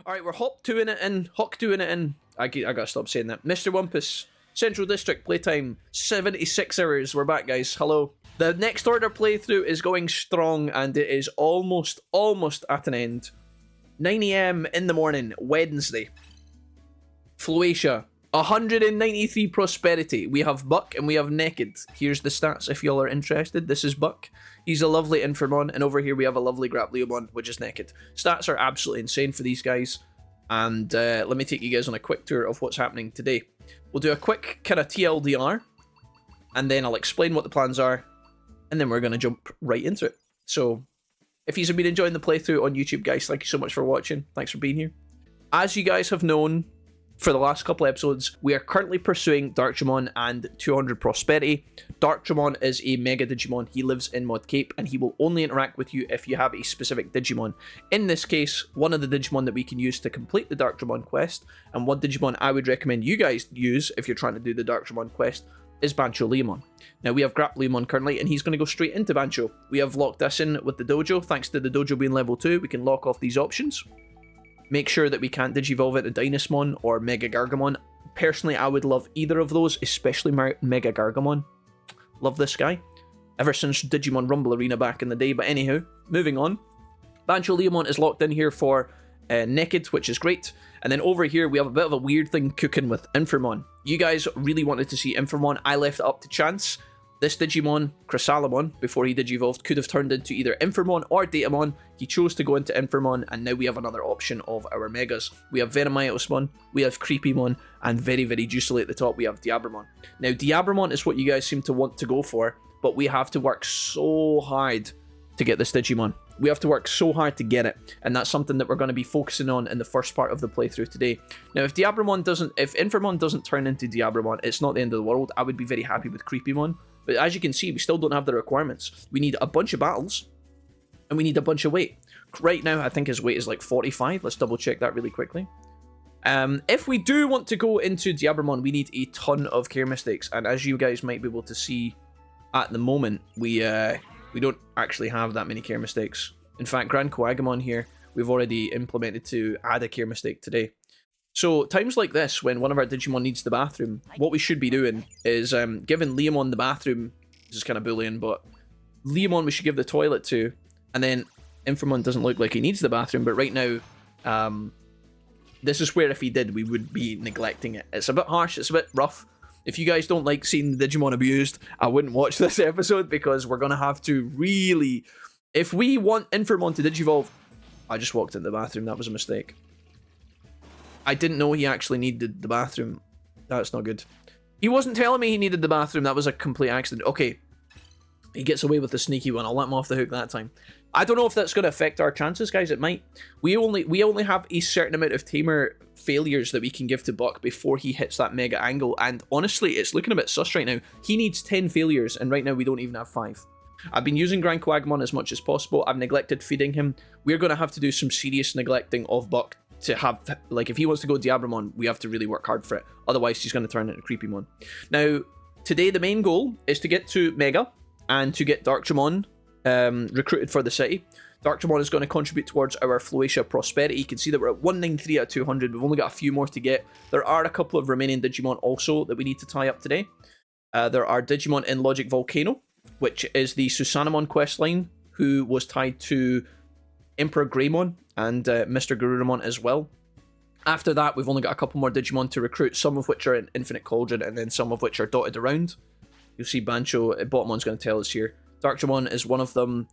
Alright, we're Hawk 2-ing it in. Hawk 2-ing it in. I gotta stop saying that. Mr. Wumpus, Central District, playtime, 76 hours. We're back, guys. Hello. The Next Order playthrough is going strong, and it is almost at an end. 9 AM in the morning, Wednesday. Floatia, 193 prosperity. We have Buck and we have Naked. Here's the stats if y'all are interested. This is Buck. He's a lovely Infirmon, and over here we have a lovely Grapleomon, which is Naked. Stats are absolutely insane for these guys, and let me take you guys on a quick tour of what's happening today. We'll do a quick kind of TLDR, and then I'll explain what the plans are, and then we're going to jump right into it. So, if you've been enjoying the playthrough on YouTube, guys, thank you so much for watching. Thanks for being here. As you guys have known, for the last couple episodes, we are currently pursuing Darkjamon and 200 prosperity. Darkjamon is a Mega Digimon. He lives in Mod Cape, and he will only interact with you if you have a specific Digimon. In this case, one of the Digimon that we can use to complete the Darkjamon quest, and one Digimon I would recommend you guys use if you're trying to do the Darkjamon quest, is Bancho-Leomon. Now, we have Grapleomon currently, and he's going to go straight into Bancho. We have locked this in with the dojo. Thanks to the dojo being level 2, we can lock off these options. Make sure that we can't Digivolve it to Dynasmon or Mega Gargamon. Personally, I would love either of those, especially Mega Gargamon. Love this guy. Ever since Digimon Rumble Arena back in the day, but anyhow, moving on. Bancho-Leomon is locked in here for Naked, which is great. And then over here, we have a bit of a weird thing cooking with Infirmon. You guys really wanted to see Infirmon. I left it up to chance. This Digimon, Chrysalimon, before he Digivolved, could have turned into either Infirmon or Datamon. He chose to go into Infirmon, and now we have another option of our Megas. We have Venomytosmon, we have Creepymon, and very, very juicily at the top, we have Diabramon. Now, Diabramon is what you guys seem to want to go for, but we have to work so hard to get this Digimon. We have to work so hard to get it, and that's something that we're going to be focusing on in the first part of the playthrough today. Now, if Infirmon doesn't turn into Diabramon, it's not the end of the world. I would be very happy with Creepymon. But as you can see, we still don't have the requirements. We need a bunch of battles, and we need a bunch of weight. Right now, I think his weight is like 45. Let's double check that really quickly. If we do want to go into Diabramon, we need a ton of care mistakes. And as you guys might be able to see at the moment, we don't actually have that many care mistakes. In fact, Grand Coagamon here, we've already implemented to add a care mistake today. So, times like this, when one of our Digimon needs the bathroom, what we should be doing is giving Leomon the bathroom. This is kind of bullying, but Leomon we should give the toilet to, and then Infirmon doesn't look like he needs the bathroom, but right now, this is where if he did, we would be neglecting it. It's a bit harsh, it's a bit rough. If you guys don't like seeing the Digimon abused, I wouldn't watch this episode, because we're going to have to really... If we want Infirmon to Digivolve... I just walked in the bathroom, that was a mistake. I didn't know he actually needed the bathroom. That's not good. He wasn't telling me he needed the bathroom. That was a complete accident. Okay. He gets away with the sneaky one. I'll let him off the hook that time. I don't know if that's going to affect our chances, guys. It might. We only have a certain amount of tamer failures that we can give to Buck before he hits that mega angle. And honestly, it's looking a bit sus right now. He needs 10 failures, and right now we don't even have 5. I've been using Grand Coagamon as much as possible. I've neglected feeding him. We're going to have to do some serious neglecting of Buck to have, like, if he wants to go Diabramon, we have to really work hard for it. Otherwise, he's going to turn into Creepymon. Now, today the main goal is to get to Mega and to get Darkjamon recruited for the city. Darkjamon is going to contribute towards our Floatia prosperity. You can see that we're at 193 out of 200. We've only got a few more to get. There are a couple of remaining Digimon also that we need to tie up today. There are Digimon in Logic Volcano, which is the Susanamon questline, who was tied to Emperor Greymon and Mr. Garurumon as well. After that, we've only got a couple more Digimon to recruit, some of which are in Infinite Cauldron, and then some of which are dotted around. You'll see BOLTBOUTAMON's going to tell us here. Darkjamon is one of them.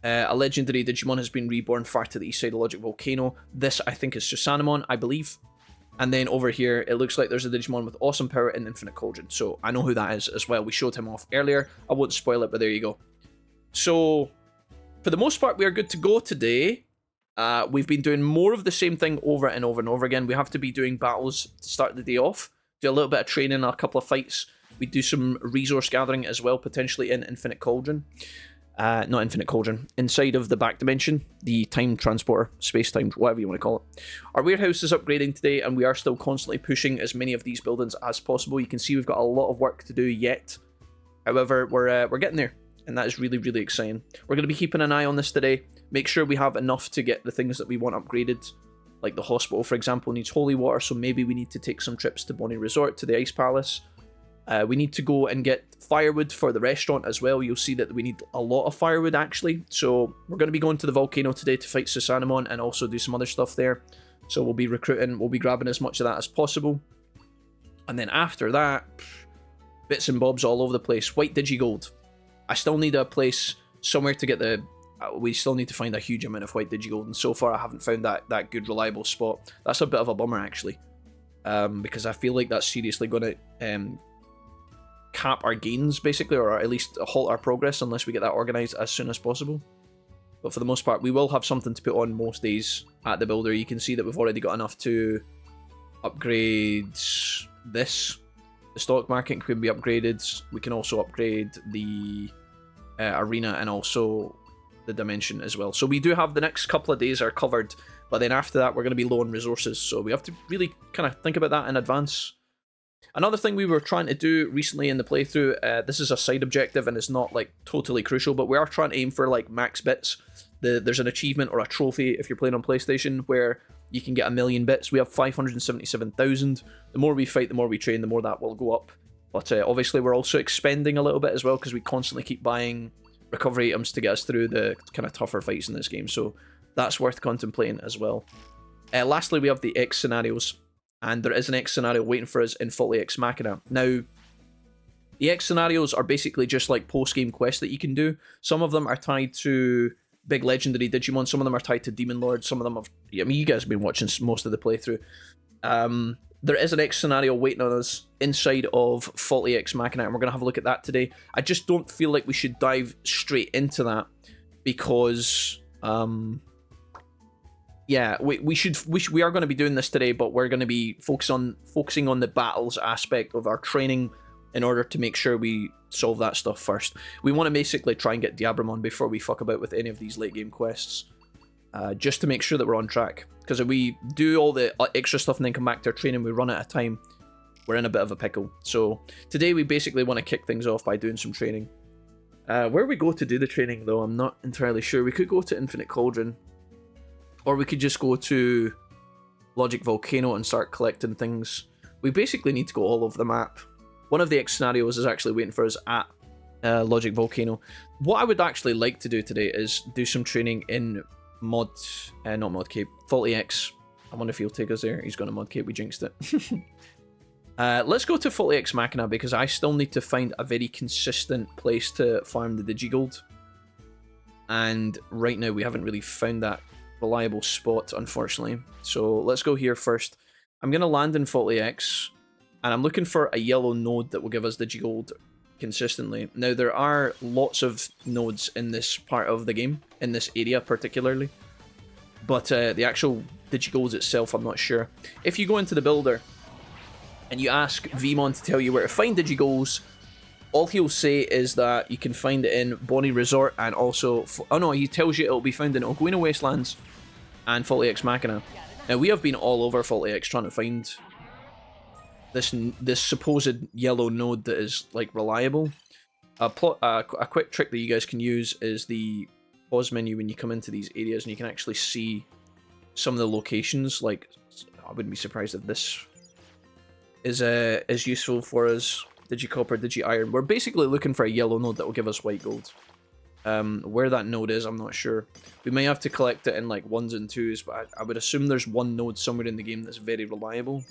A legendary Digimon has been reborn far to the east side of Logic Volcano. This, I think, is Susanamon, I believe. And then over here, it looks like there's a Digimon with awesome power in Infinite Cauldron. So I know who that is as well. We showed him off earlier. I won't spoil it, but there you go. So, for the most part, we are good to go today. We've been doing more of the same thing over and over and over again. We have to be doing battles to start the day off. Do a little bit of training, a couple of fights. We do some resource gathering as well, potentially in Infinite Cauldron. Not Infinite Cauldron. Inside of the back dimension, the time transporter, space-time, whatever you want to call it. Our warehouse is upgrading today, and we are still constantly pushing as many of these buildings as possible. You can see we've got a lot of work to do yet. However, we're getting there. And that is really, really exciting. We're going to be keeping an eye on this today. Make sure we have enough to get the things that we want upgraded. Like the hospital, for example, needs holy water, so maybe we need to take some trips to Bonnie Resort, to the Ice Palace. We need to go and get firewood for the restaurant as well. You'll see that we need a lot of firewood, actually. So we're going to be going to the volcano today to fight Susanamon and also do some other stuff there. So we'll be recruiting, we'll be grabbing as much of that as possible. And then after that, bits and bobs all over the place. White Digigold. I still need a place somewhere to get the... we still need to find a huge amount of White Digigold, and so far I haven't found that good, reliable spot. That's a bit of a bummer, actually. Because I feel like that's seriously going to... cap our gains, basically, or at least halt our progress unless we get that organised as soon as possible. But for the most part, we will have something to put on most days at the builder. You can see that we've already got enough to upgrade this. The stock market can be upgraded. We can also upgrade the arena and also the dimension as well. So we do have the next couple of days are covered, but then after that we're going to be low on resources. So we have to really kind of think about that in advance. Another thing we were trying to do recently in the playthrough, this is a side objective and it's not like totally crucial, but we are trying to aim for like max bits. There's an achievement or a trophy if you're playing on PlayStation where you can get 1,000,000 bits. We have 577,000. The more we fight, the more we train, the more that will go up. But obviously we're also expending a little bit as well because we constantly keep buying recovery items to get us through the kind of tougher fights in this game. So that's worth contemplating as well. Lastly, we have the X scenarios. And there is an X scenario waiting for us in Faulty Ex Machina. Now, the X scenarios are basically just like post-game quests that you can do. Some of them are tied to big legendary Digimon. Some of them are tied to Demon Lord. Some of them have... I mean, you guys have been watching most of the playthrough. There is an X scenario waiting on us inside of Faulty Ex Machina, and we're going to have a look at that today. I just don't feel like we should dive straight into that because... yeah, we are going to be doing this today, but we're going to be focusing on the battles aspect of our training in order to make sure we solve that stuff first. We want to basically try and get Diabramon before we fuck about with any of these late game quests, just to make sure that we're on track. Because if we do all the extra stuff and then come back to our training, we run out of time, we're in a bit of a pickle. So today we basically want to kick things off by doing some training. Where we go to do the training, though, I'm not entirely sure. We could go to Infinite Cauldron. Or we could just go to Logic Volcano and start collecting things. We basically need to go all over the map. One of the X scenarios is actually waiting for us at Logic Volcano. What I would actually like to do today is do some training in not Mod Cape, Faulty X. I wonder if he'll take us there. He's going to Mod Cape, we jinxed it. Let's go to Faulty Ex Machina because I still need to find a very consistent place to farm the Digigold. And right now we haven't really found that reliable spot, unfortunately. So let's go here first. I'm going to land in Faulty X, and I'm looking for a yellow node that will give us Digigold consistently. Now, there are lots of nodes in this part of the game, in this area particularly, but the actual Digigold itself, I'm not sure. If you go into the builder, and you ask Vmon to tell you where to find Digigolds, all he'll say is that you can find it in Bonnie Resort and also... oh no, he tells you it'll be found in Oguina Wastelands and Faulty Ex Machina. Now, we have been all over Faulty Ex trying to find this supposed yellow node that is, like, reliable. A quick trick that you guys can use is the pause menu when you come into these areas, and you can actually see some of the locations. Like, I wouldn't be surprised if this is useful for us. Digicopper, Digi-Iron. We're basically looking for a yellow node that will give us white gold. Where that node is, I'm not sure. We may have to collect it in like 1s and 2s, but I would assume there's one node somewhere in the game that's very reliable.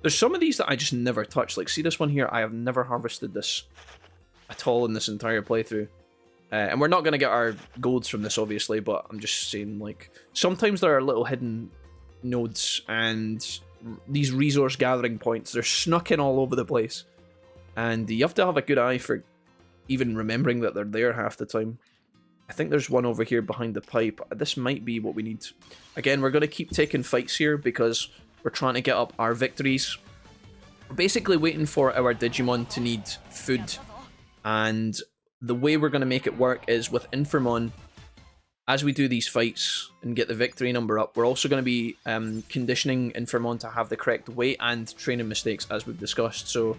There's some of these that I just never touch. Like, see this one here? I have never harvested this at all in this entire playthrough. And we're not going to get our golds from this, obviously, but I'm just saying, like, sometimes there are little hidden nodes and these resource gathering points. They're snuck in all over the place. And you have to have a good eye for even remembering that they're there half the time. I think there's one over here behind the pipe. This might be what we need. Again, we're going to keep taking fights here because we're trying to get up our victories. We're basically waiting for our Digimon to need food. And the way we're going to make it work is with Infamon. As we do these fights and get the victory number up, we're also going to be conditioning Infamon to have the correct weight and training mistakes, as we've discussed. So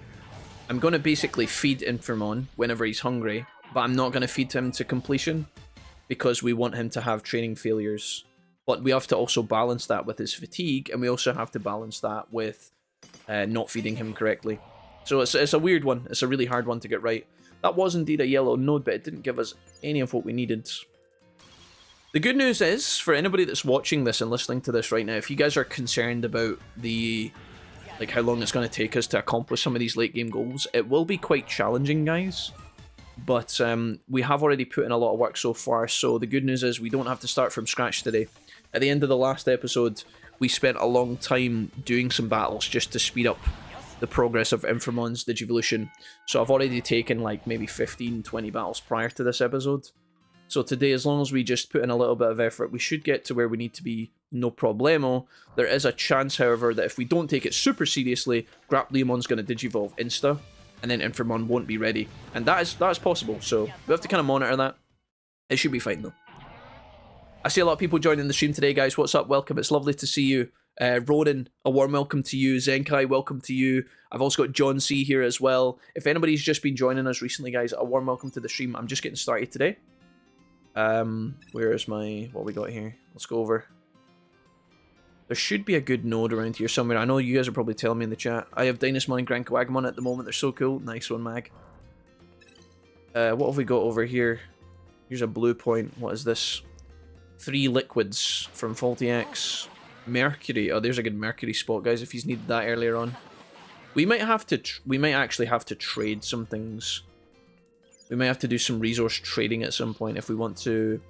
I'm going to basically feed Infamon whenever he's hungry, but I'm not going to feed him to completion because we want him to have training failures But we have to also balance that with his fatigue, and we also have to balance that with not feeding him correctly. So it's a weird one. It's a really hard one to get right. That was indeed a yellow node, but it didn't give us any of what we needed. The good news is, for anybody that's watching this and listening to this right now, if you guys are concerned about the how long it's going to take us to accomplish some of these late game goals, it will be quite challenging, guys. But we have already put in a lot of work so far, so the good news is we don't have to start from scratch today. At the end of the last episode, we spent a long time doing some battles just to speed up the progress of Infermon's Digivolution. So I've already taken like maybe 15, 20 battles prior to this episode. So today, as long as we just put in a little bit of effort, we should get to where we need to be, no problemo. There is a chance, however, that if we don't take it super seriously, Graplemon's going to Digivolve insta, and then Infermon won't be ready. And that is possible, so we have to kind of monitor that. It should be fine, though. I see a lot of people joining the stream today, guys. What's up? Welcome. It's lovely to see you. Ronan, a warm welcome to you. Zenkai, welcome to you. I've also got John C here as well. If anybody's just been joining us recently, guys, a warm welcome to the stream. I'm just getting started today. Where is what we got here? Let's go over. There should be a good node around here somewhere. I know you guys are probably telling me in the chat. I have Dynasmon and Grand Coagmon at the moment. They're so cool. Nice one, Mag. What have we got over here? Here's a blue point. What is this? 3 liquids from Faulty X. Mercury. Oh, there's a good Mercury spot, guys, if he's needed that earlier on. We might actually have to trade some things. We might have to do some resource trading at some point if we want to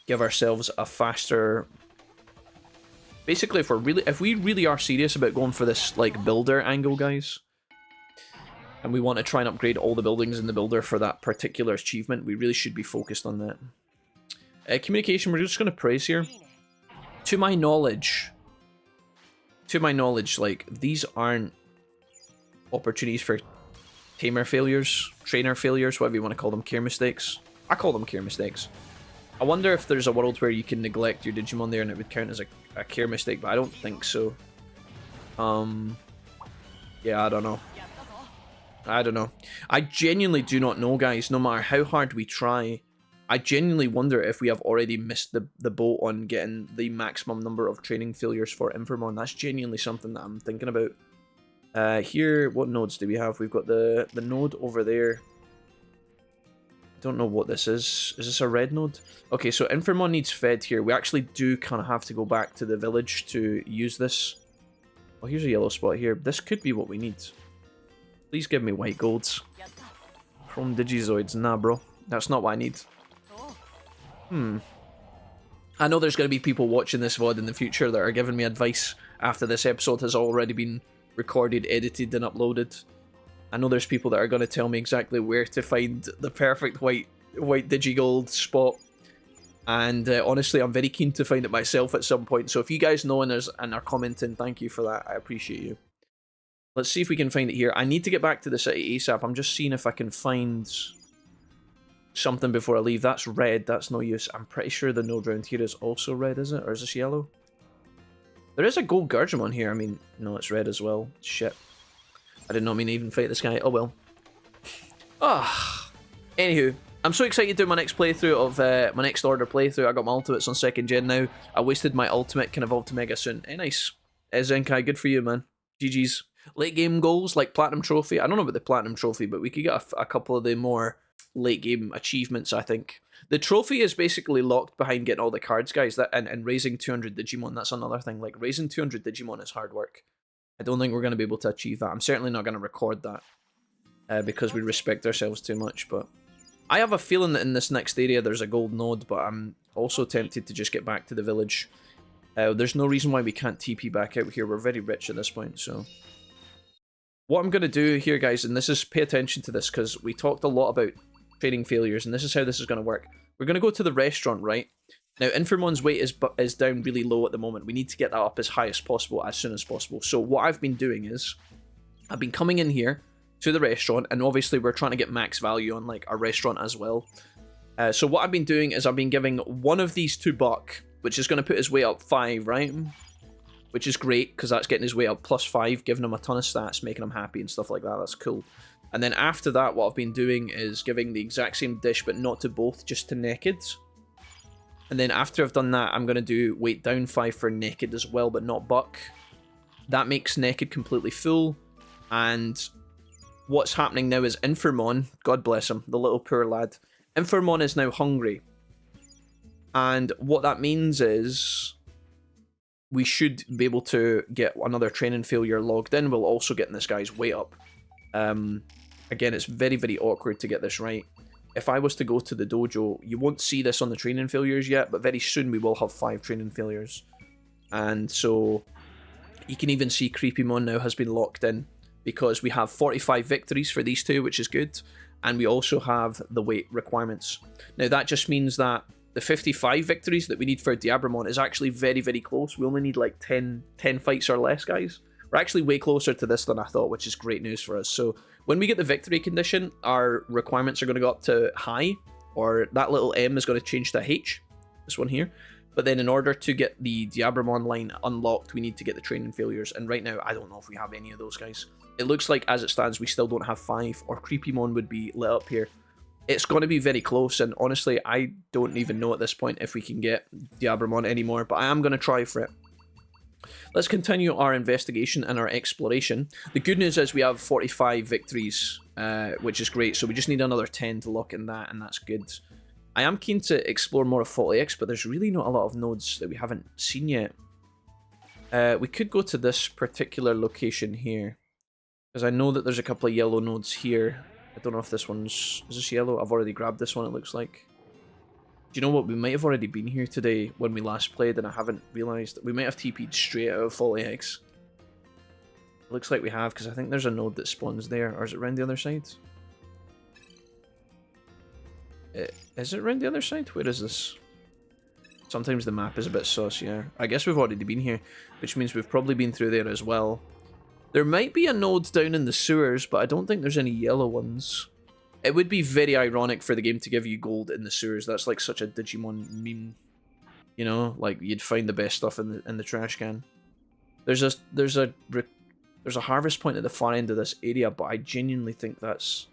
give ourselves a faster... Basically, if we really are serious about going for this like builder angle, guys, and we want to try and upgrade all the buildings in the builder for that particular achievement, we really should be focused on that. Communication, we're just going to praise here. To my knowledge, like, these aren't opportunities for tamer failures, trainer failures, whatever you want to call them, care mistakes. I call them care mistakes. I wonder if there's a world where you can neglect your Digimon there and it would count as a care mistake, but I don't think so. Yeah, I don't know. I genuinely do not know, guys. No matter how hard we try, I genuinely wonder if we have already missed the boat on getting the maximum number of training failures for Infermon. That's genuinely something that I'm thinking about. Here, what nodes do we have? We've got the node over there. I don't know what this is. Is this a red node? Okay, so Infermon needs fed here. We actually do kind of have to go back to the village to use this. Oh, here's a yellow spot here. This could be what we need. Please give me white golds. Chrome Digizoids. Nah, bro. That's not what I need. I know there's going to be people watching this VOD in the future that are giving me advice after this episode has already been recorded, edited, and uploaded. I know there's people that are going to tell me exactly where to find the perfect white Digigold spot. And honestly, I'm very keen to find it myself at some point. So if you guys know and are commenting, thank you for that. I appreciate you. Let's see if we can find it here. I need to get back to the city ASAP. I'm just seeing if I can find something before I leave. That's red. That's no use. I'm pretty sure the node round here is also red, is it? Or is this yellow? There is a gold Gurgimon here. I mean, no, it's red as well. Shit. I did not mean to even fight this guy. Oh well. Anywho, I'm so excited to do my next playthrough of my Next Order playthrough. I got my ultimates on 2nd gen now. I wasted my ultimate, can evolve to Mega soon. Nice. Zenkai, good for you, man. GG's. Late game goals like Platinum Trophy. I don't know about the Platinum Trophy, but we could get a couple of the more late game achievements, I think. The trophy is basically locked behind getting all the cards, guys, and raising 200 Digimon. That's another thing. Like, raising 200 Digimon is hard work. I don't think we're going to be able to achieve that. I'm certainly not going to record that because we respect ourselves too much, but I have a feeling that in this next area there's a gold node, but I'm also tempted to just get back to the village. There's no reason why we can't TP back out here. We're very rich at this point, so... What I'm going to do here, guys, and this is, pay attention to this, because we talked a lot about training failures, and this is how this is going to work. We're going to go to the restaurant, right? Now, Infermon's weight is down really low at the moment. We need to get that up as high as possible, as soon as possible. So what I've been doing is, I've been coming in here to the restaurant, and obviously we're trying to get max value on, like, our restaurant as well. So what I've been doing is I've been giving one of these to Buck, which is going to put his weight up 5, right? Which is great, because that's getting his weight up +5, giving him a ton of stats, making him happy and stuff like that. That's cool. And then after that, what I've been doing is giving the exact same dish, but not to both, just to Naked. And then after I've done that, I'm going to do weight down 5 for Naked as well, but not Buck. That makes Naked completely full. And what's happening now is Infirmon, God bless him, the little poor lad. Infirmon is now hungry. And what that means is we should be able to get another training failure logged in. We'll also get this guy's weight up. Again, it's very, very awkward to get this right. If I was to go to the dojo, you won't see this on the training failures yet, but very soon we will have 5 training failures. And so you can even see Creepymon now has been locked in because we have 45 victories for these two, which is good. And we also have the weight requirements. Now that just means that the 55 victories that we need for Diabramon is actually very, very close. We only need like 10 fights or less, guys. We're actually way closer to this than I thought, which is great news for us. So when we get the victory condition, our requirements are going to go up to high, or that little M is going to change to H, this one here. But then in order to get the Diabramon line unlocked, we need to get the training failures. And right now, I don't know if we have any of those, guys. It looks like, as it stands, we still don't have 5, or Creepymon would be lit up here. It's going to be very close, and honestly, I don't even know at this point if we can get Diabramon anymore, but I am going to try for it. Let's continue our investigation and our exploration. The good news is we have 45 victories, which is great, so we just need another 10 to lock in that, and that's good. I am keen to explore more of Floatia, but there's really not a lot of nodes that we haven't seen yet. We could go to this particular location here, because I know that there's a couple of yellow nodes here. I don't know if this one's... Is this yellow? I've already grabbed this one, it looks like. Do you know what? We might have already been here today when we last played and I haven't realised. We might have TP'd straight out of Floatia. Looks like we have, because I think there's a node that spawns there. Or is it around the other side? Is it around the other side? Where is this? Sometimes the map is a bit sus, yeah. I guess we've already been here, which means we've probably been through there as well. There might be a node down in the sewers, but I don't think there's any yellow ones. It would be very ironic for the game to give you gold in the sewers. That's like such a Digimon meme. You know, like you'd find the best stuff in the trash can. There's a harvest point at the far end of this area, but I genuinely think that's...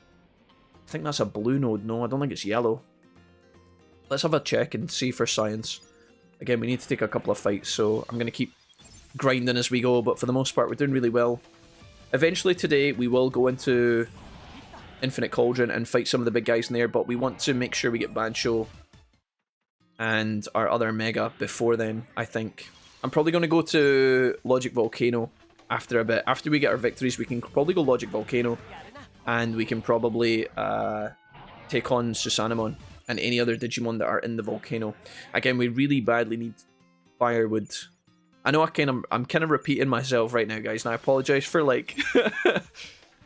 I think that's a blue node. No, I don't think it's yellow. Let's have a check and see for science. Again, we need to take a couple of fights, so I'm going to keep grinding as we go, but for the most part, we're doing really well. Eventually today, we will go into Infinite Cauldron and fight some of the big guys in there, but we want to make sure we get Bancho and our other Mega before then, I think. I'm probably going to go to Logic Volcano after a bit. After we get our victories, we can probably go Logic Volcano, and we can probably take on Susanamon and any other Digimon that are in the volcano. Again, we really badly need firewood. I know I'm kind of repeating myself right now, guys, and I apologize for like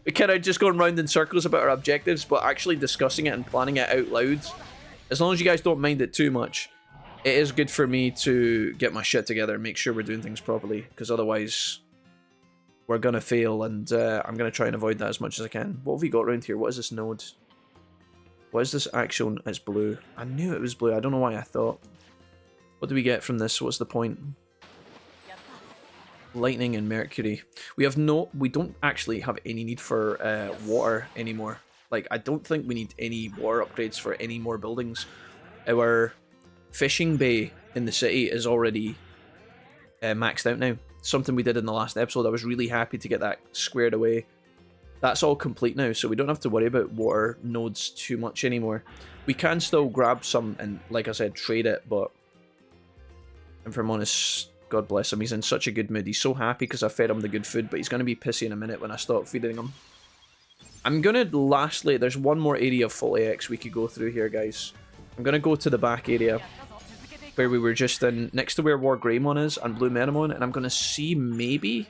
we kind of just going round in circles about our objectives, but actually discussing it and planning it out loud, as long as you guys don't mind it too much, it is good for me to get my shit together and make sure we're doing things properly, because otherwise we're gonna fail, and I'm gonna try and avoid that as much as I can. What have we got around here? What is this node? What is this actual? It's blue. I knew it was blue. I don't know why I thought. What do we get from this? What's the point? Lightning and Mercury. We don't actually have any need for water anymore. Like, I don't think we need any water upgrades for any more buildings. Our fishing bay in the city is already maxed out now. Something we did in the last episode. I was really happy to get that squared away. That's all complete now, so we don't have to worry about water nodes too much anymore. We can still grab some and, like I said, trade it, but Infirmon is... God bless him, he's in such a good mood. He's so happy because I fed him the good food, but he's going to be pissy in a minute when I stop feeding him. I'm going to, lastly, there's one more area of Floatia we could go through here, guys. I'm going to go to the back area where we were just in, next to where War Greymon is and Blue Metamon, and I'm going to see maybe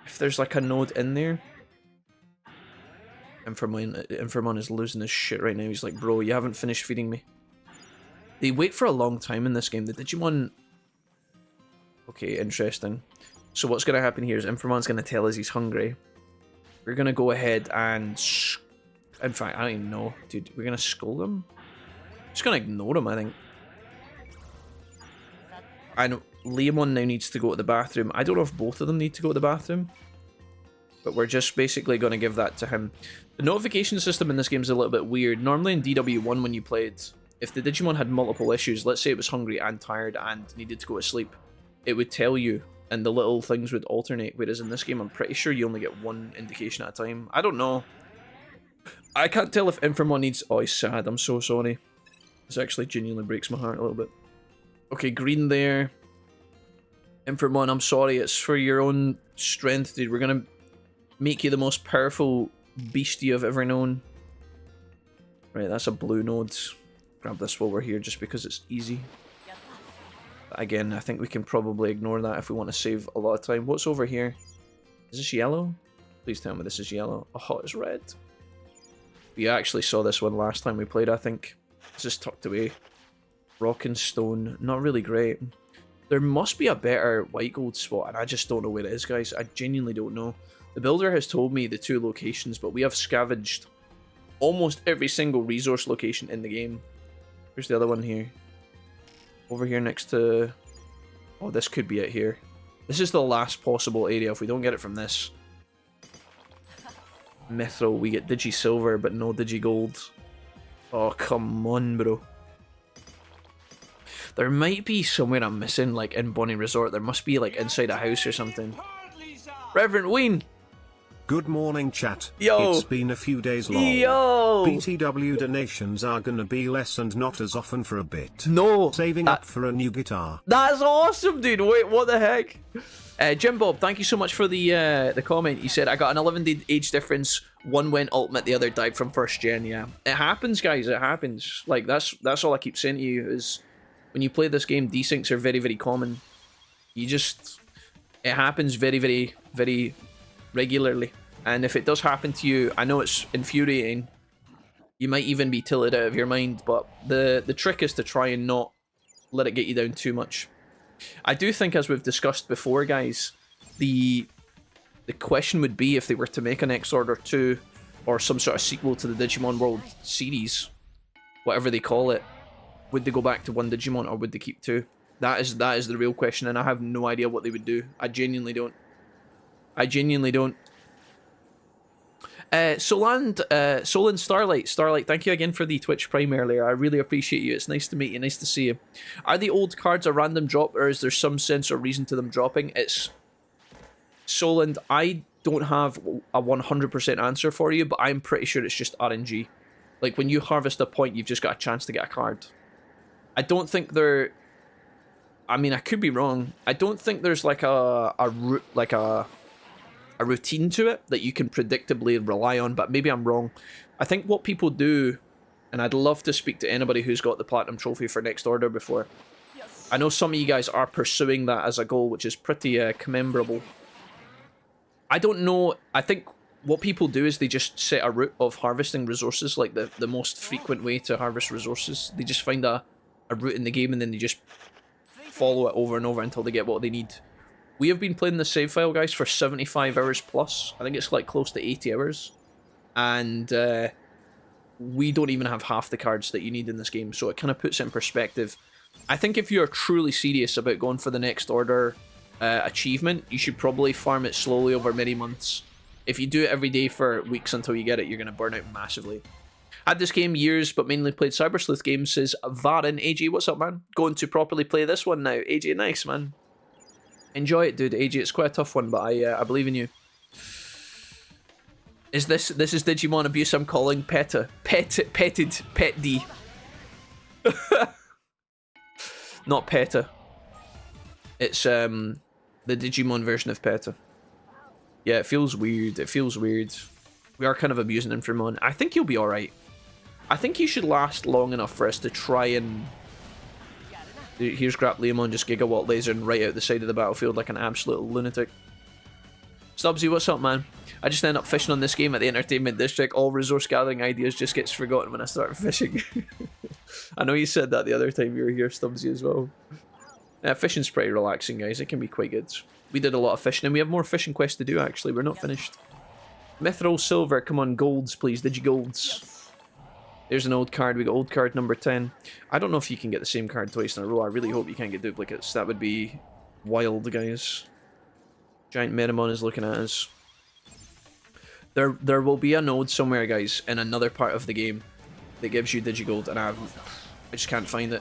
if there's like a node in there. Infirmon is losing his shit right now. He's like, bro, you haven't finished feeding me. They wait for a long time in this game. The Digimon... Okay, interesting. So what's going to happen here is Infermon's going to tell us he's hungry. We're going to go ahead and... In fact, I don't even know. Dude, we're going to scold him? Just going to ignore him, I think. And Leomon now needs to go to the bathroom. I don't know if both of them need to go to the bathroom, but we're just basically going to give that to him. The notification system in this game is a little bit weird. Normally in DW1 when you played, if the Digimon had multiple issues, let's say it was hungry and tired and needed to go to sleep, it would tell you, and the little things would alternate, whereas in this game I'm pretty sure you only get one indication at a time. I don't know. I can't tell if Infamon needs... Oh, he's sad, I'm so sorry. This actually genuinely breaks my heart a little bit. Okay, green there. Infamon, I'm sorry, it's for your own strength, dude. We're gonna make you the most powerful beast you've ever known. Right, that's a blue node. Grab this while we're here just because it's easy. Again, I think we can probably ignore that if we want to save a lot of time. What's over here? Is this yellow? Please tell me this is yellow. Oh, it's red. We actually saw this one last time we played, I think. This is tucked away. Rock and stone. Not really great. There must be a better white gold spot, and I just don't know where it is, guys. I genuinely don't know. The builder has told me the 2 locations, but we have scavenged almost every single resource location in the game. Where's the other one here? Over here next to... Oh, this could be it here. This is the last possible area if we don't get it from this. Mithril, we get Digi Silver, but no Digi Gold. Oh, come on, bro. There might be somewhere I'm missing, like in Bonnie Resort. There must be, like, inside a house or something. Reverend Ween! Good morning, chat. Yo! It's been a few days long. Yo! BTW donations are gonna be less and not as often for a bit. No! Saving up for a new guitar. That's awesome, dude! Wait, what the heck? Jim Bob, thank you so much for the comment. You said, I got an 11-day age difference. One went ultimate, the other died from first gen. Yeah. It happens, guys. It happens. Like, that's all I keep saying to you is when you play this game, desyncs are very, very common. You just... It happens very, very, very regularly. And if it does happen to you, I know it's infuriating. You might even be tilted out of your mind, but the trick is to try and not let it get you down too much. I do think, as we've discussed before, guys, the question would be if they were to make an Next Order 2 or some sort of sequel to the Digimon World series, whatever they call it, would they go back to one Digimon or would they keep 2? That is the real question, and I have no idea what they would do. I genuinely don't. I genuinely don't. Soland Starlight, thank you again for the Twitch Prime earlier. I really appreciate you. It's nice to meet you. Nice to see you. Are the old cards a random drop, or is there some sense or reason to them dropping? It's... Soland, I don't have a 100% answer for you, but I'm pretty sure it's just RNG. Like, when you harvest a point, you've just got a chance to get a card. I don't think they're... I mean, I could be wrong. I don't think there's like a routine to it that you can predictably rely on, but maybe I'm wrong. I think what people do, and I'd love to speak to anybody who's got the Platinum Trophy for Next Order before. Yes. I know some of you guys are pursuing that as a goal, which is pretty commendable. I don't know. I think what people do is they just set a route of harvesting resources, like the most frequent way to harvest resources. They just find a route in the game and then they just follow it over and over until they get what they need. We have been playing the save file, guys, for 75 hours plus. I think it's like close to 80 hours. And we don't even have half the cards that you need in this game, so it kind of puts it in perspective. I think if you're truly serious about going for the Next Order achievement, you should probably farm it slowly over many months. If you do it every day for weeks until you get it, you're going to burn out massively. Had this game years, but mainly played Cyber Sleuth games, says Varen. AJ, what's up, man? Going to properly play this one now. AJ, nice, man. Enjoy it, dude. AJ, it's quite a tough one, but I believe in you. Is this is Digimon abuse I'm calling PETA. Petted, Pet D. Not PETA. It's the Digimon version of PETA. Yeah, it feels weird. It feels weird. We are kind of abusing him for Mon. I think he'll be alright. I think he should last long enough for us to try and... Here's Grapleamon just gigawatt lasering right out the side of the battlefield like an absolute lunatic. Stubbsy, what's up, man? I just end up fishing on this game at the Entertainment District. All resource gathering ideas just gets forgotten when I start fishing. I know you said that the other time you were here, Stubbsy, as well. Fishing's pretty relaxing, guys. It can be quite good. We did a lot of fishing, and we have more fishing quests to do, actually. We're not finished. Mithril Silver, come on, golds, please. Digigolds. There's an old card. We got old card number 10. I don't know if you can get the same card twice in a row. I really hope you can't get duplicates. That would be wild, guys. Giant Metamon is looking at us. There will be a node somewhere, guys, in another part of the game that gives you Digigold, and I just can't find it.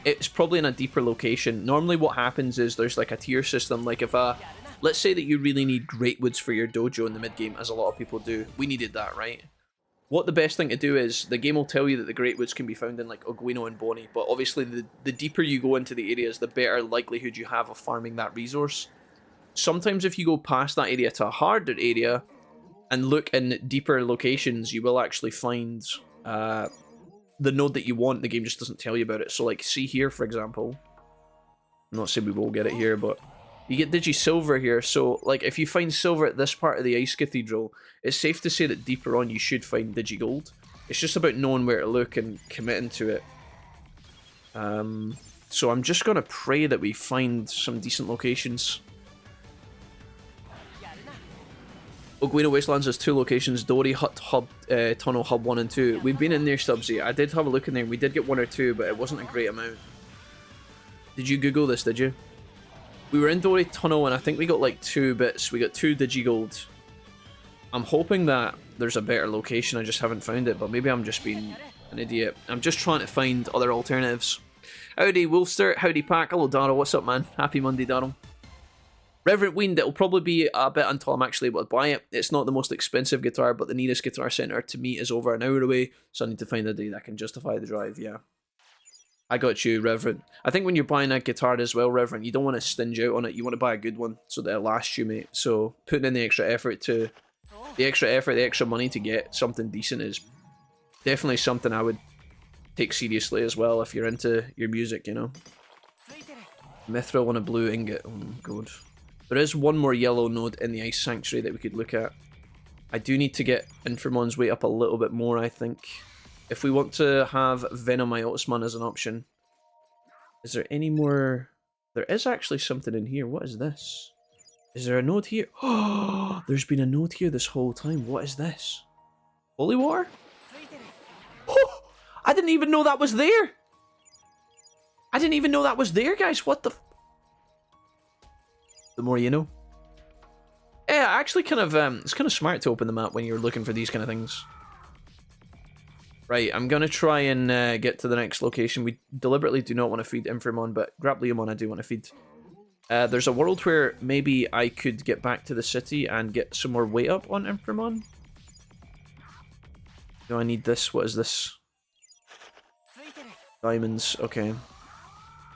It's probably in a deeper location. Normally what happens is there's like a tier system. Like if let's say that you really need Greatwoods for your dojo in the mid-game, as a lot of people do. We needed that, right? What the best thing to do is, the game will tell you that the Greatwoods can be found in like Ogwino and Boni, but obviously the deeper you go into the areas, the better likelihood you have of farming that resource. Sometimes if you go past that area to a harder area and look in deeper locations, you will actually find the node that you want. The game just doesn't tell you about it. So like, see here, for example. I'm not saying we will get it here, but you get Digi-Silver here. So like, if you find silver at this part of the Ice Cathedral, it's safe to say that deeper on you should find Digi-Gold. It's just about knowing where to look and committing to it. So I'm just going to pray that we find some decent locations. Ogwino Wastelands has 2 locations, Dory Hut Hub, Tunnel Hub 1 and 2. We've been in there, Stubbsy. I did have a look in there. We did get 1 or 2, but it wasn't a great amount. Did you Google this, did you? We were in Dory Tunnel and I think we got like 2 bits. We got 2 Digigold. I'm hoping that there's a better location. I just haven't found it, but maybe I'm just being an idiot. I'm just trying to find other alternatives. Howdy, Wolfster. Howdy, Pack. Hello, Darryl. What's up, man? Happy Monday, Darryl. Reverend Wind, it'll probably be a bit until I'm actually able to buy it. It's not the most expensive guitar, but the nearest guitar centre to me is over an hour away, so I need to find a day that can justify the drive, yeah. I got you, Reverend. I think when you're buying a guitar as well, Reverend, you don't want to stinge out on it. You want to buy a good one so that it lasts you, mate. So putting in the extra effort, the extra money to get something decent is definitely something I would take seriously as well if you're into your music, you know. Mithril on a blue ingot. Oh, God. There is one more yellow node in the Ice Sanctuary that we could look at. I do need to get Infermon's weight up a little bit more, I think. If we want to have Venomiotismon as an option. Is there any more? There is actually something in here. What is this? Is there a node here? Oh, there's been a node here this whole time. What is this? Holy Water? Oh, I didn't even know that was there. I didn't even know that was there, guys. What the... The more you know. Yeah, actually kind of, it's kind of smart to open the map when you're looking for these kind of things. Right, I'm going to try and get to the next location. We deliberately do not want to feed Infermon, but Grappleomon I do want to feed. There's a world where maybe I could get back to the city and get some more weight up on Infermon. Do I need this? What is this? Diamonds, okay.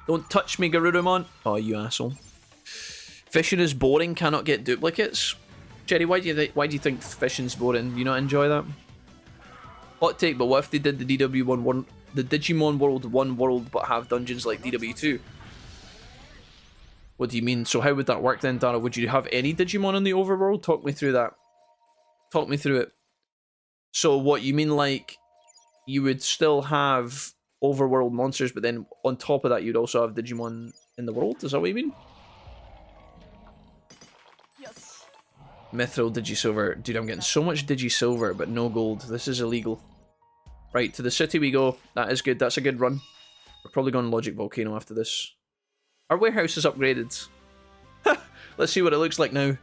Don't touch me, Garurumon. Oh, you asshole. Fishing is boring, cannot get duplicates. Jerry, why do you think fishing's boring? You not enjoy that? Hot take, but what if they did the Digimon World 1 world but have dungeons like DW2? What do you mean? So how would that work then, Dara? Would you have any Digimon in the overworld? Talk me through that. Talk me through it. So what, you mean like you would still have overworld monsters, but then on top of that you'd also have Digimon in the world? Is that what you mean? Mithril Digi-Silver. Dude, I'm getting so much Digi-Silver, but no gold. This is illegal. Right, to the city we go. That is good. That's a good run. We're probably going Logic Volcano after this. Our warehouse is upgraded. Let's see what it looks like now.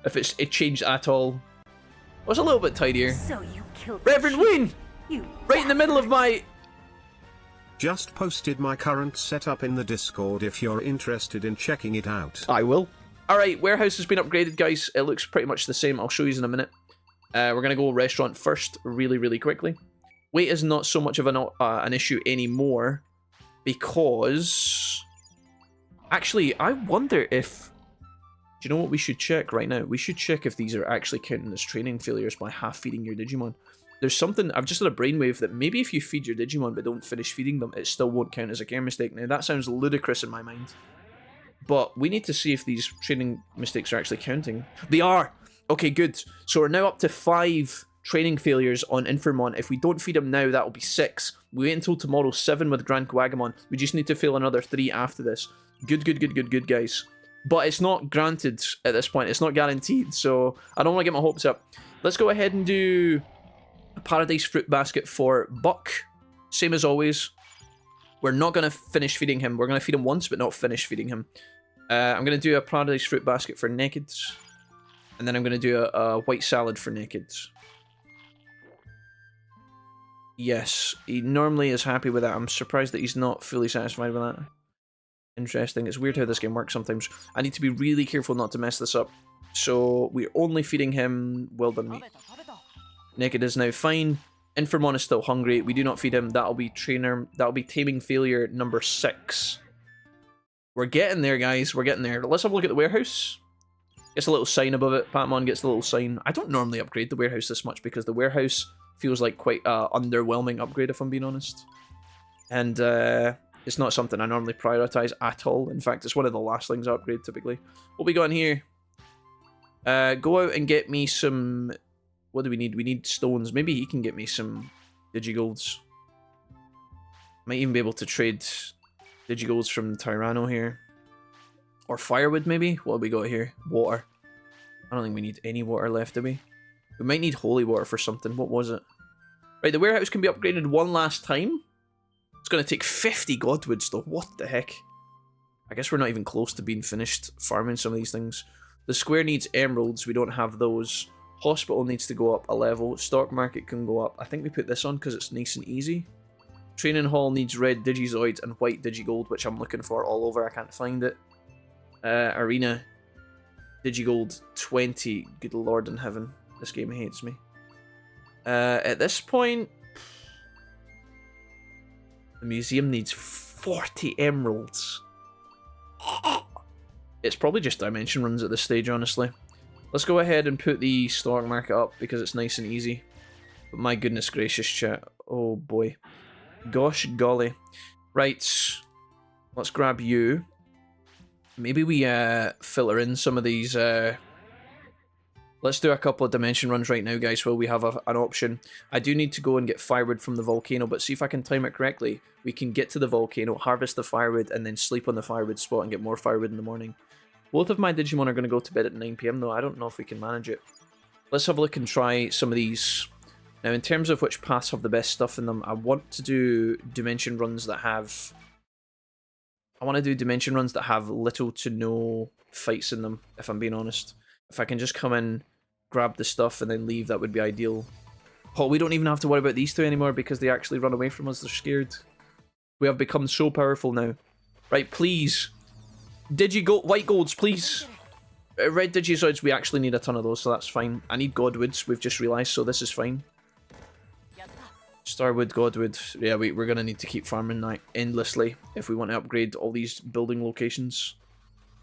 If it changed at all. Well, it's a little bit tidier. So you killed Reverend Wayne! Right in the middle of my... Just posted my current setup in the Discord if you're interested in checking it out. I will. Alright, warehouse has been upgraded, guys. It looks pretty much the same. I'll show you in a minute. We're going to go restaurant first, really quickly. Weight is not so much of an issue anymore, because... Actually, I wonder if... Do you know what we should check right now? We should check if these are actually counting as training failures by half feeding your Digimon. There's something... I've just had a brainwave that maybe if you feed your Digimon but don't finish feeding them, it still won't count as a care mistake. Now, that sounds ludicrous in my mind. But we need to see if these training mistakes are actually counting. They are! Okay, good. So we're now up to 5 training failures on Infermon. If we don't feed him now, that'll be 6. We wait until tomorrow, 7 with Grand Quagamon. We just need to fail another 3 after this. Good, guys. But it's not granted at this point. It's not guaranteed, so I don't want to get my hopes up. Let's go ahead and do a Paradise Fruit Basket for Buck. Same as always. We're not going to finish feeding him. We're going to feed him once, but not finish feeding him. I'm going to do a Paradise Fruit Basket for Naked. And then I'm going to do a white salad for Naked. Yes, he normally is happy with that. I'm surprised that he's not fully satisfied with that. Interesting. It's weird how this game works sometimes. I need to be really careful not to mess this up. So we're only feeding him well done meat. Naked is now fine. Informon is still hungry. We do not feed him. That'll be taming failure number 6. We're getting there, guys. We're getting there. Let's have a look at the warehouse. Gets a little sign above it. Patamon gets the little sign. I don't normally upgrade the warehouse this much because the warehouse feels like quite underwhelming upgrade, if I'm being honest. And it's not something I normally prioritize at all. In fact, it's one of the last things I upgrade typically. What we got in here? Go out and get me some... What do we need? We need stones. Maybe he can get me some Digigolds. Might even be able to trade Digigolds from Tyranno here. Or firewood, maybe? What have we got here? Water. I don't think we need any water left, do we? We might need holy water for something. What was it? Right, the warehouse can be upgraded one last time. It's going to take 50 Godwoods, though. What the heck? I guess we're not even close to being finished farming some of these things. The square needs emeralds. We don't have those. Hospital needs to go up a level. Stock market can go up. I think we put this on because it's nice and easy. Training hall needs red Digizoids and white Digigold, which I'm looking for all over. I can't find it. Arena. Digigold 20. Good lord in heaven. This game hates me. At this point... The museum needs 40 emeralds. It's probably just dimension runs at this stage, honestly. Let's go ahead and put the stock market up because it's nice and easy. But my goodness gracious, chat. Oh boy. Gosh golly. Right. Let's grab you. Maybe we filter in some of these... Let's do a couple of dimension runs right now, guys, while we have an option. I do need to go and get firewood from the volcano, but see if I can time it correctly. We can get to the volcano, harvest the firewood, and then sleep on the firewood spot and get more firewood in the morning. Both of my Digimon are going to go to bed at 9 PM, though. I don't know if we can manage it. Let's have a look and try some of these. Now, in terms of which paths have the best stuff in them, I want to do dimension runs that have... I want to do dimension runs that have little to no fights in them, if I'm being honest. If I can just come in, grab the stuff, and then leave, that would be ideal. Oh, we don't even have to worry about these two anymore because they actually run away from us. They're scared. We have become so powerful now. Right, please. White golds, please. Red Digizoids, we actually need a ton of those, so that's fine. I need Godwoods, we've just realised, so this is fine. Starwood, Godwood. Yeah, we're going to need to keep farming that endlessly if we want to upgrade all these building locations.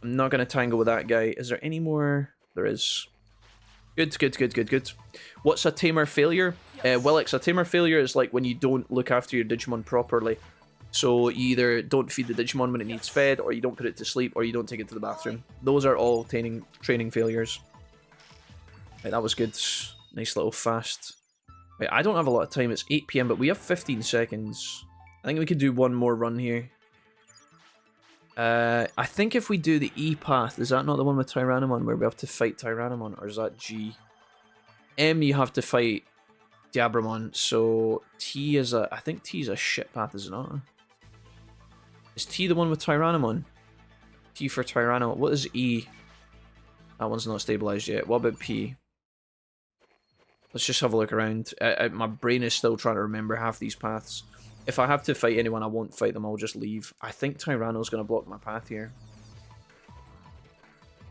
I'm not going to tangle with that guy. Is there any more? There is. Good, good, good, good, good. What's a tamer failure? Willix, a tamer failure is like when you don't look after your Digimon properly. So you either don't feed the Digimon when it needs fed, or you don't put it to sleep, or you don't take it to the bathroom. Those are all training failures. Right, that was good. Nice little fast. Right, I don't have a lot of time. It's 8 PM, but we have 15 seconds. I think we could do one more run here. I think if we do the E path, is that not the one with Tyrannomon where we have to fight Tyrannomon, or is that G? M, you have to fight Diabramon, so T is a... I think T is a shit path, is it not? Is T the one with Tyrannomon? T for Tyrannomon. What is E? That one's not stabilized yet. What about P? Let's just have a look around. My brain is still trying to remember half these paths. If I have to fight anyone, I won't fight them. I'll just leave. I think Tyranno's going to block my path here.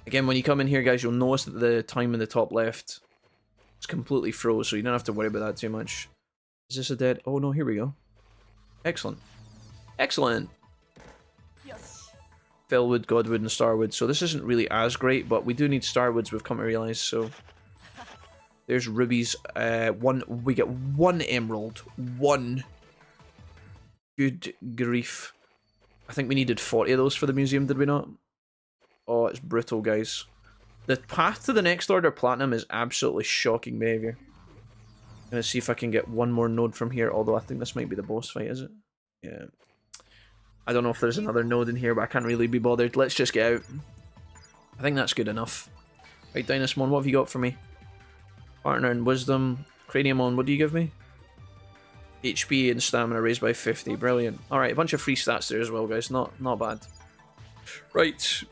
Again, when you come in here, guys, you'll notice that the time in the top left is completely froze, so you don't have to worry about that too much. Is this a dead? Oh, no, here we go. Excellent. Excellent. Fellwood, Godwood, and Starwood. So this isn't really as great, but we do need Starwoods, we've come to realise, so... There's rubies. We get 1 emerald. 1. Good grief. I think we needed 40 of those for the museum, did we not? Oh, it's brutal, guys. The path to the next order platinum is absolutely shocking behaviour. I'm going to see if I can get one more node from here, although I think this might be the boss fight, is it? Yeah. I don't know if there's another node in here, but I can't really be bothered. Let's just get out. I think that's good enough. Right, Dynasmon, what have you got for me? Partner in Wisdom. Craniumon, what do you give me? HP and stamina raised by 50. Brilliant. Alright, a bunch of free stats there as well, guys. Not bad. Right.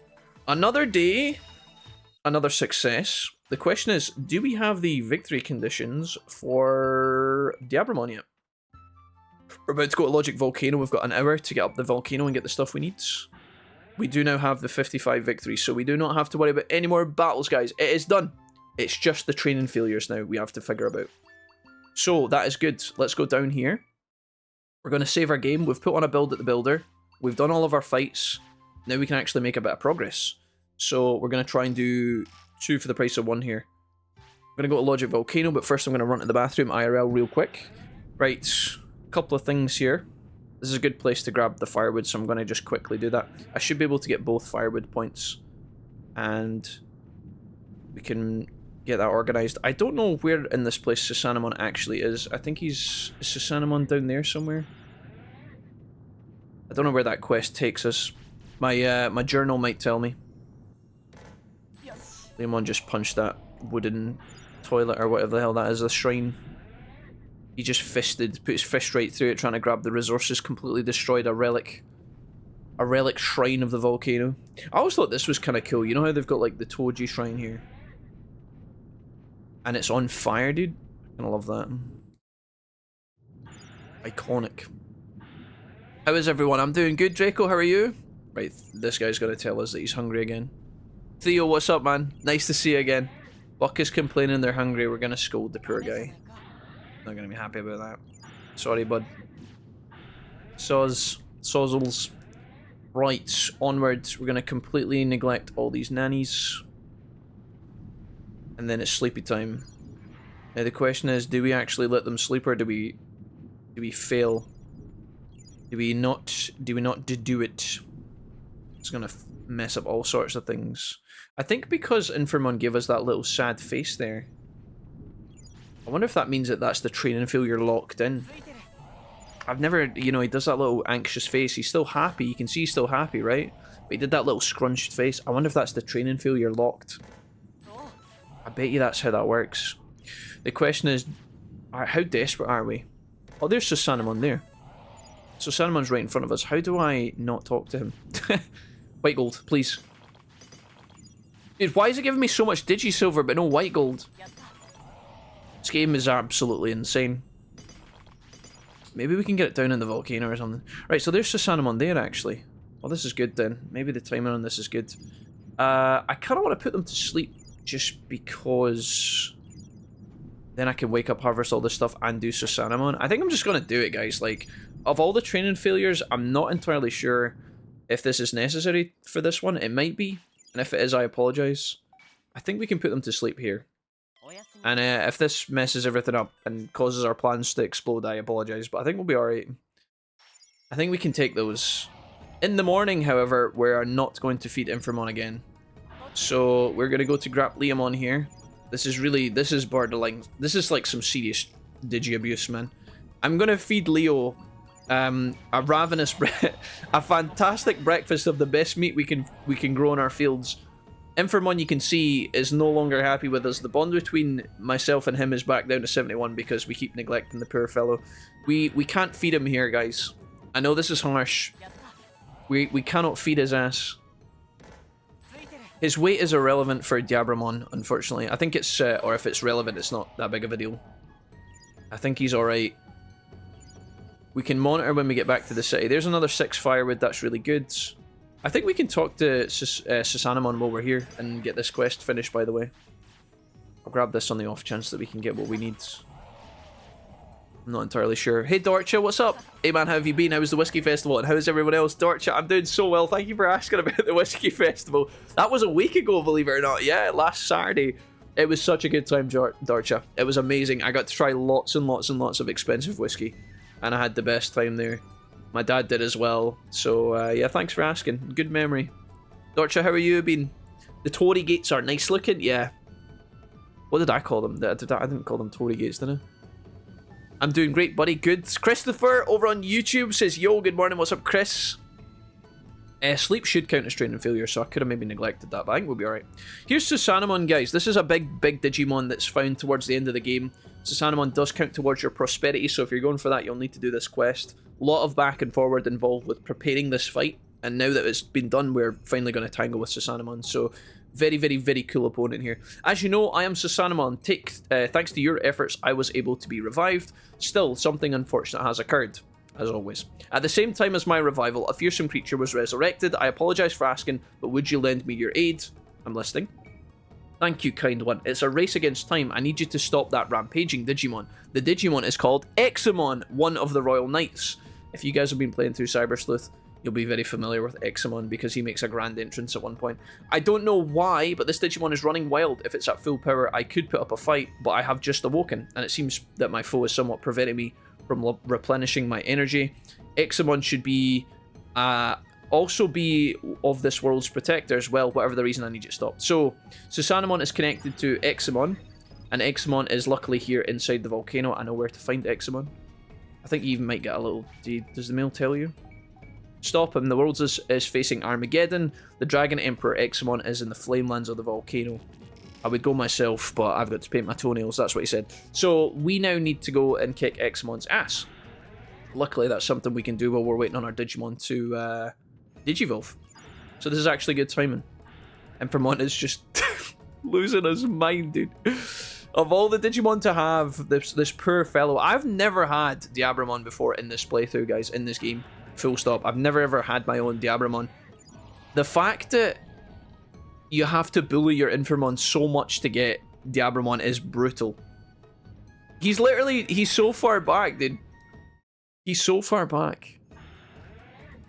Another day. Another success. The question is, do we have the victory conditions for Diabramon yet? We're about to go to Logic Volcano. We've got an hour to get up the volcano and get the stuff we need. We do now have the 55 victories, so we do not have to worry about any more battles, guys. It is done. It's just the training failures now we have to figure about. So, that is good. Let's go down here. We're going to save our game. We've put on a build at the builder. We've done all of our fights. Now we can actually make a bit of progress. So, we're going to try and do 2 for the price of 1 here. I'm going to go to Logic Volcano, but first I'm going to run to the bathroom IRL real quick. Right, a couple of things here. This is a good place to grab the firewood, so I'm going to just quickly do that. I should be able to get both firewood points. And we can get that organized. I don't know where in this place Susanamon actually is. I think is Susanamon down there somewhere? I don't know where that quest takes us. My journal might tell me. Leomon just punched that wooden toilet or whatever the hell that is, a shrine. He just put his fist right through it trying to grab the resources, completely destroyed a relic. A relic shrine of the volcano. I always thought this was kind of cool. You know how they've got like the Toji shrine here? And it's on fire, dude? I kind of love that. Iconic. How is everyone? I'm doing good, Draco. How are you? Right, this guy's going to tell us that he's hungry again. Theo, what's up, man? Nice to see you again. Buck is complaining they're hungry. We're going to scold the poor guy. Not going to be happy about that. Sorry, bud. Sozzles. Right, onwards. We're going to completely neglect all these nannies. And then it's sleepy time. Now the question is, do we actually let them sleep or do we fail? Do we not do it? It's gonna mess up all sorts of things. I think because Infamon gave us that little sad face there. I wonder if that means that that's the training failure locked in. I've never, you know, he does that little anxious face. He's still happy. You can see he's still happy, right? But he did that little scrunched face. I wonder if that's the training failure locked. I bet you that's how that works. The question is, how desperate are we? Oh, there's Susanamon there. Susanamon's right in front of us. How do I not talk to him? White gold, please. Dude, why is it giving me so much Digisilver but no white gold? This game is absolutely insane. Maybe we can get it down in the volcano or something. Right, so there's Susanamon there, actually. Well, this is good then. Maybe the timing on this is good. I kind of want to put them to sleep just because then I can wake up, harvest all this stuff, and do Susanamon. I think I'm just going to do it, guys. Like, of all the training failures, I'm not entirely sure if this is necessary for this one. It might be. And if it is, I apologize. I think we can put them to sleep here. And if this messes everything up and causes our plans to explode, I apologize. But I think we'll be alright. I think we can take those. In the morning, however, we are not going to feed Infamon again. So we're going to go to Grap Leomon here. This is borderline. This is like some serious Digi abuse, man. I'm going to feed Leo a ravenous a fantastic breakfast of the best meat we can grow in our fields. Infamon, you can see, is no longer happy with us. The bond between myself and him is back down to 71 because we keep neglecting the poor fellow. We can't feed him here, guys. I know this is harsh. We cannot feed his ass. His weight is irrelevant for Diabramon, unfortunately. I think it's, or if it's relevant, it's not that big of a deal. I think he's alright. We can monitor when we get back to the city. There's another 6 firewood, that's really good. I think we can talk to Susanamon while we're here and get this quest finished, by the way. I'll grab this on the off chance that we can get what we need. I'm not entirely sure. Hey Dorcha, what's up? Hey man, how have you been? How was the Whiskey Festival? And how's everyone else? Dorcha, I'm doing so well. Thank you for asking about the Whiskey Festival. That was a week ago, believe it or not. Yeah, last Saturday. It was such a good time, Dorcha. It was amazing. I got to try lots and lots and lots of expensive whiskey. And I had the best time there. My dad did as well. So, yeah, thanks for asking. Good memory. Dorcha, how are you been? The Tory gates are nice looking. Yeah. What did I call them? I didn't call them Tory gates, did I? I'm doing great, buddy. Good. Christopher over on YouTube says, yo, good morning. What's up, Chris? Sleep should count as training failure, so I could have maybe neglected that, but I think we'll be alright. Here's Susanamon, guys. This is a big Digimon that's found towards the end of the game. Susanamon does count towards your prosperity, so if you're going for that, you'll need to do this quest. A lot of back and forward involved with preparing this fight, and now that it's been done, we're finally going to tangle with Susanamon, so very, very, very cool opponent here. As you know, I am Susanamon. Thanks to your efforts, I was able to be revived. Still, something unfortunate has occurred. as always. At the same time as my revival, a fearsome creature was resurrected. I apologise for asking, but would you lend me your aid? I'm listening. Thank you, kind one. It's a race against time. I need you to stop that rampaging Digimon. The Digimon is called Examon, one of the Royal Knights. If you guys have been playing through Cyber Sleuth, you'll be very familiar with Examon because he makes a grand entrance at one point. I don't know why, but this Digimon is running wild. If it's at full power, I could put up a fight, but I have just awoken, and it seems that my foe is somewhat preventing me from replenishing my energy. Examon should be also be of this world's protector as well, whatever the reason I need it stopped. So Susanamon is connected to Examon, and Examon is luckily here inside the volcano. I know where to find Examon. I think you even might get a little... Does the mail tell you? Stop him. The world is facing Armageddon. The Dragon Emperor Examon is in the flamelands of the volcano. I would go myself, but I've got to paint my toenails. That's what he said. So we now need to go and kick Examon's ass. Luckily, that's something we can do while we're waiting on our Digimon to Digivolve. So this is actually good timing. Emperormon is just losing his mind, dude. Of all the Digimon to have, this poor fellow... I've never had Diabramon before in this playthrough, guys, in this game. Full stop. I've never ever had my own Diabramon. The fact that you have to bully your Informon so much to get Diabramon is brutal. He's so far back, dude. He's so far back.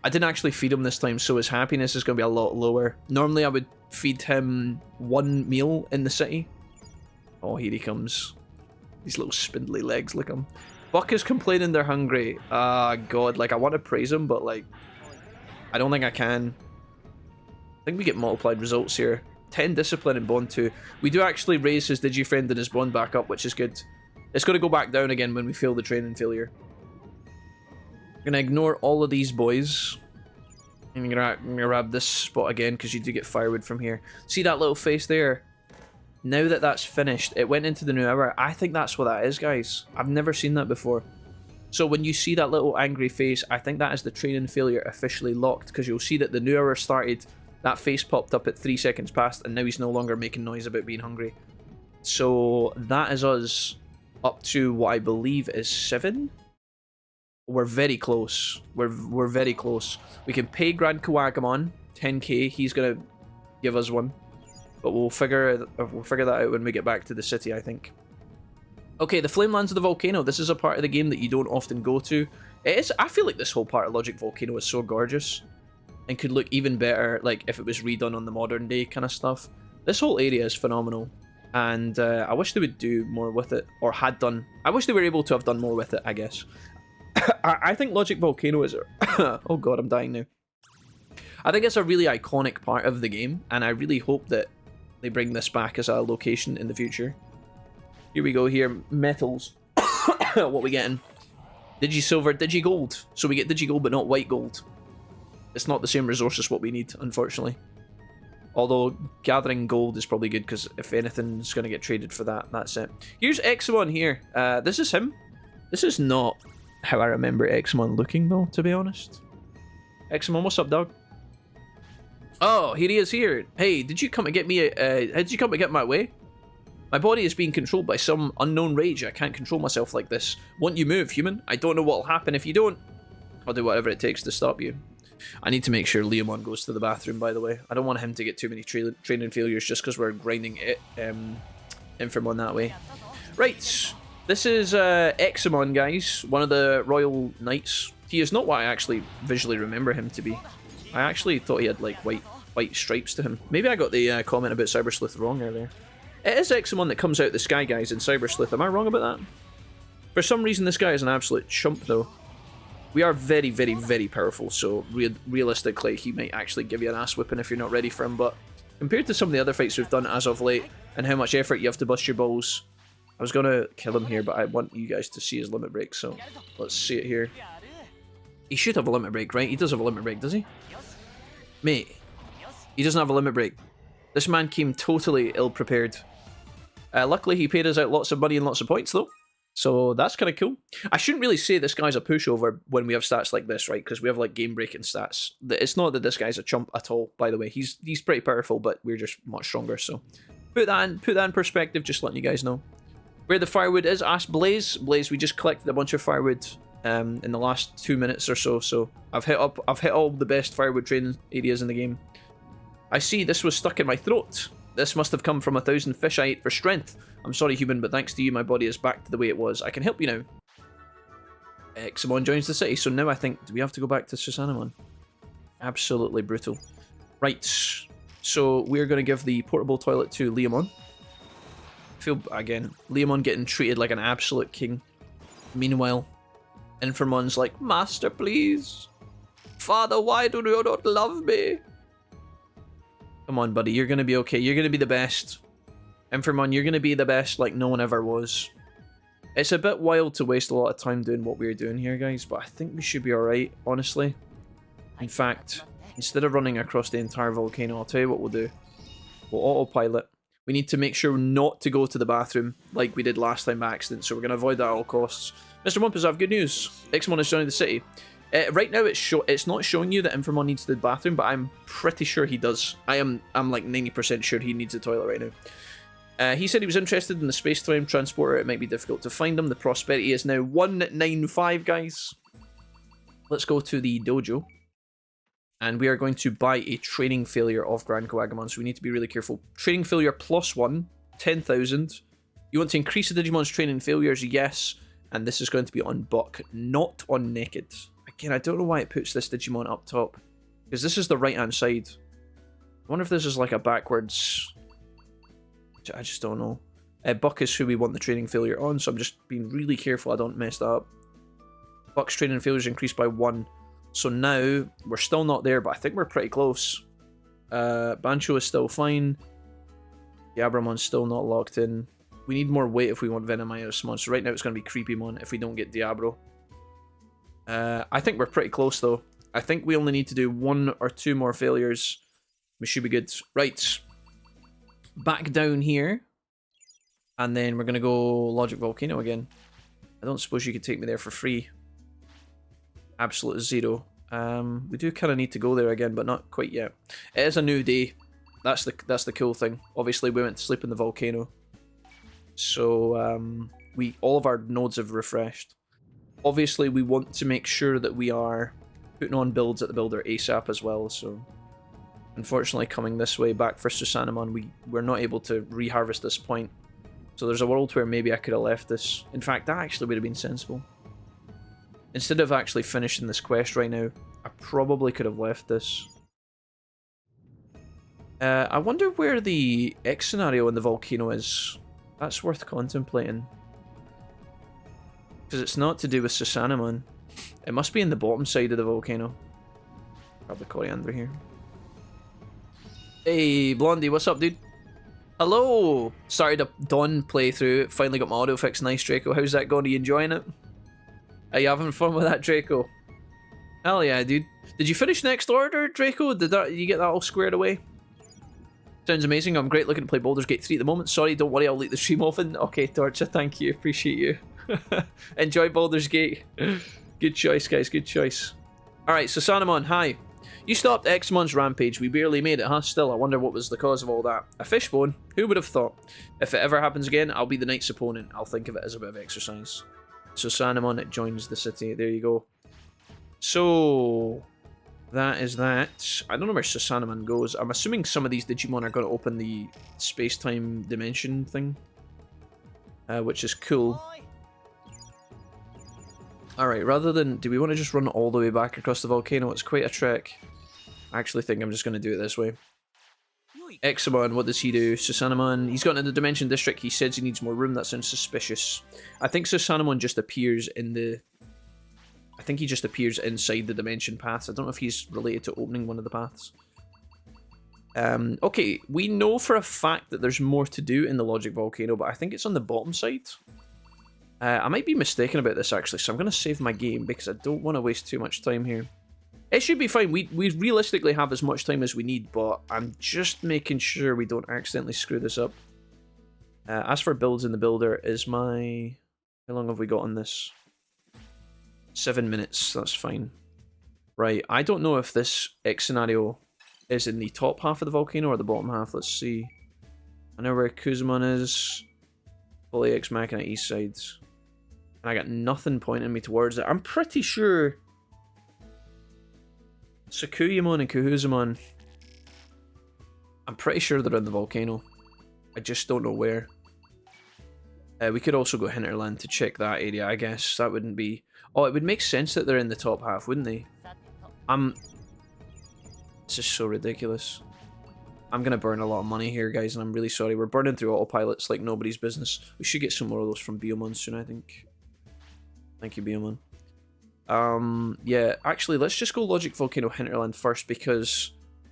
I didn't actually feed him this time, so his happiness is going to be a lot lower. Normally, I would feed him one meal in the city. Oh, here he comes. These little spindly legs, look at him. Buck is complaining they're hungry. Ah, God, like, I want to praise him, but, like, I don't think I can. I think we get multiplied results here. 10 discipline and bond 2. We do actually raise his Digifriend and his bond back up, which is good. It's going to go back down again when we fail the training failure. Gonna ignore all of these boys. I'm gonna grab this spot again because you do get firewood from here. See that little face there? Now that that's finished, it went into the new hour. I think that's what that is, guys. I've never seen that before. So when you see that little angry face, I think that is the training failure officially locked, because you'll see that the new hour started, that face popped up at 3 seconds past, and now he's no longer making noise about being hungry. So that is us up to what I believe is 7? We're very close. We're very close. We can pay Grand Kawagamon 10k. He's gonna give us one, but we'll figure that out when we get back to the city, I think. Okay, the Flamelands of the volcano. This is a part of the game that you don't often go to. It is. I feel like this whole part of Logic Volcano is so gorgeous, and could look even better like if it was redone on the modern day kind of stuff. This whole area is phenomenal, and I wish they would do more with it, or had done. I wish they were able to have done more with it, I guess. I think Logic Volcano is oh god, I'm dying now. I think it's a really iconic part of the game, and I really hope that they bring this back as a location in the future. Here we go here, metals. What we getting? Digi-silver, Digi-gold. So we get Digi-gold but not white gold. It's not the same resource as what we need, unfortunately. Although gathering gold is probably good, because if anything's going to get traded for that, that's it. Here's Examon here. This is him. This is not how I remember Examon looking, though, to be honest. Examon, what's up, dog? Oh, here he is here. Hey, did you come to get me? Did you come to get my way? My body is being controlled by some unknown rage. I can't control myself like this. Won't you move, human? I don't know what'll happen if you don't. I'll do whatever it takes to stop you. I need to make sure Leomon goes to the bathroom, by the way. I don't want him to get too many training failures just because we're grinding it, Infamon that way. Right. This is Examon, guys, one of the Royal Knights. He is not what I actually visually remember him to be. I actually thought he had like white stripes to him. Maybe I got the comment about Cyber Sleuth wrong earlier. It is Examon that comes out the sky, guys, in Cyber Sleuth. Am I wrong about that? For some reason, this guy is an absolute chump, though. We are very, very, very powerful, so realistically, he might actually give you an ass whipping if you're not ready for him. But compared to some of the other fights we've done as of late, and how much effort you have to bust your balls, I was going to kill him here, but I want you guys to see his limit break, so let's see it here. He should have a limit break, right? He does have a limit break, does he? Mate, he doesn't have a limit break. This man came totally ill-prepared. Luckily, he paid us out lots of money and lots of points, though. So that's kind of cool. I shouldn't really say this guy's a pushover when we have stats like this, right? Because we have, like, game-breaking stats. It's not that this guy's a chump at all, by the way. He's pretty powerful, but we're just much stronger, so... Put that in perspective, just letting you guys know. Where the firewood is, asked Blaze. Blaze, we just collected a bunch of firewood in the last 2 minutes or so. So I've hit all the best firewood training areas in the game. I see this was stuck in my throat. This must have come from 1,000 fish I ate for strength. I'm sorry, human, but thanks to you, my body is back to the way it was. I can help you now. Examon joins the city, so now I think, do we have to go back to Susanamon? Absolutely brutal. Right, so we're going to give the portable toilet to Leomon. Feel, again, Leomon getting treated like an absolute king. Meanwhile, Infermon's like, Master, please. Father, why do you not love me? Come on, buddy, you're going to be okay. You're going to be the best. Infermon, you're going to be the best like no one ever was. It's a bit wild to waste a lot of time doing what we're doing here, guys, but I think we should be alright, honestly. In fact, instead of running across the entire volcano, I'll tell you what we'll do. We'll autopilot. We need to make sure not to go to the bathroom like we did last time by accident, so we're going to avoid that at all costs. Mr. Wumpus, I have good news. Examon is joining the city. Right now, it's not showing you that Infermon needs the bathroom, but I'm pretty sure he does. I'm like 90% sure he needs a toilet right now. He said he was interested in the space-time transporter. It might be difficult to find him. The prosperity is now 195, guys. Let's go to the dojo. And we are going to buy a training failure of Grand Koagamon, so we need to be really careful. Training failure +1, 10,000. You want to increase the Digimon's training failures? Yes. And this is going to be on Buck, not on Naked. Again, I don't know why it puts this Digimon up top. Because this is the right-hand side. I wonder if this is like a backwards... I just don't know. Buck is who we want the training failure on, so I'm just being really careful I don't mess that up. Buck's training failures increased by 1. So now, we're still not there, but I think we're pretty close. Bancho is still fine. Diabramon's still not locked in. We need more weight if we want Venomyosmon, so right now it's going to be Creepymon if we don't get Diablo. I think we're pretty close though. I think we only need to do 1 or 2 more failures. We should be good. Right. Back down here. And then we're going to go Logic Volcano again. I don't suppose you could take me there for free. Absolute zero. We do kind of need to go there again, but not quite yet. It is a new day. That's the cool thing. Obviously, we went to sleep in the volcano. So, all of our nodes have refreshed. Obviously, we want to make sure that we are putting on builds at the builder ASAP as well, so... Unfortunately, coming this way back for Susanamon, we're not able to reharvest this point. So there's a world where maybe I could have left this. In fact, that actually would have been sensible. Instead of actually finishing this quest right now, I probably could have left this. I wonder where the X scenario in the volcano is. That's worth contemplating. Because it's not to do with Susanamon. It must be in the bottom side of the volcano. Grab the coriander here. Hey, Blondie, what's up, dude? Hello! Started a Dawn playthrough. Finally got my auto fix. Nice, Draco. How's that going? Are you enjoying it? Are you having fun with that, Draco? Hell yeah, dude. Did you finish Next Order, Draco? Did you get that all squared away? Sounds amazing. I'm great looking to play Baldur's Gate 3 at the moment. Sorry, don't worry, I'll leak the stream often. Okay, Torcha, thank you. Appreciate you. Enjoy Baldur's Gate. Good choice, guys. Good choice. Alright, so Sanamon, hi. You stopped Xmon's rampage. We barely made it, huh? Still, I wonder what was the cause of all that. A fishbone? Who would have thought? If it ever happens again, I'll be the knight's opponent. I'll think of it as a bit of exercise. So Sanamon, it joins the city. There you go. So... that is that. I don't know where Susanamon goes. I'm assuming some of these Digimon are going to open the space-time dimension thing. Which is cool. Alright, rather than... do we want to just run all the way back across the volcano? It's quite a trek. I actually think I'm just going to do it this way. Examon, what does he do? Susanamon, he's got into the Dimension District. He says he needs more room. That sounds suspicious. I think Susanamon just appears in the... I think he just appears inside the dimension paths. I don't know if he's related to opening one of the paths. Okay, we know for a fact that there's more to do in the Logic Volcano, but I think it's on the bottom side. I might be mistaken about this, actually, so I'm going to save my game because I don't want to waste too much time here. It should be fine. We realistically have as much time as we need, but I'm just making sure we don't accidentally screw this up. As for builds in the builder, is my... how long have we got on this? 7 minutes, that's fine. Right, I don't know if this X scenario is in the top half of the volcano or the bottom half. Let's see. I know where Kuzumon is. Fully X Machina East Sides. And I got nothing pointing me towards it. I'm pretty sure Sakuyamon and Kahuzamon, I'm pretty sure they're in the volcano. I just don't know where. We could also go Hinterland to check that area, I guess. That wouldn't be... Oh, it would make sense that they're in the top half, wouldn't they? This is so ridiculous. I'm going to burn a lot of money here, guys, and I'm really sorry. We're burning through autopilots like nobody's business. We should get some more of those from BOMon soon, I think. Thank you, BOMon. Yeah, actually, let's just go Logic Volcano Hinterland first, because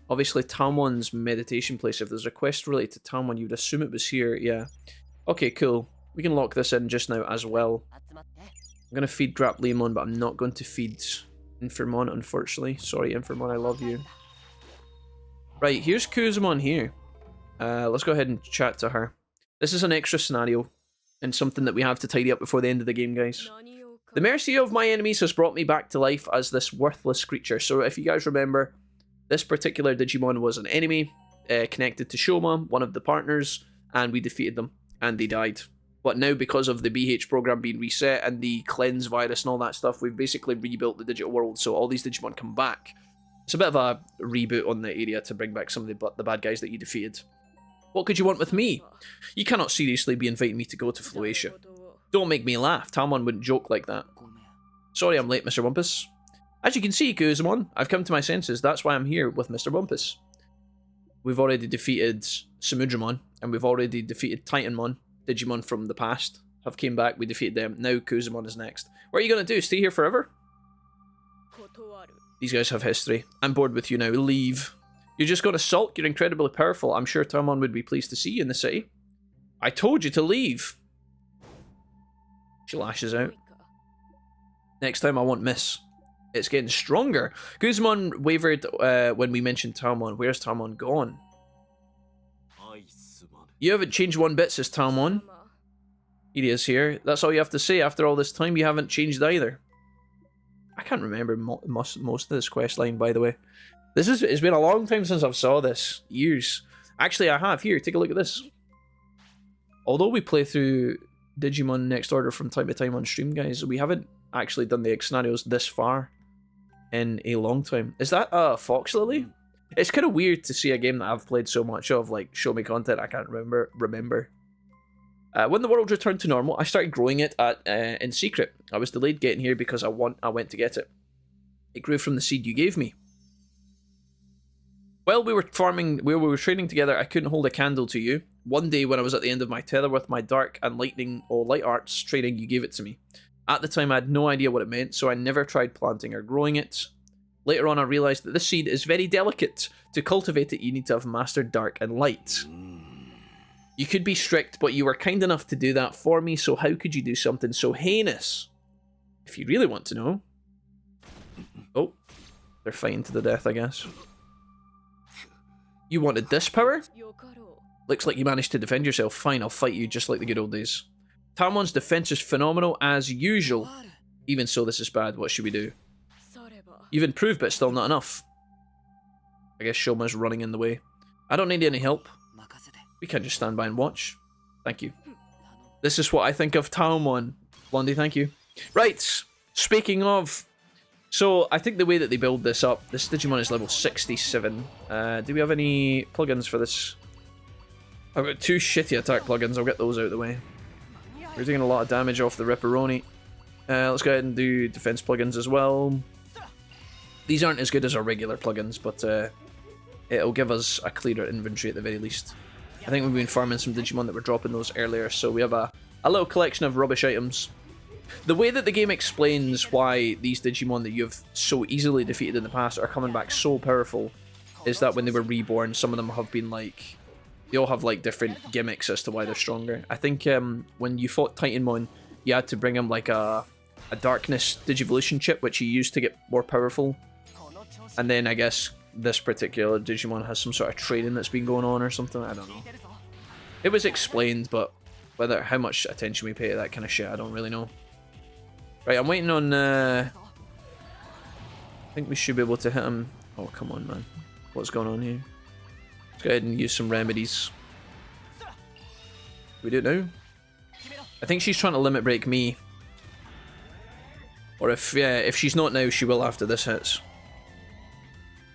obviously Talmon's meditation place, if there's a quest related to Talmon, you would assume it was here, yeah. Okay, cool. We can lock this in just now as well. I'm going to feed Grapleamon, but I'm not going to feed Infirmon, unfortunately. Sorry, Infirmon, I love you. Right, here's Kuzumon here. Let's go ahead and chat to her. This is an extra scenario, and something that we have to tidy up before the end of the game, guys. The mercy of my enemies has brought me back to life as this worthless creature. So if you guys remember, this particular Digimon was an enemy connected to Shoma, one of the partners, and we defeated them, and they died. But now, because of the BH program being reset and the cleanse virus and all that stuff, we've basically rebuilt the digital world, so all these Digimon come back. It's a bit of a reboot on the area to bring back some of the bad guys that you defeated. What could you want with me? You cannot seriously be inviting me to go to Floatia. Don't make me laugh. Talmon wouldn't joke like that. Sorry I'm late, Mr. Wumpus. As you can see, Kuzumon, I've come to my senses. That's why I'm here with Mr. Wumpus. We've already defeated Samudramon, and we've already defeated Titanmon. Digimon from the past have came back, we defeated them. Now Kuzumon is next. What are you going to do? Stay here forever? These guys have history. I'm bored with you now. Leave. You're just going to sulk? You're incredibly powerful. I'm sure Talmon would be pleased to see you in the city. I told you to leave. She lashes out. Next time I won't miss. It's getting stronger. Kuzumon wavered when we mentioned Talmon. Where's Talmon gone? You haven't changed one bit, says Talmon. He is here. That's all you have to say. After all this time, you haven't changed either. I can't remember most of this quest line, by the way. It's been a long time since I've saw this. Years. Actually, I have. Here, take a look at this. Although we play through Digimon Next Order from time to time on stream, guys, we haven't actually done the scenarios this far in a long time. Is that a Fox Lily? It's kind of weird to see a game that I've played so much of, like, show me content I can't remember. When the world returned to normal, I started growing it in secret. I was delayed getting here because I went to get it. It grew from the seed you gave me. While we were training together, I couldn't hold a candle to you. One day, when I was at the end of my tether with my dark and light arts training, you gave it to me. At the time, I had no idea what it meant, so I never tried planting or growing it. Later on, I realised that this seed is very delicate. To cultivate it, you need to have mastered dark and light. You could be strict, but you were kind enough to do that for me, so how could you do something so heinous? If you really want to know. Oh, they're fighting to the death, I guess. You wanted this power? Looks like you managed to defend yourself. Fine, I'll fight you just like the good old days. Talmon's defense is phenomenal as usual. Even so, this is bad. What should we do? You've improved, but still not enough. I guess Shoma's running in the way. I don't need any help. We can't just stand by and watch. Thank you. This is what I think of Talmon. Blondie, thank you. Right, speaking of... So, I think the way that they build this up, this Digimon is level 67. Do we have any plugins for this? I've got 2 shitty attack plugins, I'll get those out of the way. We're taking a lot of damage off the Ripperoni. Let's go ahead and do defense plugins as well. These aren't as good as our regular plugins, but it'll give us a clearer inventory at the very least. I think we've been farming some Digimon that were dropping those earlier, so we have a little collection of rubbish items. The way that the game explains why these Digimon that you've so easily defeated in the past are coming back so powerful is that when they were reborn, some of them have been like... They all have like different gimmicks as to why they're stronger. I think when you fought Titanmon, you had to bring him like a Darkness Digivolution chip, which you used to get more powerful. And then I guess this particular Digimon has some sort of training that's been going on or something. I don't know. It was explained, but how much attention we pay to that kind of shit, I don't really know. Right, I'm waiting on... I think we should be able to hit him. Oh, come on, man. What's going on here? Let's go ahead and use some remedies. We do it now? I think she's trying to limit break me. Or if she's not now, she will after this hits.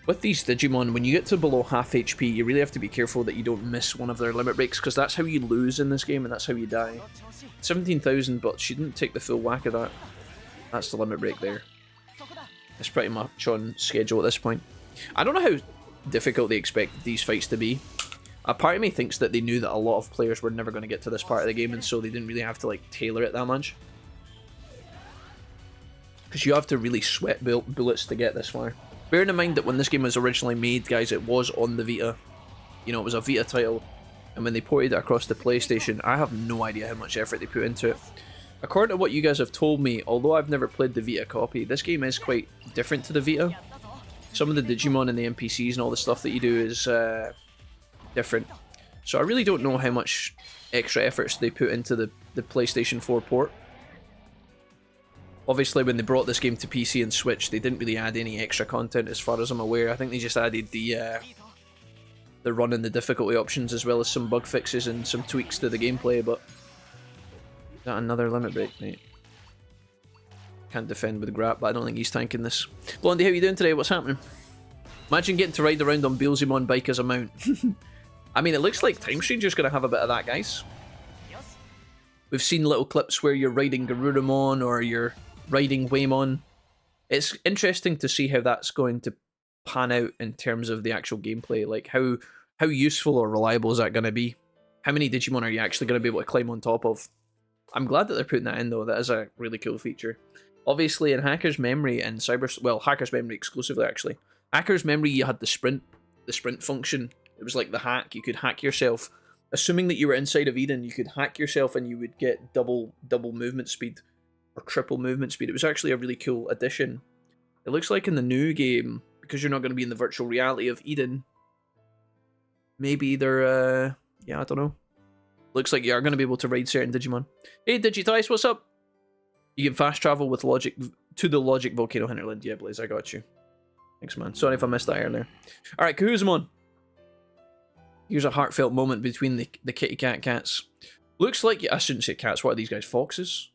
With these Digimon, when you get to below half HP, you really have to be careful that you don't miss one of their limit breaks, because that's how you lose in this game, and that's how you die. 17,000, but she didn't take the full whack of that. That's the limit break there. It's pretty much on schedule at this point. I don't know how difficult they expected these fights to be. A part of me thinks that they knew that a lot of players were never going to get to this part of the game, and so they didn't really have to like tailor it that much. Because you have to really sweat bullets to get this far. Bearing in mind that when this game was originally made, guys, it was on the Vita. You know, it was a Vita title. And when they ported it across the PlayStation, I have no idea how much effort they put into it. According to what you guys have told me, although I've never played the Vita copy, this game is quite different to the Vita. Some of the Digimon and the NPCs and all the stuff that you do is different. So I really don't know how much extra efforts they put into the PlayStation 4 port. Obviously, when they brought this game to PC and Switch, they didn't really add any extra content as far as I'm aware. I think they just added the run and the difficulty options, as well as some bug fixes and some tweaks to the gameplay, but... Is that another limit break, mate? Can't defend with Grap, but I don't think he's tanking this. Blondie, how you doing today? What's happening? Imagine getting to ride around on BOLTBOUTAMON bike as a mount. I mean, it looks like Time Stranger's going to have a bit of that, guys. We've seen little clips where you're riding Garurumon or you're riding Waymon. It's interesting to see how that's going to pan out in terms of the actual gameplay. Like, how useful or reliable is that going to be? How many Digimon are you actually going to be able to climb on top of? I'm glad that they're putting that in, though. That is a really cool feature. Obviously, in Hacker's Memory and Hacker's Memory exclusively, actually. Hacker's Memory, you had the sprint function. It was like the hack. You could hack yourself. Assuming that you were inside of Eden, you could hack yourself and you would get double movement speed. Or triple movement speed. It was actually a really cool addition. It looks like in the new game, because you're not going to be in the virtual reality of Eden, maybe they're, yeah, I don't know. Looks like you are going to be able to ride certain Digimon. Hey, Digitice, what's up? You can fast travel with Logic to the Logic Volcano Hinterland. Yeah, Blaze, I got you. Thanks, man. Sorry if I missed that earlier. Alright, Kahuzamon. Here's a heartfelt moment between the kitty cat cats. Looks like, I shouldn't say cats, what are these guys, foxes?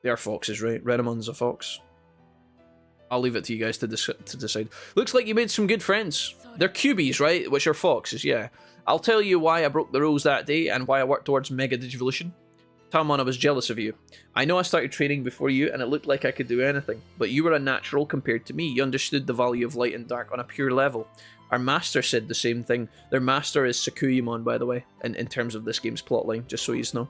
They are foxes, right? Redamon's a fox. I'll leave it to you guys to decide. Looks like you made some good friends. They're cubies, right? Which are foxes, yeah. I'll tell you why I broke the rules that day and why I worked towards Mega Digivolution. Talmon, I was jealous of you. I know I started training before you and it looked like I could do anything, but you were a natural compared to me. You understood the value of light and dark on a pure level. Our master said the same thing. Their master is Sakuyamon, by the way, in terms of this game's plotline, just so you know.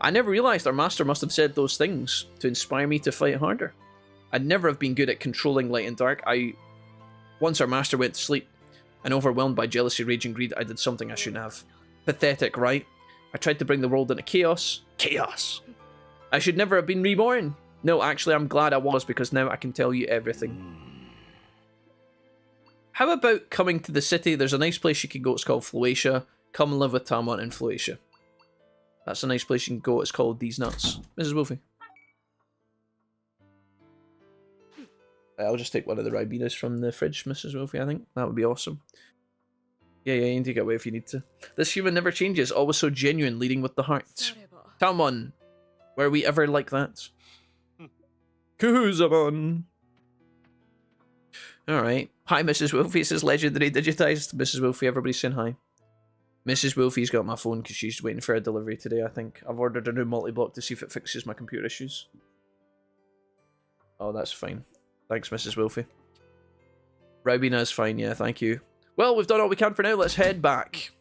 I never realised our master must have said those things to inspire me to fight harder. I'd never have been good at controlling light and dark. Once our master went to sleep, and overwhelmed by jealousy, rage and greed, I did something I shouldn't have. Pathetic, right? I tried to bring the world into chaos. Chaos! I should never have been reborn. No, actually, I'm glad I was, because now I can tell you everything. How about coming to the city? There's a nice place you can go. It's called Floatia. Come live with Talmon in Floatia. That's a nice place you can go. It's called These Nuts. Mrs. Wolfie. I'll just take one of the Ribenas from the fridge, Mrs. Wolfie, I think. That would be awesome. Yeah, you can take it away if you need to. This human never changes. Always so genuine, leading with the heart. Talmon. Were we ever like that? Kahuzamon. Alright. Hi, Mrs. Wolfie. It says legendary digitized. Mrs. Wolfie, everybody's saying hi. Mrs. Wolfie's got my phone because she's waiting for a delivery today, I think. I've ordered a new multi-block to see if it fixes my computer issues. Oh, that's fine. Thanks, Mrs. Wolfie. Ribina's fine, yeah, thank you. Well, we've done all we can for now. Let's head back.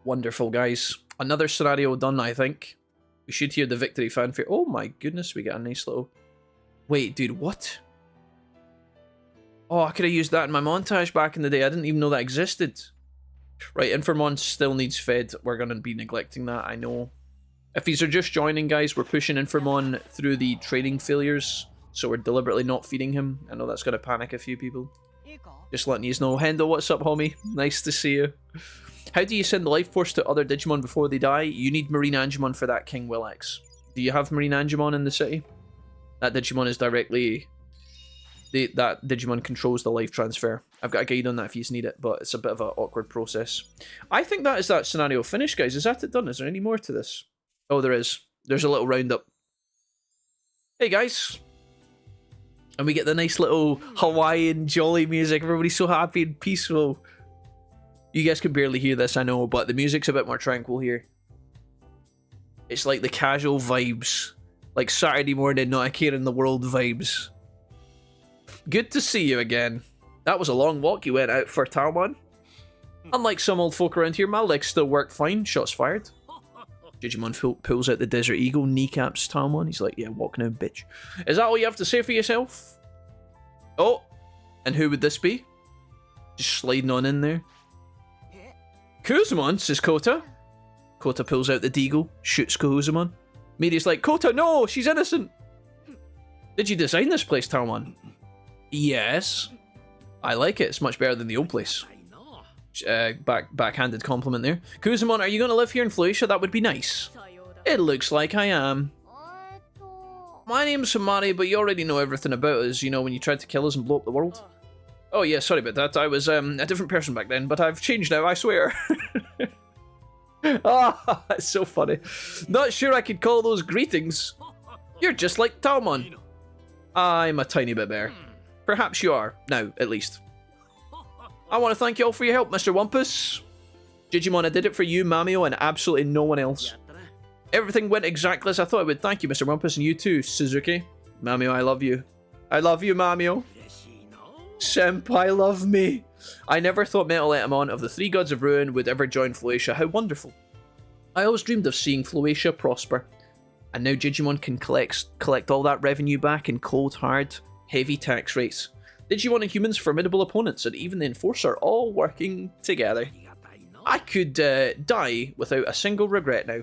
Wonderful, guys. Another scenario done, I think. We should hear the victory fanfare. Oh my goodness, we get a nice little... Wait, dude, what? Oh, I could have used that in my montage back in the day. I didn't even know that existed. Right, Informon still needs fed. We're going to be neglecting that, I know. If these are just joining, guys, we're pushing Informon through the training failures. So we're deliberately not feeding him. I know that's going to panic a few people. Just letting you know. Hendo, what's up, homie? Nice to see you. How do you send the life force to other Digimon before they die? You need Marine Angemon for that, King Willax. Do you have Marine Angemon in the city? That Digimon is directly... that Digimon controls the life transfer. I've got a guide on that if you need it, but it's a bit of an awkward process. I think that is that scenario finished, guys. Is that it done? Is there any more to this? Oh, there is. There's a little roundup. Hey, guys. And we get the nice little Hawaiian jolly music. Everybody's so happy and peaceful. You guys can barely hear this, I know, but the music's a bit more tranquil here. It's like the casual vibes. Like Saturday morning, not a care in the world vibes. Good to see you again. That was a long walk you went out for, Talmon. Unlike some old folk around here, my legs still work fine. Shots fired. Jijimon pulls out the Desert Eagle, kneecaps Talmon. He's like, yeah, walk now, bitch. Is that all you have to say for yourself? Oh, and who would this be? Just sliding on in there. Kuzumon, says Kota. Kota pulls out the deagle, shoots Kuzumon. Miri's like, Kota, no, she's innocent. Did you design this place, Talmon? Yes. I like it. It's much better than the old place. Backhanded compliment there. Kuzumon, are you going to live here in Floatia? That would be nice. It looks like I am. My name's Samari, but you already know everything about us, you know, when you tried to kill us and blow up the world. Oh yeah, sorry about that. I was a different person back then, but I've changed now, I swear. Ah, it's so funny. Not sure I could call those greetings. You're just like Talmon. I'm a tiny bit better. Perhaps you are, now, at least. I want to thank you all for your help, Mr. Wumpus. Jijimon, I did it for you, Mamio, and absolutely no one else. Everything went exactly as I thought it would. Thank you, Mr. Wumpus, and you too, Suzuki. Mamio, I love you. I love you, Mamio. Senpai, love me. I never thought BOLTBOUTAMON of the three gods of ruin would ever join Floatia. How wonderful. I always dreamed of seeing Floatia prosper. And now Jijimon can collect all that revenue back in cold, hard, heavy tax rates. Digimon and humans, formidable opponents, and even the Enforcer all working together. I could die without a single regret now.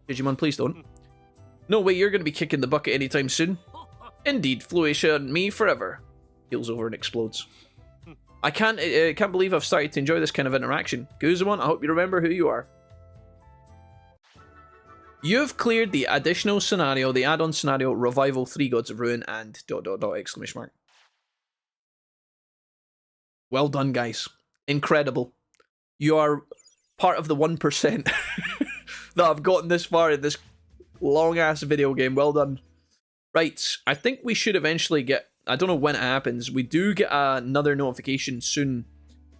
Digimon, please don't. No way you're going to be kicking the bucket anytime soon. Indeed, Floatia and me forever. Heals over and explodes. I can't believe I've started to enjoy this kind of interaction. Kuzumon, I hope you remember who you are. You've cleared the additional scenario, the add-on scenario, Revival, Three Gods of Ruin, and ... exclamation mark. Well done, guys. Incredible. You are part of the 1% that have gotten this far in this long-ass video game. Well done. Right, I think we should eventually get... I don't know when it happens. We do get another notification soon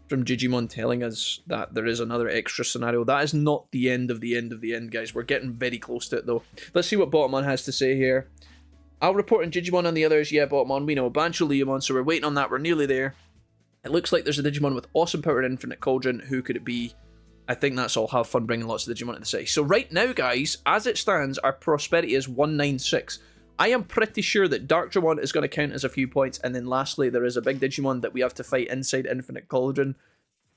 from Jijimon telling us that there is another extra scenario. That is not the end of the end of the end, guys. We're getting very close to it, though. Let's see what BOLTBOUTAMON has to say here. I'll report on Jijimon and the others. Yeah, BOLTBOUTAMON, we know. Bancho Leomon, so we're waiting on that. We're nearly there. It looks like there's a Digimon with awesome power and infinite cauldron. Who could it be? I think that's all. Have fun bringing lots of Digimon to the city. So right now, guys, as it stands, our prosperity is 196. I am pretty sure that Darkdramon is going to count as a few points, and then lastly, there is a big Digimon that we have to fight inside Infinite Cauldron.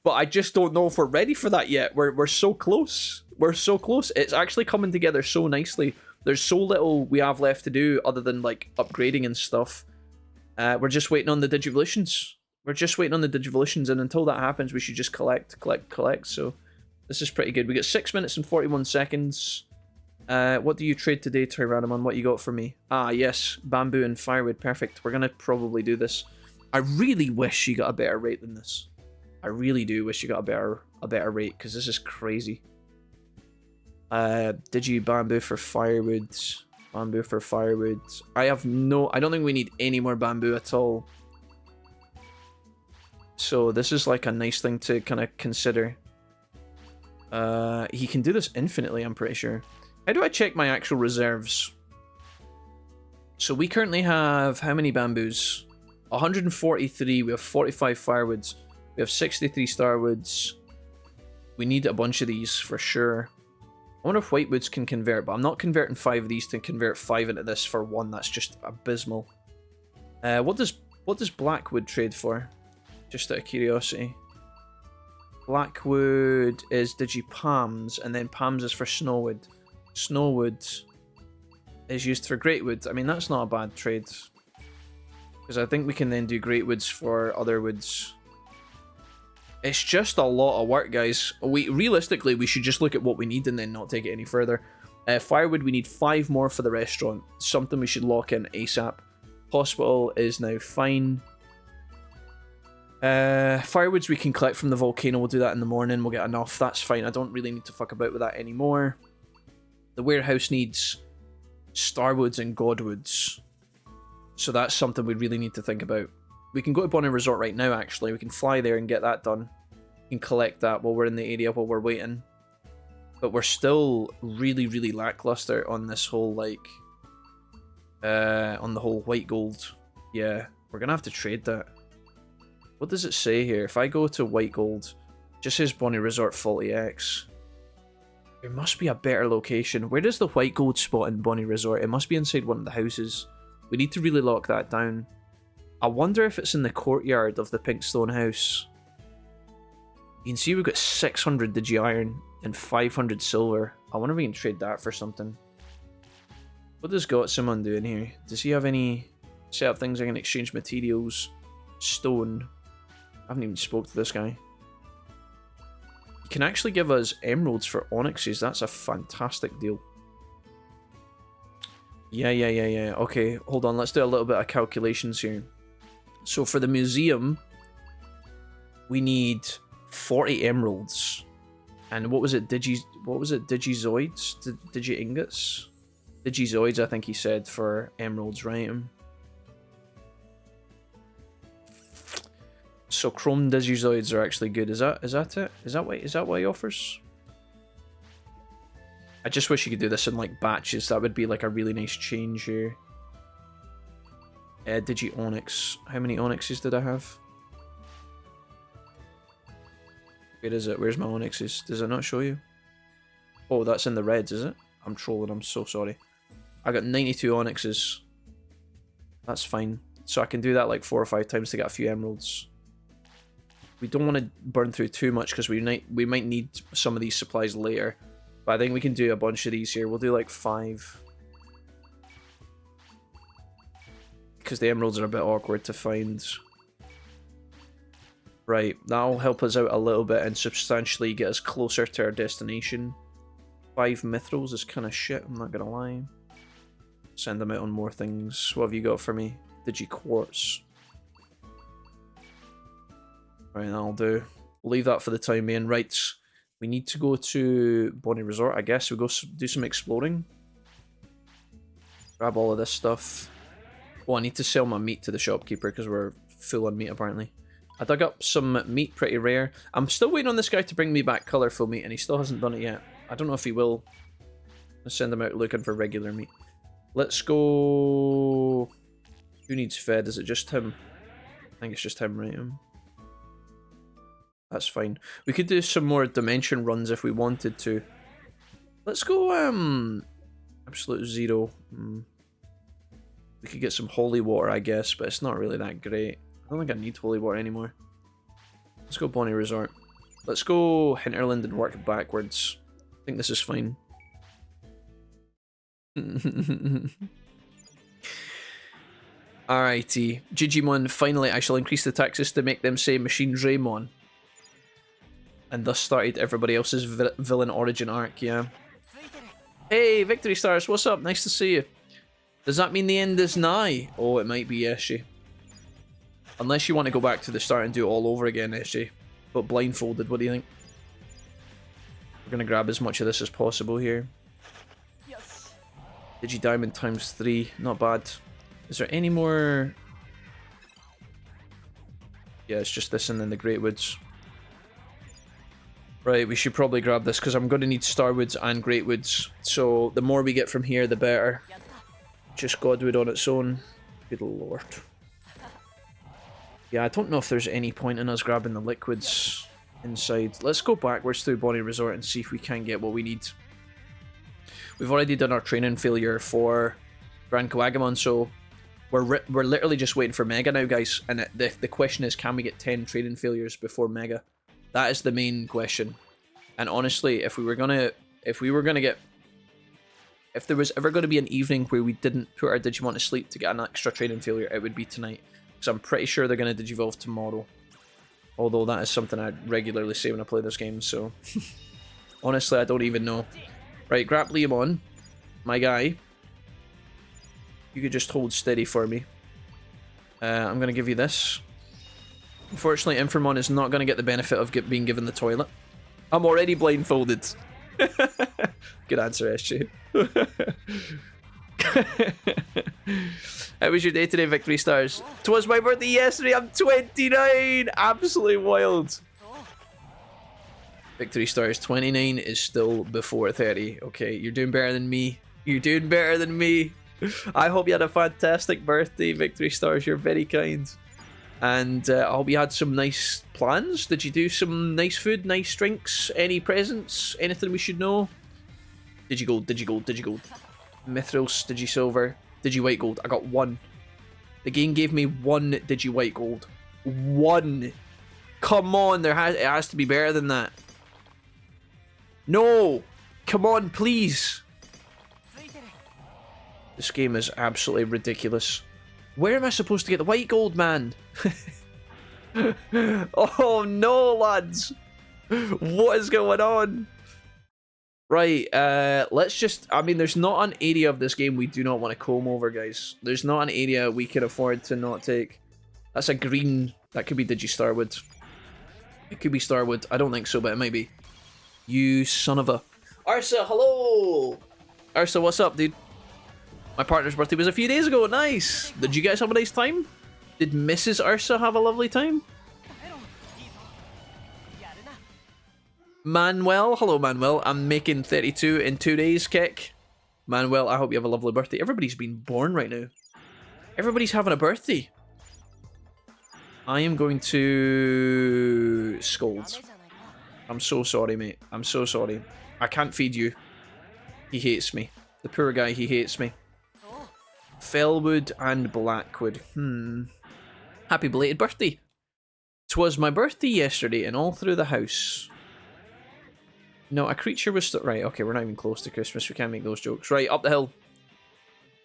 But I just don't know if we're ready for that yet. We're so close. We're so close. It's actually coming together so nicely. There's so little we have left to do other than, like, upgrading and stuff. We're just waiting on the Digivolutions. We're just waiting on the Digivolutions, and until that happens, we should just collect. So this is pretty good. We get 6 minutes and 41 seconds. What do you trade today, Tyrannomon? What you got for me? Ah, yes. Bamboo and firewood. Perfect. We're going to probably do this. I really wish you got a better rate than this. I really do wish you got a better rate, because this is crazy. Digi bamboo for firewood. Bamboo for firewood. I don't think we need any more bamboo at all. So this is like a nice thing to kind of consider. He can do this infinitely, I'm pretty sure. How do I check my actual reserves? So we currently have how many bamboos? 143. We have 45 firewoods. We have 63 starwoods. We need a bunch of these for sure. I wonder if whitewoods can convert, but I'm not converting 5 of these to convert 5 into this for 1. That's just abysmal. What does blackwood trade for? Just out of curiosity. Blackwood is Digipalms, and then palms is for snowwood. Snowwood is used for greatwood. I mean, that's not a bad trade. Because I think we can then do greatwoods for other woods. It's just a lot of work, guys. Realistically, we should just look at what we need and then not take it any further. Firewood, we need 5 more for the restaurant. Something we should lock in ASAP. Hospital is now fine. Firewoods we can collect from the volcano. We'll do that in the morning. We'll get enough. That's fine. I don't really need to fuck about with that anymore. The warehouse needs starwoods and godwoods. So that's something we really need to think about. We can go to Bonnie Resort right now, actually. We can fly there and get that done. We can collect that while we're in the area while we're waiting. But we're still really, really lackluster on this whole, like... on the whole white gold. Yeah, we're gonna have to trade that. What does it say here? If I go to white gold, it just says Bonnie Resort Faulty X. There must be a better location. Where does the white gold spot in Bonnie Resort? It must be inside one of the houses. We need to really lock that down. I wonder if it's in the courtyard of the pink stone house. You can see we've got 600 Digi-Iron and 500 silver. I wonder if we can trade that for something. What does Gotsamon do in here? Does he have any set up things I can exchange materials? Stone. I haven't even spoke to this guy. He can actually give us emeralds for onyxes. That's a fantastic deal. Yeah. Okay, hold on. Let's do a little bit of calculations here. So for the museum, we need 40 emeralds. And what was it? Digizoids? Digi ingots? Digizoids, I think he said, for emeralds, right? So chrome Digizoids are actually good. Is that it? Is that what he offers? I just wish you could do this in like batches. That would be like a really nice change here. Digi Onyx. How many Onyxes did I have? Where is it? Where's my Onyxes? Does it not show you? Oh, that's in the reds, is it? I'm trolling. I'm so sorry. I got 92 Onyxes. That's fine. So I can do that like 4 or 5 times to get a few emeralds. We don't want to burn through too much because we might need some of these supplies later. But I think we can do a bunch of these here. We'll do like 5. Because the emeralds are a bit awkward to find. Right, that'll help us out a little bit and substantially get us closer to our destination. 5 mithrils is kind of shit, I'm not gonna lie. Send them out on more things. What have you got for me? Digi Quartz. Right, that'll do. We'll leave that for the time being. Right, we need to go to Bonnie Resort, I guess. We'll go do some exploring. Grab all of this stuff. Oh, I need to sell my meat to the shopkeeper because we're full on meat apparently. I dug up some meat, pretty rare. I'm still waiting on this guy to bring me back colourful meat and he still hasn't done it yet. I don't know if he will. Let's send him out looking for regular meat. Let's go... Who needs fed? Is it just him? I think it's just him, right? That's fine. We could do some more dimension runs if we wanted to. Let's go, Absolute Zero. We could get some holy water, I guess, but it's not really that great. I don't think I need holy water anymore. Let's go Bonnie Resort. Let's go Hinterland and work backwards. I think this is fine. Alrighty. Jijimon, finally I shall increase the taxes to make them say Machine Draymon. And thus started everybody else's villain origin arc, yeah. Hey, Victory Stars, what's up? Nice to see you. Does that mean the end is nigh? Oh, it might be, Eshy. Unless you want to go back to the start and do it all over again, Eshy. But blindfolded, what do you think? We're going to grab as much of this as possible here. Yes. Digi Diamond times 3, not bad. Is there any more? Yeah, it's just this and then the Great Woods. Right, we should probably grab this because I'm going to need Starwoods and Great Woods. So the more we get from here, the better. Just Godwood on its own. Good lord. Yeah, I don't know if there's any point in us grabbing the liquids inside. Let's go backwards through Bonnie Resort and see if we can get what we need. We've already done our training failure for Grand Coagamon, so we're literally just waiting for Mega now, guys. And the question is, can we get 10 training failures before Mega? That is the main question. And honestly, if there was ever going to be an evening where we didn't put our Digimon to sleep to get an extra training failure, it would be tonight. Because I'm pretty sure they're going to Digivolve tomorrow. Although that is something I regularly say when I play this game, so... honestly, I don't even know. Right, Grappleamon, my guy. You could just hold steady for me. I'm going to give you this. Unfortunately, Inframon is not going to get the benefit of being given the toilet. I'm already blindfolded. Good answer, SG. How was your day today, Victory Stars? 'Twas my birthday yesterday. I'm 29. Absolutely wild. Victory Stars, 29 is still before 30. Okay, you're doing better than me. You're doing better than me. I hope you had a fantastic birthday, Victory Stars. You're very kind. And I hope you had some nice plans. Did you do some nice food, nice drinks, any presents, anything we should know? Digigold, Digigold, Digigold. Mithril's, Digisilver, Digi-White Gold. I got one. The game gave me one Digi-White Gold. One. Come on, it has to be better than that. No! Come on, please! This game is absolutely ridiculous. Where am I supposed to get the white gold, man? Oh no, lads! What is going on? Right, let's just... I mean, there's not an area of this game we do not want to comb over, guys. There's not an area we can afford to not take. That's a green... That could be Digi-Starwood. It could be Starwood. I don't think so, but it might be. You son of a... Arsa, hello! Arsa, what's up, dude? My partner's birthday was a few days ago. Nice! Did you guys have a nice time? Did Mrs. Ursa have a lovely time? Manuel, hello Manuel. I'm making 32 in 2 days, Kick. Manuel, I hope you have a lovely birthday. Everybody's been born right now. Everybody's having a birthday. I am going to scold. I'm so sorry, mate. I'm so sorry. I can't feed you. He hates me. The poor guy, he hates me. Fellwood and Blackwood. Happy belated birthday. 'Twas my birthday yesterday and all through the house. No, a creature was still... Right, okay, we're not even close to Christmas. We can't make those jokes. Right, up the hill.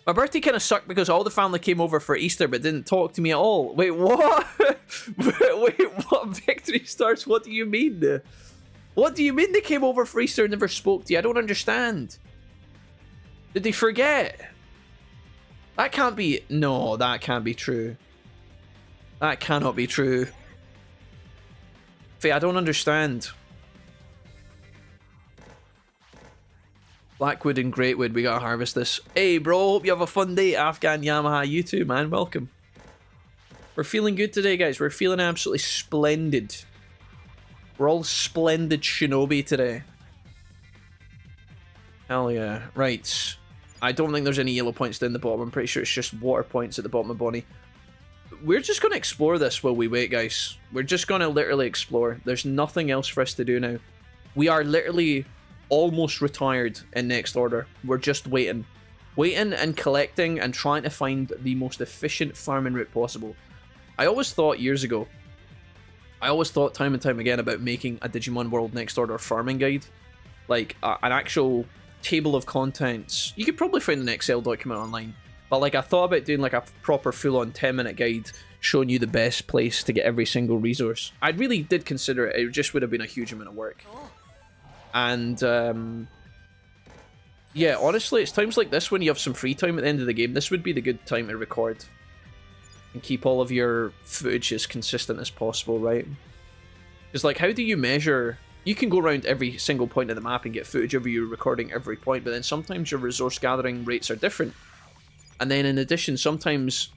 My birthday kind of sucked because all the family came over for Easter but didn't talk to me at all. Wait, what? Wait, what? Victory Stars? What do you mean? What do you mean they came over for Easter and never spoke to you? I don't understand. Did they forget? That can't be... No, that can't be true. That cannot be true. Faye, I don't understand. Blackwood and Greatwood, we gotta harvest this. Hey, bro, hope you have a fun day. Afghan Yamaha, you too, man. Welcome. We're feeling good today, guys. We're feeling absolutely splendid. We're all splendid shinobi today. Hell yeah. Right. I don't think there's any yellow points down the bottom. I'm pretty sure it's just water points at the bottom of Bonnie. We're just going to explore this while we wait, guys. We're just going to literally explore. There's nothing else for us to do now. We are literally almost retired in Next Order. We're just waiting. Waiting and collecting and trying to find the most efficient farming route possible. I always thought years ago, I always thought time and time again about making a Digimon World Next Order farming guide. Like an actual table of contents. You could probably find an Excel document online. But like I thought about doing like a proper full-on 10-minute guide showing you the best place to get every single resource. I really did consider it. It just would have been a huge amount of work. And yeah, honestly, it's times like this when you have some free time at the end of the game. This would be the good time to record. And keep all of your footage as consistent as possible, right? Because like, how do you measure... You can go around every single point of the map and get footage of you recording every point, but then sometimes your resource gathering rates are different. And then in addition, sometimes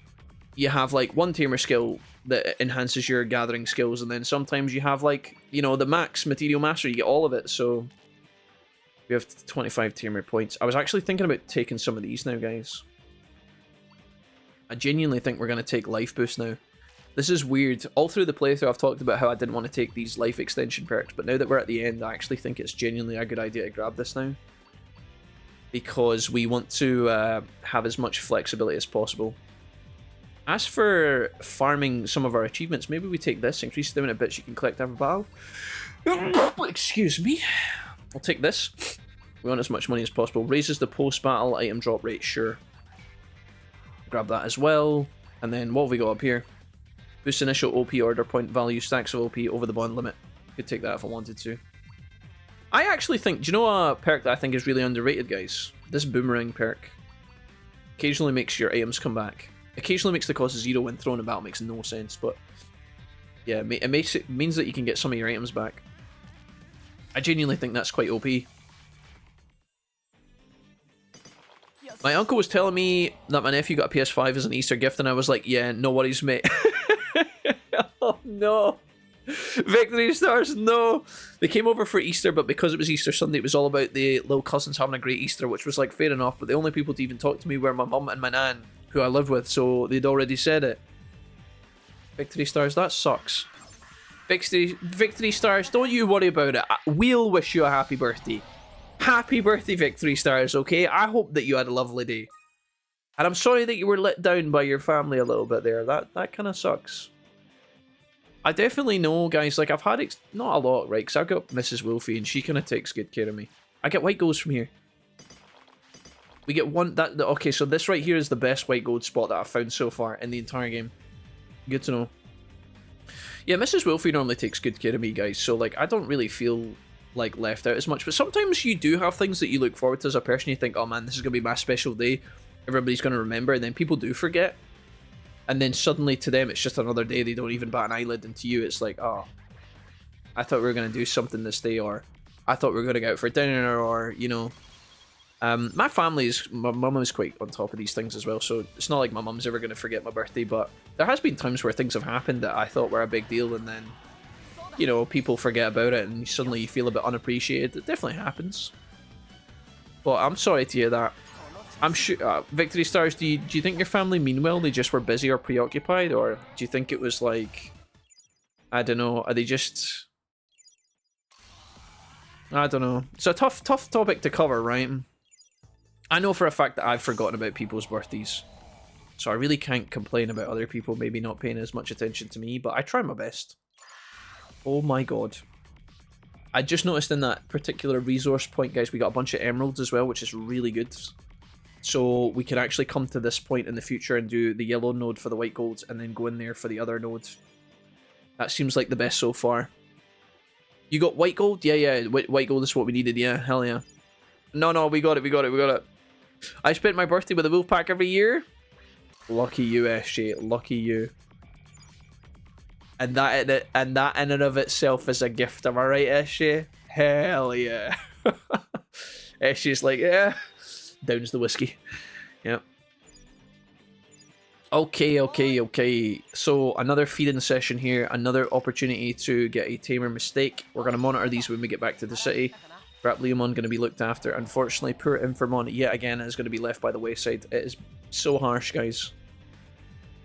you have like one tamer skill that enhances your gathering skills, and then sometimes you have like, you know, the max material master, you get all of it. So we have 25 tamer points. I was actually thinking about taking some of these now, guys. I genuinely think we're going to take life boost now. This is weird. All through the playthrough, I've talked about how I didn't want to take these life extension perks, but now that we're at the end, I actually think it's genuinely a good idea to grab this now. Because we want to have as much flexibility as possible. As for farming some of our achievements, maybe we take this. Increase the amount of bits you can collect after battle. Excuse me. I'll take this. We want as much money as possible. Raises the post-battle item drop rate, sure. Grab that as well. And then what have we got up here? Boost initial OP order point value, stacks of OP over the bond limit. Could take that if I wanted to. I actually think, do you know a perk that I think is really underrated, guys? This boomerang perk. Occasionally makes your items come back. Occasionally makes the cost of 0 when thrown in battle, makes no sense, but yeah, it means that you can get some of your items back. I genuinely think that's quite OP. My uncle was telling me that my nephew got a PS5 as an Easter gift, and I was like, yeah, no worries, mate. Oh, no. Victory Stars, no. They came over for Easter, but because it was Easter Sunday, it was all about the little cousins having a great Easter, which was like fair enough, but the only people to even talk to me were my mum and my nan, who I live with, so they'd already said it. Victory Stars, that sucks. Victory Stars, don't you worry about it. We'll wish you a happy birthday. Happy birthday, Victory Stars, okay? I hope that you had a lovely day. And I'm sorry that you were let down by your family a little bit there. That kind of sucks. I definitely know, guys, like, I've had, not a lot, right? Because I've got Mrs. Wolfie, and she kind of takes good care of me. I get white golds from here. We get one, okay, so this right here is the best white gold spot that I've found so far in the entire game. Good to know. Yeah, Mrs. Wolfie normally takes good care of me, guys, so, like, I don't really feel, like, left out as much. But sometimes you do have things that you look forward to as a person. You think, oh, man, this is going to be my special day. Everybody's going to remember, and then people do forget. And then suddenly to them, it's just another day. They don't even bat an eyelid. And to you, it's like, oh, I thought we were going to do something this day, or I thought we were going to go out for dinner, or, you know. My mum is quite on top of these things as well, so it's not like my mum's ever going to forget my birthday, but there has been times where things have happened that I thought were a big deal, and then, you know, people forget about it, and suddenly you feel a bit unappreciated. It definitely happens. But I'm sorry to hear that. I'm sure, Victory Stars, do you think your family mean well? They just were busy or preoccupied, or do you think it was like, I don't know, are they just, I don't know. It's a tough topic to cover, right? I know for a fact that I've forgotten about people's birthdays, so I really can't complain about other people maybe not paying as much attention to me, but I try my best. Oh my god. I just noticed in that particular resource point, guys, we got a bunch of emeralds as well, which is really good. So we can actually come to this point in the future and do the yellow node for the white golds, and then go in there for the other node. That seems like the best so far. You got white gold? Yeah, white gold is what we needed, yeah, hell yeah. No, we got it. I spent my birthday with a wolf pack every year. Lucky you, SJ, lucky you. And that in and of itself is a gift, am I right, SJ? Hell yeah. SJ's like, yeah. Downs the whiskey. Yep. Okay. So another feeding session here. Another opportunity to get a tamer mistake. We're going to monitor these when we get back to the city. Leomon going to be looked after. Unfortunately, poor Informon yet again is going to be left by the wayside. It is so harsh, guys.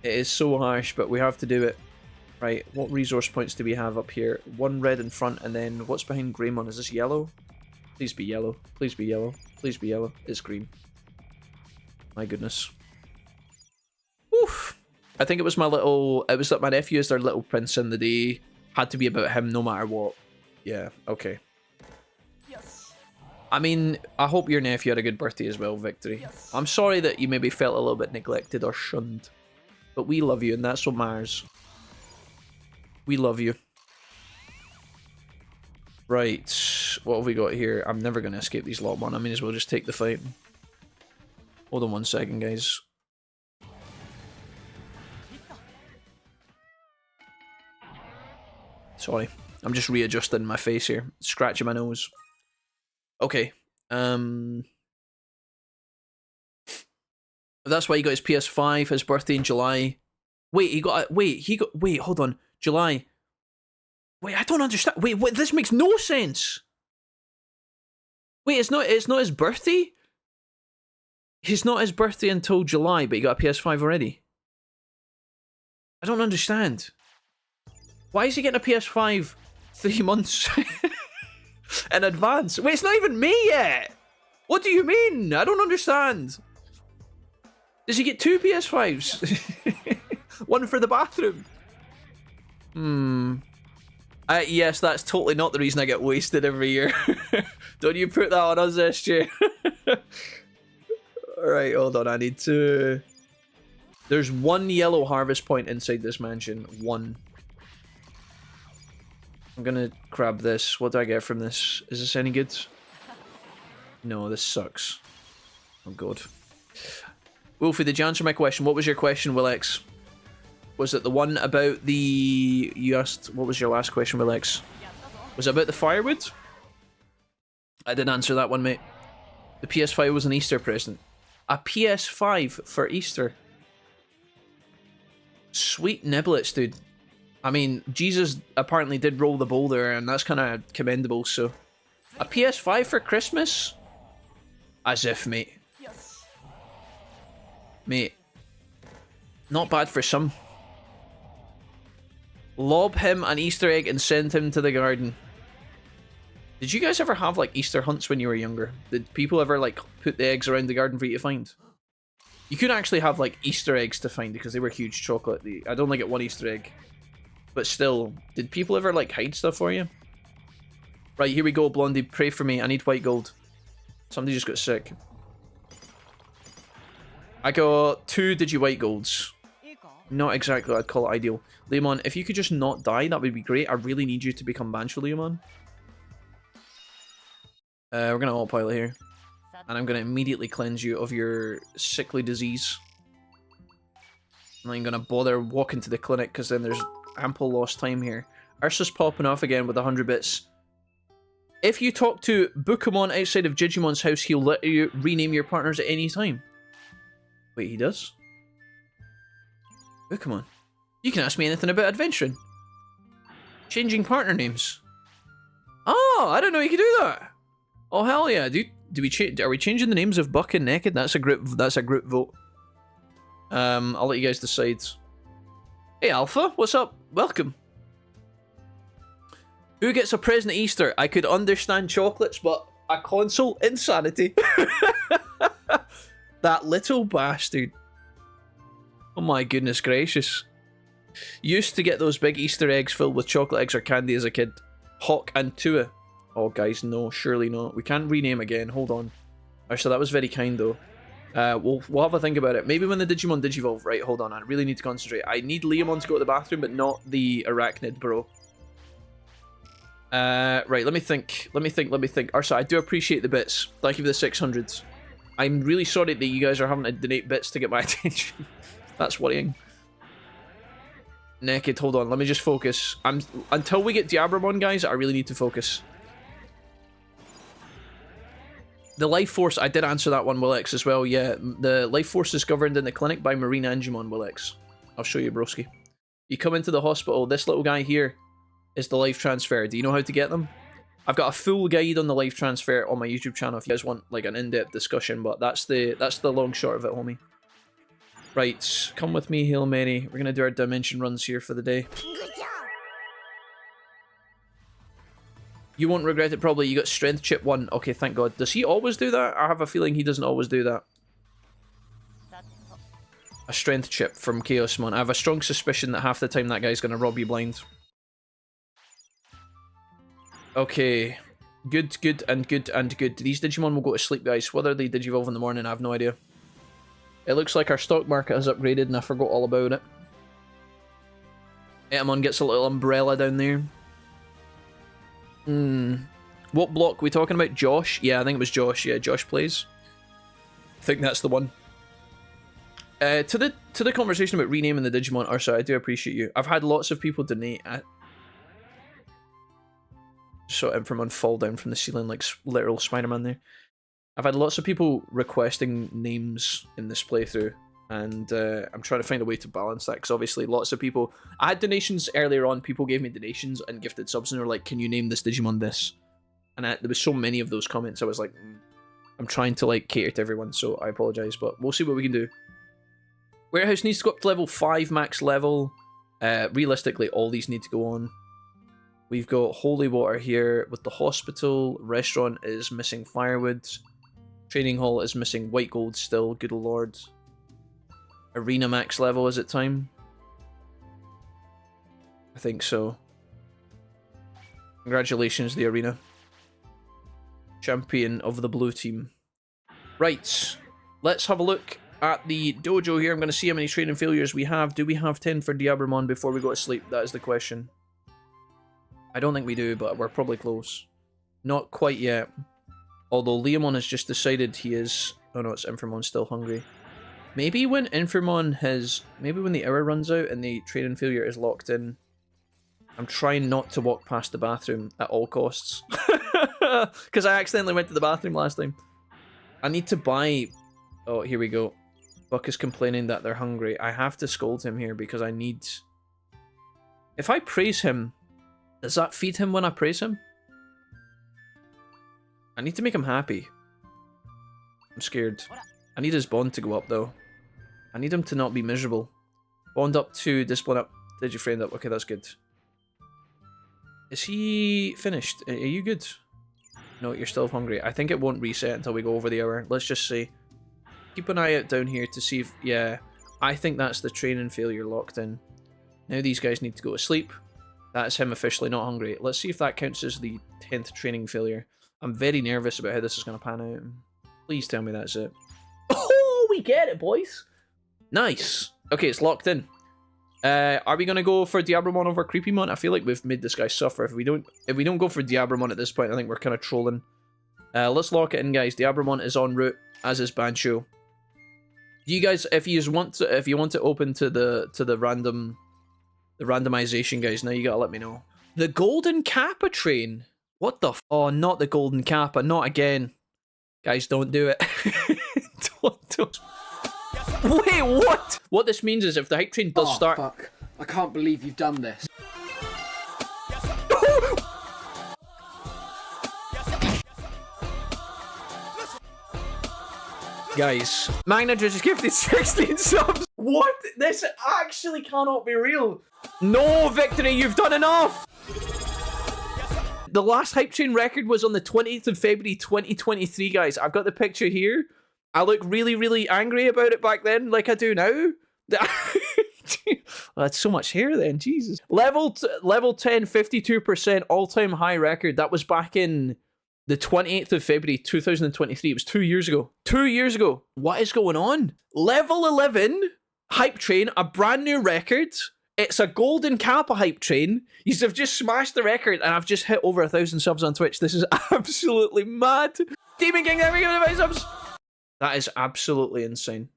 It is so harsh, but we have to do it. Right, what resource points do we have up here? One red in front, and then what's behind Greymon? Is this yellow? Please be yellow. Please be yellow. Please be yellow. It's green. My goodness. Oof. I think it was my little... It was that my nephew is their little prince, and the day had to be about him no matter what. Yeah, okay. Yes. I mean, I hope your nephew had a good birthday as well, Victory. Yes. I'm sorry that you maybe felt a little bit neglected or shunned. But we love you, and that's what matters. We love you. Right, what have we got here? I'm never going to escape these lot one. I may as well just take the fight. Hold on 1 second, guys. Sorry, I'm just readjusting my face here. Scratching my nose. Okay. That's why he got his PS5, his birthday in July. Wait, wait, hold on. July. Wait, I don't understand. Wait, what? This makes no sense. Wait, it's not his birthday? It's not his birthday until July, but he got a PS5 already. I don't understand. Why is he getting a PS5 3 months in advance? Wait, it's not even me yet. What do you mean? I don't understand. Does he get 2 PS5s? One for the bathroom. Yes, that's totally not the reason I get wasted every year. Don't you put that on us, SJ. Alright, hold on, I need to... There's 1 yellow harvest point inside this mansion. 1. I'm gonna grab this. What do I get from this? Is this any good? No, this sucks. Oh god. Wolfie, did you answer my question? What was your question, Willex? Was it the one about the... You asked... What was your last question, Willex? Was it about the firewood? I didn't answer that one, mate. The PS5 was an Easter present. A PS5 for Easter. Sweet niblets, dude. I mean, Jesus apparently did roll the boulder, and that's kind of commendable, so... A PS5 for Christmas? As if, mate. Yes. Mate. Not bad for some. Lob him an Easter egg and send him to the garden. Did you guys ever have, like, Easter hunts when you were younger? Did people ever, like, put the eggs around the garden for you to find? You could actually have, like, Easter eggs to find because they were huge chocolate. I'd only get one Easter egg. But still, did people ever, like, hide stuff for you? Right, here we go, Blondie. Pray for me. I need white gold. Somebody just got sick. I got 2 Digi-White golds. Not exactly what I'd call it ideal. Leomon, if you could just not die, that would be great. I really need you to become Banshee, Leomon. We're going to autopilot here. And I'm going to immediately cleanse you of your sickly disease. And I'm going to bother walking to the clinic because then there's ample lost time here. Ursa's popping off again with 100 bits. If you talk to BOLTBOUTAMON outside of Jijimon's house, he'll let you rename your partners at any time. Wait, he does? BOLTBOUTAMON, you can ask me anything about adventuring. Changing partner names. Oh, I didn't know you could do that. Oh hell yeah, dude. Are we changing the names of Buck and Naked? That's a group vote. I'll let you guys decide. Hey Alpha, what's up? Welcome. Who gets a present at Easter? I could understand chocolates, but a console? Insanity. That little bastard. Oh my goodness gracious. Used to get those big Easter eggs filled with chocolate eggs or candy as a kid. Hawk and Tua. Oh guys, no, surely not. We can't rename again, hold on. So that was very kind though. We'll have a think about it. Maybe when the Digimon Digivolve. Right, hold on, I really need to concentrate. I need Leomon to go to the bathroom, but not the Arachnid, bro. Right, let me think. Ursa, I do appreciate the bits. Thank you for the 600s. I'm really sorry that you guys are having to donate bits to get my attention. That's worrying. Naked, hold on, let me just focus. Until we get Diabramon, guys, I really need to focus. The life force, I did answer that one, Willex, as well, yeah. The life force is governed in the clinic by Marine Angemon, Willex. I'll show you, broski. You come into the hospital, this little guy here is the life transfer. Do you know how to get them? I've got a full guide on the life transfer on my YouTube channel if you guys want like an in-depth discussion, but that's the long short of it, homie. Right, come with me, Hail Mary. We're gonna do our dimension runs here for the day. You won't regret it probably. You got strength chip 1. Okay, thank God. Does he always do that? I have a feeling he doesn't always do that. A strength chip from Chaosmon. I have a strong suspicion that half the time that guy's gonna rob you blind. Okay. Good. These Digimon will go to sleep, guys. Whether they Digivolve in the morning, I have no idea. It looks like our stock market has upgraded and I forgot all about it. Etamon gets a little umbrella down there. What block are we talking about? Josh? Yeah, I think it was Josh. Yeah, Josh plays. I think that's the one. To the conversation about renaming the Digimon, Ursa, I do appreciate you. I've had lots of people donate. Saw Inframon fall down from the ceiling like literal Spider-Man there. I've had lots of people requesting names in this playthrough, and I'm trying to find a way to balance that, because obviously lots of people... I had donations earlier on, people gave me donations and gifted subs, and they were like, can you name this Digimon this? And there was so many of those comments, I was like, I'm trying to like cater to everyone, so I apologise, but we'll see what we can do. Warehouse needs to go up to level 5 max level. Realistically, all these need to go on. We've got holy water here with the hospital. Restaurant is missing firewood. Training hall is missing white gold still, good lord. Arena max level, is it time? I think so. Congratulations, the arena. Champion of the blue team. Right, let's have a look at the dojo here. I'm going to see how many training failures we have. Do we have 10 for Diabramon before we go to sleep? That is the question. I don't think we do, but we're probably close. Not quite yet. Although Leomon has just decided he is... Oh no, it's Infermon's still hungry. Maybe when Infermon has... Maybe when the hour runs out and the training failure is locked in, I'm trying not to walk past the bathroom at all costs. Because I accidentally went to the bathroom last time. I need to buy... Oh, here we go. Buck is complaining that they're hungry. I have to scold him here because I need... If I praise him, does that feed him when I praise him? I need to make him happy. I'm scared. I need his bond to go up, though. I need him to not be miserable. Bond up 2, discipline up. Did you friend up? Okay, that's good. Is he finished? Are you good? No, you're still hungry. I think it won't reset until we go over the hour. Let's just see. Keep an eye out down here to see if... Yeah, I think that's the training failure locked in. Now these guys need to go to sleep. That's him officially not hungry. Let's see if that counts as the 10th training failure. I'm very nervous about how this is going to pan out. Please tell me that's it. Oh, we get it, boys. Nice. Okay, it's locked in. Are we going to go for Diabromon over Creepymon? I feel like we've made this guy suffer. If we don't go for Diabromon at this point, I think we're kind of trolling. Let's lock it in, guys. Diabromon is en route, as is Bancho. Do you guys, if you want to open to the randomization, guys, now you gotta let me know. The Golden Kappa train. What the? Oh, not the Golden Kappa. Not again, guys. Don't do it. don't. Wait, what? What this means is if the hype train does start... Fuck. I can't believe you've done this. Guys, Magna just gifted 16 subs. What? This actually cannot be real. No, Victory, you've done enough. The last hype train record was on the 20th of February 2023, guys. I've got the picture here. I look really, really angry about it back then, like I do now. That's so much hair then, Jesus. Level 10, 52%, all-time high record. That was back in the 28th of February 2023. It was 2 years ago. 2 years ago. What is going on? Level 11, hype train, a brand new record. It's a Golden Kappa hype train. You have just smashed the record, and I've just hit over 1,000 subs on Twitch. This is absolutely mad. Demon King, there we go, 5 subs. That is absolutely insane.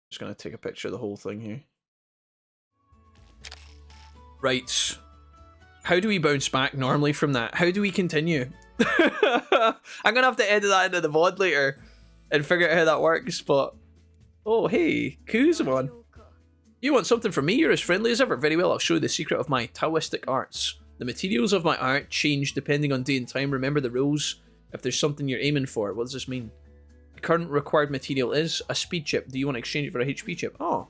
Just gonna take a picture of the whole thing here. Right. How do we bounce back normally from that? How do we continue? I'm gonna have to edit that into the VOD later and figure out how that works, but... Oh, hey, Kuzumon. You want something from me? You're as friendly as ever. Very well, I'll show you the secret of my Taoistic arts. The materials of my art change depending on day and time. Remember the rules. If there's something you're aiming for, what does this mean? The current required material is a speed chip. Do you want to exchange it for a HP chip? Oh.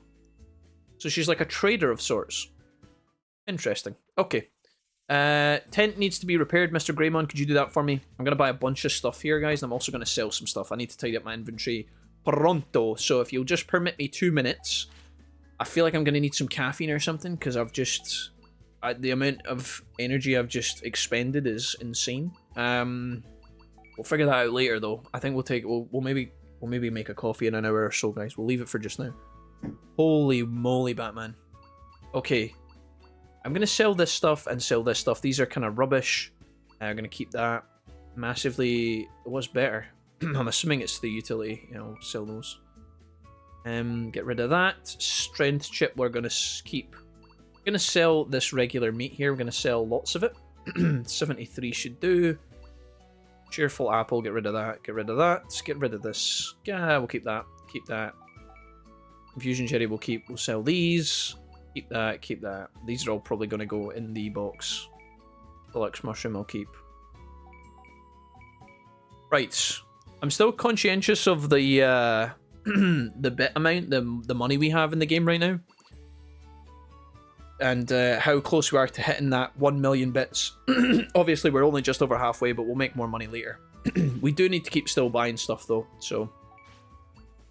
So she's like a trader of sorts. Interesting. Okay. Tent needs to be repaired, Mr. Greymon. Could you do that for me? I'm going to buy a bunch of stuff here, guys. And I'm also going to sell some stuff. I need to tidy up my inventory pronto. So if you'll just permit me 2 minutes, I feel like I'm going to need some caffeine or something because I've just... the amount of energy I've just expended is insane. We'll figure that out later, though. I think we'll maybe make a coffee in an hour or so, guys. We'll leave it for just now. Holy moly, Batman. Okay. I'm going to sell this stuff and sell this stuff. These are kind of rubbish. I'm going to keep that. Massively... What's better? I'm assuming it's the utility. You know, sell those. Get rid of that. Strength chip we're going to keep. We're going to sell this regular meat here. We're going to sell lots of it. 73 should do. Cheerful apple, get rid of that, get rid of that, get rid of this. Yeah, we'll keep that, keep that. Confusion cherry we'll keep, we'll sell these. Keep that, keep that. These are all probably going to go in the box. Deluxe mushroom I'll keep. Right. I'm still conscientious of the the bit amount, the money we have in the game right now. And how close we are to hitting that 1 million bits. Obviously, we're only just over halfway, but we'll make more money later. We do need to keep still buying stuff, though, so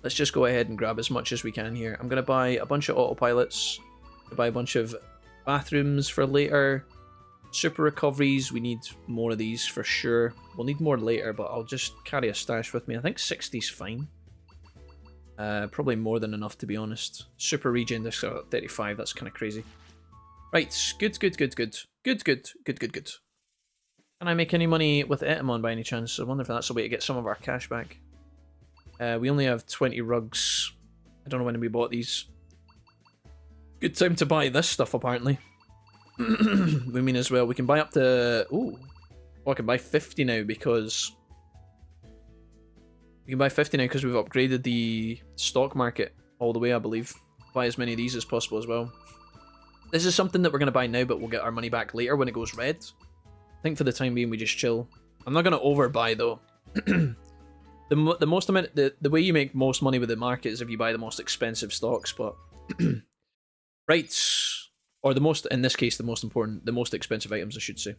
let's just go ahead and grab as much as we can here. I'm going to buy a bunch of autopilots, buy a bunch of bathrooms for later, super recoveries. We need more of these for sure. We'll need more later, but I'll just carry a stash with me. I think 60's fine. Probably more than enough, to be honest. Super regen, this 35, that's kind of crazy. Right, good. Can I make any money with Etamon by any chance? I wonder if that's a way to get some of our cash back. We only have 20 rugs. I don't know when we bought these. Good time to buy this stuff, apparently. We mean as well, we can buy up to... Ooh. Oh, I can buy 50 now because... We can buy 50 now because we've upgraded the stock market all the way, I believe. Buy as many of these as possible as well. This is something that we're going to buy now, but we'll get our money back later when it goes red. I think for the time being, we just chill. I'm not going to overbuy, though. The way you make most money with the market is if you buy the most expensive stocks, but... right. Or the most, in this case, the most important, the most expensive items, I should say.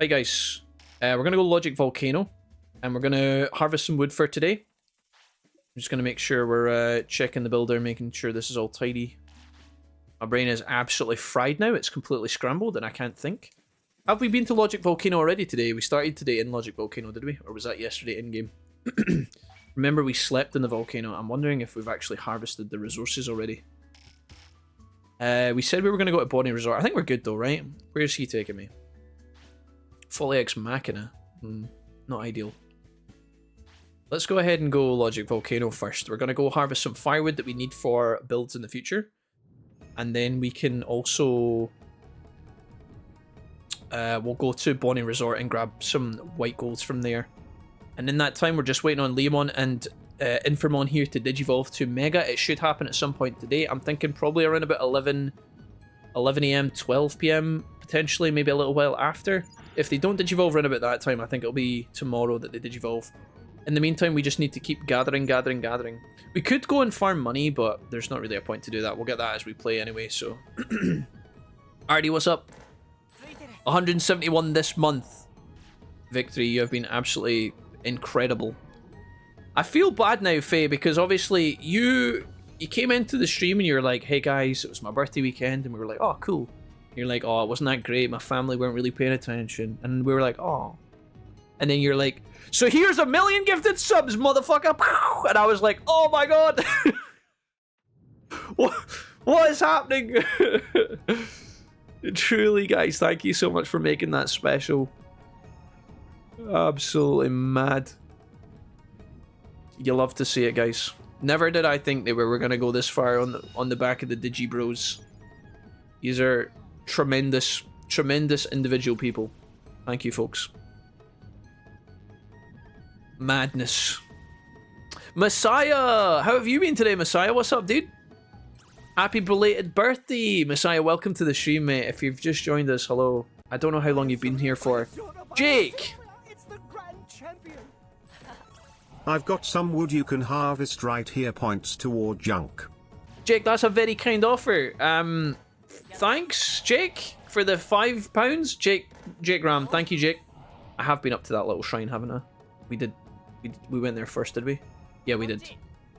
Right, guys. We're going to go Logic Volcano. And we're going to harvest some wood for today. I'm just going to make sure we're checking the builder, making sure this is all tidy. My brain is absolutely fried now. It's completely scrambled and I can't think. Have we been to Logic Volcano already today? We started today in Logic Volcano, did we? Or was that yesterday in-game? Remember, we slept in the volcano. I'm wondering if we've actually harvested the resources already. We said we were going to go to Bonnie Resort. I think we're good though, right? Where's he taking me? Fully Ex Machina. Not ideal. Let's go ahead and go Logic Volcano first. We're going to go harvest some firewood that we need for builds in the future. And then we can also... we'll go to Bonnie Resort and grab some white golds from there. And in that time, we're just waiting on Leomon and Infamon here to digivolve to Mega. It should happen at some point today. I'm thinking probably around about 11 AM, 12 PM, potentially, maybe a little while after. If they don't digivolve around about that time, I think it'll be tomorrow that they digivolve. In the meantime, we just need to keep gathering. We could go and farm money, but there's not really a point to do that. We'll get that as we play anyway, so... Artie, what's up? 171 this month. Victory, you have been absolutely incredible. I feel bad now, Faye, because obviously you came into the stream and you were like, hey guys, it was my birthday weekend, and we were like, oh, cool. And you're like, oh, it wasn't that great, my family weren't really paying attention. And we were like, oh. And then you're like, so here's 1 million gifted subs, motherfucker! And I was like, oh my god! What is happening? Truly, guys, thank you so much for making that special. Absolutely mad. You love to see it, guys. Never did I think they were going to go this far on the back of the Digi Bros. These are tremendous individual people. Thank you, folks. Madness. Messiah! How have you been today, Messiah? What's up, dude? Happy belated birthday! Messiah, welcome to the stream, mate. If you've just joined us, hello. I don't know how long you've been here for. Jake! I've got some wood you can harvest right here, points toward junk. Jake, that's a very kind offer. Thanks, Jake, for the £5. Jake Ram, thank you, Jake. I have been up to that little shrine, haven't I? We went there first, did we? Yeah, we did.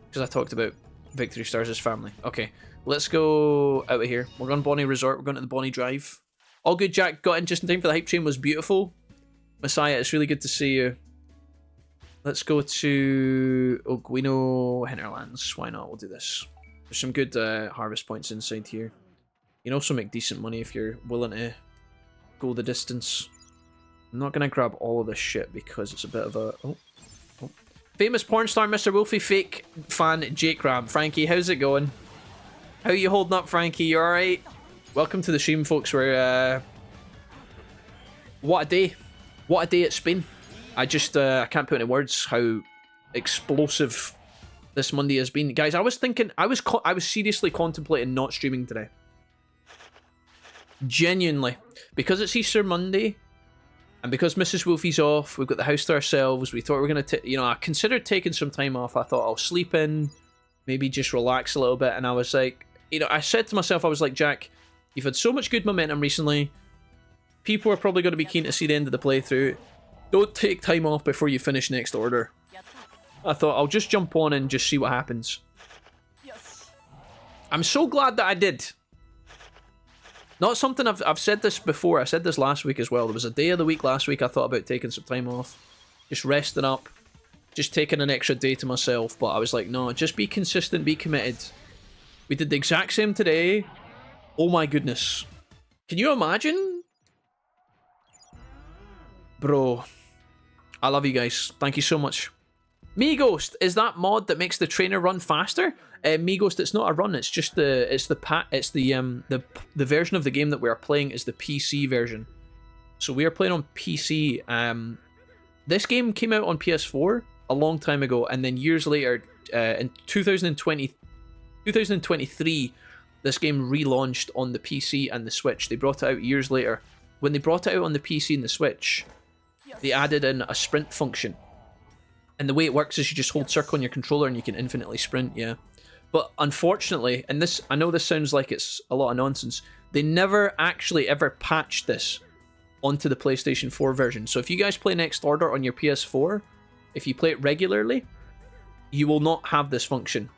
Because I talked about Victory Stars' family. Okay, let's go out of here. We're going to Bonnie Resort. We're going to the Bonnie Drive. All good, Jack. Got in just in time for the hype train. Was beautiful. Messiah, it's really good to see you. Let's go to Oguino Hinterlands. Why not? We'll do this. There's some good harvest points inside here. You can also make decent money if you're willing to go the distance. I'm not going to grab all of this shit because it's a bit of a... Oh. Famous porn star Mr. Wolfie, fake fan Jake Ram. Frankie, how's it going? How you holding up, Frankie? You alright? Welcome to the stream, folks. We're... What a day. What a day it's been. I just I can't put into words how explosive this Monday has been. Guys, I was thinking... I was seriously contemplating not streaming today. Genuinely. Because it's Easter Monday... And because Mrs. Wolfie's off, we've got the house to ourselves. We thought we were going to, I considered taking some time off. I thought I'll sleep in, maybe just relax a little bit. And I was like, I said to myself, I was like, Jack, you've had so much good momentum recently. People are probably going to be keen to see the end of the playthrough. Don't take time off before you finish Next Order. I thought I'll just jump on and just see what happens. I'm so glad that I did. Not something I've said this before. I said this last week as well. There was a day of the week last week I thought about taking some time off. Just resting up. Just taking an extra day to myself. But I was like, no, just be consistent, be committed. We did the exact same today. Oh my goodness. Can you imagine? Bro. I love you guys. Thank you so much. Me Ghost, is that mod that makes the trainer run faster? Me Ghost, it's not a run. It's just the version of the game that we are playing is the PC version. So we are playing on PC. This game came out on PS4, a long time ago, and then years later, in 2023, this game relaunched on the PC and the Switch. They brought it out years later. When they brought it out on the PC and the Switch, they added in a sprint function. And the way it works is you just hold circle on your controller and you can infinitely sprint, yeah. But unfortunately, and this, I know this sounds like it's a lot of nonsense, they never actually ever patched this onto the PlayStation 4 version. So if you guys play Next Order on your PS4, if you play it regularly, you will not have this function,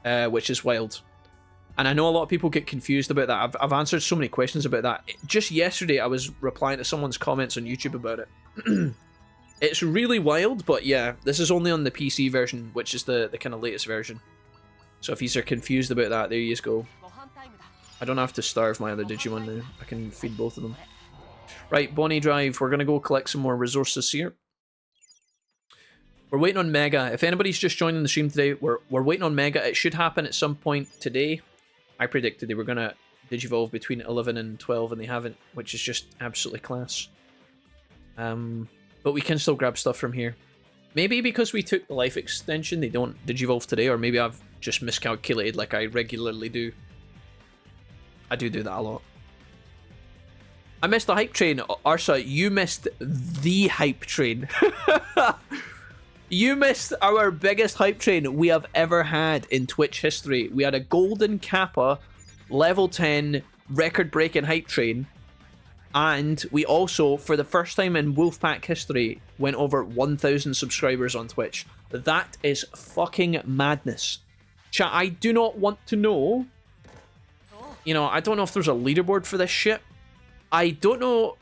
which is wild. And I know a lot of people get confused about that. I've answered so many questions about that. Just yesterday, I was replying to someone's comments on YouTube about it. It's really wild, but yeah, this is only on the PC version, which is the kind of latest version. So if you are confused about that, there you go. I don't have to starve my other Digimon now. I can feed both of them. Right, Bonnie Drive, we're going to go collect some more resources here. We're waiting on Mega. If anybody's just joining the stream today, we're waiting on Mega. It should happen at some point today. I predicted they were going to Digivolve between 11 and 12, and they haven't, which is just absolutely class. But we can still grab stuff from here. Maybe because we took the life extension, they don't Digivolve today, or maybe I've just miscalculated like I regularly do. I do that a lot. I missed the hype train. Arsa, you missed the hype train. You missed our biggest hype train we have ever had in Twitch history. We had a golden Kappa, level 10, record-breaking hype train. And we also, for the first time in Wolfpack history, went over 1,000 subscribers on Twitch. That is fucking madness. Chat, I do not want to know. You know, I don't know if there's a leaderboard for this shit. I don't know.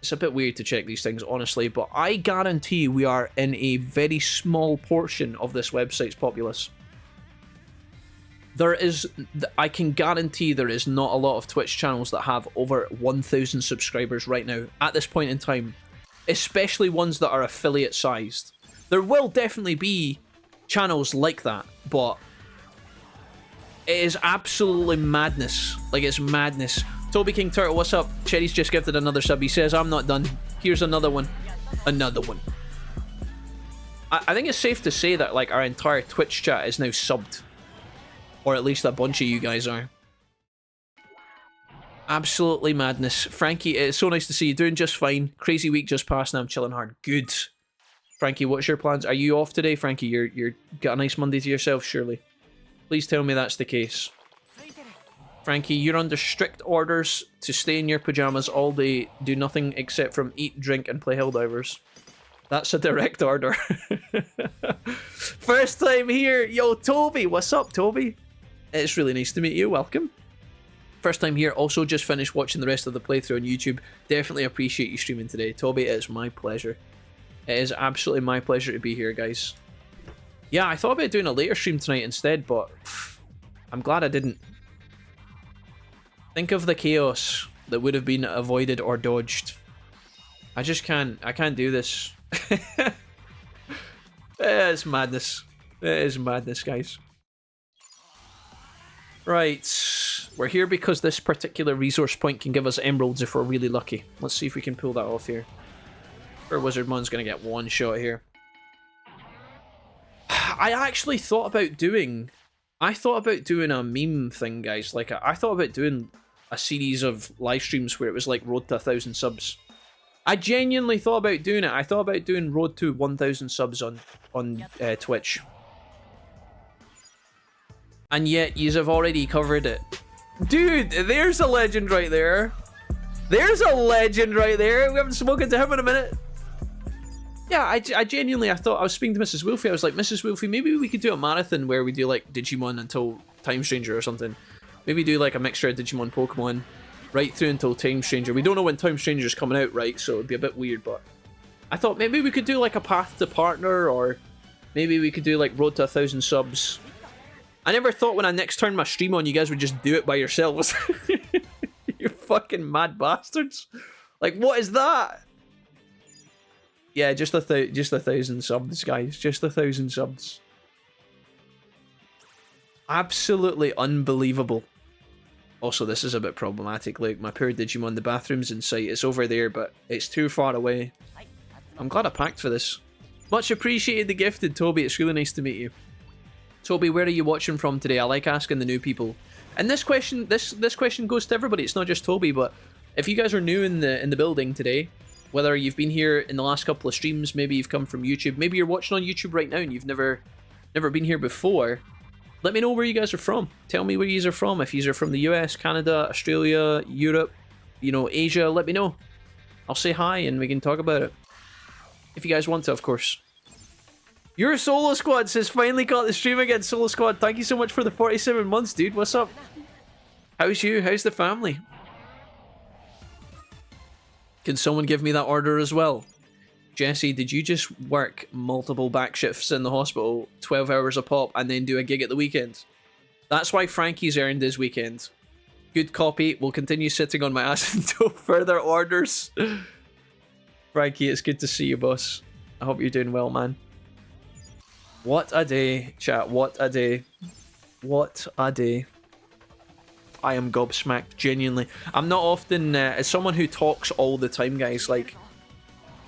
It's a bit weird to check these things, honestly, but I guarantee we are in a very small portion of this website's populace. There is, I can guarantee there is not a lot of Twitch channels that have over 1,000 subscribers right now, at this point in time. Especially ones that are affiliate sized. There will definitely be channels like that, but it is absolutely madness. Like, it's madness. Toby King Turtle, what's up? Cherry's just gifted another sub. He says, I'm not done. Here's another one. Another one. I think it's safe to say that, like, our entire Twitch chat is now subbed. Or at least a bunch of you guys are. Absolutely madness. Frankie, it's so nice to see you. Doing just fine. Crazy week just passed and I'm chilling hard. Good. Frankie, what's your plans? Are you off today, Frankie? You're got a nice Monday to yourself, surely. Please tell me that's the case. Frankie, you're under strict orders to stay in your pajamas all day, do nothing except from eat, drink, and play Helldivers. That's a direct order. First time here. Yo, Toby. What's up, Toby? It's really nice to meet you. Welcome. First time here. Also just finished watching the rest of the playthrough on YouTube. Definitely appreciate you streaming today. Toby, it is my pleasure. It is absolutely my pleasure to be here, guys. Yeah, I thought about doing a later stream tonight instead, but I'm glad I didn't. Think of the chaos that would have been avoided or dodged. I just can't. I can't do this. It's madness. It is madness, guys. Right. We're here because this particular resource point can give us emeralds if we're really lucky. Let's see if we can pull that off here. Or Wizardmon's going to get one shot here. I actually thought about doing... I thought about doing a meme thing, guys. Like, I thought about doing a series of live streams where it was like Road to 1,000 subs. I genuinely thought about doing it. I thought about doing Road to 1,000 subs on Twitch. And yet, yous have already covered it. Dude, there's a legend right there. There's a legend right there. We haven't spoken to him in a minute. Yeah, I genuinely, I thought, I was speaking to Mrs. Wolfie. I was like, Mrs. Wolfie, maybe we could do a marathon where we do like Digimon until Time Stranger or something. Maybe do like a mixture of Digimon, Pokemon, right through until Time Stranger. We don't know when Time Stranger's coming out, right? So it'd be a bit weird, but I thought maybe we could do like a Path to Partner, or maybe we could do like Road to 1,000 subs. I never thought when I next turned my stream on, you guys would just do it by yourselves. You fucking mad bastards. Like, what is that? Yeah, just a 1,000 subs, guys. Just 1,000 subs. Absolutely unbelievable. Also, this is a bit problematic. Like, my poor Digimon, the bathroom's in sight. It's over there, but it's too far away. I'm glad I packed for this. Much appreciated the gifted, Toby. It's really nice to meet you. Toby, where are you watching from today? I like asking the new people. And this question goes to everybody. It's not just Toby, but if you guys are new in the building today, whether you've been here in the last couple of streams, maybe you've come from YouTube, maybe you're watching on YouTube right now and you've never been here before, let me know where you guys are from. Tell me where you are from. If you are from the US, Canada, Australia, Europe, you know, Asia, let me know. I'll say hi and we can talk about it. If you guys want to, of course. Your Solo Squad says, finally got the stream again, Solo Squad. Thank you so much for the 47 months, dude. What's up? How's you? How's the family? Can someone give me that order as well? Jesse, did you just work multiple back shifts in the hospital, 12 hours a pop, and then do a gig at the weekend? That's why Frankie's earned his weekend. Good copy. We'll continue sitting on my ass until further orders. Frankie, it's good to see you, boss. I hope you're doing well, man. What a day, chat. What a day. What a day. I am gobsmacked, genuinely. I'm not often, as someone who talks all the time, guys, like,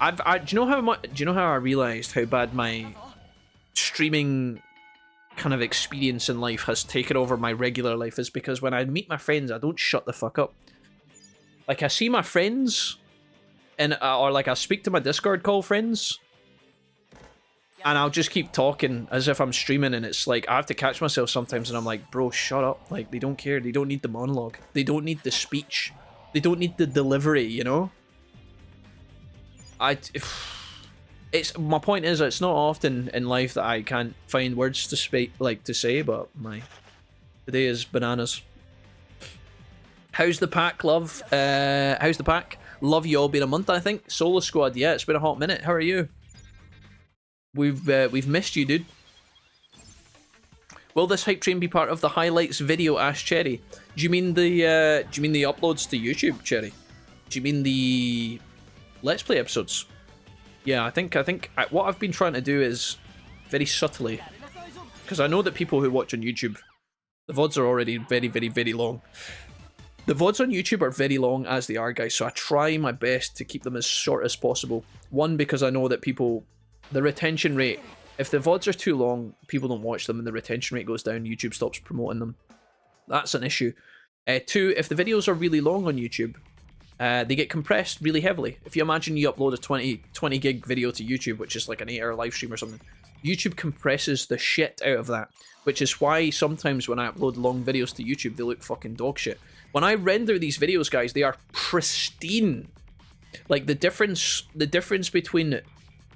do you know how I realised how bad my streaming kind of experience in life has taken over my regular life is because when I meet my friends, I don't shut the fuck up. Like, I see my friends, and or like I speak to my Discord call friends, and I'll just keep talking as if I'm streaming, and it's like I have to catch myself sometimes, and I'm like, bro, shut up. Like, they don't care. They don't need the monologue. They don't need the speech. They don't need the delivery, you know? My point is, it's not often in life that I can't find words to say, but today is bananas. How's the pack, love? How's the pack? Love you all. Been a month, I think. Solo Squad, yeah, it's been a hot minute. How are you? We've missed you, dude. Will this hype train be part of the highlights video? Ash Cherry. Do you mean the uploads to YouTube, Cherry? Do you mean the Let's Play episodes? Yeah, I think what I've been trying to do is very subtly, because I know that people who watch on YouTube, the VODs are already very, very, very long. The VODs on YouTube are very long as they are, guys, so I try my best to keep them as short as possible. One, because I know that the retention rate, if the VODs are too long, people don't watch them and the retention rate goes down, YouTube stops promoting them. That's an issue. Two, if the videos are really long on YouTube, they get compressed really heavily. If you imagine you upload a 20 gig video to YouTube, which is like an 8-hour live stream or something, YouTube compresses the shit out of that, which is why sometimes when I upload long videos to YouTube, they look fucking dog shit. When I render these videos, guys, they are pristine. Like, the difference between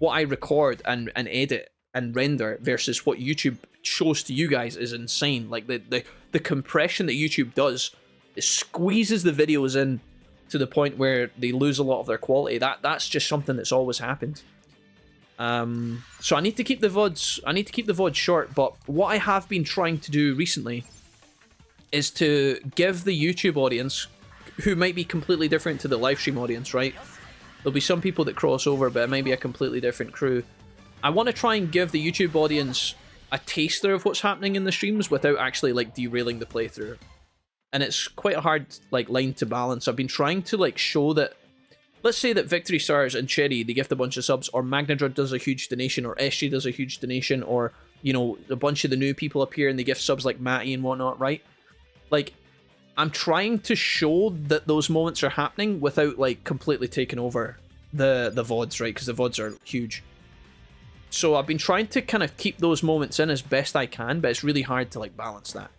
what I record and edit and render versus what YouTube shows to you guys is insane. Like, the compression that YouTube does, it squeezes the videos in to the point where they lose a lot of their quality. That's just something that's always happened. So I need to keep the VODs short, but what I have been trying to do recently is to give the YouTube audience, who might be completely different to the live stream audience, right? There'll be some people that cross over, but it might be a completely different crew. I want to try and give the YouTube audience a taster of what's happening in the streams without actually, like, derailing the playthrough. And it's quite a hard, like, line to balance. I've been trying to, like, show that, let's say that Victory Stars and Cherry, they gift a bunch of subs, or Magnadrud does a huge donation, or SG does a huge donation, or, you know, a bunch of the new people appear and they gift subs like Matty and whatnot, right? Like, I'm trying to show that those moments are happening without, like, completely taking over the VODs, right? Because the VODs are huge. So I've been trying to kind of keep those moments in as best I can, but it's really hard to, like, balance that.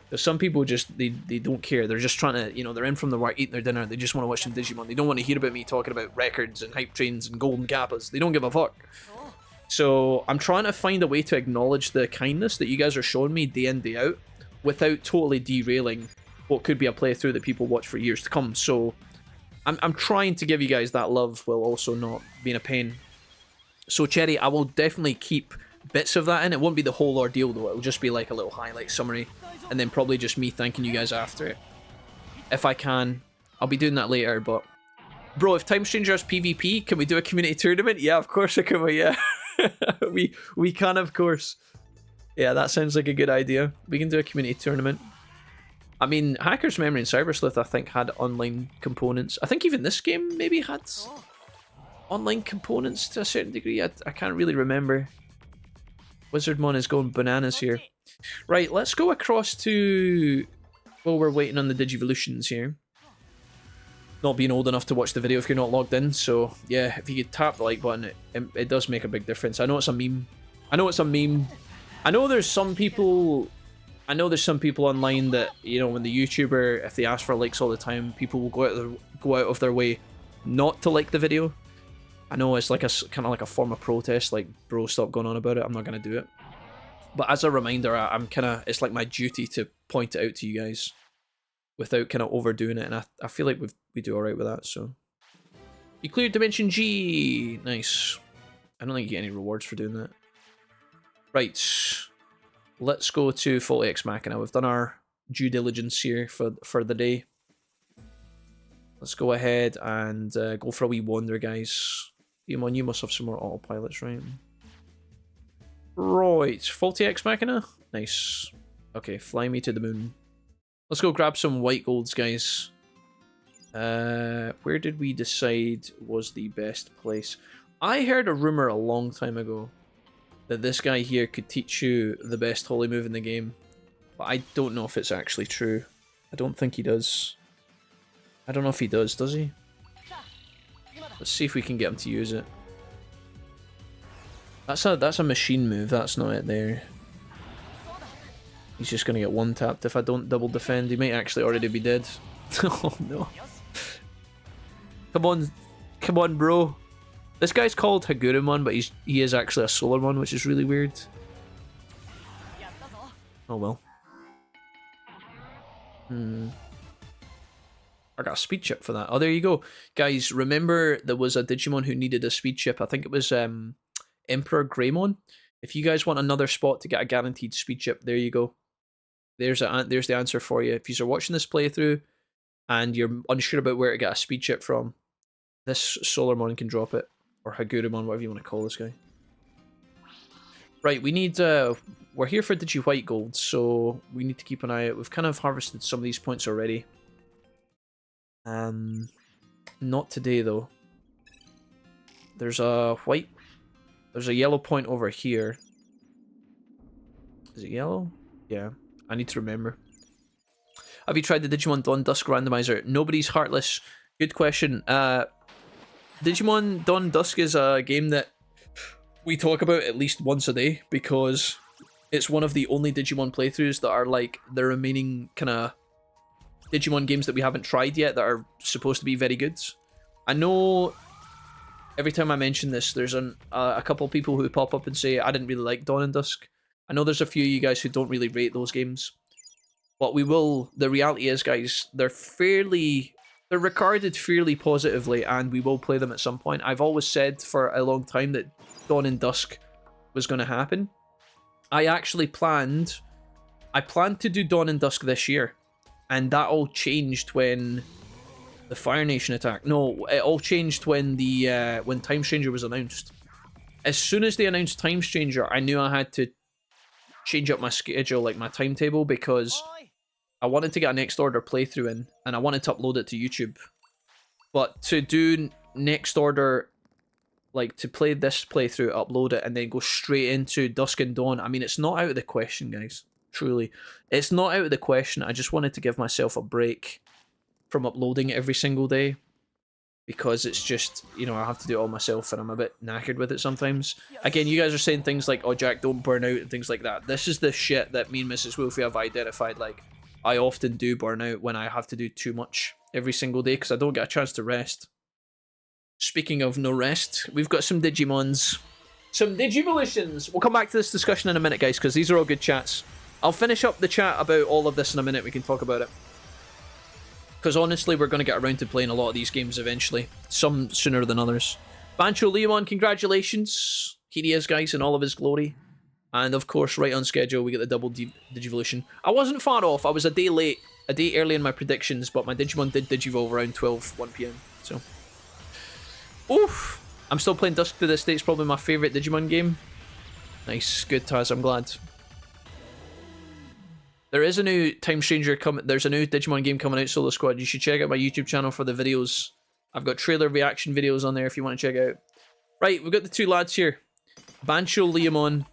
Because some people just, they don't care. They're just trying to, you know, they're in from the work, eating their dinner. They just want to watch some Digimon. They don't want to hear about me talking about records and hype trains and golden kappas. They don't give a fuck. So I'm trying to find a way to acknowledge the kindness that you guys are showing me day in, day out, without totally derailing what could be a playthrough that people watch for years to come. So I'm trying to give you guys that love while also not being a pain. So Cherry, I will definitely keep bits of that in. It won't be the whole ordeal though. It'll just be like a little highlight summary, and then probably just me thanking you guys after it. If I can. I'll be doing that later, but... Bro, if Time Stranger has PvP, can we do a community tournament? Yeah, of course I can, yeah. we can, of course. Yeah, that sounds like a good idea. We can do a community tournament. I mean, Hacker's Memory and Cyber Sleuth, I think, had online components. I think even this game maybe had online components to a certain degree. I can't really remember. Wizardmon is going bananas here. Right, let's go across to... Well, we're waiting on the Digivolutions here. Not being old enough to watch the video if you're not logged in, so yeah, if you could tap the like button, it does make a big difference. I know it's a meme. I know there's some people online that, you know, when the YouTuber, if they ask for likes all the time, people will go out of their way not to like the video. I know it's like a kind of like a form of protest, like, bro, stop going on about it, I'm not gonna do it. But as a reminder, I'm kind of, it's like my duty to point it out to you guys without kind of overdoing it, and I feel like we do alright with that, so. You cleared Dimension G! Nice. I don't think you get any rewards for doing that. Right. Let's go to Faulty Ex Machina. We've done our due diligence here for the day. Let's go ahead and go for a wee wander, guys. Digimon, you must have some more autopilots, right? Right. Faulty Ex Machina? Nice. Okay, fly me to the moon. Let's go grab some white golds, guys. Where did we decide was the best place? I heard a rumor a long time ago that this guy here could teach you the best holy move in the game. But I don't know if it's actually true. I don't think he does. I don't know if he does he? Let's see if we can get him to use it. That's a machine move, that's not it there. He's just gonna get one tapped if I don't double defend. He might actually already be dead. Oh no. Come on, bro. This guy's called Hagurumon, but he is actually a Solarmon, which is really weird. Oh well. I got a speed chip for that. Oh, there you go. Guys, remember there was a Digimon who needed a speed chip. I think it was Emperor Greymon. If you guys want another spot to get a guaranteed speed chip, there you go. There's the answer for you. If you're watching this playthrough and you're unsure about where to get a speed chip from, this Solarmon can drop it. Or Hagurumon, whatever you want to call this guy. Right, we need... we're here for Digi White Gold, so we need to keep an eye out. We've kind of harvested some of these points already. Not today, though. There's a yellow point over here. Is it yellow? Yeah. I need to remember. Have you tried the Digimon Dawn Dusk randomizer? Nobody's heartless. Good question. Digimon Dawn Dusk is a game that we talk about at least once a day because it's one of the only Digimon playthroughs that are like the remaining kind of Digimon games that we haven't tried yet that are supposed to be very good. I know every time I mention this, there's a couple of people who pop up and say, I didn't really like Dawn and Dusk. I know there's a few of you guys who don't really rate those games. But we will, the reality is, guys, they're regarded fairly positively, and we will play them at some point. I've always said for a long time that Dawn and Dusk was going to happen. I planned to do Dawn and Dusk this year, and that all changed when the Fire Nation attack. No, it all changed when when Time Stranger was announced. As soon as they announced Time Stranger, I knew I had to change up my schedule, like my timetable, because I wanted to get a Next Order playthrough in, and I wanted to upload it to YouTube. But to do Next Order, like to play this playthrough, upload it, and then go straight into Dusk and Dawn, I mean, it's not out of the question, guys. Truly. It's not out of the question. I just wanted to give myself a break from uploading it every single day. Because it's just, you know, I have to do it all myself, and I'm a bit knackered with it sometimes. Again, you guys are saying things like, oh, Jack, don't burn out, and things like that. This is the shit that me and Mrs. Wolfie have identified, like, I often do burn out when I have to do too much every single day because I don't get a chance to rest. Speaking of no rest, we've got some Digimons. Some Digivolutions! We'll come back to this discussion in a minute, guys, because these are all good chats. I'll finish up the chat about all of this in a minute. We can talk about it. Because honestly, we're going to get around to playing a lot of these games eventually. Some sooner than others. Bancho Leomon, congratulations! Here he is, guys, in all of his glory. And of course, right on schedule, we get the double Digivolution. I wasn't far off. I was a day late, a day early in my predictions, but my Digimon did Digivolve around 1 PM. So, oof! I'm still playing Dusk to this day. It's probably my favourite Digimon game. Nice, good Taz, I'm glad. There is a new Time Stranger coming. There's a new Digimon game coming out, Solo Squad. You should check out my YouTube channel for the videos I've got trailer reaction videos on there if you want to check out. Right, we've got the two lads here. Bancho, Leomon,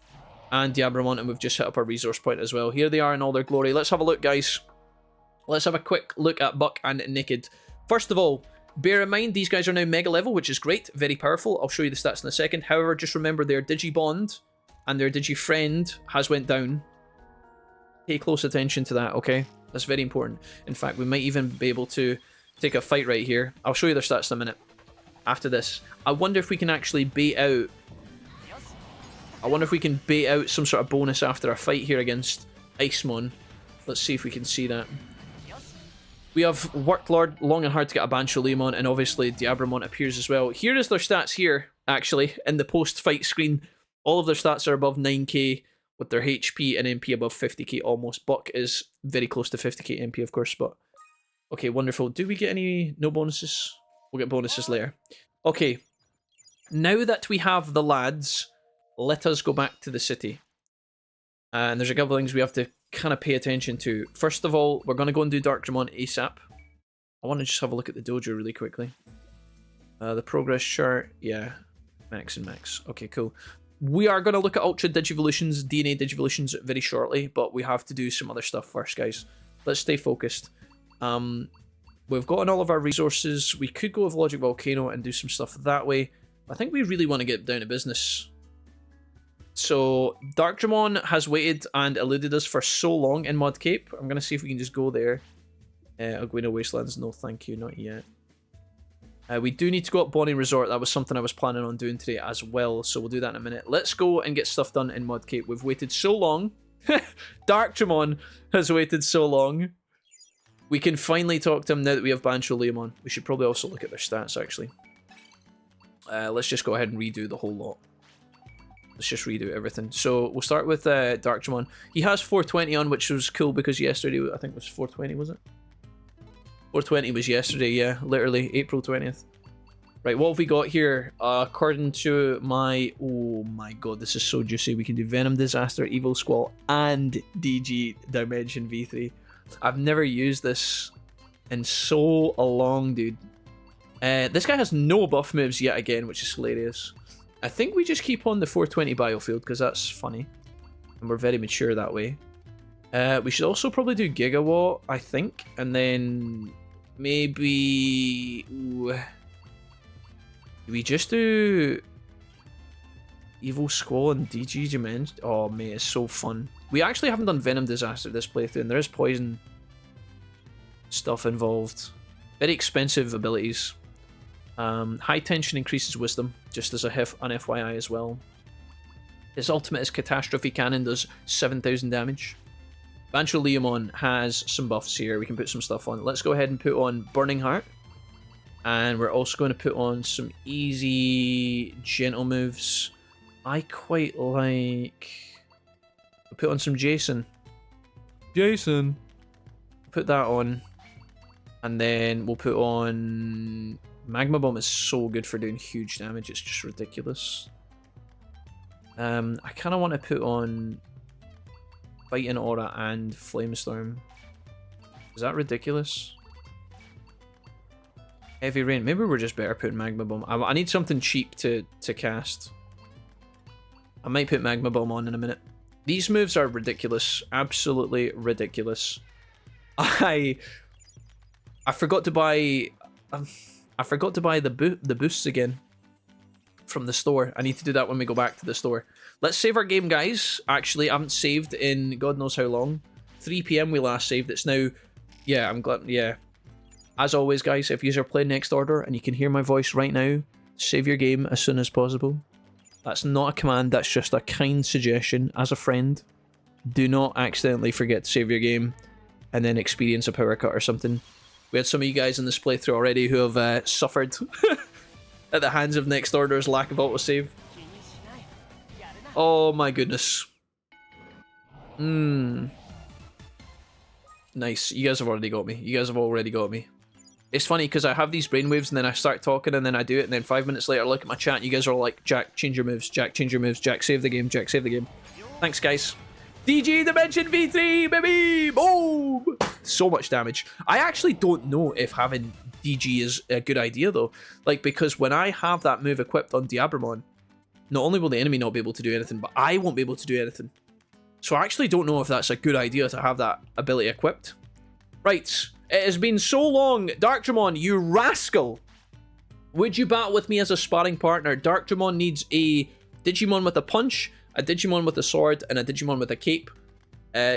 and Diabramon, and we've just hit up our resource point as well. Here they are in all their glory. Let's have a look, guys. Let's have a quick look at Buck and Naked. First of all, bear in mind, these guys are now mega level, which is great. Very powerful. I'll show you the stats in a second. However, just remember their Digibond and their Digifriend has went down. Pay close attention to that, okay? That's very important. In fact, we might even be able to take a fight right here. I'll show you their stats in a minute. After this, I wonder if we can actually bait out... I wonder if we can bait out some sort of bonus after a fight here against Icemon. Let's see if we can see that. We have worked long and hard to get a Bancho Leomon, and obviously Diabramon appears as well. Here is their stats here, actually, in the post-fight screen. All of their stats are above 9k, with their HP and MP above 50k almost. Buck is very close to 50k MP, of course, but... Okay, wonderful. Do we get any... No bonuses? We'll get bonuses later. Okay. Now that we have the lads, let us go back to the city. And there's a couple of things we have to kind of pay attention to. First of all, we're going to go and do Darkdramon ASAP. I want to just have a look at the dojo really quickly. The progress chart, yeah. Max and max. Okay, cool. We are going to look at Ultra Digivolutions, DNA Digivolutions very shortly, but we have to do some other stuff first, guys. Let's stay focused. We've gotten all of our resources. We could go with Logic Volcano and do some stuff that way. I think we really want to get down to business. So, Darkdramon has waited and eluded us for so long in Mud Cape. I'm going to see if we can just go there. Aguino Wastelands, no thank you, not yet. We do need to go up Bonnie Resort. That was something I was planning on doing today as well, so we'll do that in a minute. Let's go and get stuff done in Mud Cape. We've waited so long. Darkdramon has waited so long. We can finally talk to him now that we have Bancho Leomon. We should probably also look at their stats, actually. Let's just go ahead and redo the whole lot. Let's just redo everything. So we'll start with Darkdramon. He has 420 on, which was cool because yesterday, I think it was 420, was it? 420 was yesterday, yeah. Literally, April 20th. Right, what have we got here? According to my... Oh my god, this is so juicy. We can do Venom Disaster, Evil Squall, and DG Dimension V3. I've never used this in so long, dude. This guy has no buff moves yet again, which is hilarious. I think we just keep on the 420 biofield because that's funny. And we're very mature that way. We should also probably do Gigawatt, I think. And then maybe... Ooh, do we just do Evil Squall and DG Dimension? Oh, mate, it's so fun. We actually haven't done Venom Disaster this playthrough, and there is poison stuff involved. Very expensive abilities. High Tension increases Wisdom, just as an FYI as well. His ultimate is Catastrophe Cannon, does 7,000 damage. Bancho Leomon has some buffs here. We can put some stuff on. Let's go ahead and put on Burning Heart. And we're also going to put on some easy, gentle moves. I quite like... We'll put on some Jason. Put that on. And then we'll put on... Magma Bomb is so good for doing huge damage. It's just ridiculous. I kind of want to put on... Fighting Aura and Flamestorm. Is that ridiculous? Heavy Rain. Maybe we're just better putting Magma Bomb. I need something cheap to cast. I might put Magma Bomb on in a minute. These moves are ridiculous. Absolutely ridiculous. I forgot to buy... I forgot to buy the boosts again from the store. I need to do that when we go back to the store. Let's save our game, guys. Actually, I haven't saved in God knows how long. 3 PM we last saved. It's now... Yeah, I'm glad... Yeah. As always, guys, if you are playing Next Order and you can hear my voice right now, save your game as soon as possible. That's not a command. That's just a kind suggestion as a friend. Do not accidentally forget to save your game and then experience a power cut or something. We had some of you guys in this playthrough already who have suffered at the hands of Next Order's lack of autosave. Oh my goodness. Nice. You guys have already got me. You guys have already got me. It's funny because I have these brainwaves and then I start talking and then I do it and then 5 minutes later I look at my chat and you guys are all like, Jack, change your moves. Jack, change your moves. Jack, save the game. Jack, save the game. Thanks, guys. DG Dimension V3, baby! Boom! So much damage. I actually don't know if having DG is a good idea though. Like, because when I have that move equipped on Diabramon, not only will the enemy not be able to do anything, but I won't be able to do anything. So I actually don't know if that's a good idea to have that ability equipped. Right, it has been so long. Darkdramon, you rascal! Would you battle with me as a sparring partner? Darkdramon needs a Digimon with a punch, a Digimon with a sword, and a Digimon with a cape.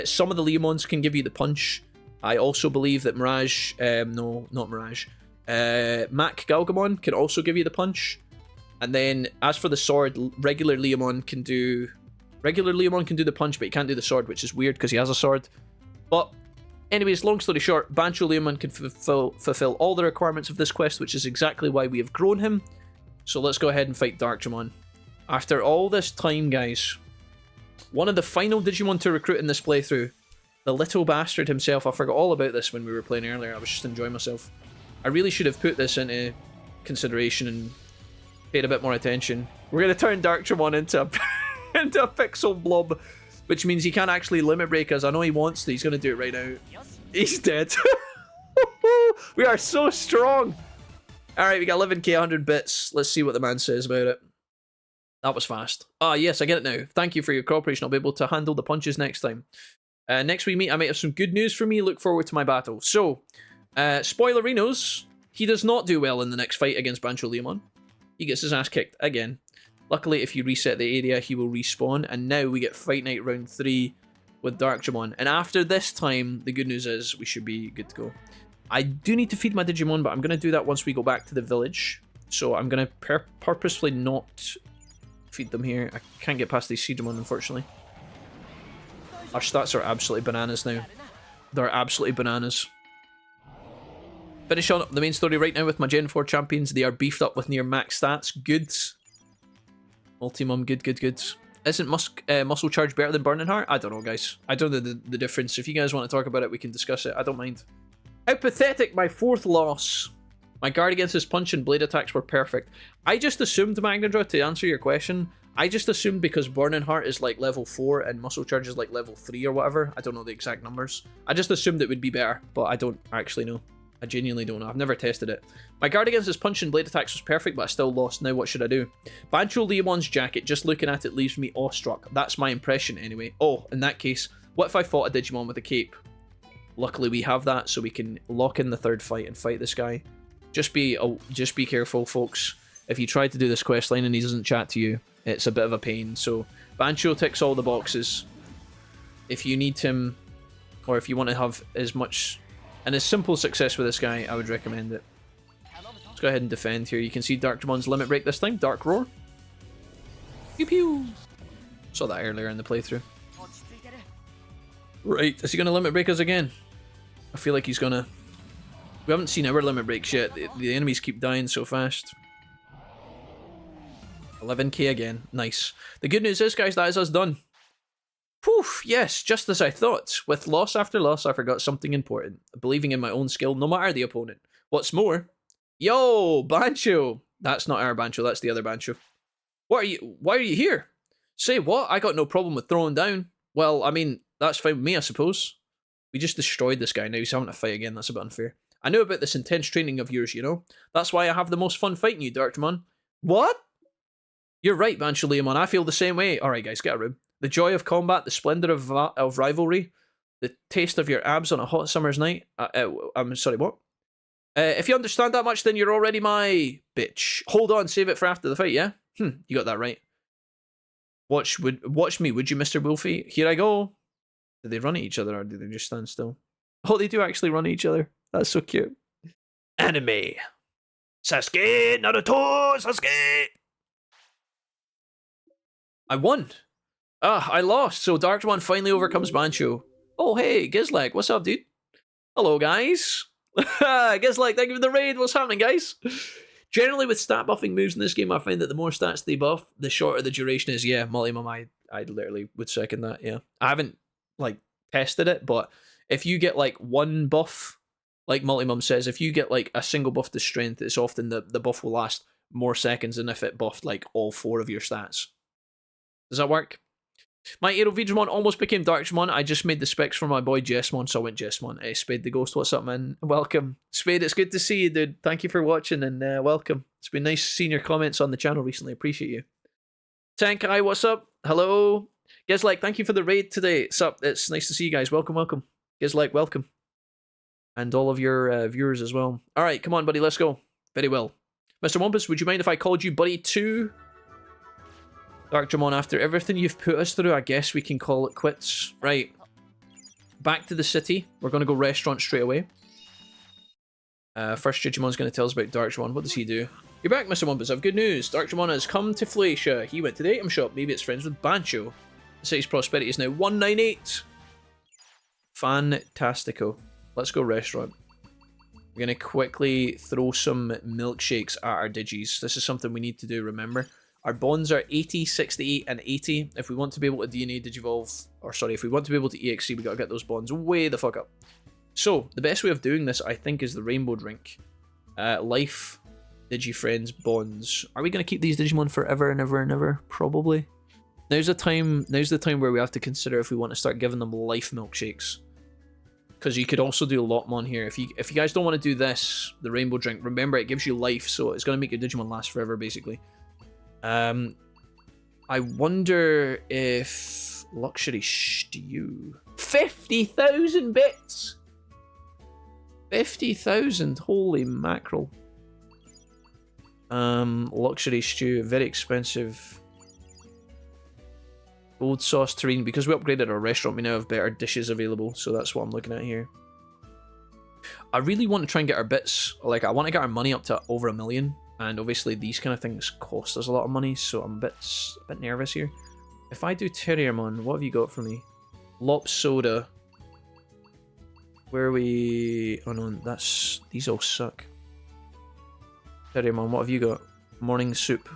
Some of the Leomons can give you the punch. I also believe that Mirage, no, not Mirage, Mac Galgamon can also give you the punch. And then, as for the sword, regular Leomon can do the punch, but he can't do the sword, which is weird because he has a sword. But anyways, long story short, Bancho Leomon can fulfill all the requirements of this quest, which is exactly why we have grown him. So let's go ahead and fight Darkdramon. After all this time, guys, one of the final Digimon to recruit in this playthrough, the little bastard himself. I forgot all about this when we were playing earlier. I was just enjoying myself. I really should have put this into consideration and paid a bit more attention. We're going to turn Darkdramon into a pixel blob, which means he can't actually limit break us. I know he wants to. He's going to do it right now. He's dead. We are so strong. Alright, we got 11k, 100 bits. Let's see what the man says about it. That was fast. Ah, yes, I get it now. Thank you for your cooperation. I'll be able to handle the punches next time. Next we meet, I might have some good news for me. Look forward to my battle. So, spoilerinos, he does not do well in the next fight against Bancho Leomon. He gets his ass kicked again. Luckily, if you reset the area, he will respawn. And now we get Fight Night round 3 with Darkdramon. And after this time, the good news is we should be good to go. I do need to feed my Digimon, but I'm going to do that once we go back to the village. So I'm going to purposefully not feed them here. I can't get past these Jijimon, unfortunately. Our stats are absolutely bananas now. They're absolutely bananas. Finish on the main story right now with my Gen 4 champions. They are beefed up with near max stats. Good. Ultimum, good. Isn't Muscle Charge better than Burning Heart? I don't know, guys. I don't know the difference. If you guys want to talk about it, we can discuss it. I don't mind. How pathetic, my 4th loss. My guard against his punch and blade attacks were perfect. I just assumed, Magnadra, to answer your question, I just assumed because Burning Heart is like level 4 and Muscle Charge is like level 3 or whatever. I don't know the exact numbers. I just assumed it would be better, but I don't actually know. I genuinely don't know. I've never tested it. My guard against his punch and blade attacks was perfect, but I still lost. Now what should I do? Bancho Leomon's jacket, just looking at it leaves me awestruck. That's my impression anyway. Oh, in that case, what if I fought a Digimon with a cape? Luckily we have that, so we can lock in the 3rd fight and fight this guy. Just be careful, folks. If you try to do this quest line and he doesn't chat to you, it's a bit of a pain. So Bancho ticks all the boxes. If you need him, or if you want to have as much and as simple success with this guy, I would recommend it. Let's go ahead and defend here. You can see Darkdramon's limit break this time. Dark Roar. Pew pew. Saw that earlier in the playthrough. Right, is he going to limit break us again? I feel like he's going to. We haven't seen our limit breaks yet. The enemies keep dying so fast. 11k again. Nice. The good news is, guys, that is us done. Whew, yes, just as I thought. With loss after loss, I forgot something important. Believing in my own skill, no matter the opponent. What's more... Yo, Bancho! That's not our Bancho, that's the other Bancho. Why are you here? Say what? I got no problem with throwing down. Well, I mean, that's fine with me, I suppose. We just destroyed this guy, now he's having to fight again, that's a bit unfair. I know about this intense training of yours, you know? That's why I have the most fun fighting you, Darkdramon. What? You're right, Bancho Leomon, I feel the same way. Alright guys, get a room. The joy of combat, the splendor of rivalry, the taste of your abs on a hot summer's night. I'm sorry, what? If you understand that much, then you're already my bitch. Hold on, save it for after the fight, yeah? You got that right. Watch me, would you, Mr. Wolfie? Here I go. Do they run at each other or do they just stand still? Oh, they do actually run at each other. That's so cute. Anime. Sasuke, Naruto, Sasuke. I won. I lost, so Darkdramon finally overcomes Bancho. Oh, hey, Gizlag, what's up, dude? Hello, guys. Gizlag, thank you for the raid. What's happening, guys? Generally, with stat buffing moves in this game, I find that the more stats they buff, the shorter the duration is. Yeah, Multimum, I literally would second that, yeah. I haven't, like, tested it, but if you get, like, one buff, like Multimum says, if you get, like, a single buff to strength, it's often the buff will last more seconds than if it buffed, like, all 4 of your stats. Does that work? My Aero Digimon almost became Darkjimon. I just made the specs for my boy Jessmon, so I went Jessmon. Hey, Spade the Ghost, what's up, man? Welcome. Spade, it's good to see you, dude. Thank you for watching and welcome. It's been nice seeing your comments on the channel recently. Appreciate you. Tankai, what's up? Hello. Gizlike, thank you for the raid today. What's up? It's nice to see you guys. Welcome, welcome. Gizlike, welcome. And all of your viewers as well. All right, come on, buddy. Let's go. Very well. Mr. Wumpus, would you mind if I called you Buddy 2? Darkjimon, after everything you've put us through, I guess we can call it quits. Right. Back to the city. We're going to go restaurant straight away. First, Jijimon's going to tell us about Darkjimon. What does he do? You're back, Mr. Wumpus. I have good news. Darkjimon has come to Floatia. He went to the item shop. Maybe it's friends with Bancho. The city's prosperity is now 198. Fantastico. Let's go restaurant. We're going to quickly throw some milkshakes at our digis. This is something we need to do, remember? Our bonds are 80, 68, and 80. If we want to be able to DNA Digivolve, or sorry, if we want to be able to EXC, we got to get those bonds way the fuck up. So, the best way of doing this, I think, is the rainbow drink. Life, Digifriends, bonds. Are we going to keep these Digimon forever and ever and ever? Probably. Now's the time where we have to consider if we want to start giving them life milkshakes. Because you could also do Lotmon here. If you guys don't want to do this, the rainbow drink, remember it gives you life, so it's going to make your Digimon last forever, basically. I wonder if luxury stew 50,000 bits. 50,000, holy mackerel. Luxury stew, very expensive. Gold sauce terrine, because we upgraded our restaurant, we now have better dishes available, so that's what I'm looking at here. I really want to try and get our bits, like I want to get our money up to over 1 million. And obviously these kind of things cost us a lot of money, so I'm a bit nervous here. If I do Terriermon, what have you got for me? Lop Soda. Where are we... Oh no, that's... These all suck. Terriermon, what have you got? Morning soup.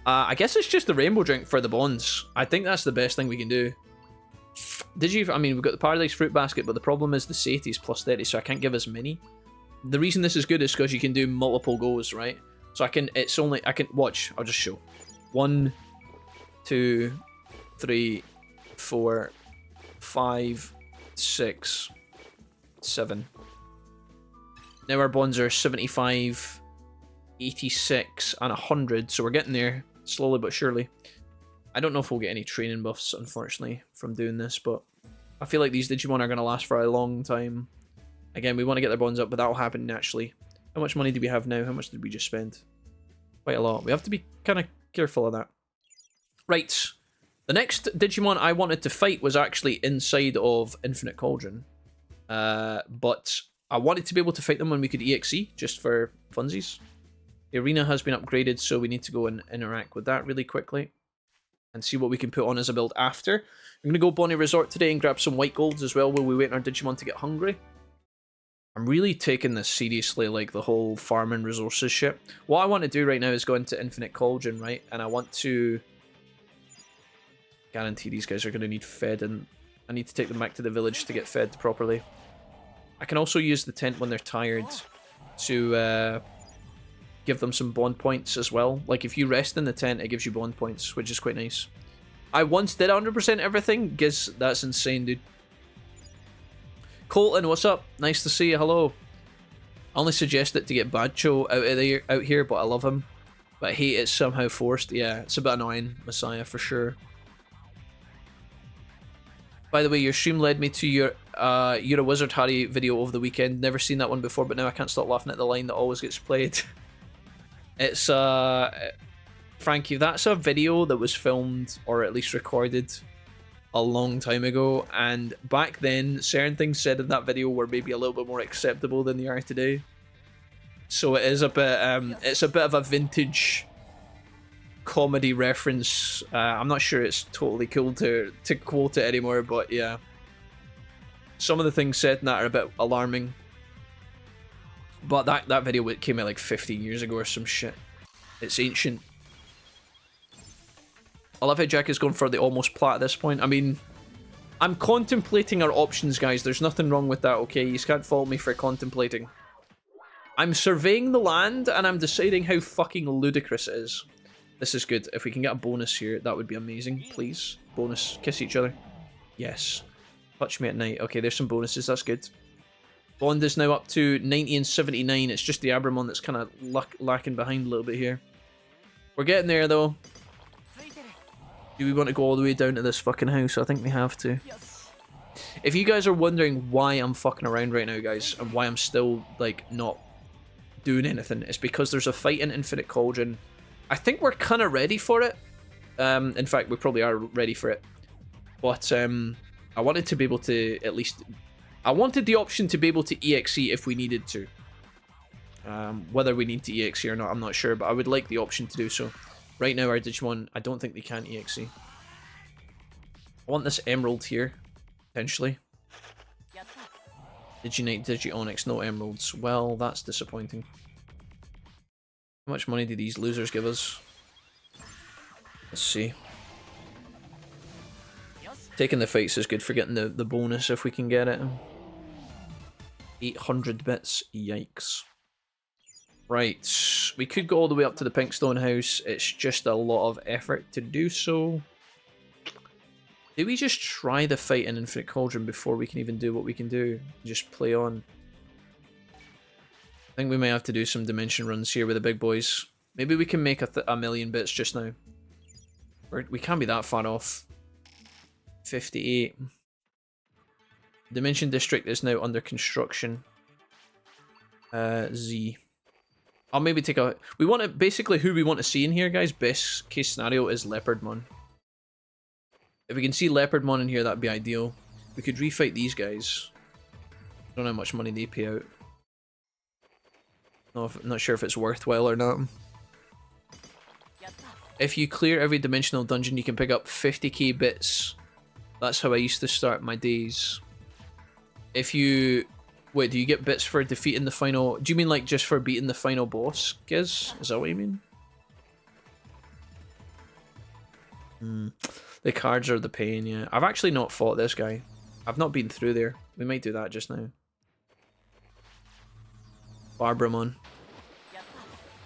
I guess it's just the rainbow drink for the bonds. I think that's the best thing we can do. I mean, we've got the Paradise Fruit Basket, but the problem is the Satie's plus 30, so I can't give as many. The reason this is good is because you can do multiple goes, right? So I can watch, I'll just show. 1, 2, 3, 4, 5, 6, 7. Now our bonds are 75, 86, and 100, so we're getting there, slowly but surely. I don't know if we'll get any training buffs, unfortunately, from doing this, but I feel like these Digimon are going to last for a long time. Again, we want to get their bonds up, but that'll happen naturally. How much money do we have now? How much did we just spend? Quite a lot. We have to be kind of careful of that. Right. The next Digimon I wanted to fight was actually inside of Infinite Cauldron. But I wanted to be able to fight them when we could EXE, just for funsies. The arena has been upgraded, so we need to go and interact with that really quickly. And see what we can put on as a build after. I'm going to go Bonnie Resort today and grab some white golds as well while we wait on our Digimon to get hungry. I'm really taking this seriously, like the whole farming resources shit. What I want to do right now is go into Infinite Cauldron, right? And I want to guarantee these guys are going to need fed, and I need to take them back to the village to get fed properly. I can also use the tent when they're tired to give them some bond points as well. Like if you rest in the tent, it gives you bond points, which is quite nice. I once did 100% everything. Giz, that's insane, dude. Colton, what's up? Nice to see you. Hello. I only suggest it to get Bancho out here, but I love him. But I hate it's somehow forced. Yeah, it's a bit annoying, Messiah, for sure. By the way, your stream led me to your You're a Wizard Harry video over the weekend. Never seen that one before, but now I can't stop laughing at the line that always gets played. It's, Frankie, that's a video that was filmed, or at least recorded, a long time ago, and back then certain things said in that video were maybe a little bit more acceptable than they are today. So it is a bit it's a bit of a vintage comedy reference. I'm not sure it's totally cool to quote it anymore, but yeah, some of the things said in that are a bit alarming. But that video came out like 15 years ago or some shit. It's ancient. I love how Jack is going for the almost plat at this point. I mean, I'm contemplating our options, guys. There's nothing wrong with that, okay? You can't fault me for contemplating. I'm surveying the land, and I'm deciding how fucking ludicrous it is. This is good. If we can get a bonus here, that would be amazing. Please. Bonus. Kiss each other. Yes. Touch me at night. Okay, there's some bonuses. That's good. Bond is now up to 90 and 79. It's just the Abramon that's kind of lacking behind a little bit here. We're getting there, though. Do we want to go all the way down to this fucking house? I think we have to. If you guys are wondering why I'm fucking around right now, guys, and why I'm still, like, not doing anything, it's because there's a fight in Infinite Cauldron. I think we're kind of ready for it. In fact, we probably are ready for it. But I wanted to be able to at least... I wanted the option to be able to EXE if we needed to. Whether we need to EXE or not, I'm not sure, but I would like the option to do so. Right now, our Digimon, I don't think they can EXE. I want this emerald here, potentially. Diginite, Digi-Onyx, no emeralds. Well, that's disappointing. How much money do these losers give us? Let's see. Taking the fights is good for getting the bonus if we can get it. 800 bits. Yikes. Right. We could go all the way up to the Pinkstone house. It's just a lot of effort to do so. Do we just try the fight in Infinite Cauldron before we can even do what we can do? Just play on. I think we may have to do some dimension runs here with the big boys. Maybe we can make a million bits just now. We can't be that far off. 58. Dimension District is now under construction. Z. I'll maybe take a... We want to... Basically, who we want to see in here, guys, best case scenario is Leopardmon. If we can see Leopardmon in here, that'd be ideal. We could refight these guys. I don't know how much money they pay out. No, not sure if it's worthwhile or not. If you clear every dimensional dungeon, you can pick up 50k bits. That's how I used to start my days. If you... Wait, do you get bits for defeating the final... Do you mean like just for beating the final boss, Giz? Is that what you mean? The cards are the pain, yeah. I've actually not fought this guy. I've not been through there. We might do that just now. Barbramon.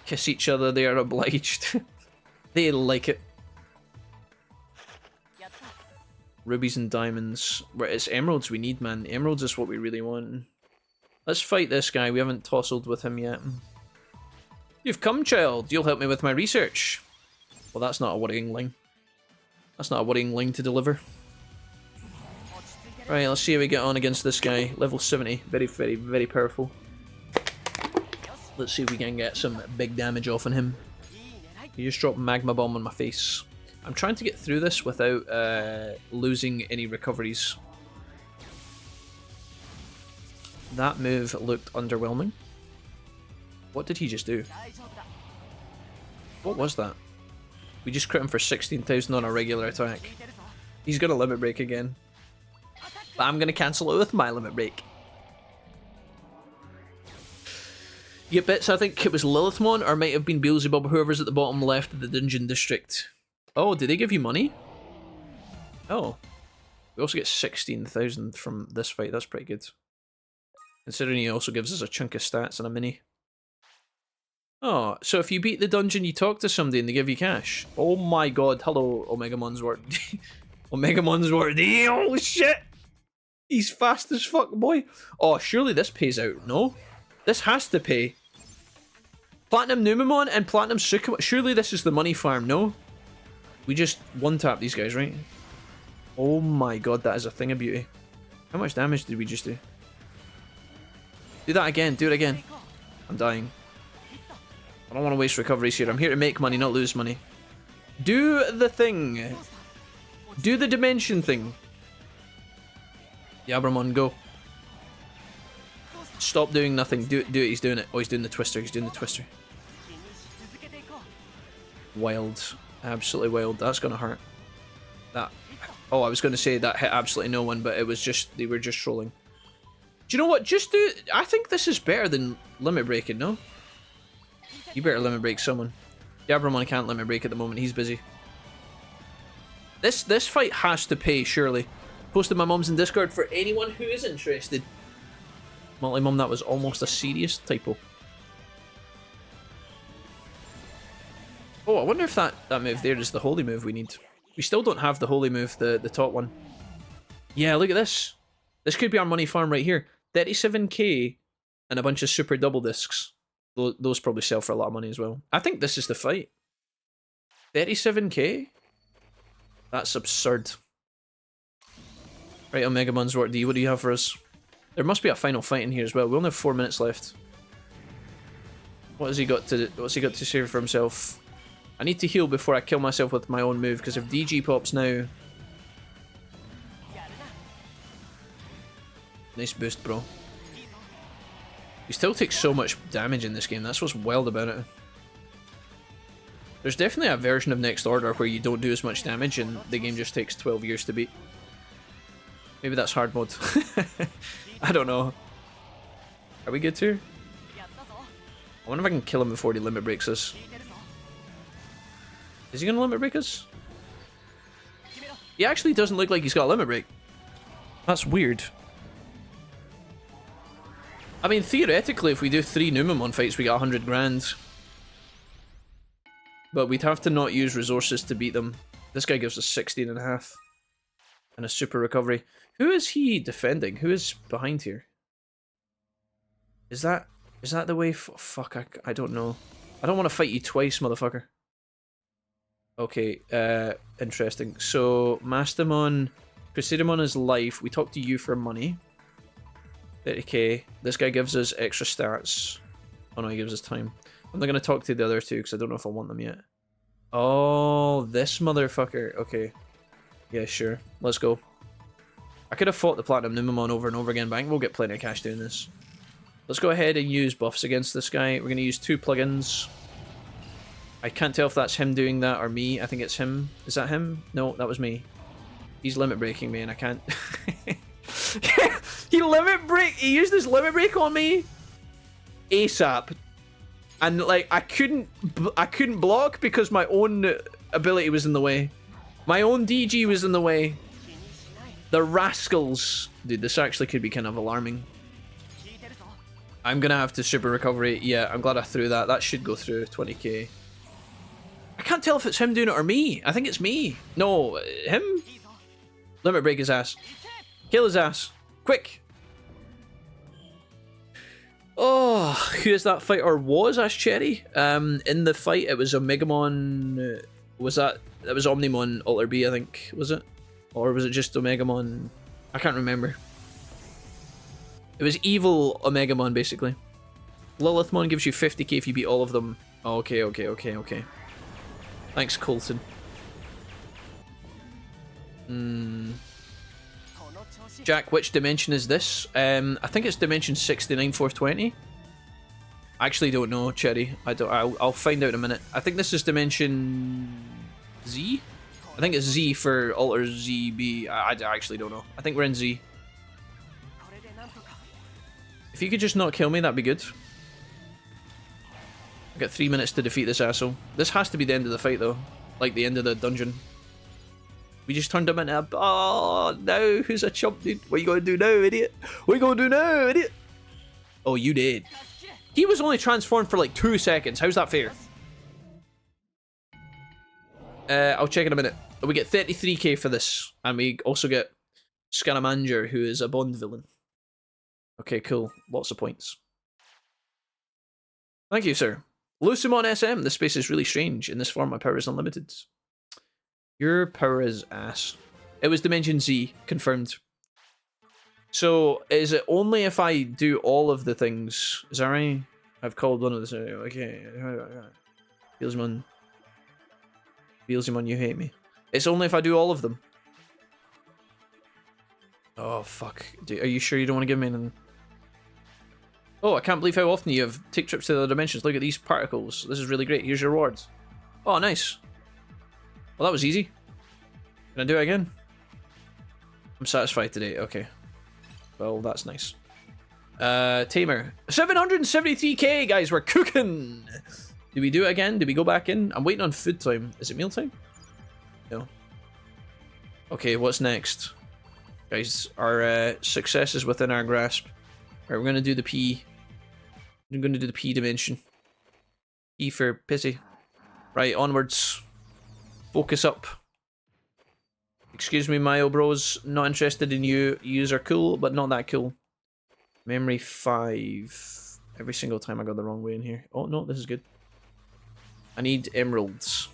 Kiss each other, they are obliged. They like it. Rubies and diamonds. It's emeralds we need, man. Emeralds is what we really want. Let's fight this guy. We haven't tossled with him yet. You've come, child. You'll help me with my research. Well, that's not a worrying line. That's not a worrying line to deliver. Right, let's see how we get on against this guy. Level 70. Very, very, very powerful. Let's see if we can get some big damage off on him. You just dropped Magma Bomb on my face. I'm trying to get through this without losing any recoveries. That move looked underwhelming. What did he just do? What was that? We just crit him for 16,000 on a regular attack. He's gonna limit break again. But I'm gonna cancel it with my limit break. You get bits, I think it was Lilithmon, or might have been Beelzebub, whoever's at the bottom left of the dungeon district. Oh, did they give you money? Oh. We also get 16,000 from this fight, that's pretty good. Considering he also gives us a chunk of stats and a mini. Oh, so if you beat the dungeon, you talk to somebody and they give you cash. Oh my god, hello, Omegamon's Word. Omegamon's Word. Oh shit! He's fast as fuck, boy. Oh, surely this pays out, no? This has to pay. Platinum Numemon and Platinum Sukumon. Surely this is the money farm, no? We just one-tap these guys, right? Oh my god, that is a thing of beauty. How much damage did we just do? Do that again, do it again. I'm dying. I don't want to waste recoveries here. I'm here to make money, not lose money. Do the thing. Do the dimension thing. Yabramon, go. Stop doing nothing. Do it, he's doing it. Oh, he's doing the twister, he's doing the twister. Wild. Absolutely wild. That's gonna hurt. That. Oh, I was gonna say that hit absolutely no one, but it was just, they were just trolling. Do you know what? Just do... I think this is better than limit breaking, no? You better limit break someone. Yabramon can't limit break at the moment, he's busy. This fight has to pay, surely. Posted my mum's in Discord for anyone who is interested. Multi-mum, that was almost a serious typo. Oh, I wonder if that move there is the holy move we need. We still don't have the holy move, the top one. Yeah, look at this. This could be our money farm right here. 37k and a bunch of super double discs. Those probably sell for a lot of money as well. I think this is the fight. 37k? That's absurd. Right, Omegamon's World D, what do you have for us? There must be a final fight in here as well. We only have 4 minutes left. What's he got to say for himself? I need to heal before I kill myself with my own move, because if DG pops now... Nice boost, bro. You still take so much damage in this game, that's what's wild about it. There's definitely a version of Next Order where you don't do as much damage and the game just takes 12 years to beat. Maybe that's hard mode. I don't know. Are we good too? I wonder if I can kill him before he limit breaks us. Is he gonna limit break us? He actually doesn't look like he's got a limit break. That's weird. I mean, theoretically, if we do 3 Numamon fights, we get 100 grand. But we'd have to not use resources to beat them. This guy gives us 16.5. And a super recovery. Who is he defending? Who is behind here? Is that the way? Fuck, I don't know. I don't want to fight you twice, motherfucker. Okay, interesting. So, Mastamon, Crusadamon is life. We talk to you for money. 30k. This guy gives us extra stats. Oh no, he gives us time. I'm not going to talk to the other two because I don't know if I want them yet. Oh, this motherfucker. Okay. Yeah, sure. Let's go. I could have fought the Platinum Numamon over and over again, but I think we'll get plenty of cash doing this. Let's go ahead and use buffs against this guy. We're going to use 2 plugins. I can't tell if that's him doing that or me. I think it's him. Is that him? No, that was me. He's limit breaking me and I can't... He used his limit break on me ASAP. And like I couldn't block because my own ability was in the way. My own DG was in the way. The rascals. Dude, this actually could be kind of alarming. I'm gonna have to super recovery. Yeah, I'm glad I threw that. That should go through 20k. I can't tell if it's him doing it or me. I think it's me. No, him? Limit break his ass. Kill his ass. Quick. Oh, who is that fighter was? Asked Cherry. In the fight, it was Omegamon. That was Omnimon Alter B, I think. Was it? Or was it just Omegamon? I can't remember. It was evil Omegamon, basically. Lilithmon gives you 50k if you beat all of them. Oh, okay. Thanks, Colton. Jack, which dimension is this? I think it's dimension 69420. I actually don't know, Cherry. I'll find out in a minute. I think this is dimension Z. I think it's Z for Alter ZB. I actually don't know. I think we're in Z. If you could just not kill me, that'd be good. I've got 3 minutes to defeat this asshole. This has to be the end of the fight, though. Like the end of the dungeon. We just turned him into a... Oh, no. Who's a chump, dude? What are you going to do now, idiot? What are you going to do now, idiot? Oh, you did. He was only transformed for like 2 seconds. How's that fair? I'll check in a minute. We get 33k for this. And we also get Scaramanger, who is a Bond villain. Okay, cool. Lots of points. Thank you, sir. Lucimon SM. This space is really strange. In this form, my power is unlimited. Your power is ass. It was Dimension Z. Confirmed. So, is it only if I do all of the things? Is that right? I've called one of the... Okay. Beelzemon. Beelzemon, you hate me. It's only if I do all of them. Oh, fuck. Are you sure you don't want to give me anything? Oh, I can't believe how often you have take trips to the other dimensions. Look at these particles. This is really great. Here's your rewards. Oh, nice. Well, that was easy. Can I do it again? I'm satisfied today. Okay. Well, that's nice. Tamer. 773k, guys. We're cooking. Did we do it again? Did we go back in? I'm waiting on food time. Is it meal time? No. Okay, what's next? Guys, our success is within our grasp. Alright, we're going to do the P. I'm going to do the P dimension. P for pissy. Right, onwards. Focus up. Excuse me, Mayo bros. Not interested in you. Yous are cool, but not that cool. Memory 5. Every single time I go the wrong way in here. Oh, no, this is good. I need emeralds.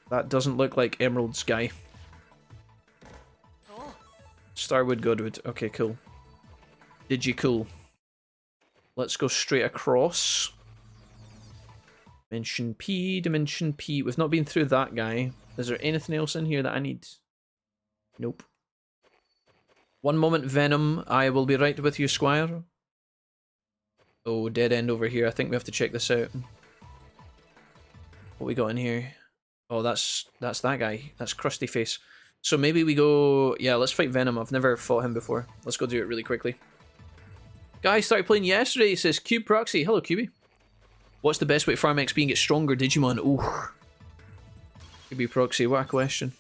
That doesn't look like emeralds, guy. Starwood, Godwood. Okay, cool. Cool. Let's go straight across. Dimension P, Dimension P. We've not been through that guy. Is there anything else in here that I need? Nope. One moment, Venom. I will be right with you, Squire. Oh, dead end over here. I think we have to check this out. What we got in here? Oh, that's that guy. That's Krusty Face. So maybe we go... Yeah, let's fight Venom. I've never fought him before. Let's go do it really quickly. Guy started playing yesterday. He says, Cube Proxy. Hello, Cubey. What's the best way to farm XP and get stronger Digimon? Ooh. QB Proxy, what a question.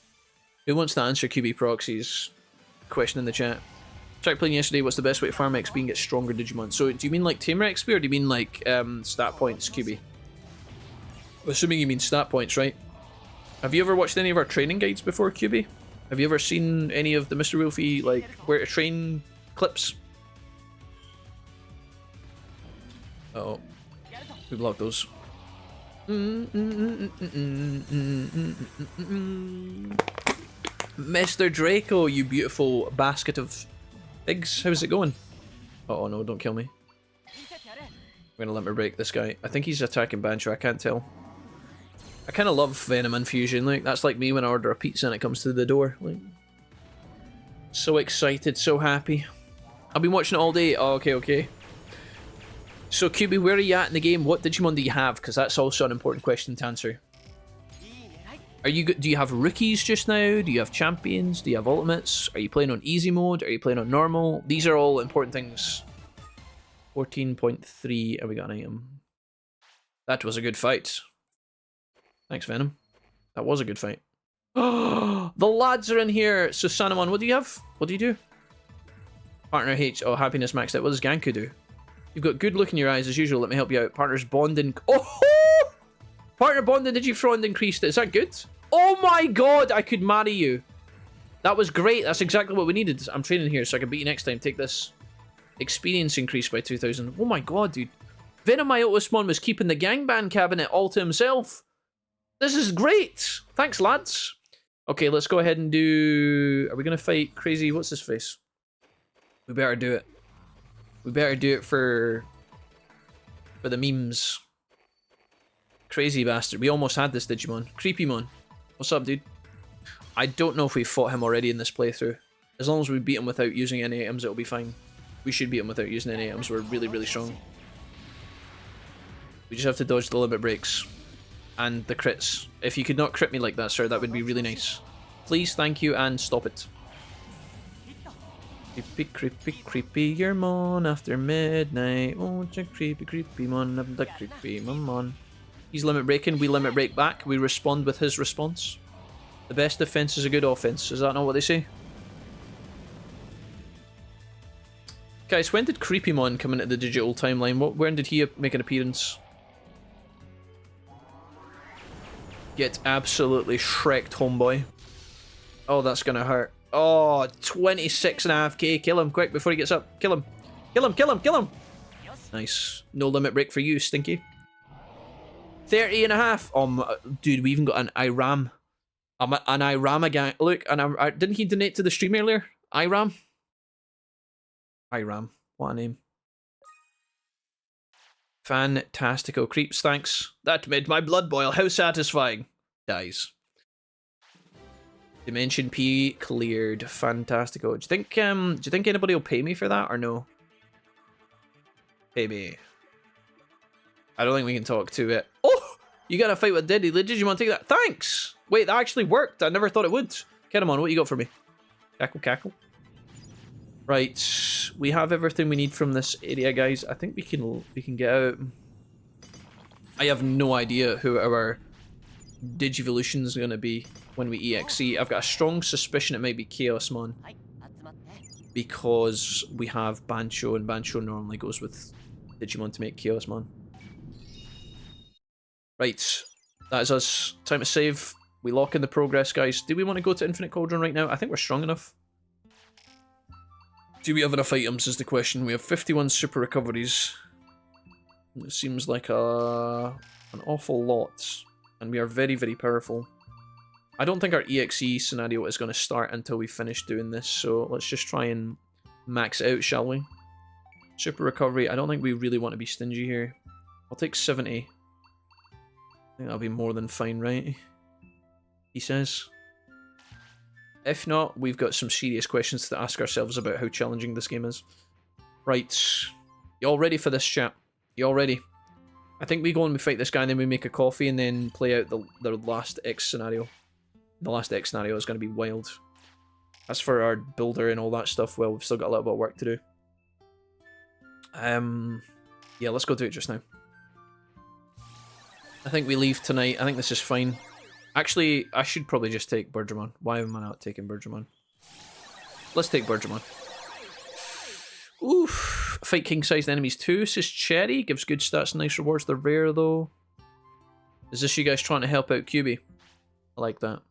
Who wants to answer QB Proxy's question in the chat? Started playing yesterday. What's the best way to farm XP and get stronger Digimon? So do you mean like Tamer XP or do you mean like stat points, QB? I'm assuming you mean stat points, right? Have you ever watched any of our training guides before, QB? Have you ever seen any of the Mr. Wolfie, like, where to train clips? Uh-oh. We blocked those. Mr. Draco, you beautiful basket of pigs. How's it going? Oh no, don't kill me. I'm gonna let me break this guy. I think he's attacking Bancho, I can't tell. I kind of love Venom Infusion, like, that's like me when I order a pizza and it comes to the door. Like, so excited, so happy. I've been watching it all day. Oh, okay. So, QB, where are you at in the game? What Digimon do you have? Because that's also an important question to answer. Are you? Do you have rookies just now? Do you have champions? Do you have ultimates? Are you playing on easy mode? Are you playing on normal? These are all important things. 14.3, and we got an item. That was a good fight. Thanks, Venom. That was a good fight. Oh, the lads are in here. So, Sanamon, what do you have? What do you do? Partner H. Oh, happiness maxed out. What does Ganku do? You've got good look in your eyes as usual. Let me help you out. Partner's bonding. Oh! Partner bonding Digifrond increased. Is that good? Oh my god, I could marry you. That was great. That's exactly what we needed. I'm training here so I can beat you next time. Take this. Experience increased by 2,000. Oh my god, dude. Venom Iotasmon was keeping the gangbang cabinet all to himself. This is great. Thanks, lads. Okay, let's go ahead and do... Are we going to fight Crazy... What's his face? We better do it. We better do it for the memes. Crazy bastard. We almost had this Digimon. Creepymon. What's up, dude? I don't know if we fought him already in this playthrough. As long as we beat him without using any items, it'll be fine. We should beat him without using any items. We're really, really strong. We just have to dodge the limit breaks. And the crits. If you could not crit me like that, sir, that would be really nice. Please, thank you, and stop it. Creepy, your mon after midnight. Oh, creepy mon of the creepy mon. He's limit breaking, we limit break back. We respond with his response. The best defense is a good offense. Is that not what they say? Guys, when did Creepymon come into the digital timeline? When did he make an appearance? Get absolutely shreked, homeboy. Oh, that's gonna hurt. Oh, 26.5k. Kill him quick before he gets up. Kill him. Kill him, kill him, kill him. Nice. No limit break for you, Stinky. 30.5. Dude, we even got an IRAM. An IRAM gang. Look, didn't he donate to the stream earlier? IRAM? IRAM. What a name. Fantastico creeps, thanks. That made my blood boil. How satisfying. Dies. Dimension P cleared. Fantastico. Do you think anybody will pay me for that or no? Pay me. I don't think we can talk to it. Oh! You got a fight with Diddy. Did you want to take that? Thanks! Wait, that actually worked. I never thought it would. Kedamon, what you got for me? Cackle, cackle. Right. We have everything we need from this area, guys. I think we can get out. I have no idea who our Digivolution is going to be when we EXE. I've got a strong suspicion it might be Chaosmon. Because we have Bancho, and Bancho normally goes with Digimon to make Chaosmon. Right, that is us. Time to save. We lock in the progress, guys. Do we want to go to Infinite Cauldron right now? I think we're strong enough. Do we have enough items is the question. We have 51 super recoveries. It seems like an awful lot. And we are very, very powerful. I don't think our EXE scenario is going to start until we finish doing this. So let's just try and max it out, shall we? Super recovery. I don't think we really want to be stingy here. I'll take 70. I think that'll be more than fine, right? He says. If not, we've got some serious questions to ask ourselves about how challenging this game is. Right. You all ready for this, chat? You all ready? I think we go and we fight this guy and then we make a coffee and then play out the last X scenario. The last X scenario is going to be wild. As for our builder and all that stuff, well, we've still got a little bit of work to do. Yeah, let's go do it just now. I think we leave tonight. I think this is fine. Actually, I should probably just take Digimon. Why am I not taking Digimon? Let's take Digimon. Oof. Fight king-sized enemies too, says Cherry. Gives good stats and nice rewards. They're rare though. Is this you guys trying to help out QB? I like that.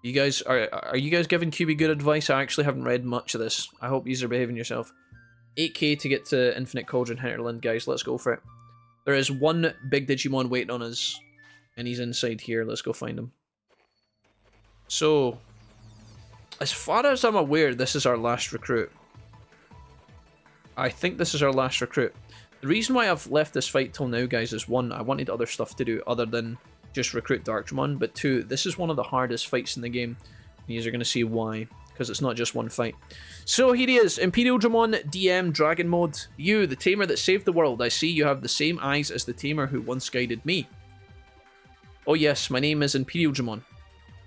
You guys are you guys giving QB good advice? I actually haven't read much of this. I hope you are behaving yourself. 8k to get to Infinite Cauldron Hinterland, guys. Let's go for it. There is one big Digimon waiting on us. And he's inside here. Let's go find him. So, as far as I'm aware, this is our last recruit. I think this is our last recruit. The reason why I've left this fight till now, guys, is one, I wanted other stuff to do other than just recruit Darkdramon, but two, this is one of the hardest fights in the game. And you're going to see why, because it's not just one fight. So here he is, Imperial Dramon DM Dragon Mode. You, the tamer that saved the world, I see you have the same eyes as the tamer who once guided me. Oh yes, my name is Imperial Digimon.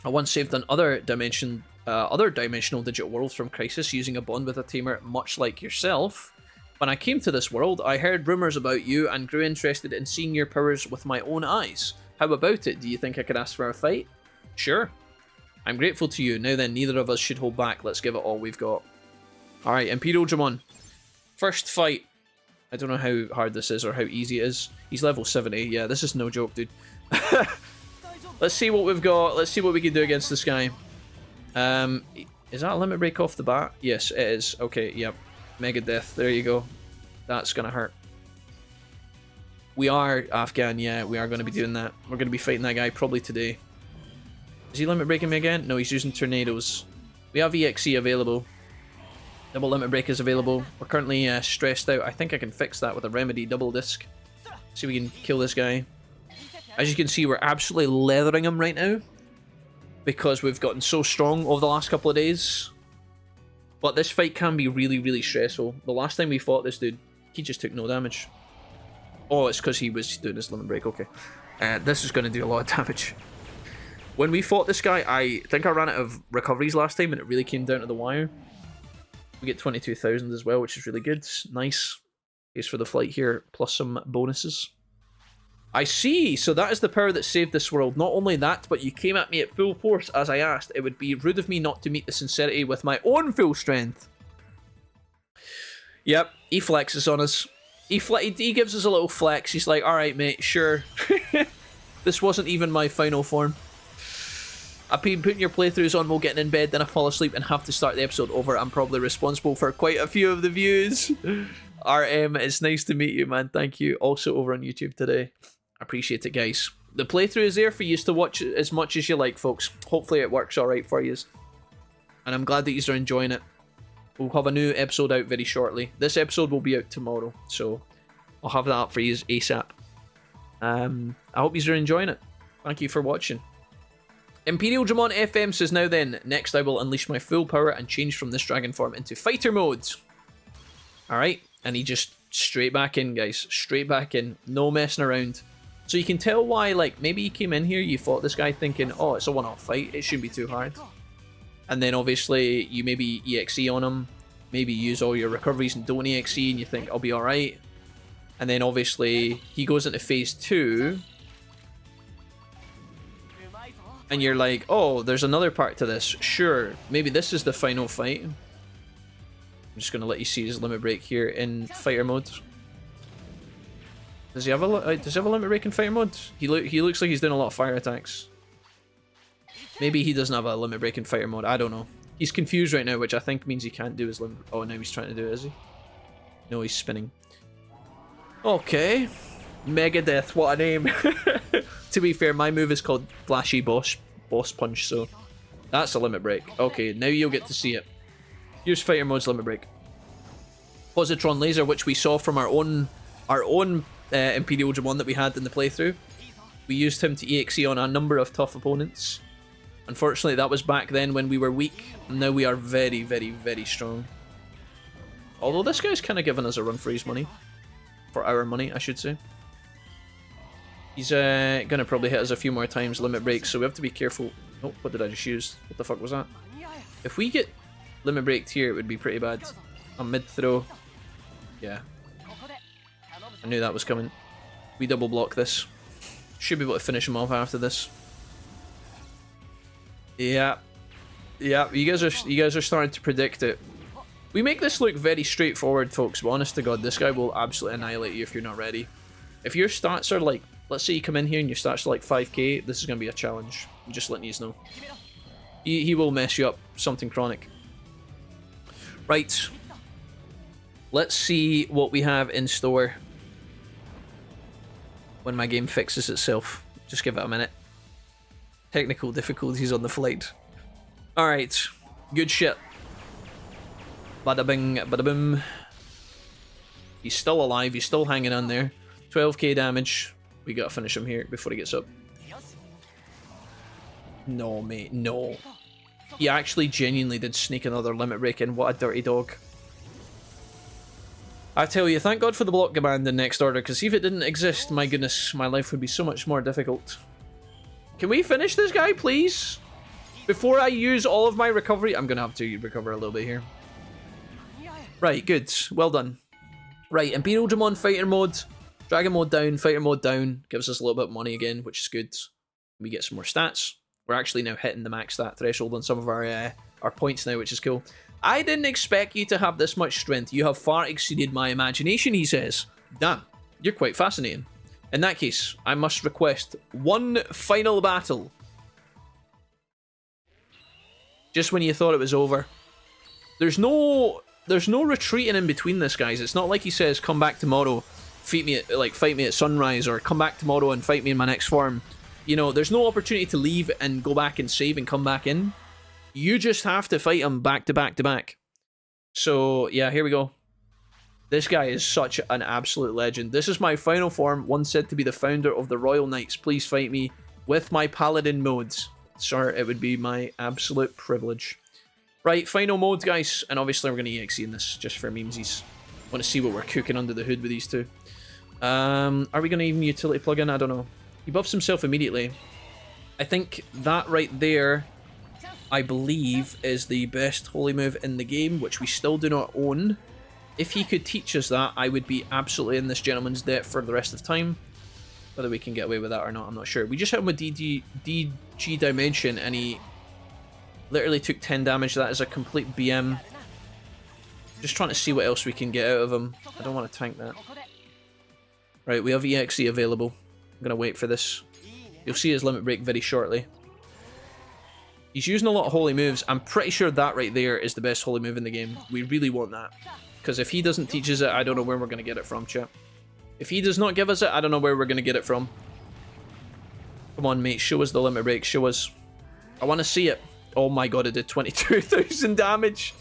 I once saved other dimensional digital worlds from crisis using a bond with a tamer much like yourself. When I came to this world, I heard rumours about you and grew interested in seeing your powers with my own eyes. How about it? Do you think I could ask for a fight? Sure. I'm grateful to you. Now then, neither of us should hold back. Let's give it all we've got. Alright, Imperial Digimon. First fight. I don't know how hard this is or how easy it is. He's level 70. Yeah, this is no joke, dude. Let's see what we've got. Let's see what we can do against this guy. Is that a limit break off the bat? Yes, it is. Okay, yep. Mega Death. There you go. That's gonna hurt. We are Afghan, yeah. We are going to be doing that. We're going to be fighting that guy probably today. Is he limit breaking me again? No, he's using tornadoes. We have EXE available. Double limit break is available. We're currently stressed out. I think I can fix that with a remedy double disc. See if we can kill this guy. As you can see, we're absolutely leathering him right now. Because we've gotten so strong over the last couple of days. But this fight can be really, really stressful. The last time we fought this dude, he just took no damage. Oh, it's because he was doing his limit break, okay. This is going to do a lot of damage. When we fought this guy, I think I ran out of recoveries last time and it really came down to the wire. We get 22,000 as well, which is really good. Nice. Case for the flight here, plus some bonuses. I see, so that is the power that saved this world. Not only that, but you came at me at full force as I asked. It would be rude of me not to meet the sincerity with my own full strength. Yep, he flexes on us. He gives us a little flex. He's like, alright mate, sure. This wasn't even my final form. I've been putting your playthroughs on while getting in bed, then I fall asleep and have to start the episode over. I'm probably responsible for quite a few of the views. RM, it's nice to meet you, man. Thank you. Also over on YouTube today. I appreciate it, guys. The playthrough is there for you to watch as much as you like, folks. Hopefully it works alright for you. And I'm glad that you are enjoying it. We'll have a new episode out very shortly. This episode will be out tomorrow, so I'll have that up for you ASAP. I hope you are enjoying it. Thank you for watching. Imperial Digimon FM says, now then, next I will unleash my full power and change from this dragon form into fighter mode. Alright, and he just straight back in, guys. Straight back in. No messing around. So you can tell why, like, maybe you came in here, you fought this guy thinking, oh, it's a one-off fight, it shouldn't be too hard. And then obviously you maybe EXE on him, maybe use all your recoveries and don't EXE and you think I'll be alright. And then obviously he goes into phase 2 and you're like, oh, there's another part to this. Sure, maybe this is the final fight. I'm just going to let you see his limit break here in fighter mode. Does he have a limit break in fighter mode? He looks like he's doing a lot of fire attacks. Maybe he doesn't have a limit break in fighter mode. I don't know. He's confused right now, which I think means he can't do his limit. Oh, now he's trying to do it, is he? No, he's spinning. Okay. Megadeth, what a name. To be fair, my move is called Flashy Boss Punch, so that's a limit break. Okay, now you'll get to see it. Here's fighter mode's limit break. Positron Laser, which we saw from our own Imperial Digimon that we had in the playthrough. We used him to EXE on a number of tough opponents. Unfortunately, that was back then when we were weak. Now we are very, very, very strong. Although this guy's kind of giving us a run for his money. For our money, I should say. He's going to probably hit us a few more times, limit breaks, so we have to be careful. Oh, what did I just use? What the fuck was that? If we get limit breaked here, it would be pretty bad. A mid-throw. Yeah. I knew that was coming. We double block this. Should be able to finish him off after this. Yeah. Yeah, you guys are starting to predict it. We make this look very straightforward, folks, but honest to God, this guy will absolutely annihilate you if you're not ready. If your stats are like, let's say you come in here and your stats are like 5k, this is going to be a challenge. I'm just letting you know. He will mess you up, something chronic. Right. Let's see what we have in store when my game fixes itself. Just give it a minute. Technical difficulties on the flight. Alright. Good shit. Bada bing, bada boom. He's still alive. He's still hanging on there. 12k damage. We gotta finish him here before he gets up. No, mate. No. He actually genuinely did sneak another limit break in. What a dirty dog. I tell you, thank God for the block command in Next Order, because if it didn't exist, my goodness, my life would be so much more difficult. Can we finish this guy, please? Before I use all of my recovery, I'm going to have to recover a little bit here. Right, good. Well done. Right, Imperial Digimon Fighter Mode. Dragon Mode down, Fighter Mode down. Gives us a little bit of money again, which is good. We get some more stats. We're actually now hitting the max stat threshold on some of our points now, which is cool. I didn't expect you to have this much strength. You have far exceeded my imagination, he says. Damn, you're quite fascinating. In that case, I must request one final battle. Just when you thought it was over. There's no retreating in between this, guys. It's not like he says, come back tomorrow, fight me at sunrise, or come back tomorrow and fight me in my next form. You know, there's no opportunity to leave and go back and save and come back in. You just have to fight him back to back to back. So, yeah, here we go. This guy is such an absolute legend. This is my final form, one said to be the founder of the Royal Knights. Please fight me with my Paladin modes. Sir, it would be my absolute privilege. Right, final mode, guys. And obviously we're going to EXE in this, just for memesies. Want to see what we're cooking under the hood with these two. Are we going to even utility plug in? I don't know. He buffs himself immediately. I think that right there, I believe, is the best holy move in the game, which we still do not own. If he could teach us that, I would be absolutely in this gentleman's debt for the rest of time. Whether we can get away with that or not, I'm not sure. We just hit him with DG Dimension, and he literally took 10 damage. That is a complete BM. Just trying to see what else we can get out of him. I don't want to tank that. Right, we have EXE available. I'm going to wait for this. You'll see his limit break very shortly. He's using a lot of holy moves. I'm pretty sure that right there is the best holy move in the game. We really want that. Because if he doesn't teach us it, I don't know where we're going to get it from, chat. If he does not give us it, I don't know where we're going to get it from. Come on, mate. Show us the limit break. Show us. I want to see it. Oh my god, it did 22,000 damage.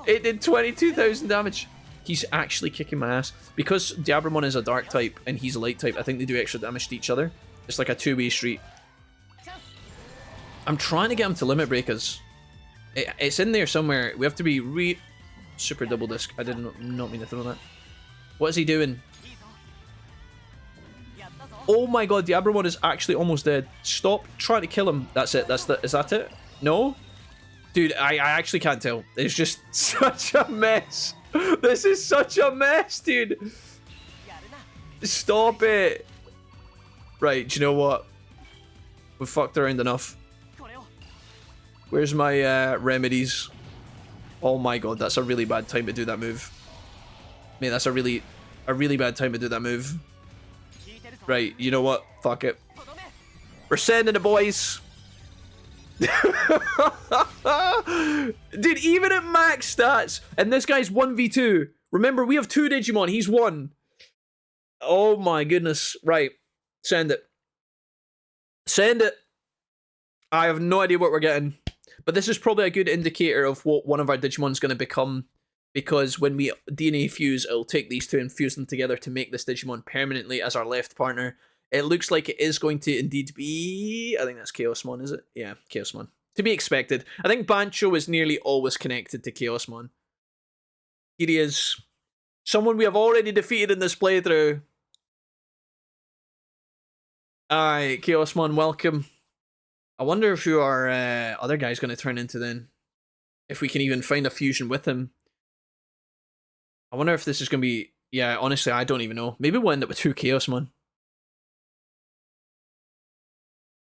It did 22,000 damage. He's actually kicking my ass. Because Diabramon is a dark type and he's a light type, I think they do extra damage to each other. It's like a two-way street. I'm trying to get him to limit break us. It's in there somewhere. We have to be super double disc. I did not mean to throw that. What is he doing? Oh my god, Diabramon is actually almost dead. Stop trying to kill him. That's it. Is that it? No? Dude, I actually can't tell. It's just such a mess. This is such a mess, dude. Stop it. Right, do you know what? We've fucked around enough. Where's my remedies? Oh my god, that's a really bad time to do that move. Mate, that's a really bad time to do that move. Right, you know what? Fuck it. We're sending the boys. Dude, even at max stats, and this guy's 1v2. Remember, we have 2 Digimon. He's 1. Oh my goodness. Right. Send it. Send it. I have no idea what we're getting. But this is probably a good indicator of what one of our Digimon's going to become. Because when we DNA fuse, it'll take these 2 and fuse them together to make this Digimon permanently as our left partner. It looks like it is going to indeed be... I think that's Chaosmon, is it? Yeah, Chaosmon. To be expected. I think Bancho is nearly always connected to Chaosmon. Here he is. Someone we have already defeated in this playthrough. Alright, Chaosmon, welcome. I wonder if who our other guy's going to turn into then. If we can even find a fusion with him. I wonder if this is going to be... Yeah, honestly, I don't even know. Maybe we'll end up with 2 Chaosmon.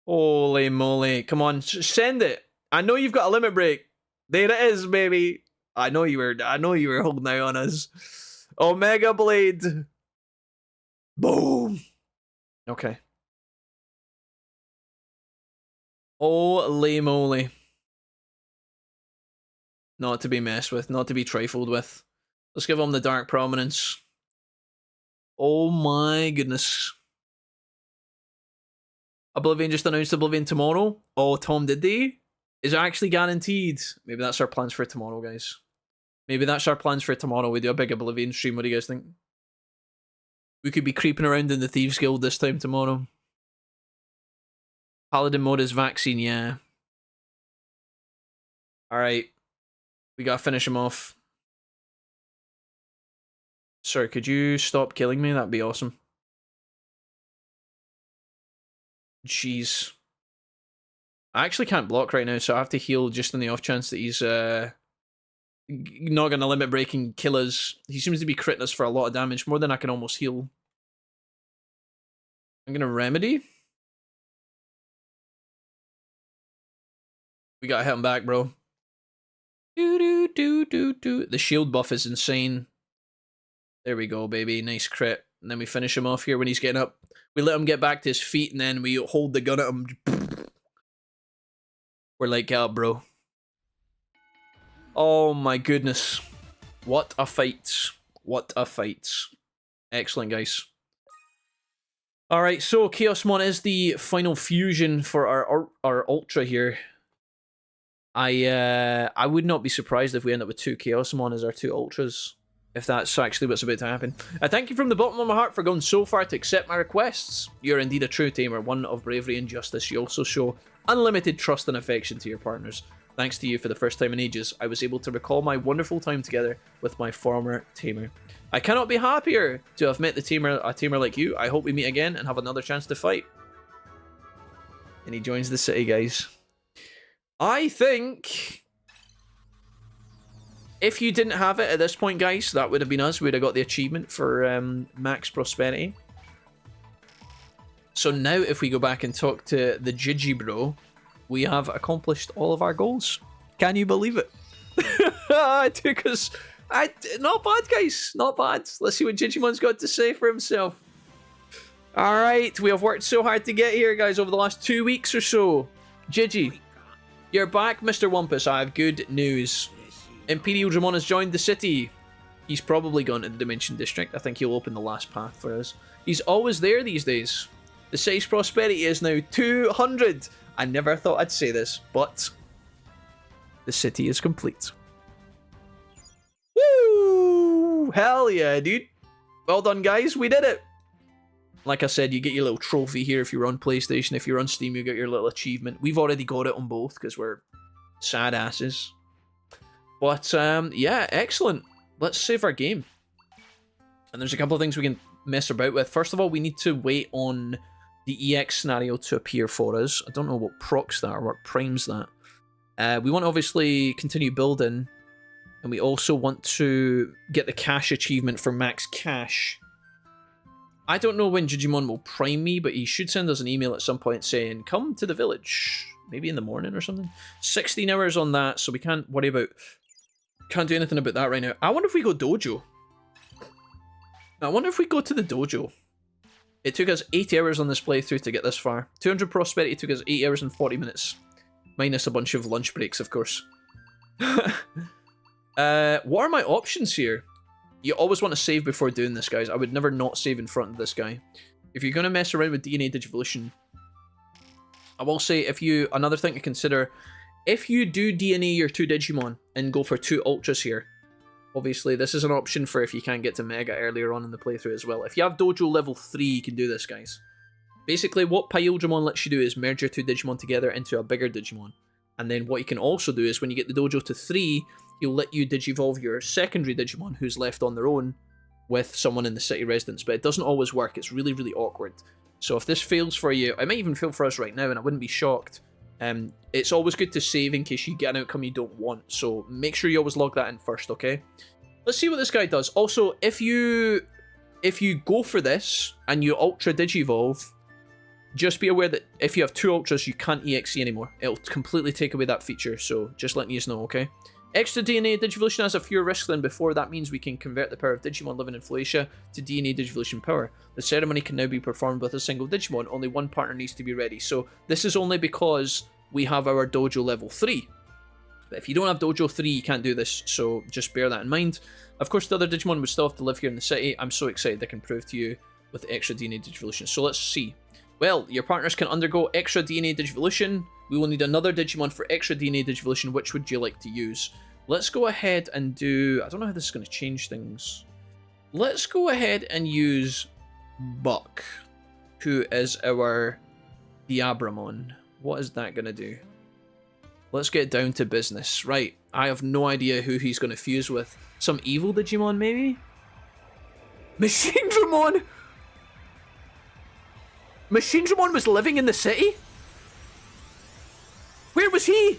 Holy moly. Come on, send it. I know you've got a limit break. There it is, baby. I know you were holding out on us. Omega Blade. Boom. Okay. Holy moly. Not to be messed with, not to be trifled with. Let's give him the Dark Prominence. Oh my goodness. Oblivion just announced Oblivion tomorrow. Oh, Tom, did they? Is it actually guaranteed? Maybe that's our plans for tomorrow, guys. Maybe that's our plans for tomorrow. We do a big Oblivion stream. What do you guys think? We could be creeping around in the Thieves Guild this time tomorrow. Paladin mode is vaccine, yeah. Alright. We gotta finish him off. Sir, could you stop killing me? That'd be awesome. Jeez. I actually can't block right now, so I have to heal just on the off chance that he's not going to limit break and kill us. He seems to be critting us for a lot of damage, more than I can almost heal. I'm going to remedy. We got to hit him back, bro. The shield buff is insane. There we go, baby. Nice crit. And then we finish him off here when he's getting up. We let him get back to his feet, and then we hold the gun at him. We're like, get up, bro. Oh my goodness. What a fight. What a fight. Excellent, guys. Alright, so Chaosmon is the final fusion for our Ultra here. I would not be surprised if we end up with 2 Chaosmon as our 2 Ultras. If that's actually what's about to happen. I thank you from the bottom of my heart for going so far to accept my requests. You're indeed a true tamer, one of bravery and justice. You also show unlimited trust and affection to your partners. Thanks to you, for the first time in ages, I was able to recall my wonderful time together with my former tamer. I cannot be happier to have met a tamer like you. I hope we meet again and have another chance to fight. And he joins the city, guys. I think... if you didn't have it at this point, guys, that would have been us. We'd have got the achievement for Max Prosperity. So now, if we go back and talk to the Jijibro, we have accomplished all of our goals. Can you believe it? It took us... not bad, guys. Not bad. Let's see what Jijimon's got to say for himself. Alright, we have worked so hard to get here, guys, over the last 2 weeks or so. Jiji, you're back, Mr. Wumpus. I have good news. Imperial Dramon has joined the city. He's probably gone to the Dimension District. I think he'll open the last path for us. He's always there these days. The city's prosperity is now 200. I never thought I'd say this, but the city is complete. Woo! Hell yeah, dude. Well done, guys. We did it. Like I said, you get your little trophy here if you're on PlayStation. If you're on Steam, you get your little achievement. We've already got it on both because we're sad asses. But, yeah, excellent. Let's save our game. And there's a couple of things we can mess about with. First of all, we need to wait on the EX scenario to appear for us. I don't know what procs that or what primes that. We want to obviously continue building. And we also want to get the cash achievement for max cash. I don't know when Jijimon will prime me, but he should send us an email at some point saying, come to the village. Maybe in the morning or something. 16 hours on that, so we can't worry about... can't do anything about that right now. I wonder if we go dojo. I wonder if we go to the dojo. It took us 80 hours on this playthrough to get this far. 200 prosperity took us 8 hours and 40 minutes. Minus a bunch of lunch breaks, of course. What are my options here? You always want to save before doing this, guys. I would never not save in front of this guy. If you're going to mess around with DNA Digivolution, I will say another thing to consider, if you do DNA your 2 Digimon and go for 2 Ultras here, obviously this is an option for if you can't get to Mega earlier on in the playthrough as well. If you have Dojo level 3, you can do this, guys. Basically, what Pyldramon lets you do is merge your 2 Digimon together into a bigger Digimon. And then what you can also do is when you get the Dojo to 3, he'll let you Digivolve your secondary Digimon who's left on their own with someone in the city residence. But it doesn't always work. It's really, really awkward. So if this fails for you, it might even fail for us right now, and I wouldn't be shocked. It's always good to save in case you get an outcome you don't want. So make sure you always log that in first, okay? Let's see what this guy does. Also, if you go for this and you Ultra Digivolve, just be aware that if you have 2 Ultras, you can't EXE anymore. It'll completely take away that feature, so just letting you know, okay? Extra DNA Digivolution has a fewer risks than before. That means we can convert the power of Digimon living in Floatia to DNA Digivolution power. The ceremony can now be performed with a single Digimon. Only one partner needs to be ready. So this is only because we have our Dojo level 3. But if you don't have Dojo 3, you can't do this, so just bear that in mind. Of course, the other Digimon would still have to live here in the city. I'm so excited I can prove to you with extra DNA Digivolution. So let's see. Well, your partners can undergo extra DNA Digivolution. We will need another Digimon for extra DNA Digivolution. Which would you like to use? Let's go ahead and do... I don't know how this is going to change things. Let's go ahead and use Buck, who is our Diabramon. What is that going to do? Let's get down to business. Right, I have no idea who he's going to fuse with. Some evil Digimon, maybe? Machinedramon! Machinedramon was living in the city? Where was he?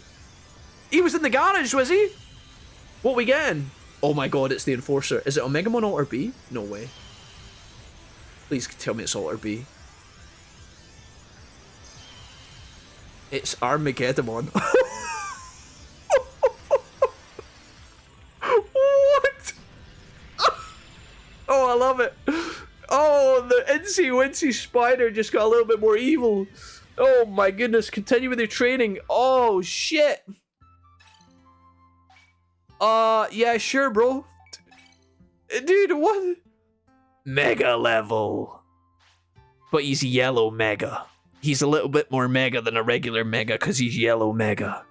He was in the garage, was he? What we getting? Oh my god, it's the Enforcer. Is it Omegamon Alter B? No way. Please tell me it's Alter B. It's Armageddon. What? Oh, I love it. Oh, the Incy Wincy Spider just got a little bit more evil. Oh my goodness, continue with your training. Oh shit. Yeah, sure, bro. Dude, what? Mega level. But he's yellow mega. He's a little bit more mega than a regular mega because he's yellow mega.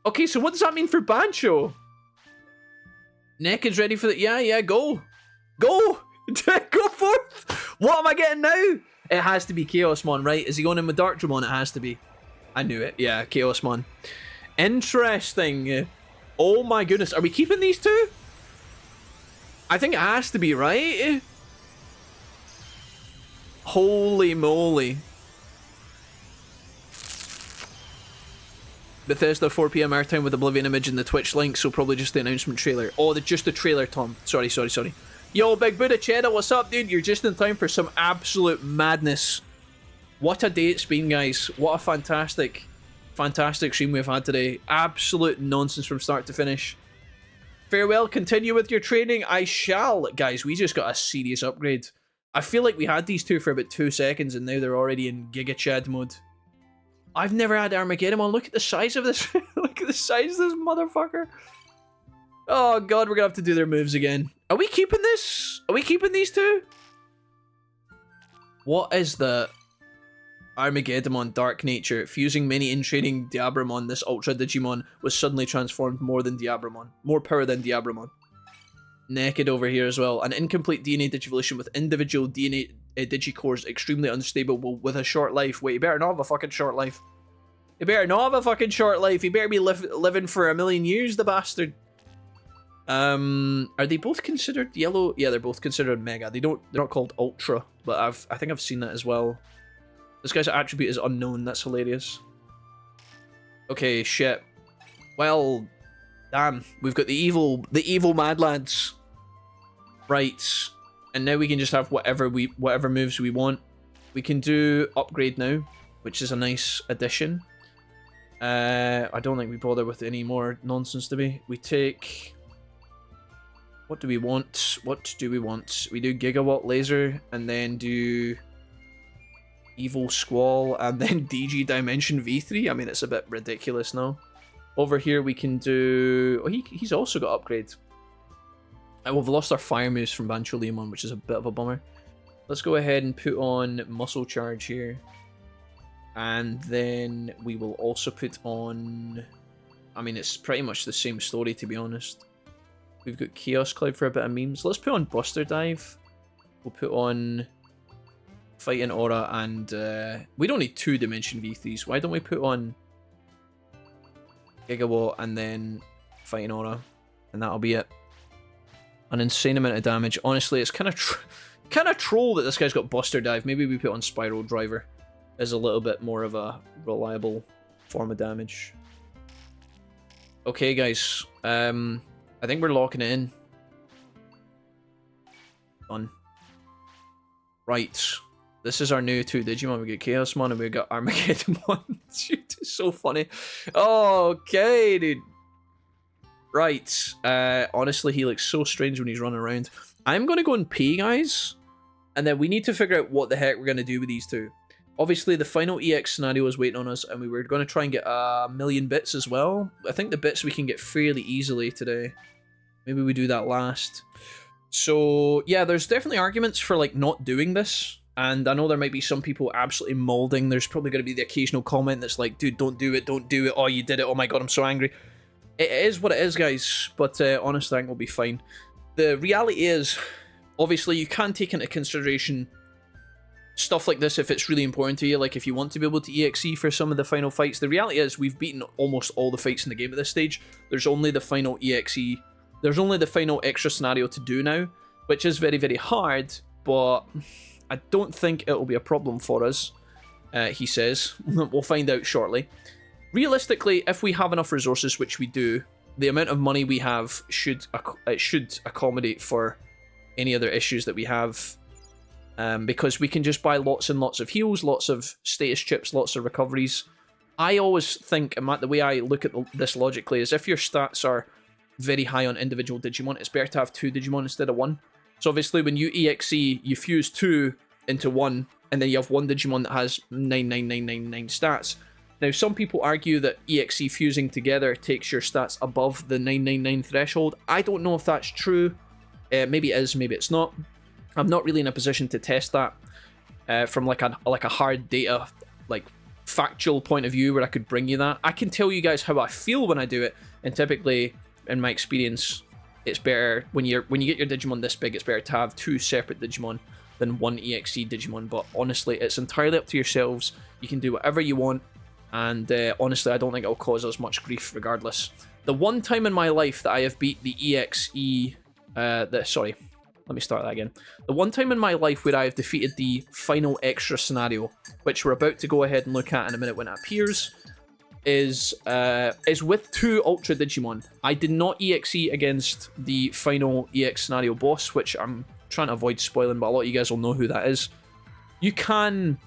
Okay, so what does that mean for Bancho? Neck is ready for the... Yeah, go. Go! Go forth! What am I getting now? It has to be Chaosmon, right? Is he going in with Darkdramon? It has to be. I knew it. Yeah, Chaosmon. Interesting. Oh my goodness. Are we keeping these two? I think it has to be, right? Holy moly. Bethesda 4 PM airtime with Oblivion image in the Twitch link, so probably just the announcement trailer. Oh, just the trailer, Tom. Sorry. Yo, Big Buddha Cheddar, what's up, dude? You're just in time for some absolute madness. What a day it's been, guys. What a fantastic stream we've had today. Absolute nonsense from start to finish. Farewell, continue with your training. I shall. Guys, we just got a serious upgrade. I feel like we had these two for about 2 seconds and now they're already in Giga Chad mode. I've never had Armageddon. Look at the size of this. Look at the size of this motherfucker. Oh god, we're gonna have to do their moves again. Are we keeping this? Are we keeping these two? What is the Armageddon Dark Nature? Fusing many in training Diabramon, this Ultra Digimon was suddenly transformed more than Diabramon. More power than Diabramon. Naked over here as well. An incomplete DNA Digivolution with individual DNA Digicores extremely unstable with a short life. Wait, he better not have a fucking short life. He better not have a fucking short life. He better be living for a million years, the bastard. Are they both considered yellow? Yeah, they're both considered mega. They're not called ultra, but I think I've seen that as well. This guy's attribute is unknown. That's hilarious. Okay, shit. Well, damn. We've got the evil mad lads. Right. And now we can just have whatever moves we want. We can do upgrade now, which is a nice addition. I don't think we bother with any more nonsense, do we? We take... What do we want? What do we want? We do Gigawatt Laser and then do Evil Squall, and then DG Dimension V3. I mean, it's a bit ridiculous now. Over here we can do... Oh, he's also got upgrades. We've lost our fire moves from Bancholeomon, which is a bit of a bummer. Let's go ahead and put on Muscle Charge here. And then we will also put on... I mean, it's pretty much the same story, to be honest. We've got Chaos Cloud for a bit of memes. Let's put on Buster Dive. We'll put on Fighting Aura, and we don't need 2 Dimension V3s. Why don't we put on Gigawatt and then Fighting Aura, and that'll be it. An insane amount of damage. Honestly, it's kind of troll that this guy's got Buster Dive. Maybe we put on Spiral Driver as a little bit more of a reliable form of damage. Okay, guys. I think we're locking it in. Done. Right. This is our new 2 Digimon. We got Chaosmon and we got Armageddonmon. Dude, it's so funny. Okay, dude. Right. Honestly, he looks so strange when he's running around. I'm going to go and pee, guys. And then we need to figure out what the heck we're going to do with these 2. Obviously, the final EX scenario is waiting on us, and we were going to try and get 1,000,000 bits as well. I think the bits we can get fairly easily today. Maybe we do that last. So, yeah, there's definitely arguments for, like, not doing this. And I know there might be some people absolutely molding. There's probably going to be the occasional comment that's like, dude, don't do it, don't do it. Oh, you did it. Oh my god, I'm so angry. It is what it is, guys. But honestly, I think we'll be fine. The reality is, obviously, you can take into consideration stuff like this if it's really important to you. Like, if you want to be able to EXE for some of the final fights. The reality is, we've beaten almost all the fights in the game at this stage. There's only the final EXE. There's only the final extra scenario to do now, which is very, very hard. But I don't think it'll be a problem for us, he says. We'll find out shortly. Realistically, if we have enough resources, which we do, the amount of money we have should accommodate for any other issues that we have. Because we can just buy lots and lots of heals, lots of status chips, lots of recoveries. I always think, and the way I look at this logically, is if your stats are very high on individual Digimon, it's better to have 2 Digimon instead of 1. So obviously when you EXE, you fuse 2 into 1, and then you have 1 Digimon that has 99999 stats. Now some people argue that EXE fusing together takes your stats above the 999 threshold. I don't know if that's true. Maybe it is, maybe it's not. I'm not really in a position to test that from like a hard data, like factual point of view where I could bring you that. I can tell you guys how I feel when I do it, and typically, in my experience, it's better when you get your Digimon this big. It's better to have 2 separate Digimon than 1 EXE Digimon. But honestly, it's entirely up to yourselves. You can do whatever you want, and honestly, I don't think it'll cause us much grief regardless. The one time in my life that I have beat the EXE, sorry. Let me start that again. The one time in my life where I have defeated the final extra scenario, which we're about to go ahead and look at in a minute when it appears, is with 2 Ultra Digimon. I did not EXE against the final EX scenario boss, which I'm trying to avoid spoiling, but a lot of you guys will know who that is. You can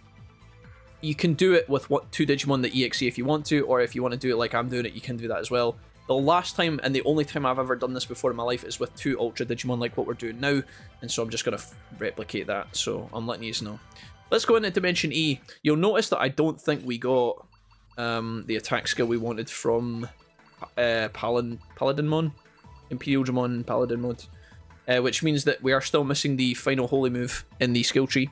do it with 2 Digimon that EXE if you want to, or if you want to do it like I'm doing it, you can do that as well. The last time, and the only time I've ever done this before in my life, is with 2 Ultra Digimon like what we're doing now, and so I'm just going to replicate that, so I'm letting you know. Let's go into Dimension E. You'll notice that I don't think we got the attack skill we wanted from Paladinmon, Imperial Dramon Paladin mode, which means that we are still missing the final holy move in the skill tree,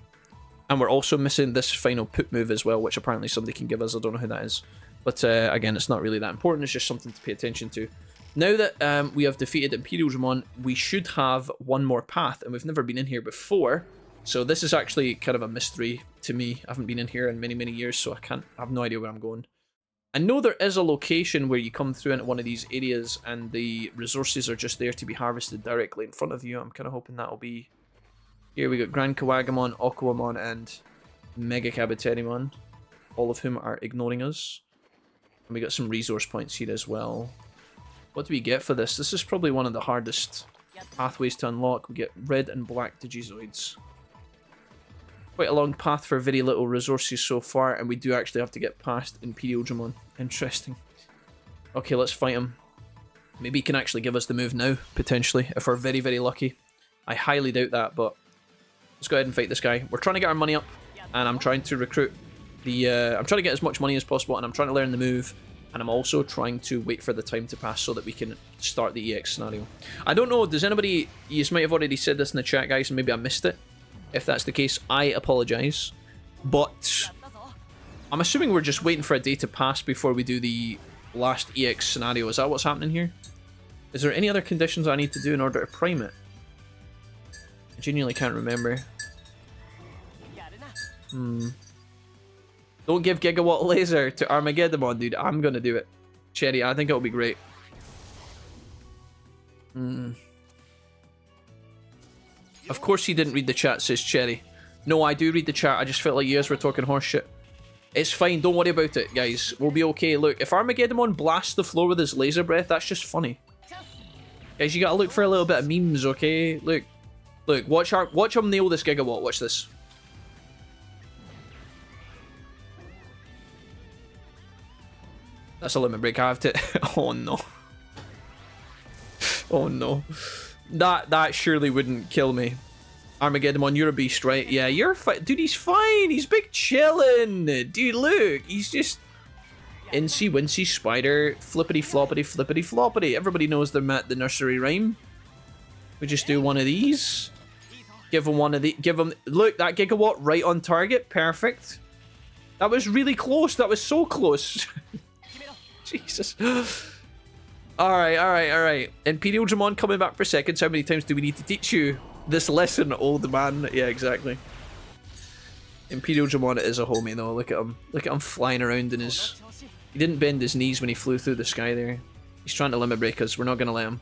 and we're also missing this final put move as well, which apparently somebody can give us. I don't know who that is. But again, it's not really that important, it's just something to pay attention to. Now that we have defeated Imperial Dramon, we should have one more path, and we've never been in here before. So this is actually kind of a mystery to me. I haven't been in here in many, many years, so I have no idea where I'm going. I know there is a location where you come through into one of these areas, and the resources are just there to be harvested directly in front of you. I'm kind of hoping that'll be... Here we got Grand Kawagamon, Aquamon, and Mega Kabuterimon, all of whom are ignoring us. And we got some resource points here as well. What do we get for this? This is probably one of the hardest pathways to unlock. We get red and black Digizoids. Quite a long path for very little resources so far, and we do actually have to get past Imperial Dramon. Interesting. Okay, let's fight him. Maybe he can actually give us the move now, potentially, if we're very, very lucky. I highly doubt that, but let's go ahead and fight this guy. We're trying to get our money up. and I'm trying to recruit the... I'm trying to get as much money as possible, and I'm trying to learn the move, and I'm also trying to wait for the time to pass so that we can start the EX scenario. I don't know, does anybody... You might have already said this in the chat, guys, and maybe I missed it. If that's the case, I apologise. But I'm assuming we're just waiting for a day to pass before we do the last EX scenario. Is that what's happening here? Is there any other conditions I need to do in order to prime it? I genuinely can't remember. Don't give Gigawatt Laser to Armageddon, dude. I'm gonna do it. Cherry, I think it'll be great. Of course he didn't read the chat, says Cherry. No, I do read the chat. I just felt like you guys were talking horse shit. It's fine. Don't worry about it, guys. We'll be okay. Look, if Armageddon blasts the floor with his laser breath, that's just funny. Guys, you gotta look for a little bit of memes, okay? Look. Look, watch him nail this Gigawatt. Watch this. That's a limit break. I have to... Oh, no. Oh, no. That surely wouldn't kill me. Armageddon, you're a beast, right? Yeah, you're fine. Dude, he's fine. He's big chillin'. Dude, look. He's just... Incy, wincy, spider, flippity, floppity, flippity, floppity. Everybody knows the nursery rhyme. We just do one of these. Give him one of the... Give him... Look, that Gigawatt right on target. Perfect. That was really close. That was so close. Jesus. Alright. Imperial Digimon coming back for seconds. How many times do we need to teach you this lesson, old man? Yeah, exactly. Imperial Digimon is a homie though. Look at him. Look at him flying around in his... He didn't bend his knees when he flew through the sky there. He's trying to limit break us. We're not going to let him.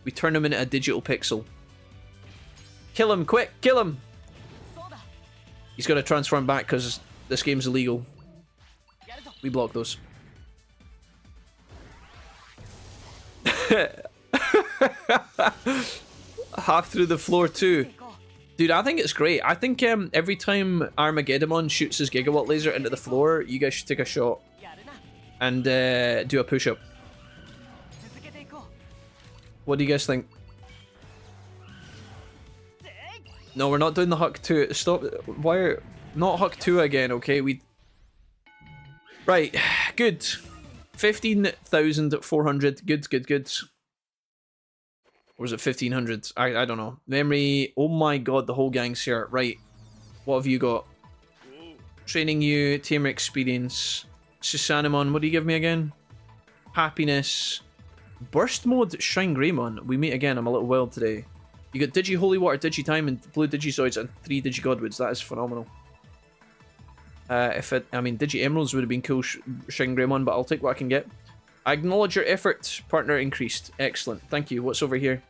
We turn him into a digital pixel. Kill him, quick! Kill him! He's going to transform back because this game's illegal. We block those. Half through the floor too. Dude, I think it's great. I think every time Armageddon shoots his Gigawatt Laser into the floor, you guys should take a shot. And do a push-up. What do you guys think? No, we're not doing the Huck 2. Stop. Why are... Not Huck 2 again, okay? Right, good. 15,400. Good. Or was it 1,500? I don't know. Memory. Oh my god, the whole gang's here. Right. What have you got? Training you. Tamer experience. Susanimon. What do you give me again? Happiness. Burst mode. Shine Greymon. We meet again. I'm a little wild today. You got Digi Holy Water, Digi Time, and Blue Digizoids, and 3 Digi Godwoods. That is phenomenal. I mean, Digi Emeralds would have been cool, Shine Greymon, but I'll take what I can get. I acknowledge your effort. Partner increased. Excellent. Thank you. What's over here?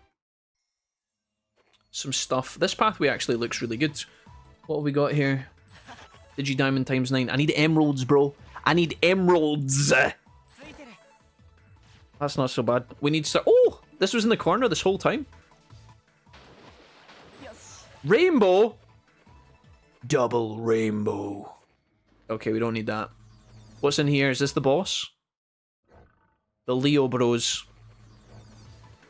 Some stuff. This pathway actually looks really good. What have we got here? Digi Diamond times 9. I need emeralds, bro. I need emeralds. That's not so bad. We need to... Oh! This was in the corner this whole time. Rainbow? Double rainbow. Okay, we don't need that. What's in here? Is this the boss? The Leo Bros.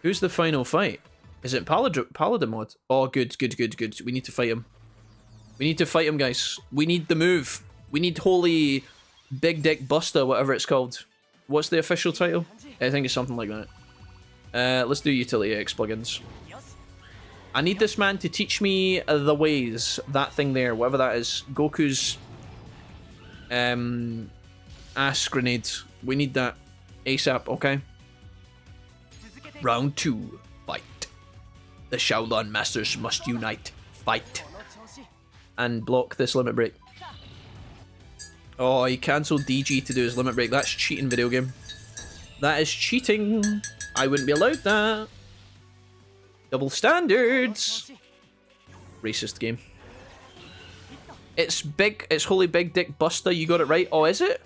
Who's the final fight? Is it Paladin mod? Oh, good. We need to fight him. We need to fight him, guys. We need the move. We need Holy Big Dick Buster, whatever it's called. What's the official title? I think it's something like that. Let's do Utility X plugins. I need this man to teach me the ways. That thing there, whatever that is. Goku's ass grenade. We need that ASAP, okay? Round 2. Fight. The Shaolin Masters must unite. Fight. And block this limit break. Oh, he cancelled DG to do his limit break. That's cheating, video game. That is cheating. I wouldn't be allowed that. Double standards. Racist game. It's big. It's Holy Big Dick Buster. You got it right. Oh, is it?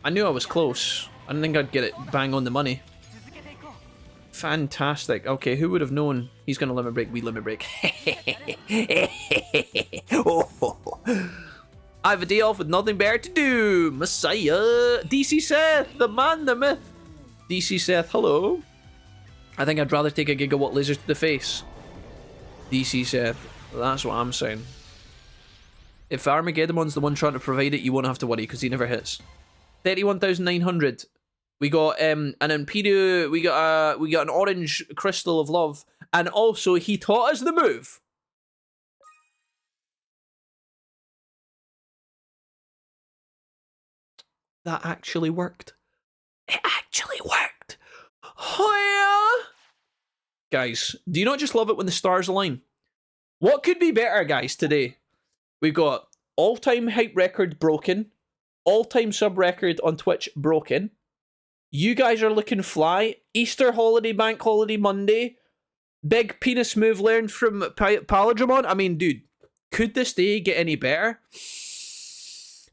I knew I was close. I didn't think I'd get it bang on the money. Fantastic. Okay, who would have known he's going to limit break? We limit break. I have a day off with nothing better to do. Messiah. DC Seth, the man, the myth. DC Seth, hello. I think I'd rather take a Gigawatt Laser to the face. DC Seth, that's what I'm saying. If Armageddon's the one trying to provide it, you won't have to worry because he never hits. 31,900. We got an Imperial. We got an orange crystal of love, and also he taught us the move. That actually worked. It actually worked. Oh yeah. Guys, do you not just love it when the stars align? What could be better, guys, today? We've got all-time hype record broken, all-time sub record on Twitch broken. You guys are looking fly. Easter holiday, bank holiday Monday. Big penis move learned from Paladramon. I mean, dude, could this day get any better?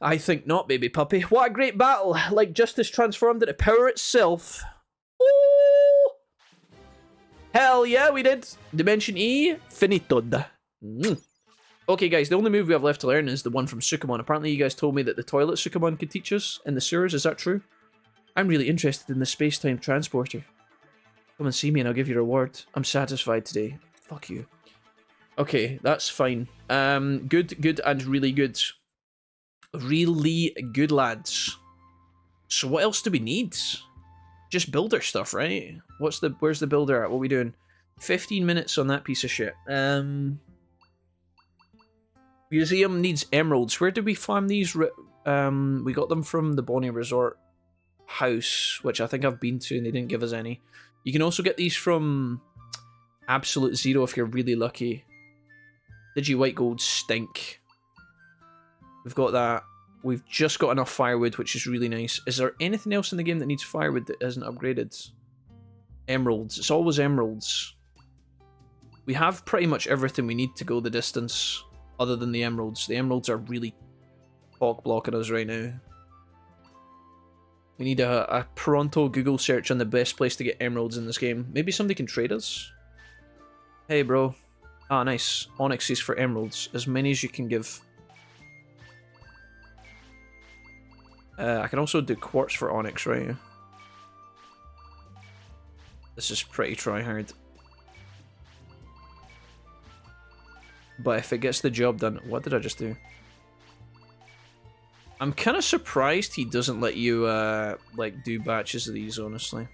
I think not, baby puppy. What a great battle. Like justice transformed into power itself. Ooh. Hell yeah, we did. Dimension E, finitod. Okay, guys, the only move we have left to learn is the one from Sukamon. Apparently, you guys told me that the toilet Sukamon could teach us in the sewers. Is that true? I'm really interested in the space-time transporter. Come and see me and I'll give you a reward. I'm satisfied today. Fuck you. Okay, that's fine. Good and really good. Really good, lads. So what else do we need? Just builder stuff, right? Where's the builder at? What are we doing? 15 minutes on that piece of shit. Museum needs emeralds. Where did we farm these? We got them from the Bonnie Resort house, which I think I've been to and they didn't give us any. You can also get these from Absolute Zero if you're really lucky. Digi White Gold stink. We've got that. We've just got enough firewood, which is really nice. Is there anything else in the game that needs firewood that isn't upgraded? Emeralds. It's always emeralds. We have pretty much everything we need to go the distance, other than the emeralds. The emeralds are really blocking us right now. We need a pronto Google search on the best place to get emeralds in this game. Maybe somebody can trade us? Hey, bro. Ah, nice. Onyxes for emeralds. As many as you can give. I can also do quartz for onyx, right? This is pretty try-hard. But if it gets the job done... What did I just do? I'm kind of surprised he doesn't let you, like, do batches of these, honestly.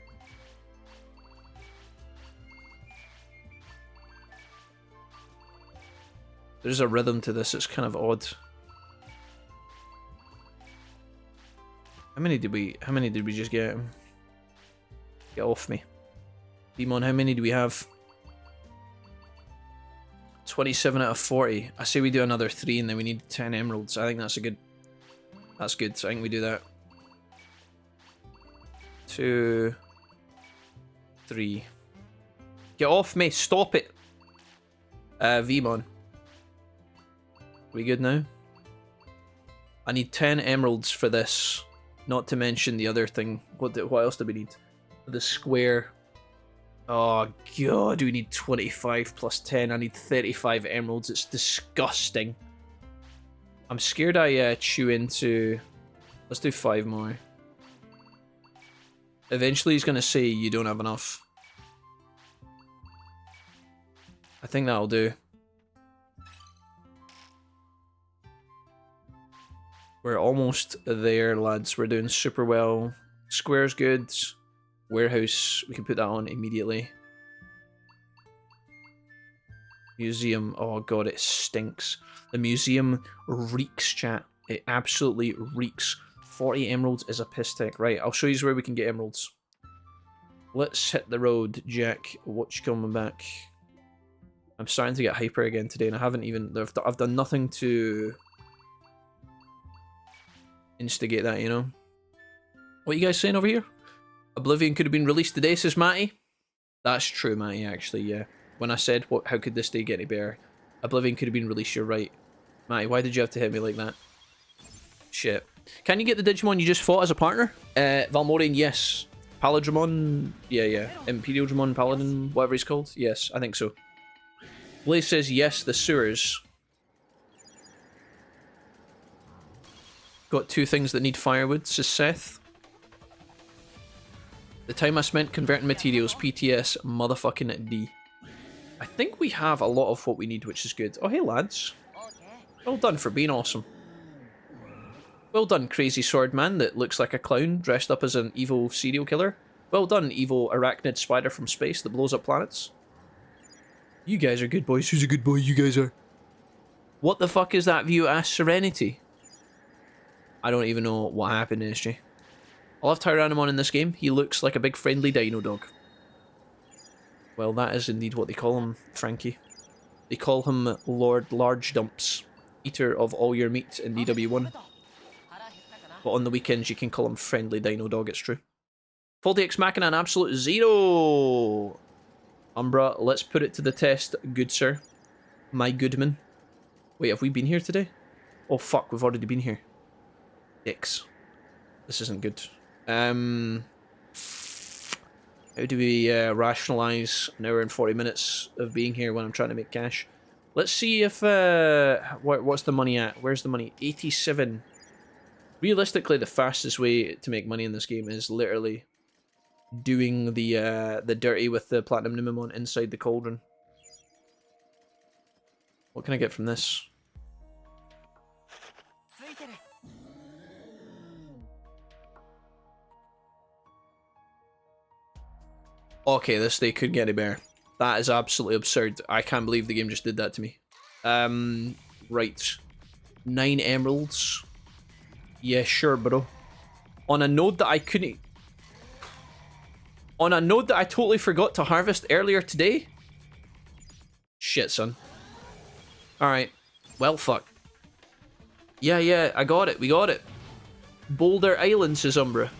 There's a rhythm to this, it's kind of odd. How many did we just get? Get off me. Demon, how many do we have? 27 out of 40. I say we do another 3 and then we need 10 emeralds. I think that's a good... That's good, so I think we do that. 2... 3. Get off me, stop it! Vmon. We good now? I need 10 emeralds for this. Not to mention the other thing. What else do we need? The square. Oh god, we need 25 plus 10. I need 35 emeralds. It's disgusting. I'm scared I chew into... Let's do 5 more. Eventually he's going to say you don't have enough. I think that'll do. We're almost there, lads. We're doing super well. Square's good. Warehouse, we can put that on immediately. Museum, oh god, it stinks. The museum reeks, chat. It absolutely reeks. 40 emeralds is a piss take. Right, I'll show you where we can get emeralds. Let's hit the road, Jack. Watch coming back. I'm starting to get hyper again today, and I haven't even... I've done nothing to... instigate that, you know? What are you guys saying over here? Oblivion could have been released today, says Matty. That's true, Matty, actually, yeah. When I said, how could this day get any better? Oblivion could have been released, you're right. Matty, why did you have to hit me like that? Shit. Can you get the Digimon you just fought as a partner? Valmorian, yes. Paladramon? Yeah. Imperial Dramon, Paladin, whatever he's called? Yes, I think so. Blaze says yes, the sewers. Got 2 things that need firewood, says Seth. The time I spent converting materials, PTS, motherfucking D. I think we have a lot of what we need, which is good. Oh, hey, lads. Well done for being awesome. Well done, crazy sword man that looks like a clown dressed up as an evil serial killer. Well done, evil arachnid spider from space that blows up planets. You guys are good boys. Who's a good boy? You guys are. What the fuck is that view as Serenity? I don't even know what happened in SG. I love Tyrannomon in this game. He looks like a big friendly dino dog. Well, that is indeed what they call him, Frankie. They call him Lord Large Dumps, eater of all your meat in DW1. But on the weekends you can call him friendly dino dog, it's true. Faulty Ex Machina an absolute zero! Umbra, let's put it to the test, good sir. My goodman. Wait, have we been here today? Oh fuck, we've already been here. Dicks. This isn't good. How do we rationalise an hour and 40 minutes of being here when I'm trying to make cash? Let's see if... what's the money at? Where's the money? 87. Realistically, the fastest way to make money in this game is literally doing the dirty with the Platinum Numemon inside the cauldron. What can I get from this? Okay, this day couldn't get any better. That is absolutely absurd. I can't believe the game just did that to me. Right. 9 emeralds. Yeah, sure, bro. On a node that I couldn't... On a node that I totally forgot to harvest earlier today? Shit, son. Alright. Well, fuck. Yeah, I got it. We got it. Boulder Island, says Umbra.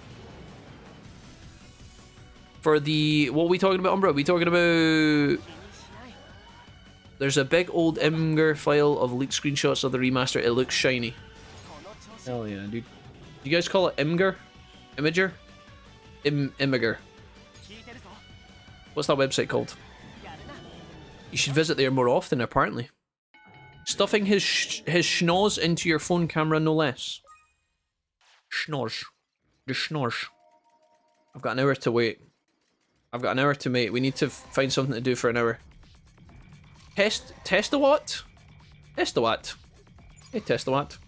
For the... What are we talking about, Umbra? Are we talking about... There's a big old Imgur file of leaked screenshots of the remaster. It looks shiny. Hell yeah, dude. You guys call it Imgur? Imager? Imager. What's that website called? You should visit there more often, apparently. Stuffing his schnoz into your phone camera, no less. Schnoz. The schnoz. I've got an hour to wait. I've got an hour to wait. We need to find something to do for an hour. Test a what? Test a what? Hey, Test a what?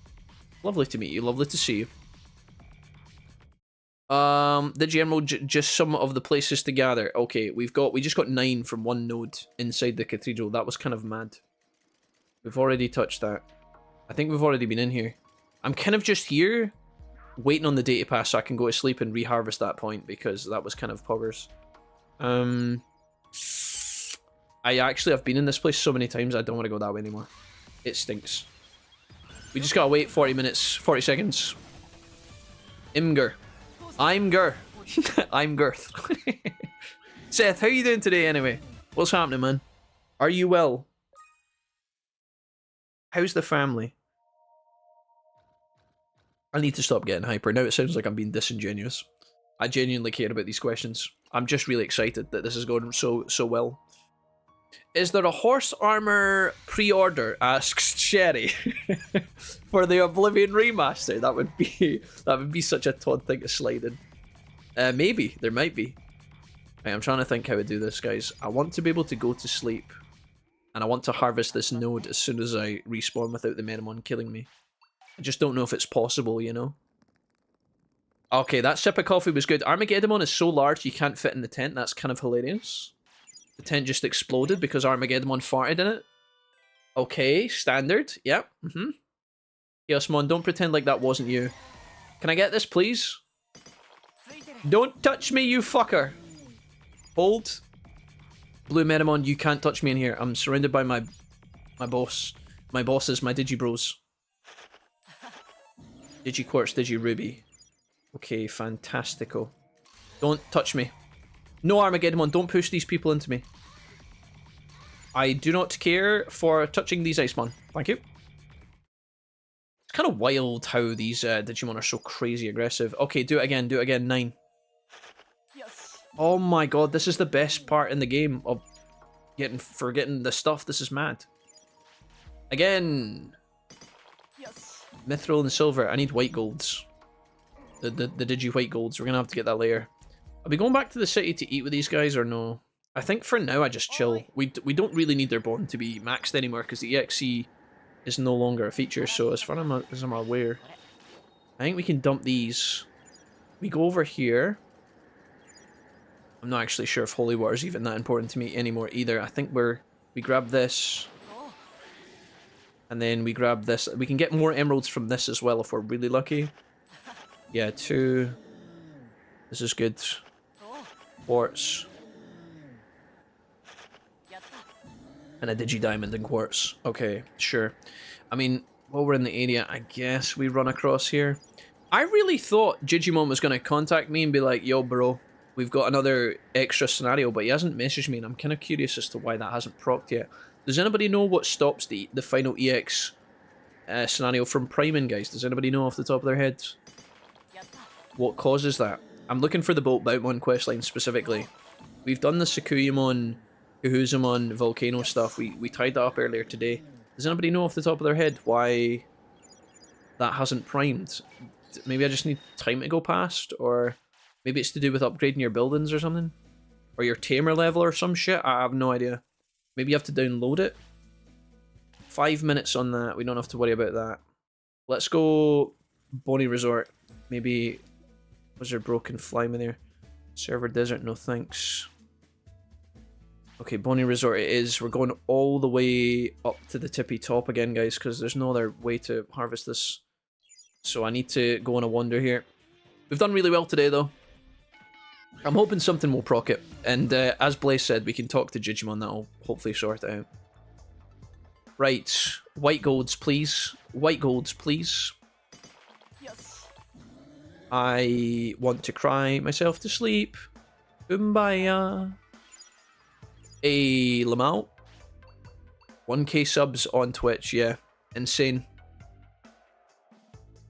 Lovely to meet you. Lovely to see you. Digimon just some of the places to gather. Okay, we just got 9 from one node inside the cathedral. That was kind of mad. We've already touched that. I think we've already been in here. I'm kind of just here, waiting on the day to pass so I can go to sleep and reharvest that point because that was kind of poggers. I actually have been in this place so many times I don't want to go that way anymore. It stinks. We just gotta wait 40 minutes, 40 seconds. Imgur. I'm Gur. I'm Girth. Seth, how you doing today anyway? What's happening, man? Are you well? How's the family? I need to stop getting hyper. Now it sounds like I'm being disingenuous. I genuinely care about these questions. I'm just really excited that this is going so well. Is there a horse armor pre-order? Asks Sherry. For the Oblivion remaster. That would be such a Todd thing to slide in. Maybe. There might be. Right, I'm trying to think how to do this, guys. I want to be able to go to sleep. And I want to harvest this node as soon as I respawn without the Menamon killing me. I just don't know if it's possible, you know? Okay, that sip of coffee was good. Armageddon is so large you can't fit in the tent. That's kind of hilarious. The tent just exploded because Armageddon farted in it. Okay, standard. Yep. Chaosmon, don't pretend like that wasn't you. Can I get this, please? Don't touch me, you fucker. Hold. Blue Metamon, you can't touch me in here. I'm surrounded by my boss. My bosses, my Digibros. Digiquartz, Digiruby. Okay, fantastico. Don't touch me. No, Armageddon, don't push these people into me. I do not care for touching these Icemon. Thank you. It's kind of wild how these Digimon are so crazy aggressive. Okay, do it again, 9. Oh my god, this is the best part in the game of forgetting the stuff. This is mad. Again. Mithril and silver. I need white golds. The Digi white golds. We're gonna have to get that later. Are we going back to the city to eat with these guys or no? I think for now I just chill. We don't really need their bond to be maxed anymore because the EXE is no longer a feature, so as far as I'm aware, I think we can dump these. We go over here. I'm not actually sure if holy water is even that important to me anymore either. I think we grab this. And then we grab this. We can get more emeralds from this as well if we're really lucky. Yeah, 2. This is good. Quartz. And a Digidiamond and quartz. Okay, sure. I mean, while we're in the area, I guess we run across here. I really thought Jijimon was going to contact me and be like, yo, bro, we've got another extra scenario, but he hasn't messaged me, and I'm kind of curious as to why that hasn't procced yet. Does anybody know what stops the final EX scenario from priming, guys? Does anybody know off the top of their heads? What causes that? I'm looking for the BOLTBOUTAMON questline specifically. We've done the Sakuyamon, Kahuzamon, Volcano stuff. We tied that up earlier today. Does anybody know off the top of their head why that hasn't primed? Maybe I just need time to go past, or maybe it's to do with upgrading your buildings or something? Or your tamer level or some shit? I have no idea. Maybe you have to download it. 5 minutes on that. We don't have to worry about that. Let's go Bonnie Resort. Maybe... Was there broken Flyme in there? Server Desert, no thanks. Okay, Bonnie Resort it is. We're going all the way up to the tippy top again, guys, because there's no other way to harvest this. So I need to go on a wander here. We've done really well today, though. I'm hoping something will proc it. And as Blaze said, we can talk to Jijimon. That'll hopefully sort it out. Right. White golds, please. White golds, please. Yes. I want to cry myself to sleep. Kumbaya. Hey, Lamau. 1k subs on Twitch, yeah. Insane.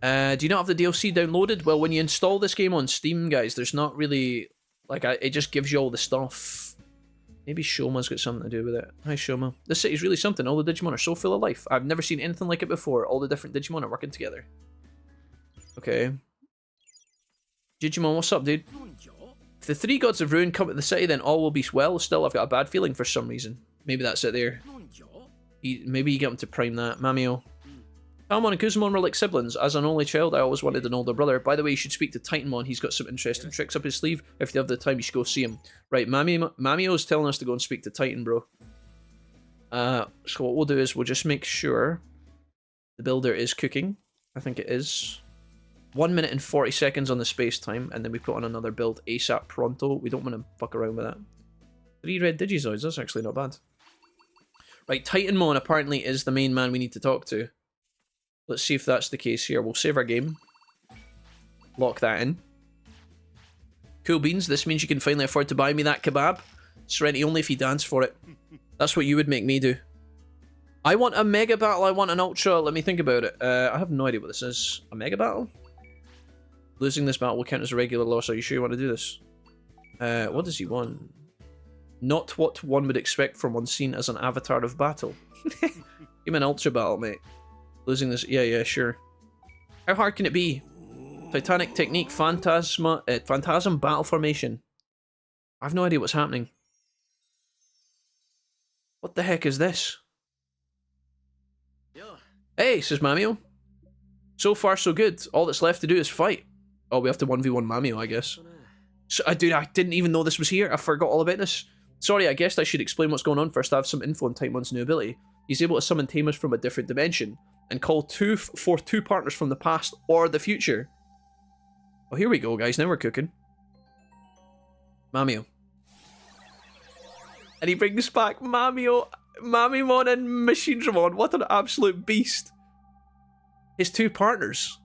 Do you not have the DLC downloaded? Well, when you install this game on Steam, guys, there's not really... Like, it just gives you all the stuff. Maybe Shoma's got something to do with it. Hi, Shoma. This city's really something. All the Digimon are so full of life. I've never seen anything like it before. All the different Digimon are working together. Okay. Jijimon, what's up, dude? If the 3 gods of ruin come to the city, then all will be well. Still, I've got a bad feeling for some reason. Maybe that's it there. Maybe you get him to prime that. Mamio. Palmon and Kuzumon were like siblings. As an only child, I always wanted an older brother. By the way, you should speak to Titanmon. He's got some interesting tricks up his sleeve. If you have the time, you should go see him. Right, Mamio's telling us to go and speak to Titan, bro. So what we'll do is we'll just make sure the builder is cooking. I think it is. 1 minute and 40 seconds on the space time, and then we put on another build ASAP pronto. We don't want to fuck around with that. 3 red Digizoids, that's actually not bad. Right, Titanmon apparently is the main man we need to talk to. Let's see if that's the case here. We'll save our game. Lock that in. Cool beans, this means you can finally afford to buy me that kebab. Serenity only if you dance for it. That's what you would make me do. I want a mega battle, I want an ultra. Let me think about it. I have no idea what this is. A mega battle? Losing this battle will count as a regular loss. Are you sure you want to do this? What does he want? Not what one would expect from one seen as an avatar of battle. Give me an ultra battle, mate. Losing this... Yeah, sure. How hard can it be? Titanic technique, phantasm battle formation. I have no idea what's happening. What the heck is this? Hey, says Mamio. So far, so good. All that's left to do is fight. Oh, we have to 1v1 Mamio, I guess. So, dude, I didn't even know this was here. I forgot all about this. Sorry, I guess I should explain what's going on first. I have some info on Titanmon's new ability. He's able to summon tamers from a different dimension and call for two partners from the past or the future. Oh, here we go, guys. Now we're cooking. Mamio. And he brings back Mamio, Mamimon, and Machinedramon. What an absolute beast. His 2 partners.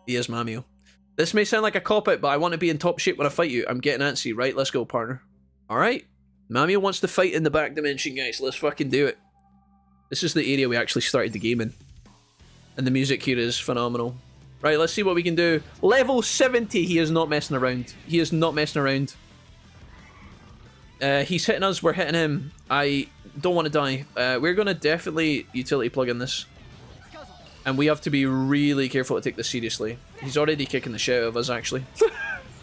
He is Mamio. This may sound like a cop-out, but I want to be in top shape when I fight you. I'm getting antsy, right? Let's go, partner. Alright. Mamio wants to fight in the back dimension, guys. Let's fucking do it. This is the area we actually started the game in. And the music here is phenomenal. Right, let's see what we can do. Level 70. He is not messing around. He is not messing around. He's hitting us. We're hitting him. I don't want to die. We're going to definitely utility plug in this. And we have to be really careful to take this seriously. He's already kicking the shit out of us, actually.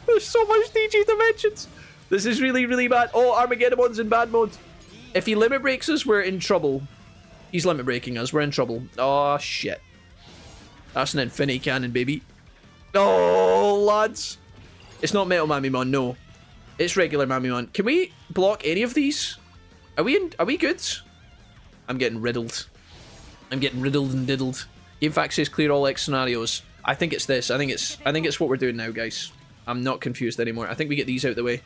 There's so much DG dimensions. This is really, really bad. Oh, Armageddon's in bad mode. If he limit breaks us, we're in trouble. He's limit breaking us. We're in trouble. Oh, shit. That's an infinity cannon, baby. Oh, lads. It's not Metal Mamimon, no. It's regular Mamimon. Can we block any of these? Are we good? I'm getting riddled. I'm getting riddled and diddled. Game fact says clear all X scenarios. I think it's this. I think it's what we're doing now, guys. I'm not confused anymore. I think we get these out of the way.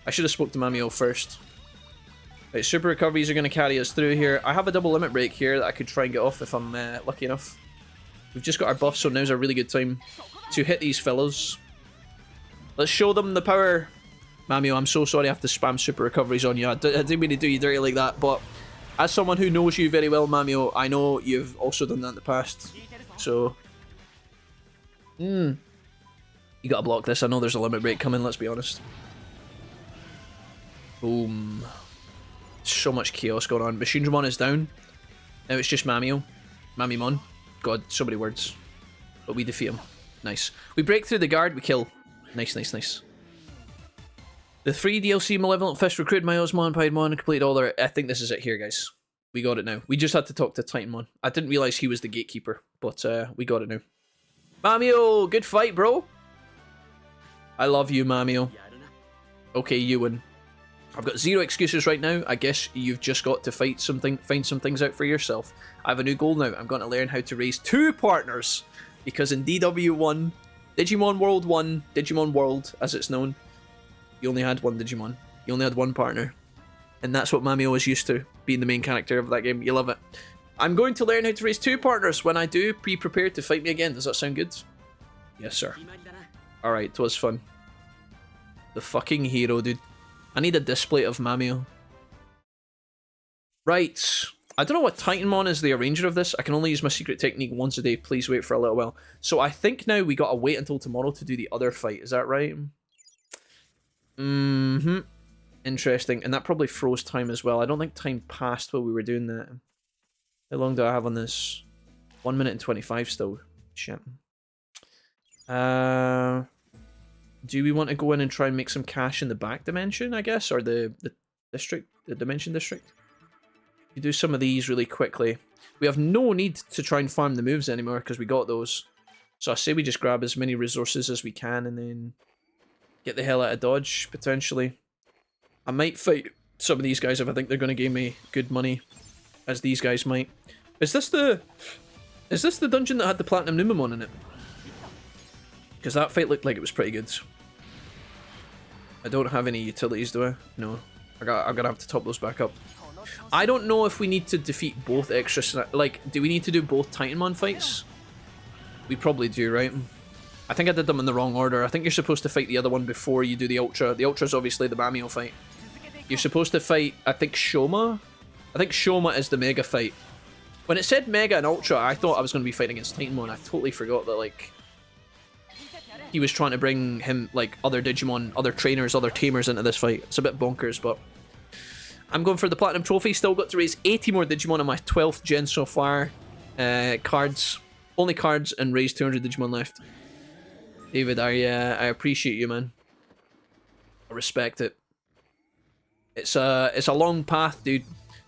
I should have spoke to Mamio first. Right, super recoveries are going to carry us through here. I have a double limit break here that I could try and get off if I'm lucky enough. We've just got our buff, so now's a really good time to hit these fellows. Let's show them the power. Mamio, I'm so sorry I have to spam super recoveries on you. I didn't mean to do you dirty like that, but as someone who knows you very well, Mamio, I know you've also done that in the past. So, you gotta block this. I know there's a limit break coming, let's be honest. Boom. So much chaos going on. Jijimon is down. Now it's just Mamio. Mamimon. God, so many words. But we defeat him. Nice. We break through the guard, we kill. Nice, nice, nice. The 3 DLC Malevolent Fist recruited my Osmon, Piedmon, and completed all their... I think this is it here, guys. We got it now. We just had to talk to Titanmon. I didn't realise he was the gatekeeper, but we got it now. Mamio, good fight, bro. I love you, Mamio. Okay, you win. I've got 0 excuses right now. I guess you've just got to find some things out for yourself. I have a new goal now. I'm going to learn how to raise 2 partners. Because in DW1, Digimon World 1, Digimon World, as it's known, you only had 1 Digimon. You only had 1 partner. And that's what Mamio is used to, being the main character of that game. You love it. I'm going to learn how to raise 2 partners. When I do, be prepared to fight me again. Does that sound good? Yes, sir. Alright, it was fun. The fucking hero, dude. I need a display of Mamio. Right. I don't know what Titanmon is the arranger of this. I can only use my secret technique once a day. Please wait for a little while. So I think now we gotta wait until tomorrow to do the other fight. Is that right? Mm-hmm. Interesting. And that probably froze time as well. I don't think time passed while we were doing that. How long do I have on this? 1 minute and 25 still. Shit. Do we want to go in and try and make some cash in the back dimension, I guess? Or the district? The dimension district? We do some of these really quickly. We have no need to try and farm the moves anymore because we got those. So I say we just grab as many resources as we can and then get the hell out of Dodge, potentially. I might fight some of these guys if I think they're going to give me good money, as these guys might. Is this the dungeon that had the Platinum Numemon in it? Because that fight looked like it was pretty good. I don't have any utilities, do I? No. I'm gonna have to top those back up. I don't know if we need to defeat both extra... Like, do we need to do both Titanmon fights? We probably do, right? I think I did them in the wrong order. I think you're supposed to fight the other one before you do the Ultra. The Ultra's obviously the Mamio fight. You're supposed to fight, I think, Shoma? I think Shoma is the Mega fight. When it said Mega and Ultra, I thought I was going to be fighting against Titanmon. I totally forgot that, like... he was trying to bring him, like, other Digimon, other trainers, other tamers into this fight. It's a bit bonkers, but... I'm going for the Platinum Trophy. Still got to raise 80 more Digimon on my 12th gen so far. Cards. Only cards and raise 200 Digimon left. David, I appreciate you, man. I respect it. It's a long path, dude.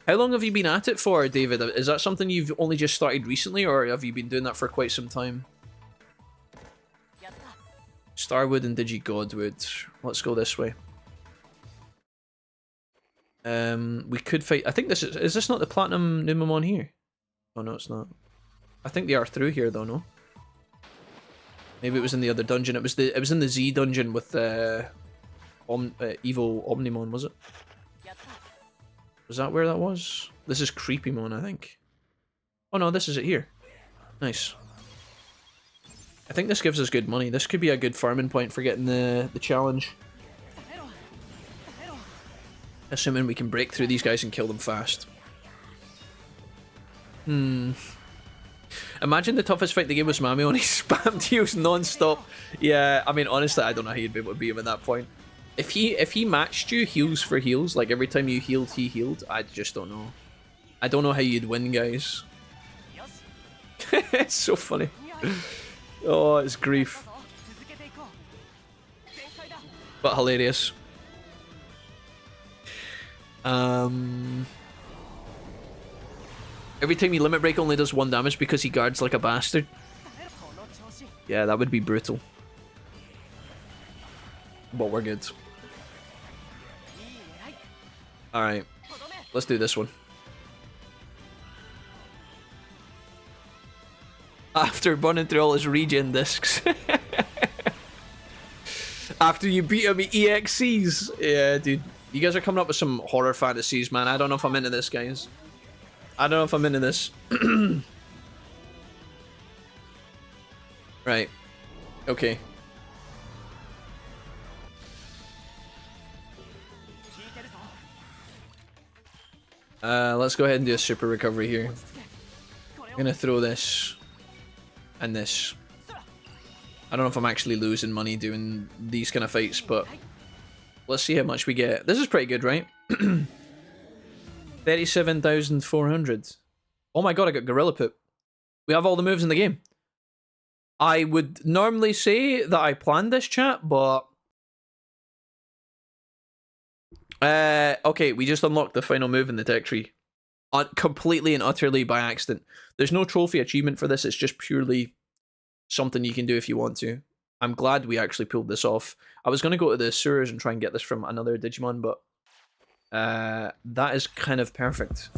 How long have you been at it for, David? Is that something you've only just started recently, or have you been doing that for quite some time? Starwood and Digigodwood. Let's go this way. We could fight... I think this is this not the Platinum Numemon here? Oh no, it's not. I think they are through here though, no? Maybe it was in the other dungeon. It was in the Z dungeon with Evil Omnimon, was it? Was that where that was? This is Creepymon, I think. Oh no, this is it here. Nice. I think this gives us good money. This could be a good farming point for getting the challenge. Assuming we can break through these guys and kill them fast. Imagine the toughest fight in the game was Mamio and he spammed heals non-stop. Yeah, I mean, honestly, I don't know how you'd be able to beat him at that point. If he matched you heals for heals, like every time you healed, he healed, I just don't know. I don't know how you'd win, guys. It's so funny. Oh, it's grief. But hilarious. Every time you limit break only does 1 damage because he guards like a bastard. Yeah, that would be brutal. But we're good. Alright. Let's do this one. After burning through all his regen discs. After you beat him at EXCs. Yeah, dude. You guys are coming up with some horror fantasies, man. I don't know if I'm into this, guys. I don't know if I'm into this. Right. Okay. Let's go ahead and do a super recovery here. I'm gonna throw this and this. I don't know if I'm actually losing money doing these kind of fights, but let's see how much we get. This is pretty good, right? 37,400. Oh my god, I got Gorilla Poop. We have all the moves in the game. I would normally say that I planned this, chat, but... okay, we just unlocked the final move in the tech tree. Completely and utterly by accident. There's no trophy achievement for this, it's just purely something you can do if you want to. I'm glad we actually pulled this off. I was going to go to the sewers and try and get this from another Digimon, but that is kind of perfect.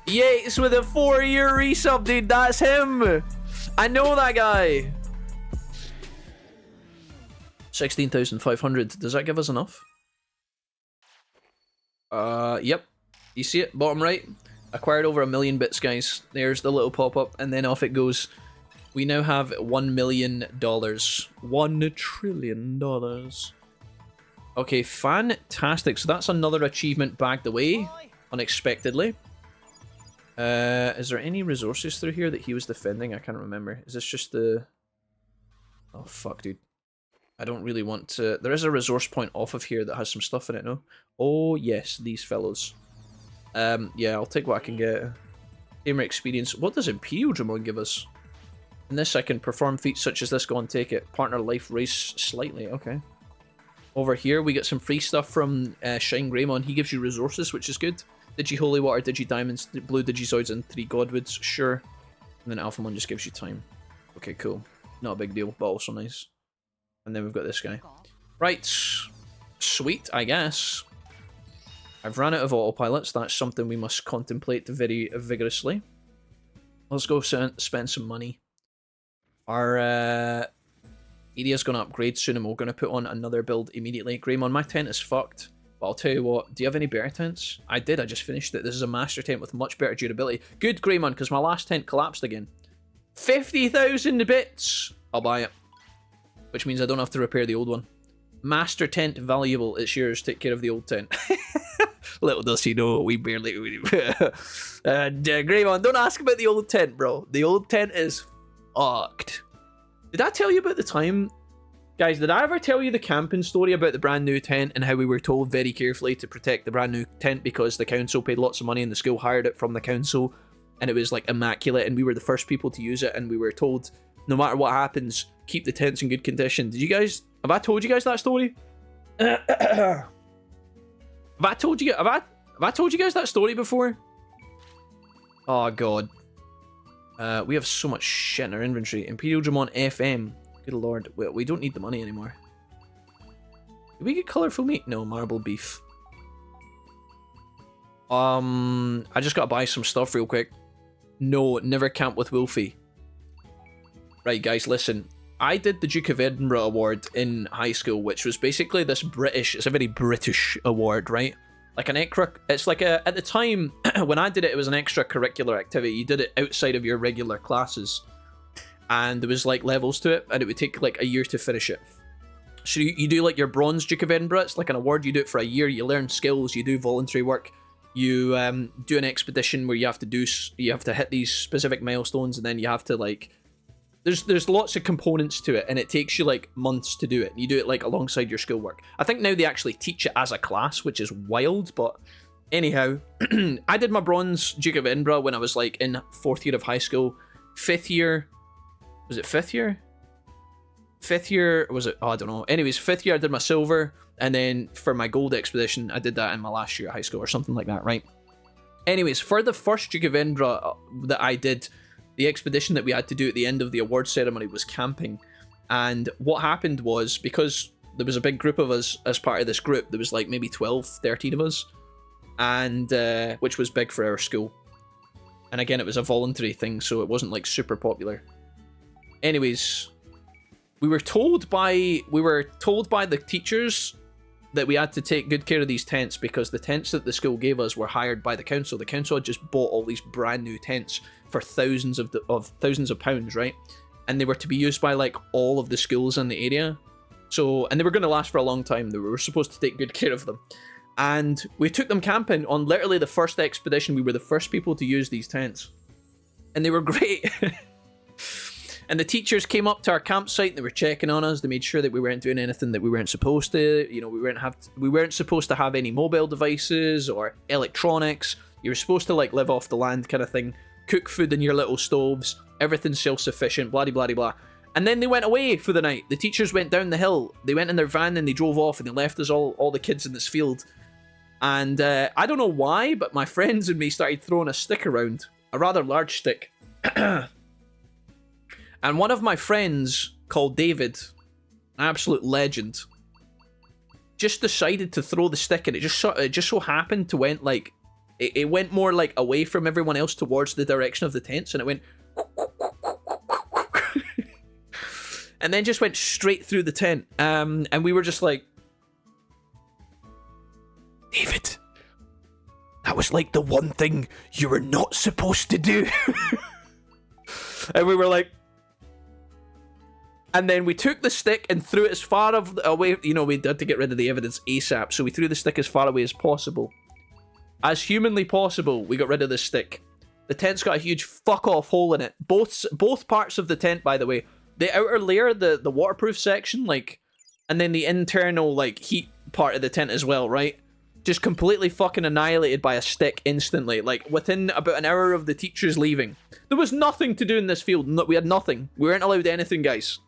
Yates with a 4-year resub, dude. That's him. I know that guy. 16,500. Does that give us enough? Yep. You see it? Bottom right. Acquired over 1 million bits, guys. There's the little pop-up, and then off it goes. We now have $1 million. $1 trillion. Okay, fantastic. So that's another achievement bagged away, unexpectedly. Is there any resources through here that he was defending? I can't remember. Is this just the... Oh, fuck, dude. I don't really want to... There is a resource point off of here that has some stuff in it, no? Oh, yes, these fellows. Yeah, I'll take what I can get. Gamer experience. What does Imperial Digimon give us? In this, I can perform feats such as this. Go and take it. Partner life raise slightly. Okay. Over here, we get some free stuff from Shine Greymon. He gives you resources, which is good. Digi Holy Water, Digi Diamonds, Blue Digizoids, and 3 Godwoods. Sure. And then Alphamon just gives you time. Okay, cool. Not a big deal, but also nice. And then we've got this guy. Right. Sweet, I guess. I've run out of autopilots. That's something we must contemplate very vigorously. Let's go spend some money. Our area's going to upgrade soon, and we're going to put on another build immediately. Greymon, my tent is fucked. But I'll tell you what, do you have any better tents? I did, I just finished it. This is a master tent with much better durability. Good, Greymon, because my last tent collapsed again. 50,000 bits! I'll buy it. Which means I don't have to repair the old one. Master tent valuable, it's yours. Take care of the old tent. Little does he know, we barely... and Greymon, don't ask about the old tent, bro. The old tent is fucked. Did I tell you about the time... Guys, did I ever tell you the camping story about the brand new tent and how we were told very carefully to protect the brand new tent because the council paid lots of money and the school hired it from the council and it was like immaculate and we were the first people to use it and we were told no matter what happens, keep the tents in good condition. Did you guys... Have I told you guys that story? Have I told you guys that story before? Oh god. We have so much shit in our inventory. Imperial Digimon FM. Good lord. We don't need the money anymore. Did we get colourful meat? No, marble beef. I just gotta buy some stuff real quick. No, never camp with Wolfie. Right, guys, listen. I did the Duke of Edinburgh Award in high school, which was basically this British... It's a very British award, right? Like an extra... It's like a... At the time, when I did it, it was an extracurricular activity. You did it outside of your regular classes. And there was like levels to it, and it would take like a year to finish it. So you do like your bronze Duke of Edinburgh. It's like an award. You do it for a year. You learn skills. You do voluntary work. You do an expedition where you have to hit these specific milestones, and then you have to like... There's lots of components to it, and it takes you like months to do it. You do it like alongside your schoolwork. I think now they actually teach it as a class, which is wild, but anyhow, I did my bronze Duke of Edinburgh when I was like in 4th year of high school. 5th year, was it 5th year? 5th year, was it? Oh, I don't know. Anyways, 5th year I did my silver, and then for my gold expedition, I did that in my last year of high school or something like that, right? Anyways, for the first Duke of Edinburgh that I did, the expedition that we had to do at the end of the award ceremony was camping. And what happened was, because there was a big group of us as part of this group, there was like maybe 12, 13 of us, and which was big for our school. And again, it was a voluntary thing, so it wasn't like super popular. Anyways, we were told by the teachers that we had to take good care of these tents, because the tents that the school gave us were hired by the council. The council had just bought all these brand new tents for thousands of pounds, right? And they were to be used by like all of the schools in the area. So, and they were going to last for a long time. We were supposed to take good care of them. And we took them camping on literally the first expedition. We were the first people to use these tents. And they were great. And the teachers came up to our campsite and they were checking on us. They made sure that we weren't doing anything that we weren't supposed to. You know, we weren't supposed to have any mobile devices or electronics. You were supposed to like live off the land kind of thing. Cook food in your little stoves. Everything's self-sufficient, blah, blah, blah, blah. And then they went away for the night. The teachers went down the hill. They went in their van and they drove off and they left us all the kids in this field. And I don't know why, but my friends and me started throwing a stick around. A rather large stick. And one of my friends, called David, an absolute legend, just decided to throw the stick, and it just so happened to went like, it went more like away from everyone else towards the direction of the tents, and it went and then just went straight through the tent. And we were just like, David, that was like the one thing you were not supposed to do. And we were like, and then we took the stick and threw it as far away, you know, we had to get rid of the evidence ASAP, so we threw the stick as far away as possible. As humanly possible, we got rid of the stick. The tent's got a huge fuck-off hole in it. Both parts of the tent, by the way. The outer layer, the waterproof section, like, and then the internal, like, heat part of the tent as well, right? Just completely fucking annihilated by a stick instantly. Like, within about an hour of the teachers leaving. There was nothing to do in this field. We had nothing. We weren't allowed anything, guys.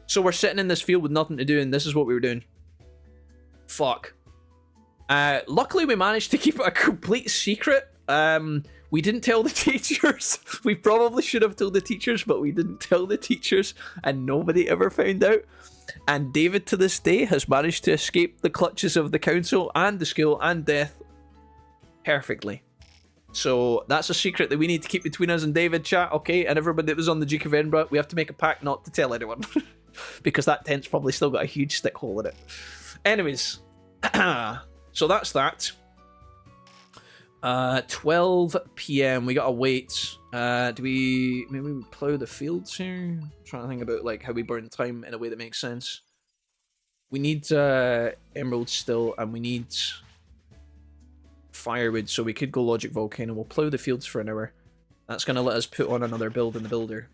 So we're sitting in this field with nothing to do, and this is what we were doing. Fuck. Luckily, we managed to keep it a complete secret. We didn't tell the teachers. We probably should have told the teachers, but we didn't tell the teachers, and nobody ever found out. And David, to this day, has managed to escape the clutches of the council and the school and death perfectly. So that's a secret that we need to keep between us and David, chat, okay? And everybody that was on the Duke of Edinburgh, we have to make a pact not to tell anyone. Because that tent's probably still got a huge stick hole in it. Anyways, so that's that. 12 PM, we gotta wait. Maybe we plough the fields here? I'm trying to think about like how we burn time in a way that makes sense. We need emeralds still, and we need firewood, so we could go Logic Volcano. We'll plough the fields for an hour. That's gonna let us put on another build in the builder.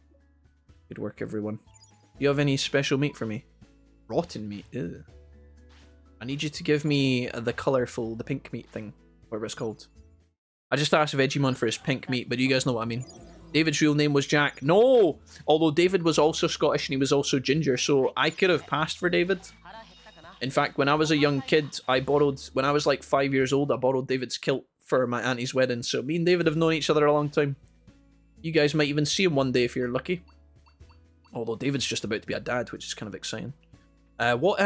Good work, everyone. You have any special meat for me? Rotten meat, ew. I need you to give me the pink meat thing, whatever it's called. I just asked Jijimon for his pink meat, but you guys know what I mean. David's real name was Jack. No! Although David was also Scottish and he was also ginger, so I could have passed for David. In fact, when I was a young kid, when I was like 5 years old, I borrowed David's kilt for my auntie's wedding, so me and David have known each other a long time. You guys might even see him one day if you're lucky. Although David's just about to be a dad, which is kind of exciting. What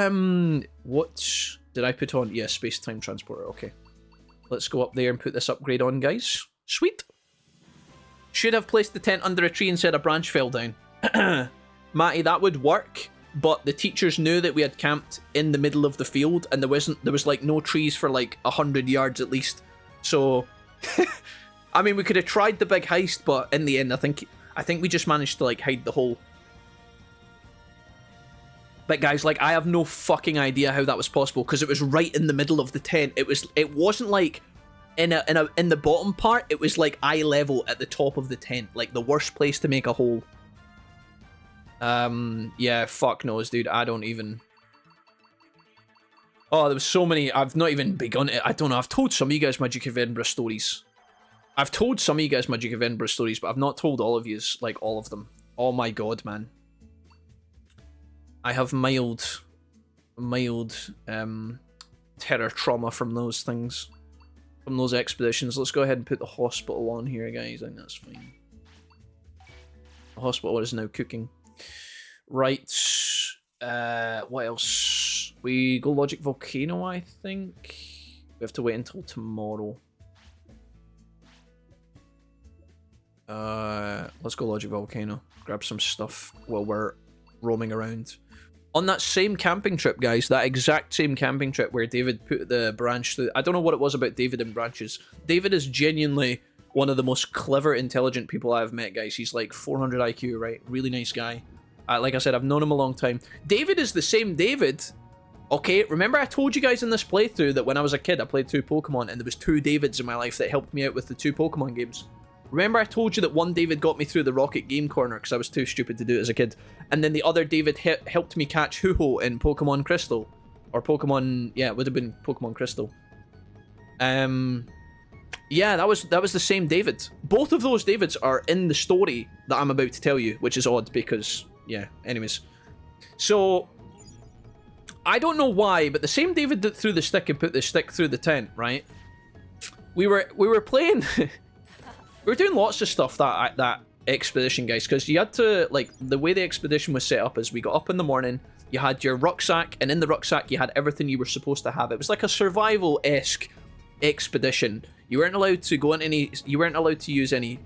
did I put on? Yeah, space-time transporter, okay. Let's go up there and put this upgrade on, guys. Sweet. Should have placed the tent under a tree and said a branch fell down. Matty, that would work, but the teachers knew that we had camped in the middle of the field, and there was like no trees for like 100 yards at least. So, I mean, we could have tried the big heist, but in the end, I think we just managed to like hide the hole. But guys, like, I have no fucking idea how that was possible, because it was right in the middle of the tent. It wasn't like in the bottom part. It was like eye level at the top of the tent, like the worst place to make a hole. Yeah, fuck knows, dude. I don't even. Oh, there was so many. I've not even begun it. I don't know. I've told some of you guys my Duke of Edinburgh stories. But I've not told all of yous, like all of them. Oh my god, man. I have mild terror trauma from those things. from those expeditions. Let's go ahead and put the hospital on here, guys. I think that's fine. The hospital is now cooking. Right. What else? We go Logic Volcano, I think. We have to wait until tomorrow. Let's go Logic Volcano. Grab some stuff while we're roaming around. On that same camping trip, guys, that exact same camping trip where David put the branch through... I don't know what it was about David and branches. David is genuinely one of the most clever, intelligent people I've met, guys. He's like 400 IQ, right? Really nice guy. Like I said, I've known him a long time. David is the same David. Okay, remember I told you guys in this playthrough that when I was a kid, I played 2 Pokemon, and there was 2 Davids in my life that helped me out with the 2 Pokemon games. Remember I told you that one David got me through the Rocket Game Corner because I was too stupid to do it as a kid. And then the other David helped me catch Ho-Oh in Pokemon Crystal. Or Pokemon... Yeah, it would have been Pokemon Crystal. Yeah, that was the same David. Both of those Davids are in the story that I'm about to tell you, which is odd because... Yeah, anyways. So... I don't know why, but the same David that threw the stick and put the stick through the tent, right? We were playing... We were doing lots of stuff that expedition, guys, because you had to, like, the way the expedition was set up is we got up in the morning, you had your rucksack, and in the rucksack you had everything you were supposed to have. It was like a survival-esque expedition. You weren't allowed to go into any, you weren't allowed to use any,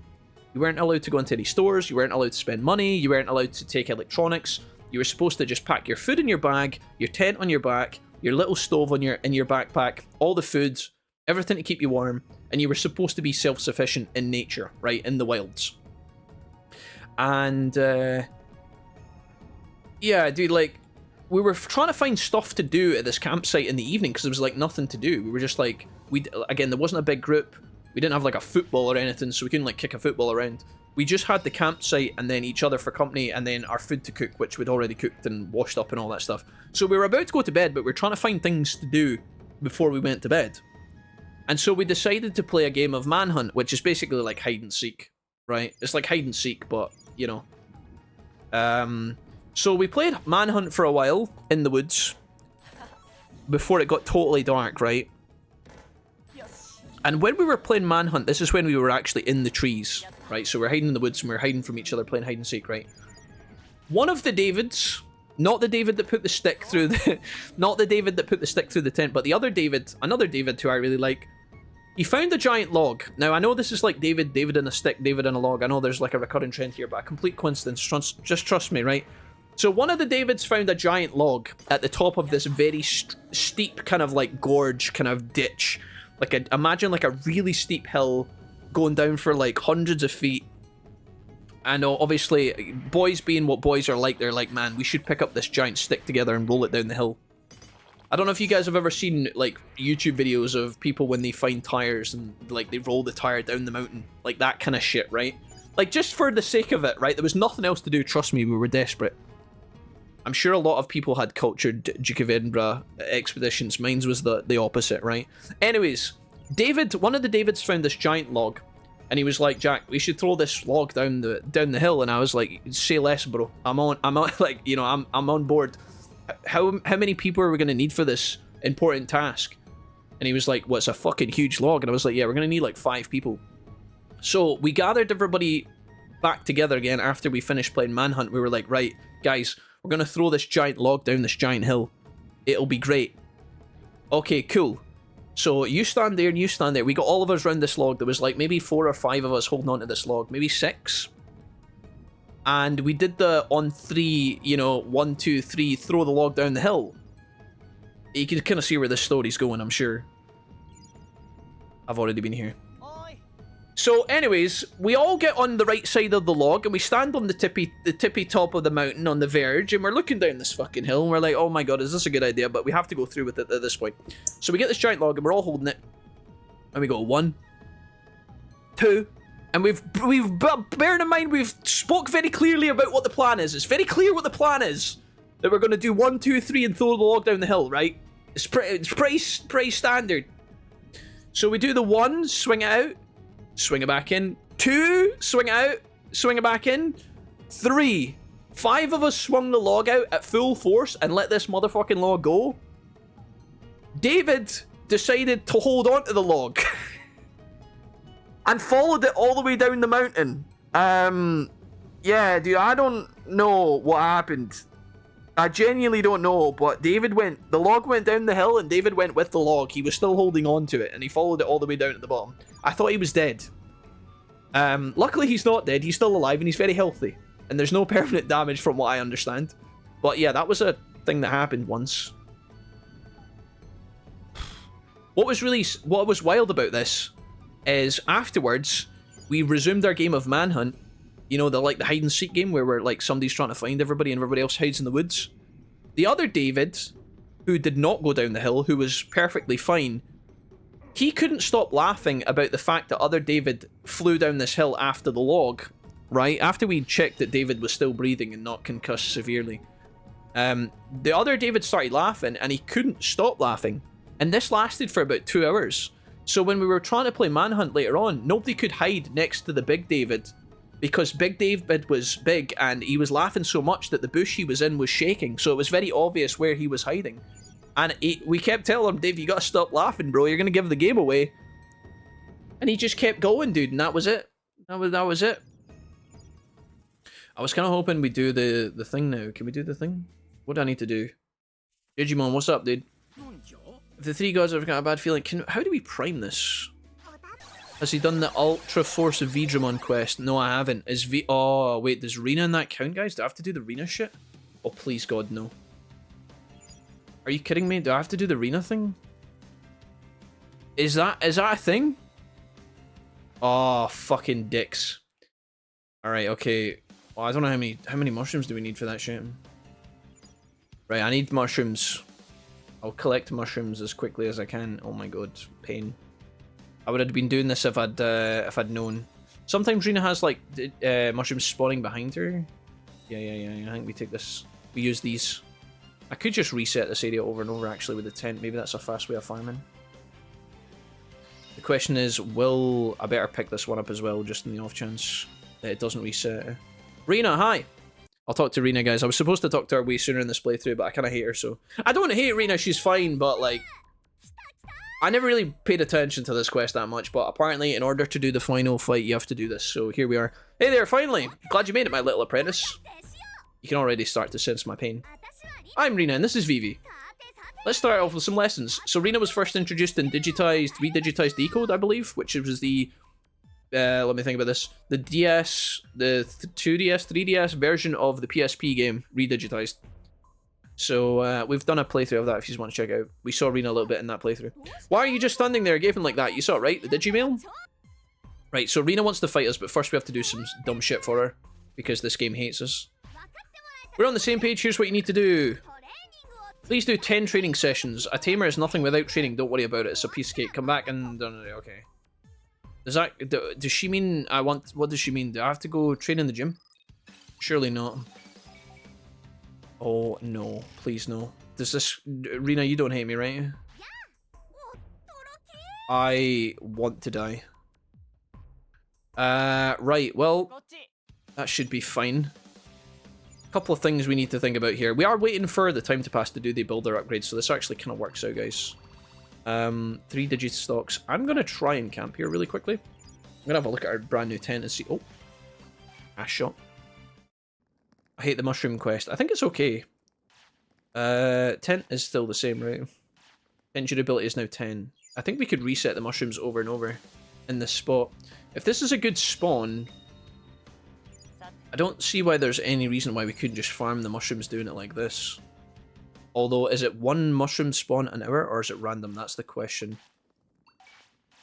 you weren't allowed to go into any stores, you weren't allowed to spend money, you weren't allowed to take electronics. You were supposed to just pack your food in your bag, your tent on your back, your little stove on in your backpack, all the food, everything to keep you warm, and you were supposed to be self-sufficient in nature, right, in the wilds. And, yeah, dude, like, we were trying to find stuff to do at this campsite in the evening, because there was, like, nothing to do. We were just, like, again, there wasn't a big group, we didn't have, like, a football or anything, so we couldn't, like, kick a football around. We just had the campsite, and then each other for company, and then our food to cook, which we'd already cooked and washed up and all that stuff. So we were about to go to bed, but we were trying to find things to do before we went to bed. And so we decided to play a game of Manhunt, which is basically like hide and seek, right? It's like hide and seek, but, you know. So we played Manhunt for a while in the woods before it got totally dark, right? And when we were playing Manhunt, this is when we were actually in the trees, right? So we're hiding in the woods and we're hiding from each other, playing hide and seek, right? One of the Davids, not the David that put the stick through the, not the David that put the stick through the tent, but the other David, another David who I really like, he found a giant log. Now, I know this is like David and a stick, David and a log. I know there's like a recurring trend here, but a complete coincidence. Just trust me, right? So one of the Davids found a giant log at the top of this very steep kind of like gorge kind of ditch. Like, imagine like a really steep hill going down for like hundreds of feet. And obviously, boys being what boys are like, they're like, man, we should pick up this giant stick together and roll it down the hill. I don't know if you guys have ever seen, like, YouTube videos of people when they find tires and, like, they roll the tire down the mountain. Like, that kind of shit, right? Like, just for the sake of it, right? There was nothing else to do, trust me, we were desperate. I'm sure a lot of people had cultured Duke of Edinburgh expeditions. Mine was the opposite, right? Anyways, David, one of the Davids found this giant log. And he was like, Jack, we should throw this log down the hill. And I was like, say less, bro. I'm on, like, you know, I'm on board. How many people are we going to need for this important task? And he was like, well, it's a fucking huge log. And I was like, yeah, we're going to need like 5 people. So we gathered everybody back together again after we finished playing Manhunt. We were like, right, guys, we're going to throw this giant log down this giant hill. It'll be great. Okay, cool. So you stand there and you stand there. We got all of us around this log. There was like maybe 4 or 5 of us holding on to this log. Maybe 6. And we did the on 3, you know, 1, 2, 3, throw the log down the hill. You can kind of see where this story's going, I'm sure. I've already been here. So anyways, we all get on the right side of the log and we stand on the tippy top of the mountain on the verge and we're looking down this fucking hill and we're like, oh my god, is this a good idea? But we have to go through with it at this point. So we get this giant log and we're all holding it. And we go 1, 2... And we've bearing in mind, we've spoke very clearly about what the plan is. It's very clear what the plan is. That we're going to do 1, 2, 3 and throw the log down the hill, right? It's pretty standard. So we do the 1, swing it out, swing it back in. 2, swing it out, swing it back in. 3, 5 of us swung the log out at full force and let this motherfucking log go. David decided to hold on to the log and followed it all the way down the mountain. Yeah, dude, I don't know what happened. I genuinely don't know, but the log went down the hill and David went with the log. He was still holding on to it and he followed it all the way down at the bottom. I thought he was dead. Luckily he's not dead. He's still alive and he's very healthy. And there's no permanent damage from what I understand. But yeah, that was a thing that happened once. What was wild about this is afterwards, we resumed our game of Manhunt. You know, the hide and seek game where we're like somebody's trying to find everybody and everybody else hides in the woods. The other David, who did not go down the hill, who was perfectly fine, he couldn't stop laughing about the fact that other David flew down this hill after the log, right? After we checked that David was still breathing and not concussed severely. The other David started laughing and he couldn't stop laughing. And this lasted for about 2 hours. So when we were trying to play Manhunt later on, nobody could hide next to the big David because Big David was big and he was laughing so much that the bush he was in was shaking. So it was very obvious where he was hiding. And we kept telling him, Dave, you gotta stop laughing, bro. You're gonna give the game away. And he just kept going, dude. And that was it. That was it. I was kind of hoping we'd do the thing now. Can we do the thing? What do I need to do? Digimon, what's up, dude? If the three gods have got a bad feeling, how do we prime this? Has he done the Ultra Force of Digimon quest? No, I haven't. Oh, wait, does Rena in that count, guys? Do I have to do the Rena shit? Oh, please, God, no. Are you kidding me? Do I have to do the Rena thing? Is that a thing? Oh, fucking dicks. Alright, okay. Well, I don't know how many mushrooms do we need for that shit? Right, I need mushrooms. I'll collect mushrooms as quickly as I can. Oh my god, pain. I would have been doing this if I'd known. Sometimes Rena has like mushrooms spawning behind her. Yeah. I think we take this. We use these. I could just reset this area over and over actually with the tent. Maybe that's a fast way of farming. The question is, I better pick this one up as well, just in the off chance that it doesn't reset. Rena, hi! I'll talk to Rena, guys. I was supposed to talk to her way sooner in this playthrough, but I kind of hate her, so... I don't hate Rena, she's fine, but, like... I never really paid attention to this quest that much, but apparently in order to do the final fight, you have to do this, so here we are. Hey there, finally! Glad you made it, my little apprentice. You can already start to sense my pain. I'm Rena, and this is Vivi. Let's start off with some lessons. So Rena was first introduced in redigitized Decode, I believe, which was the... let me think about this. The DS, the 2DS, 3DS version of the PSP game, redigitized. So, we've done a playthrough of that if you want to check it out. We saw Rena a little bit in that playthrough. Why are you just standing there gaping like that? You saw it, right? The Digimail? Right, so Rena wants to fight us, but first we have to do some dumb shit for her. Because this game hates us. We're on the same page, here's what you need to do. Please do 10 training sessions. A tamer is nothing without training, don't worry about it. It's a piece of cake. Come back and... okay. Does she mean what does she mean? Do I have to go train in the gym? Surely not. Oh no, please no. Does this... Rena, you don't hate me, right? I want to die. Right, well, that should be fine. A couple of things we need to think about here. We are waiting for the time to pass to do the builder upgrade, so this actually kind of works out, guys. 3 digit stocks. I'm going to try and camp here really quickly. I'm going to have a look at our brand new tent and see... Oh. Ash shot. I hate the mushroom quest. I think it's okay. Tent is still the same, right? Tent durability is now 10. I think we could reset the mushrooms over and over in this spot. If this is a good spawn... I don't see why there's any reason why we couldn't just farm the mushrooms doing it like this. Although, is it one mushroom spawn an hour, or is it random? That's the question.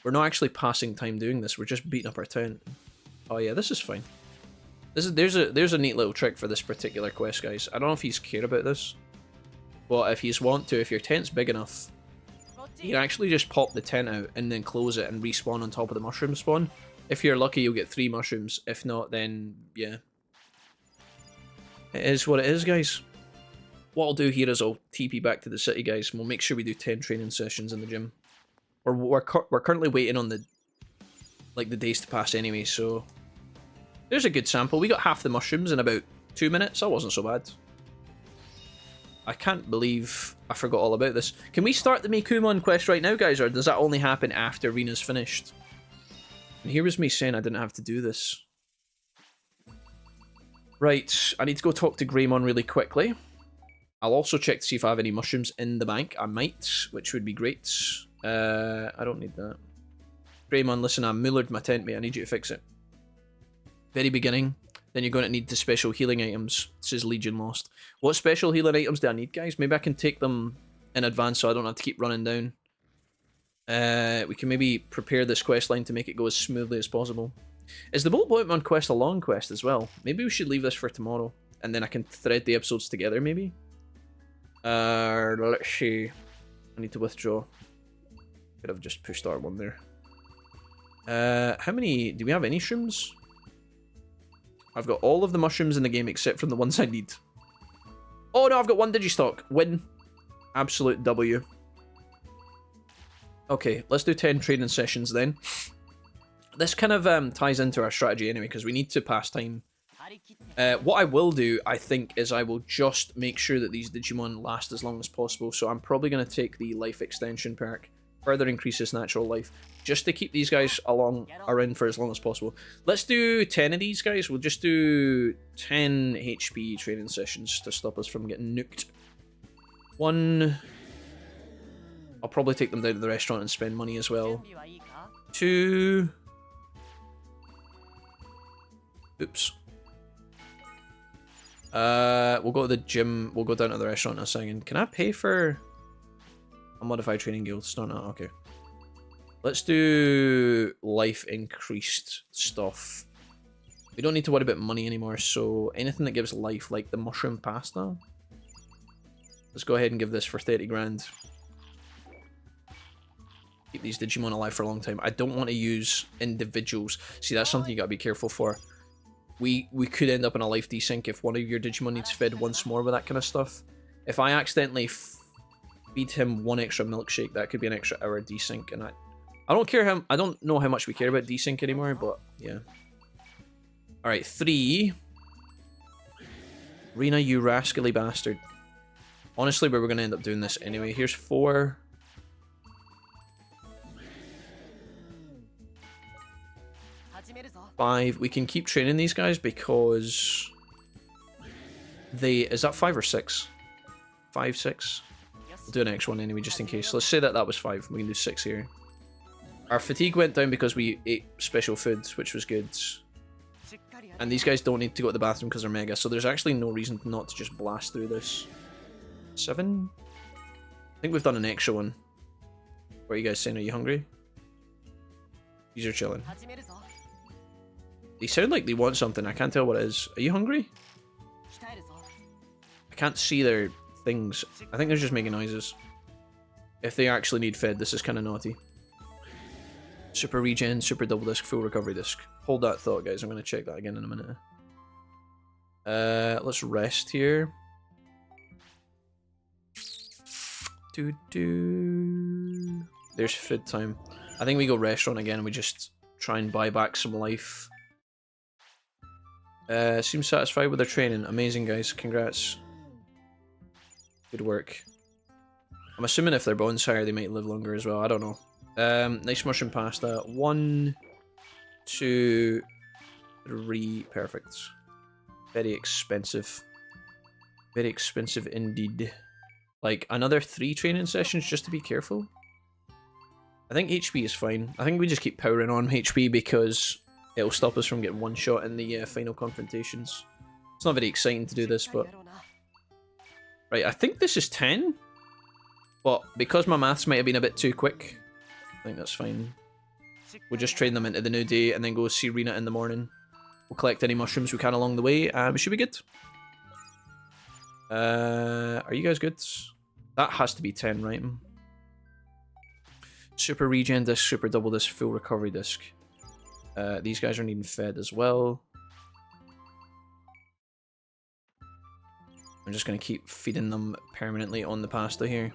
We're not actually passing time doing this, we're just beating up our tent. Oh yeah, this is fine. There's a neat little trick for this particular quest, guys. I don't know if he's care about this, but if he's want to, if your tent's big enough, you can actually just pop the tent out and then close it and respawn on top of the mushroom spawn. If you're lucky, you'll get 3 mushrooms. If not, then yeah. It is what it is, guys. What I'll do here is I'll TP back to the city, guys, and we'll make sure we do 10 training sessions in the gym. We're currently waiting on the days to pass anyway, so... There's a good sample. We got half the mushrooms in about 2 minutes. That wasn't so bad. I can't believe I forgot all about this. Can we start the Mikumon quest right now, guys, or does that only happen after Arena's finished? And here was me saying I didn't have to do this. Right, I need to go talk to Greymon really quickly. I'll also check to see if I have any mushrooms in the bank. I might, which would be great. I don't need that. Greymon, listen, I mullered my tent, mate. I need you to fix it. Very beginning. Then you're going to need the special healing items. This is Legion Lost. What special healing items do I need, guys? Maybe I can take them in advance so I don't have to keep running down. We can maybe prepare this quest line to make it go as smoothly as possible. Is the BOLTBOUTAMON quest a long quest as well? Maybe we should leave this for tomorrow. And then I can thread the episodes together, maybe? Let's see. I need to withdraw. Could have just pushed R1 there. How many... Do we have any shrooms? I've got all of the mushrooms in the game except from the ones I need. Oh no, I've got one Digistock. Win. Absolute W. Okay, let's do 10 training sessions then. This kind of ties into our strategy anyway, because we need to pass time. What I will do, I think, is I will just make sure that these Digimon last as long as possible. So I'm probably going to take the life extension perk. Further increases natural life. Just to keep these guys around for as long as possible. Let's do 10 of these guys. We'll just do 10 HP training sessions to stop us from getting nuked. One. I'll probably take them down to the restaurant and spend money as well. 2. Oops. We'll go to the gym. We'll go down to the restaurant in a second. Can I pay for a modified training guild? Start now. Okay. Let's do life increased stuff. We don't need to worry about money anymore, so anything that gives life, like the mushroom pasta. Let's go ahead and give this for 30 grand. Keep these Digimon alive for a long time. I don't want to use individuals. See, that's something you gotta be careful for. We could end up in a life desync if one of your Digimon needs fed once more with that kind of stuff. If I accidentally feed him one extra milkshake, that could be an extra hour desync, and I don't care how... I don't know how much we care about desync anymore, but yeah. Alright, 3. Rena, you rascally bastard. Honestly, we were going to end up doing this anyway. Here's 4. Five. We can keep training these guys because they... Is that 5 or 6? 5, 6? We'll do an extra one anyway, just in case. Let's say that that was 5. We can do 6 here. Our fatigue went down because we ate special food, which was good. And these guys don't need to go to the bathroom because they're mega, so there's actually no reason not to just blast through this. 7? I think we've done an extra one. What are you guys saying? Are you hungry? These are chilling. They sound like they want something. I can't tell what it is. Are you hungry? I can't see their things. I think they're just making noises. If they actually need fed, this is kind of naughty. Super regen, super double disc, full recovery disc. Hold that thought, guys. I'm going to check that again in a minute. Let's rest here. There's food time. I think we go restaurant again and we just try and buy back some life. Seems satisfied with their training. Amazing, guys. Congrats. Good work. I'm assuming if they're bones higher, they might live longer as well. I don't know. Nice mushroom pasta. 1, 2, 3. Perfect. Very expensive. Very expensive indeed. Like, another 3 training sessions just to be careful. I think HP is fine. I think we just keep powering on HP because it'll stop us from getting one shot in the final confrontations. It's not very exciting to do this, but... Right, I think this is 10. But because my maths might have been a bit too quick, I think that's fine. We'll just train them into the new day and then go see Rena in the morning. We'll collect any mushrooms we can along the way and we should be good. Are you guys good? That has to be 10, right? Super regen disc, super double disc, full recovery disc. These guys are needing fed as well. I'm just going to keep feeding them permanently on the pasta here.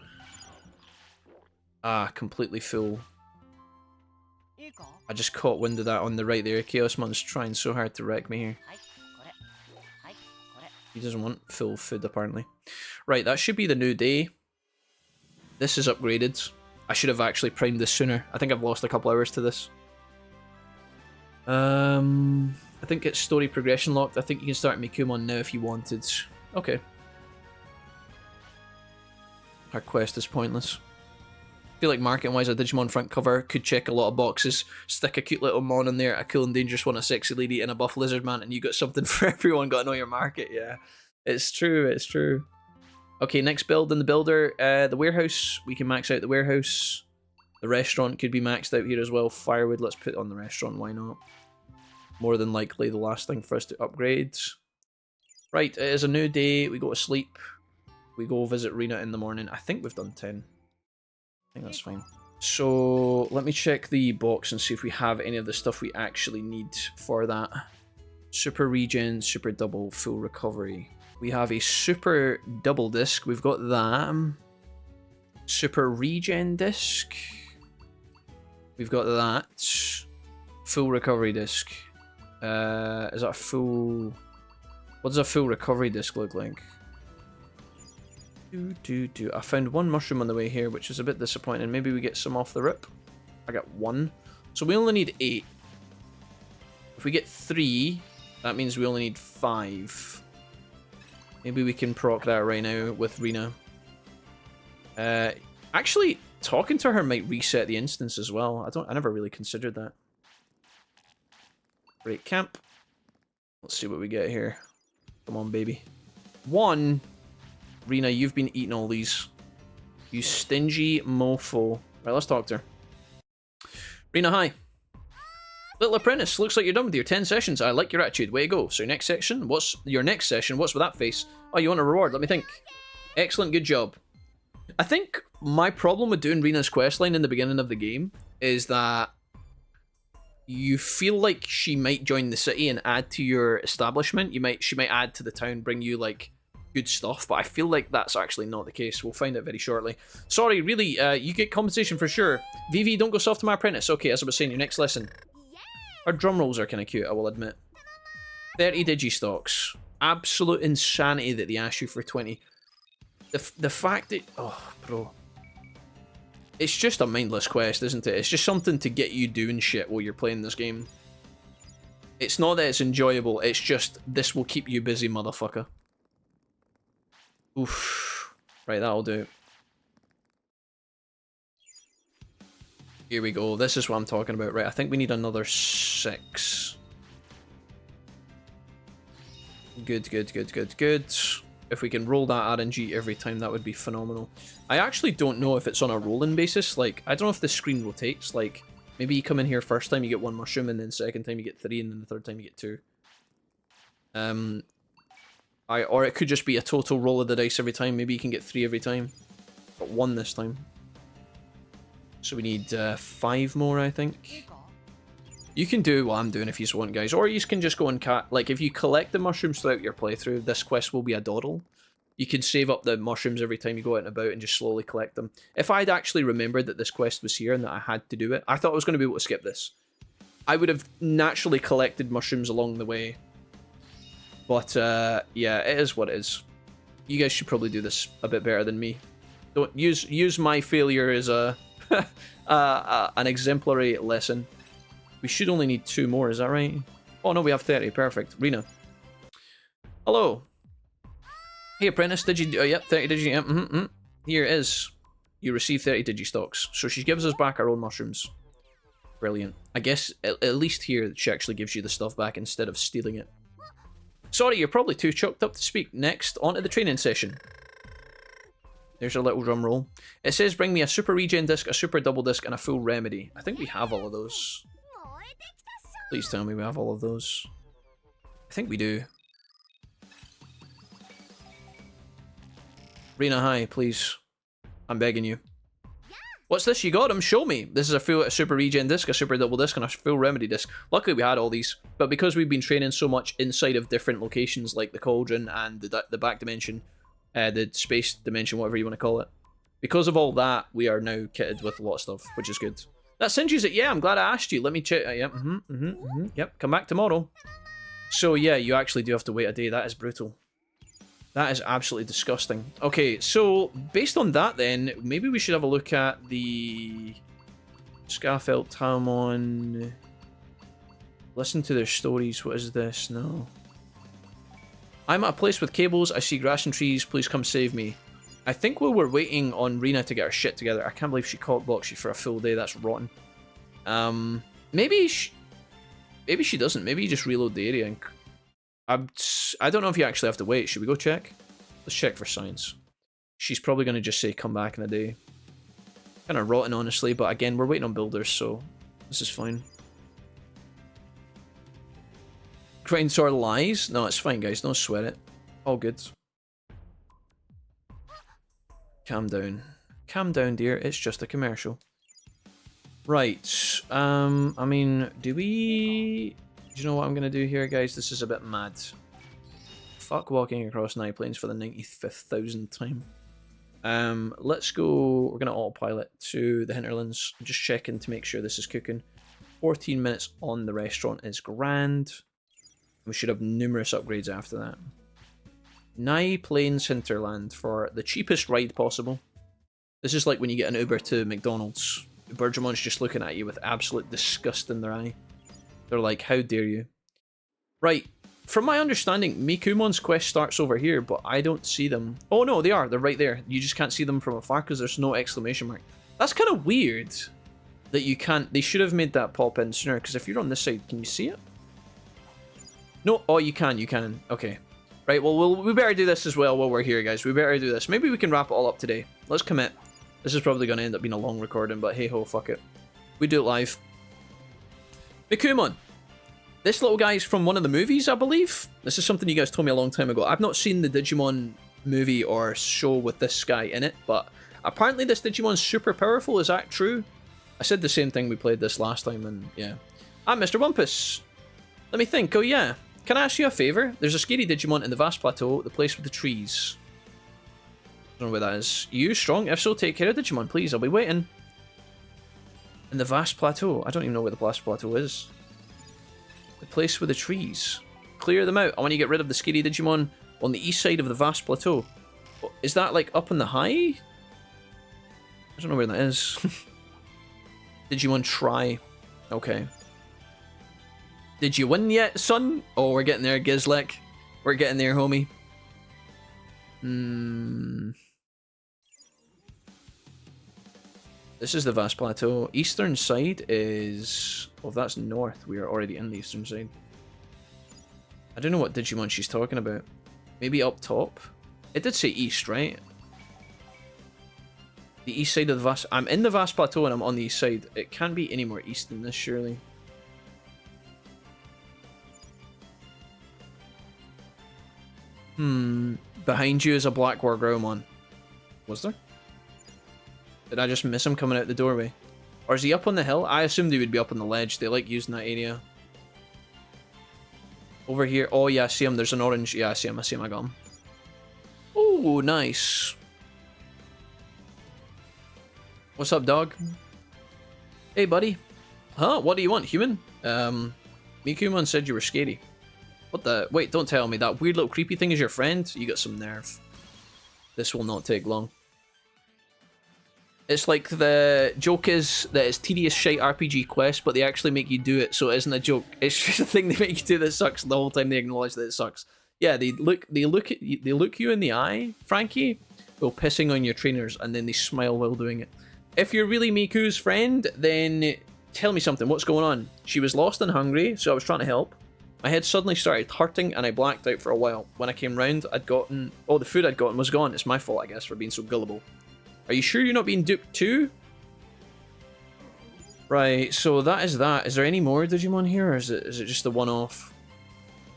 Ah, completely full. I just caught wind of that on the right there. Chaos Mon's trying so hard to wreck me here. He doesn't want full food, apparently. Right, that should be the new day. This is upgraded. I should have actually primed this sooner. I think I've lost a couple hours to this. I think it's story progression locked. I think you can start Mikumon now if you wanted. Okay. Our quest is pointless. I feel like marketing-wise, a Digimon front cover could check a lot of boxes. Stick a cute little mon in there, a cool and dangerous one, a sexy lady, and a buff lizard man, and you got something for everyone. Got to know your market, yeah. It's true, it's true. Okay, next build in the builder. The warehouse, we can max out the warehouse. The restaurant could be maxed out here as well. Firewood, let's put on the restaurant, why not? More than likely the last thing for us to upgrade. Right, it is a new day. We go to sleep. We go visit Rena in the morning. I think we've done 10. I think that's fine. So let me check the box and see if we have any of the stuff we actually need for that. Super regen, super double, full recovery. We have a super double disc. We've got that. Super regen disc. We've got that. Full recovery disc. Is that a full... What does a full recovery disc look like? I found one mushroom on the way here, which is a bit disappointing. Maybe we get some off the rip. I got 1. So we only need 8. If we get 3, that means we only need 5. Maybe we can proc that right now with Rena. Actually, talking to her might reset the instance as well. I never really considered that. Break camp. Let's see what we get here. Come on, baby. 1. Rena, you've been eating all these. You stingy mofo. Right, let's talk to her. Rena, hi. Little apprentice, looks like you're done with your 10 sessions. I like your attitude. Way to go. So your next section? What's your next session? What's with that face? Oh, you want a reward? Let me think. Excellent, good job. I think my problem with doing Rena's questline in the beginning of the game is that you feel like she might join the city and add to your establishment. She might add to the town, bring you like good stuff, but I feel like that's actually not the case. We'll find out very shortly. Sorry, really, you get compensation for sure. Vivi, don't go soft to my apprentice. Okay, as I was saying, your next lesson. Her drum rolls are kind of cute, I will admit. 30 Digistocks. Absolute insanity that they ask you for 20. The fact that... Oh, bro. It's just a mindless quest, isn't it? It's just something to get you doing shit while you're playing this game. It's not that it's enjoyable, it's just, this will keep you busy, motherfucker. Oof. Right, that'll do. Here we go. This is what I'm talking about. Right, I think we need another 6. Good. If we can roll that RNG every time, that would be phenomenal. I actually don't know if it's on a rolling basis. Like, I don't know if the screen rotates. Like, maybe you come in here first time, you get 1 mushroom, and then second time you get 3, and then the third time you get 2. Or it could just be a total roll of the dice every time. Maybe you can get 3 every time. But 1 this time. So we need 5 more, I think. You can do what I'm doing if you want, guys. Or you can just go and like, if you collect the mushrooms throughout your playthrough, this quest will be a doddle. You can save up the mushrooms every time you go out and about and just slowly collect them. If I'd actually remembered that this quest was here and that I had to do it, I thought I was going to be able to skip this. I would have naturally collected mushrooms along the way. But, yeah, it is what it is. You guys should probably do this a bit better than me. Don't use my failure as a an exemplary lesson. We should only need 2 more, is that right? Oh no, we have 30, perfect. Rena. Hello. Hey apprentice, did you... yep, 30 digi... Yep, Here it is. You receive 30 Digistocks. So she gives us back our own mushrooms. Brilliant. I guess at least here she actually gives you the stuff back instead of stealing it. Sorry, you're probably too choked up to speak. Next, on to the training session. There's a little drum roll. It says bring me a super regen disc, a super double disc, and a full remedy. I think we have all of those. Please tell me we have all of those. I think we do. Rena, hi, please. I'm begging you. What's this? You got him? Show me. This is a super regen disc, a super double disc, and a full remedy disc. Luckily we had all these, but because we've been training so much inside of different locations like the cauldron and the back dimension, the space dimension, whatever you want to call it, because of all that, we are now kitted with a lot of stuff, which is good. That Sinju's it. Yeah, I'm glad I asked you. Let me check. Yep, Yep, come back tomorrow. So yeah, you actually do have to wait a day. That is brutal. That is absolutely disgusting. Okay, so based on that then, maybe we should have a look at the BOLTBOUTAMON. Listen to their stories. What is this? No. I'm at a place with cables. I see grass and trees. Please come save me. I think while we're waiting on Rena to get her shit together, I can't believe she cockblocks you for a full day. That's rotten. Maybe she doesn't. Maybe you just reload the area and... I don't know if you actually have to wait. Should we go check? Let's check for signs. She's probably going to just say come back in a day. Kind of rotten, honestly, but again, we're waiting on builders, so this is fine. Grindsaw lies? No, it's fine, guys. Don't sweat it. All good. Calm down. Calm down, dear. It's just a commercial. Right. I mean, do you know what I'm going to do here, guys? This is a bit mad. Fuck walking across Night Plains for the 95,000th time. Let's go... We're going to autopilot to the hinterlands. Just checking to make sure this is cooking. 14 minutes on the restaurant is grand. We should have numerous upgrades after that. Nye Plains Hinterland for the cheapest ride possible. This is like when you get an Uber to McDonald's. Birdjamon's just looking at you with absolute disgust in their eye. They're like, how dare you? Right. From my understanding, Mikumon's quest starts over here, but I don't see them. Oh no, they are. They're right there. You just can't see them from afar because there's no exclamation mark. That's kind of weird that you can't... They should have made that pop in sooner, because if you're on this side, can you see it? No. Oh, you can. You can. Okay. Right, well, we better do this as well while we're here, guys. We better do this. Maybe we can wrap it all up today. Let's commit. This is probably going to end up being a long recording, but hey-ho, fuck it. We do it live. Mikumon. This little guy's from one of the movies, I believe. This is something you guys told me a long time ago. I've not seen the Digimon movie or show with this guy in it, but apparently this Digimon's super powerful. Is that true? I said the same thing we played this last time, and yeah. I'm Mr. Wumpus. Let me think. Oh, yeah. Can I ask you a favour? There's a scary Digimon in the vast plateau, the place with the trees. I don't know where that is. You strong? If so, take care of Digimon, please. I'll be waiting. In the vast plateau. I don't even know where the vast plateau is. The place with the trees. Clear them out. I want to get rid of the scary Digimon on the east side of the vast plateau. Is that like up in the high? I don't know where that is. Digimon try. Okay. Did you win yet, son? Oh, we're getting there, Gizlek. We're getting there, homie. This is the vast plateau. Eastern side is... Oh, that's north. We are already in the eastern side. I don't know what Digimon she's talking about. Maybe up top? It did say east, right? The east side of the vast... I'm in the vast plateau and I'm on the east side. It can't be any more east than this, surely. Behind you is a black Wargrowmon. Was there? Did I just miss him coming out the doorway? Or is he up on the hill? I assumed he would be up on the ledge. They like using that area. Over here. Oh yeah, I see him. There's an orange. Yeah, I see him. I see him. I got him. Oh, nice. What's up, dog? Hey, buddy. Huh? What do you want, human? Mikumon said you were scary. What the? Wait, don't tell me. That weird little creepy thing is your friend? You got some nerve. This will not take long. It's like the joke is that it's tedious shite RPG quest, but they actually make you do it, so it isn't a joke. It's just a thing they make you do that sucks the whole time they acknowledge that it sucks. Yeah, they look you in the eye, Frankie, while pissing on your trainers, and then they smile while doing it. If you're really Miku's friend, then tell me something. What's going on? She was lost and hungry, so I was trying to help. My head suddenly started hurting and I blacked out for a while. When I came round, I'd gotten... Oh, the food I'd gotten was gone. It's my fault, I guess, for being so gullible. Are you sure you're not being duped too? Right, so that is that. Is there any more Digimon here, or is it just the one-off?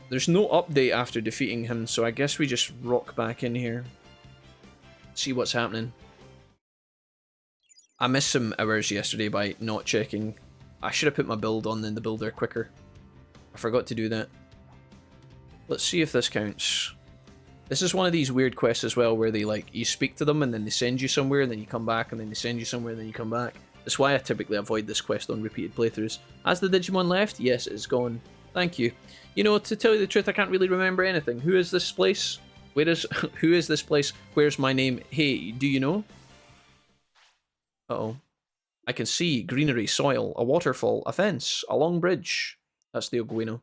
There's no update after defeating him, so I guess we just rock back in here. See what's happening. I missed some hours yesterday by not checking. I should have put my build on in the builder quicker. I forgot to do that. Let's see if this counts. This is one of these weird quests as well where they like, you speak to them and then they send you somewhere and then you come back and then they send you somewhere and then you come back. That's why I typically avoid this quest on repeated playthroughs. Has the Digimon left? Yes, it is gone. Thank you. You know, to tell you the truth, I can't really remember anything. Who is this place? Where is... Who is this place? Where's my name? Hey, do you know? Uh-oh. I can see greenery, soil, a waterfall, a fence, a long bridge. That's the DWNO.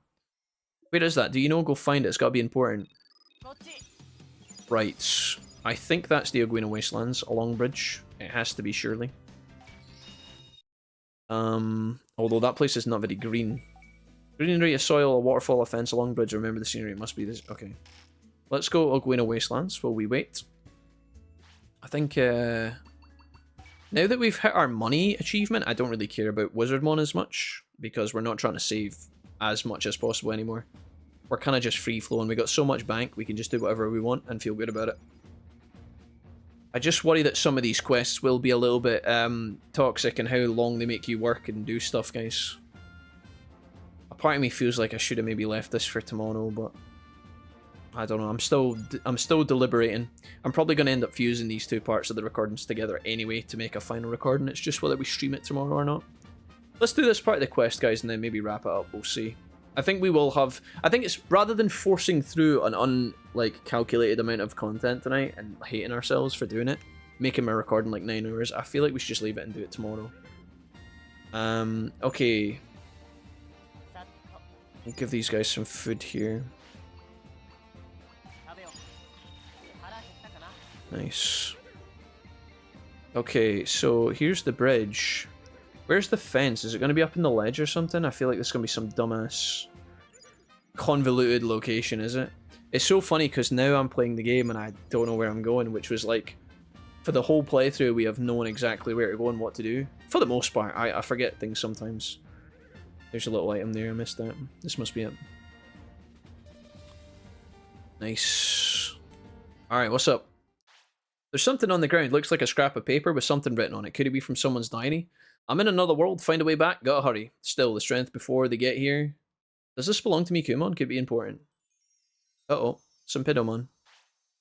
Where is that? Do you know? Go find it. It's gotta be important. Right. I think that's the DWNO Wastelands, a long bridge. It has to be, surely. Although that place is not very green. Greenery, a soil, a waterfall, a fence, a long bridge. Remember the scenery. It must be this. Okay. Let's go DWNO Wastelands while we wait. I think, now that we've hit our money achievement, I don't really care about Wizardmon as much, because we're not trying to save as much as possible anymore. We're kind of just free-flowing. We got so much bank, we can just do whatever we want and feel good about it. I just worry that some of these quests will be a little bit toxic in how long they make you work and do stuff, guys. A part of me feels like I should have maybe left this for tomorrow, but I don't know. I'm still deliberating. I'm probably going to end up fusing these two parts of the recordings together anyway to make a final recording. It's just whether we stream it tomorrow or not. Let's do this part of the quest, guys, and then maybe wrap it up. We'll see. I think we will have... I think it's rather than forcing through an calculated amount of content tonight and hating ourselves for doing it, making my recording like 9 hours, I feel like we should just leave it and do it tomorrow. Okay. I'll give these guys some food here. Nice. Okay, so here's the bridge. Where's the fence? Is it going to be up in the ledge or something? I feel like there's going to be some dumbass convoluted location, is it? It's so funny because now I'm playing the game and I don't know where I'm going, which was like, for the whole playthrough we have known exactly where to go and what to do. For the most part, I forget things sometimes. There's a little item there, I missed that. This must be it. Nice. Alright, what's up? There's something on the ground. Looks like a scrap of paper with something written on it. Could it be from someone's diary? I'm in another world. Find a way back. Gotta hurry. Still, the strength before they get here. Does this belong to Mikumon? Could be important. Uh-oh. Some Pidomon.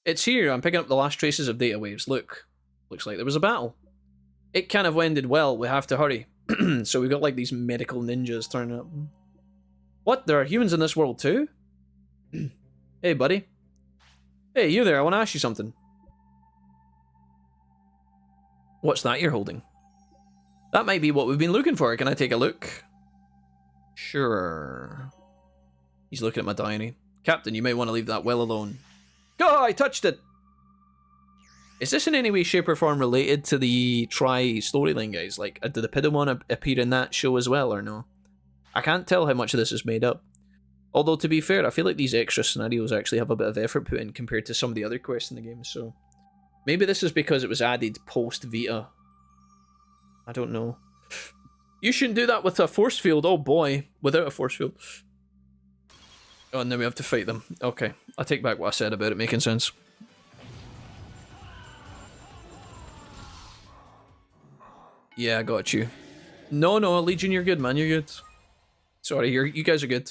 It's here. I'm picking up the last traces of data waves. Look. Looks like there was a battle. It kind of ended well. We have to hurry. So we've got like these medical ninjas turning up. What? There are humans in this world too? Hey, buddy. Hey, you there. I want to ask you something. What's that you're holding? That might be what we've been looking for. Can I take a look? Sure. He's looking at my diary. Captain, you may want to leave that well alone. Oh, I touched it! Is this in any way, shape, or form related to the Tri storyline, guys? Like, did the Pidomon appear in that show as well, or no? I can't tell how much of this is made up. Although, to be fair, I feel like these extra scenarios actually have a bit of effort put in compared to some of the other quests in the game, so... Maybe this is because it was added post-Vita. I don't know. You shouldn't do that with a force field. Oh boy. Without a force field. Oh, and now we have to fight them. Okay. I take back what I said about it making sense. Yeah, I got you. No, Legion, you're good, man. You're good. Sorry, you guys are good.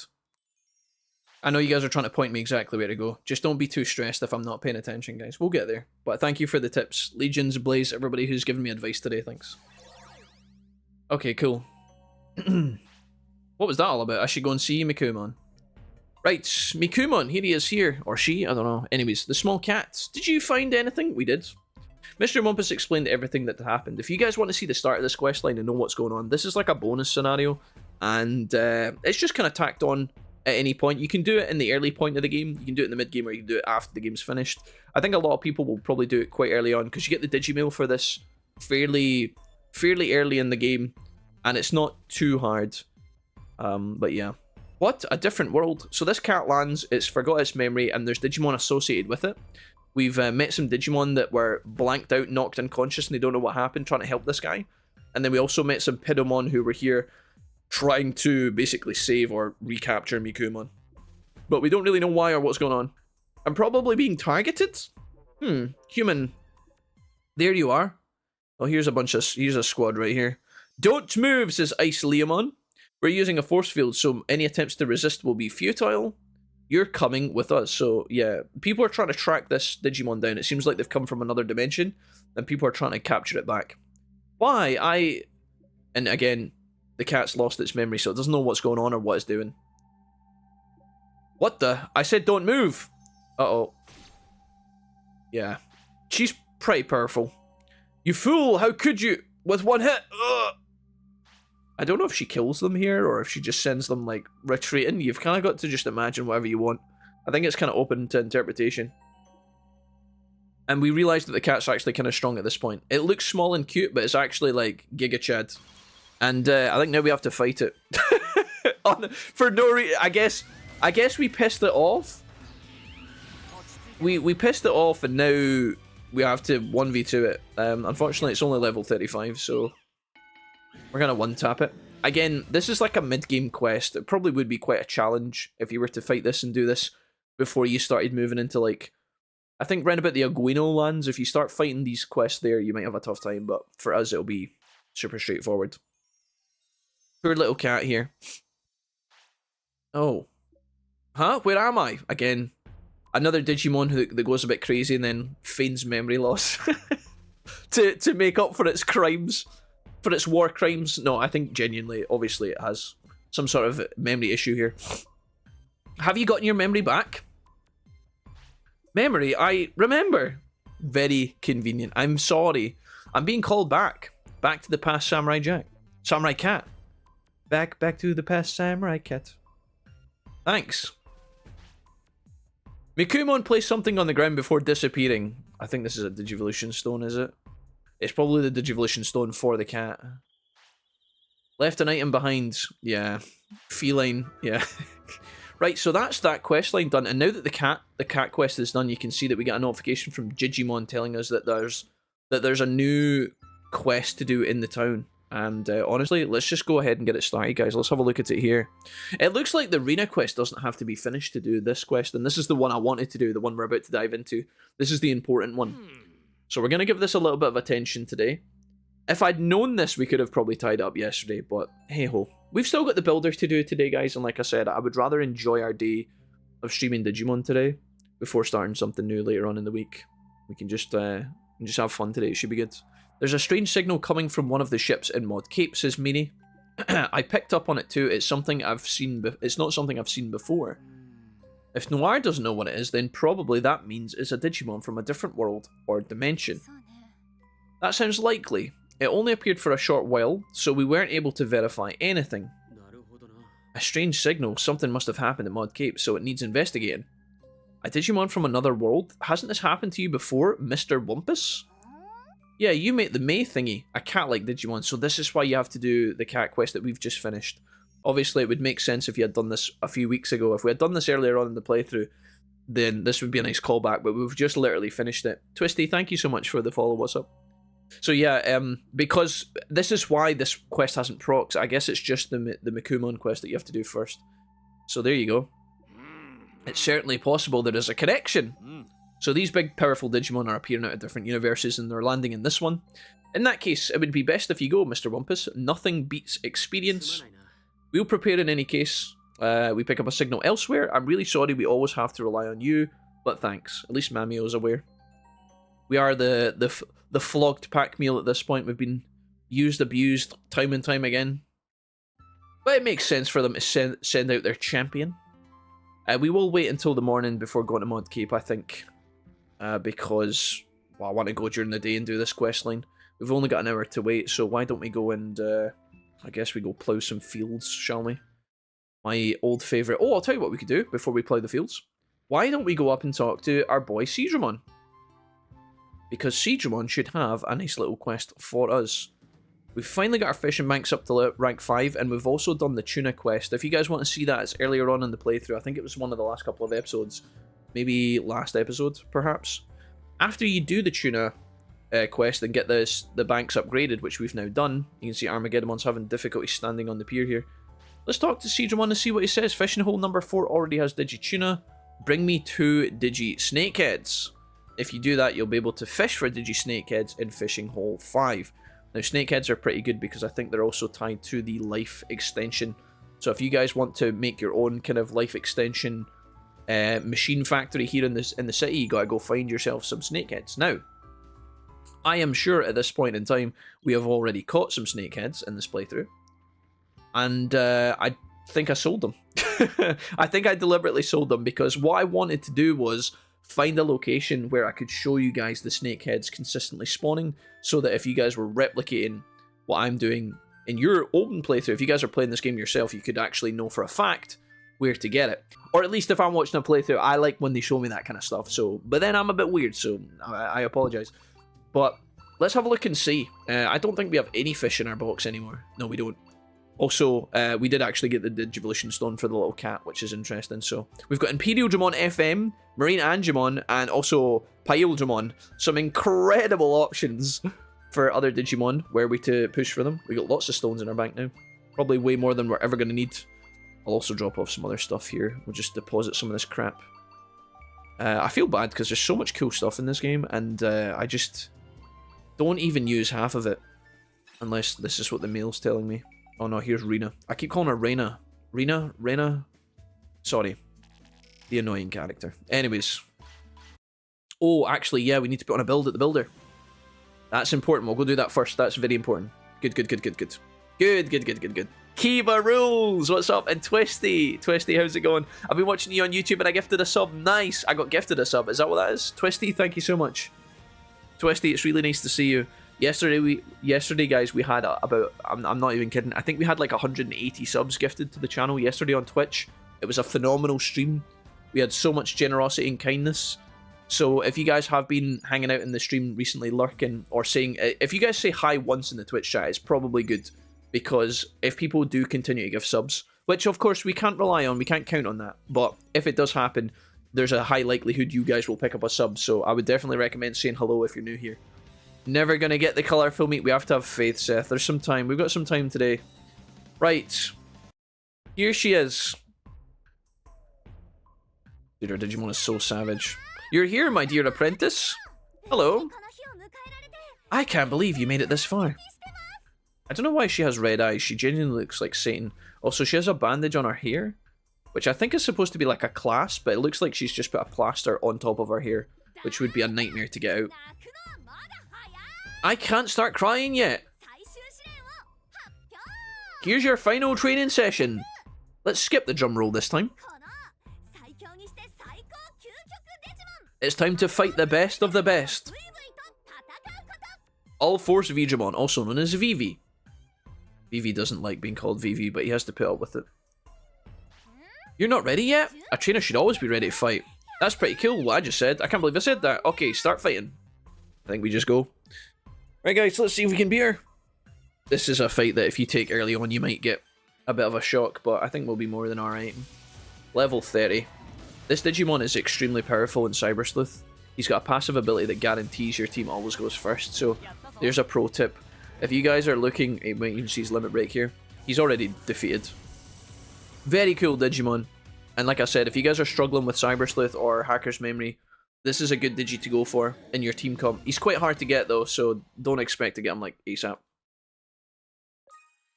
I know you guys are trying to point me exactly where to go. Just don't be too stressed if I'm not paying attention, guys. We'll get there. But thank you for the tips. Legions, Blaze, everybody who's given me advice today, thanks. Okay, cool. What was that all about? I should go and see Mikumon. Right, Mikumon, here he is here. Or she, I don't know. Anyways, the small cat. Did you find anything? We did. Mr. Mumpus explained everything that happened. If you guys want to see the start of this questline and know what's going on, this is like a bonus scenario. And it's just kind of tacked on at any point. You can do it in the early point of the game, you can do it in the mid game, or you can do it after the game's finished. I think a lot of people will probably do it quite early on because you get the Digimail for this fairly early in the game, and it's not too hard. But yeah. What? A different world. So this cat lands, it's forgot its memory, and there's Digimon associated with it. We've met some Digimon that were blanked out, knocked unconscious, and they don't know what happened, trying to help this guy. And then we also met some Pidomon who were here trying to basically save or recapture Mikumon. But we don't really know why or what's going on. I'm probably being targeted? Human. There you are. Oh, here's a squad right here. Don't move, says Ice Leomon. We're using a force field, so any attempts to resist will be futile. You're coming with us. So, yeah, people are trying to track this Digimon down. It seems like they've come from another dimension, and people are trying to capture it back. Why? And again, the cat's lost its memory, so it doesn't know what's going on or what it's doing. What the? I said don't move! Uh-oh. Yeah. She's pretty powerful. You fool! How could you? With one hit! Ugh. I don't know if she kills them here or if she just sends them, like, retreating. You've kind of got to just imagine whatever you want. I think it's kind of open to interpretation. And we realised that the cat's actually kind of strong at this point. It looks small and cute, but it's actually, like, Giga Chad. And I think now we have to fight it. For no reason. I guess we pissed it off. We pissed it off and now we have to 1v2 it. Unfortunately, it's only level 35, so we're gonna one-tap it. Again, this is like a mid-game quest. It probably would be quite a challenge if you were to fight this and do this before you started moving into, like, I think round about the DWNO lands. If you start fighting these quests there, you might have a tough time, but for us, it'll be super straightforward. Poor little cat here. Oh. Huh? Where am I? Again, another Digimon that goes a bit crazy and then feigns memory loss to make up for its crimes, for its war crimes. No, I think genuinely, obviously, it has some sort of memory issue here. Have you gotten your memory back? Memory, I remember. Very convenient. I'm sorry. I'm being called back. Back to the past, Samurai Jack. Samurai Cat. Back to the past, Samurai Cat. Thanks. Mikumon placed something on the ground before disappearing. I think this is a Digivolution Stone, is it? It's probably the Digivolution Stone for the cat. Left an item behind. Yeah. Feline. Yeah. Right, so that's that quest line done. And now that the cat quest is done, you can see that we get a notification from Jijimon telling us that there's a new quest to do in the town. And honestly, let's just go ahead and get it started, guys. Let's have a look at it here. It looks like the arena quest doesn't have to be finished to do this quest, and this is the one I wanted to do, the one we're about to dive into. This is the important one. So we're going to give this a little bit of attention today. If I'd known this, we could have probably tied up yesterday, but hey-ho. We've still got the builders to do today, guys, and like I said, I would rather enjoy our day of streaming Digimon today before starting something new later on in the week. We can just have fun today. It should be good. There's a strange signal coming from one of the ships in Mod Cape, says Meanie. I picked up on it too. It's something I've seen. It's not something I've seen before. If Noir doesn't know what it is, then probably that means it's a Digimon from a different world or dimension. That sounds likely. It only appeared for a short while, so we weren't able to verify anything. A strange signal. Something must have happened at Mod Cape, so it needs investigating. A Digimon from another world? Hasn't this happened to you before, Mr. Wumpus? Yeah, you made the May thingy, a cat-like Digimon, so this is why you have to do the cat quest that we've just finished. Obviously, it would make sense if you had done this a few weeks ago. If we had done this earlier on in the playthrough, then this would be a nice callback, but we've just literally finished it. Twisty, thank you so much for the follow, what's up? So yeah, because this is why this quest hasn't procs, I guess it's just the Mikumon quest that you have to do first. So there you go. It's certainly possible there is a connection. So these big powerful Digimon are appearing out of different universes and they're landing in this one. In that case, it would be best if you go, Mr. Wumpus. Nothing beats experience. We'll prepare in any case. We pick up a signal elsewhere. I'm really sorry we always have to rely on you, but thanks. At least Mamio's aware. We are the flogged pack meal at this point. We've been used, abused, time and time again. But it makes sense for them to send out their champion. We will wait until the morning before going to Mod Cape, I think. Because, well, I want to go during the day and do this quest line. We've only got an hour to wait, so why don't we go and, I guess we go plough some fields, shall we? My old favourite. Oh, I'll tell you what we could do before we plough the fields. Why don't we go up and talk to our boy Jijimon? Because Jijimon should have a nice little quest for us. We've finally got our fishing banks up to rank 5, and we've also done the tuna quest. If you guys want to see that, it's earlier on in the playthrough. I think it was one of the last couple of episodes. Maybe last episode, perhaps. After you do the tuna quest and get the banks upgraded, which we've now done, you can see Armageddon's having difficulty standing on the pier here. Let's talk to Jijimon and see what he says. Fishing hole number 4 already has Digi-Tuna. Bring me 2 Digi-Snakeheads. If you do that, you'll be able to fish for Digi-Snakeheads in Fishing Hole 5. Now, snakeheads are pretty good because I think they're also tied to the life extension. So if you guys want to make your own kind of life extension machine factory here in the city, you gotta go find yourself some snakeheads. Now, I am sure at this point in time we have already caught some snakeheads in this playthrough, and I think I sold them. I think I deliberately sold them because what I wanted to do was find a location where I could show you guys the snake heads consistently spawning, so that if you guys were replicating what I'm doing in your own playthrough, if you guys are playing this game yourself, you could actually know for a fact where to get it. Or at least if I'm watching a playthrough, I like when they show me that kind of stuff. So, but then I'm a bit weird, so I apologize. But let's have a look and see. I don't think we have any fish in our box anymore. No, we don't. Also, we did actually get the Digivolution Stone for the little cat, which is interesting. So we've got Imperial Digimon FM, Marine Angemon, and also Pail Digimon. Some incredible options for other Digimon, where we to push for them. We got lots of stones in our bank now. Probably way more than we're ever going to need. I'll also drop off some other stuff here. We'll just deposit some of this crap. I feel bad because there's so much cool stuff in this game, and I just don't even use half of it. Unless this is what the mail's telling me. Oh no, here's Rena. I keep calling her Rena. Rena? Sorry. The annoying character. Anyways. Oh, actually, yeah, we need to put on a build at the builder. That's important. We'll go do that first. That's very important. Good. Good. Kiba rules! What's up? And Twisty, how's it going? I've been watching you on YouTube and I gifted a sub. Nice! I got gifted a sub. Is that what that is? Twisty, thank you so much. Twisty, it's really nice to see you. Yesterday, guys, we had about, I'm not even kidding, I think we had like 180 subs gifted to the channel yesterday on Twitch. It was a phenomenal stream. We had so much generosity and kindness. So if you guys have been hanging out in the stream recently, lurking, or saying, if you guys say hi once in the Twitch chat, it's probably good. Because if people do continue to give subs, which of course we can't rely on, we can't count on that, but if it does happen, there's a high likelihood you guys will pick up a sub, so I would definitely recommend saying hello if you're new here. Never gonna get the colourful meat, we have to have faith, Seth. There's some time, we've got some time today. Right. Here she is. Dude, our Digimon is so savage. You're here, my dear apprentice. Hello. I can't believe you made it this far. I don't know why she has red eyes. She genuinely looks like Satan. Also, she has a bandage on her hair, which I think is supposed to be like a clasp, but it looks like she's just put a plaster on top of her hair, which would be a nightmare to get out. I can't start crying yet. Here's your final training session. Let's skip the drum roll this time. It's time to fight the best of the best. All Force Jijimon, also known as Vivi. Vivi doesn't like being called Vivi, but he has to put up with it. You're not ready yet? A trainer should always be ready to fight. That's pretty cool, what I just said. I can't believe I said that. Okay, start fighting. I think we just go. Right guys, let's see if we can beat her. This is a fight that if you take early on, you might get a bit of a shock, but I think we'll be more than alright. Level 30. This Digimon is extremely powerful in Cyber Sleuth. He's got a passive ability that guarantees your team always goes first, so there's a pro tip. If you guys are looking, you can see his limit break here. He's already defeated. Very cool Digimon. And like I said, if you guys are struggling with Cyber Sleuth or Hacker's Memory, this is a good Digi to go for in your team comp. He's quite hard to get though, so don't expect to get him like ASAP.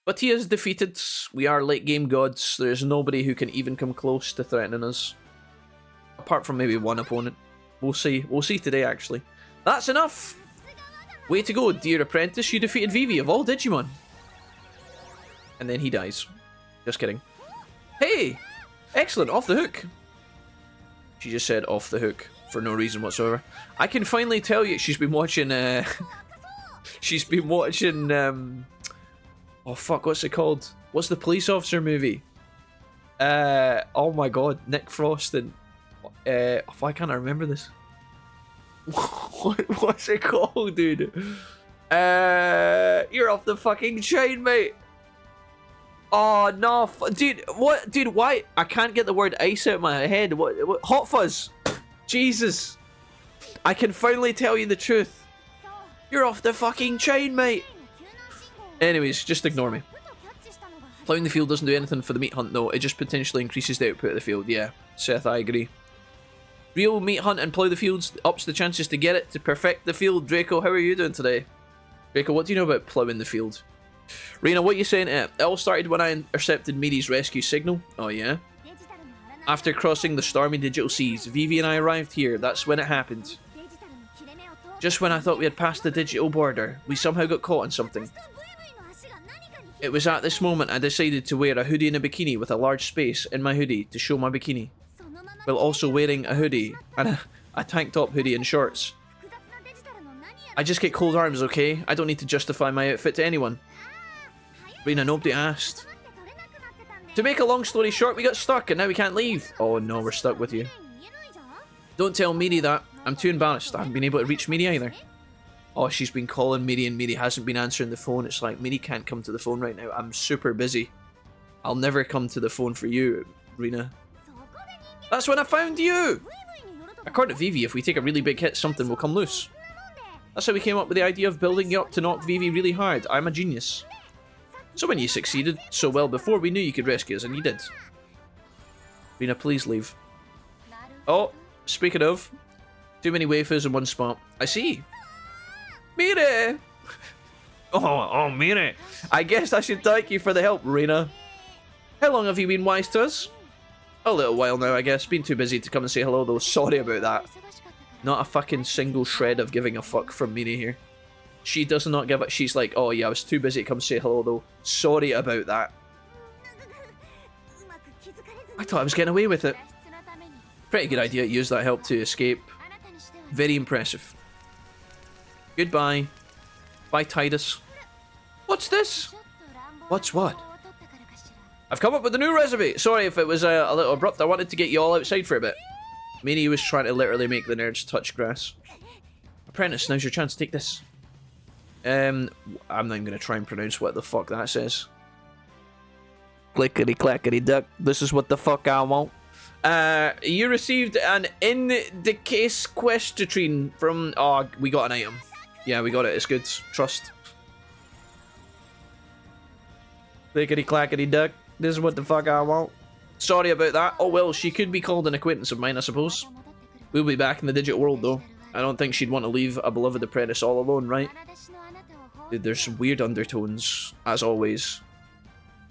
But he is defeated. We are late game gods. There's nobody who can even come close to threatening us. Apart from maybe one opponent. We'll see. We'll see today actually. That's enough! Way to go, dear apprentice. You defeated Vivi of all Digimon. And then he dies. Just kidding. Hey! Excellent, off the hook. She just said off the hook for no reason whatsoever. I can finally tell you she's been watching she's been watching oh fuck, what's it called? What's the police officer movie? Oh my god, Nick Frost and why can't I remember this? What's it called, dude? You're off the fucking chain, mate. Oh no, dude, what, dude? Why? I can't get the word ice out of my head. What? Hot Fuzz. Jesus, I can finally tell you the truth. You're off the fucking chain, mate. Anyways, just ignore me. Plowing the field doesn't do anything for the meat hunt, though. It just potentially increases the output of the field. Yeah, Seth, I agree. Real meat hunt and plow the fields ups the chances to get it to perfect the field. Draco, how are you doing today? Draco, what do you know about plowing the field? Rena, what are you saying? It all started when I intercepted Miri's rescue signal. Oh yeah? After crossing the stormy digital seas, Vivi and I arrived here. That's when it happened. Just when I thought we had passed the digital border, we somehow got caught on something. It was at this moment I decided to wear a hoodie and a bikini with a large space in my hoodie to show my bikini, while also wearing a hoodie and a tank top, hoodie, and shorts. I just get cold arms, okay? I don't need to justify my outfit to anyone. Rina, nobody asked. To make a long story short, we got stuck and now we can't leave. Oh no, we're stuck with you. Don't tell Miri that. I'm too embarrassed. I haven't been able to reach Miri either. Oh, she's been calling Miri and Miri hasn't been answering the phone. It's like, Miri can't come to the phone right now. I'm super busy. I'll never come to the phone for you, Rina. That's when I found you! According to Vivi, if we take a really big hit, something will come loose. That's how we came up with the idea of building you up to knock Vivi really hard. I'm a genius. So when you succeeded so well before, we knew you could rescue us, and you did. Rina, please leave. Oh, speaking of, too many waifus in one spot. I see. Mire! Oh, Mire. I guess I should thank you for the help, Rina. How long have you been wise to us? A little while now, I guess. Been too busy to come and say hello, though. Sorry about that. Not a fucking single shred of giving a fuck from Miri here. She does not give a... She's like, oh yeah, I was too busy to come say hello, though. Sorry about that. I thought I was getting away with it. Pretty good idea to use that help to escape. Very impressive. Goodbye. Bye, Titus. What's this? What's what? I've come up with a new recipe. Sorry if it was a little abrupt. I wanted to get you all outside for a bit. Miri was trying to literally make the nerds touch grass. Apprentice, now's your chance. Take this. I'm not even going to try and pronounce what the fuck that says. Clickety clackety duck. This is what the fuck I want. You received an in the case question from... Oh, we got an item. Yeah, we got it. It's good. Trust. Clickety clackety duck. This is what the fuck I want. Sorry about that. Oh well, she could be called an acquaintance of mine, I suppose. We'll be back in the digital world, though. I don't think she'd want to leave a beloved apprentice all alone, right? Dude, there's some weird undertones, as always.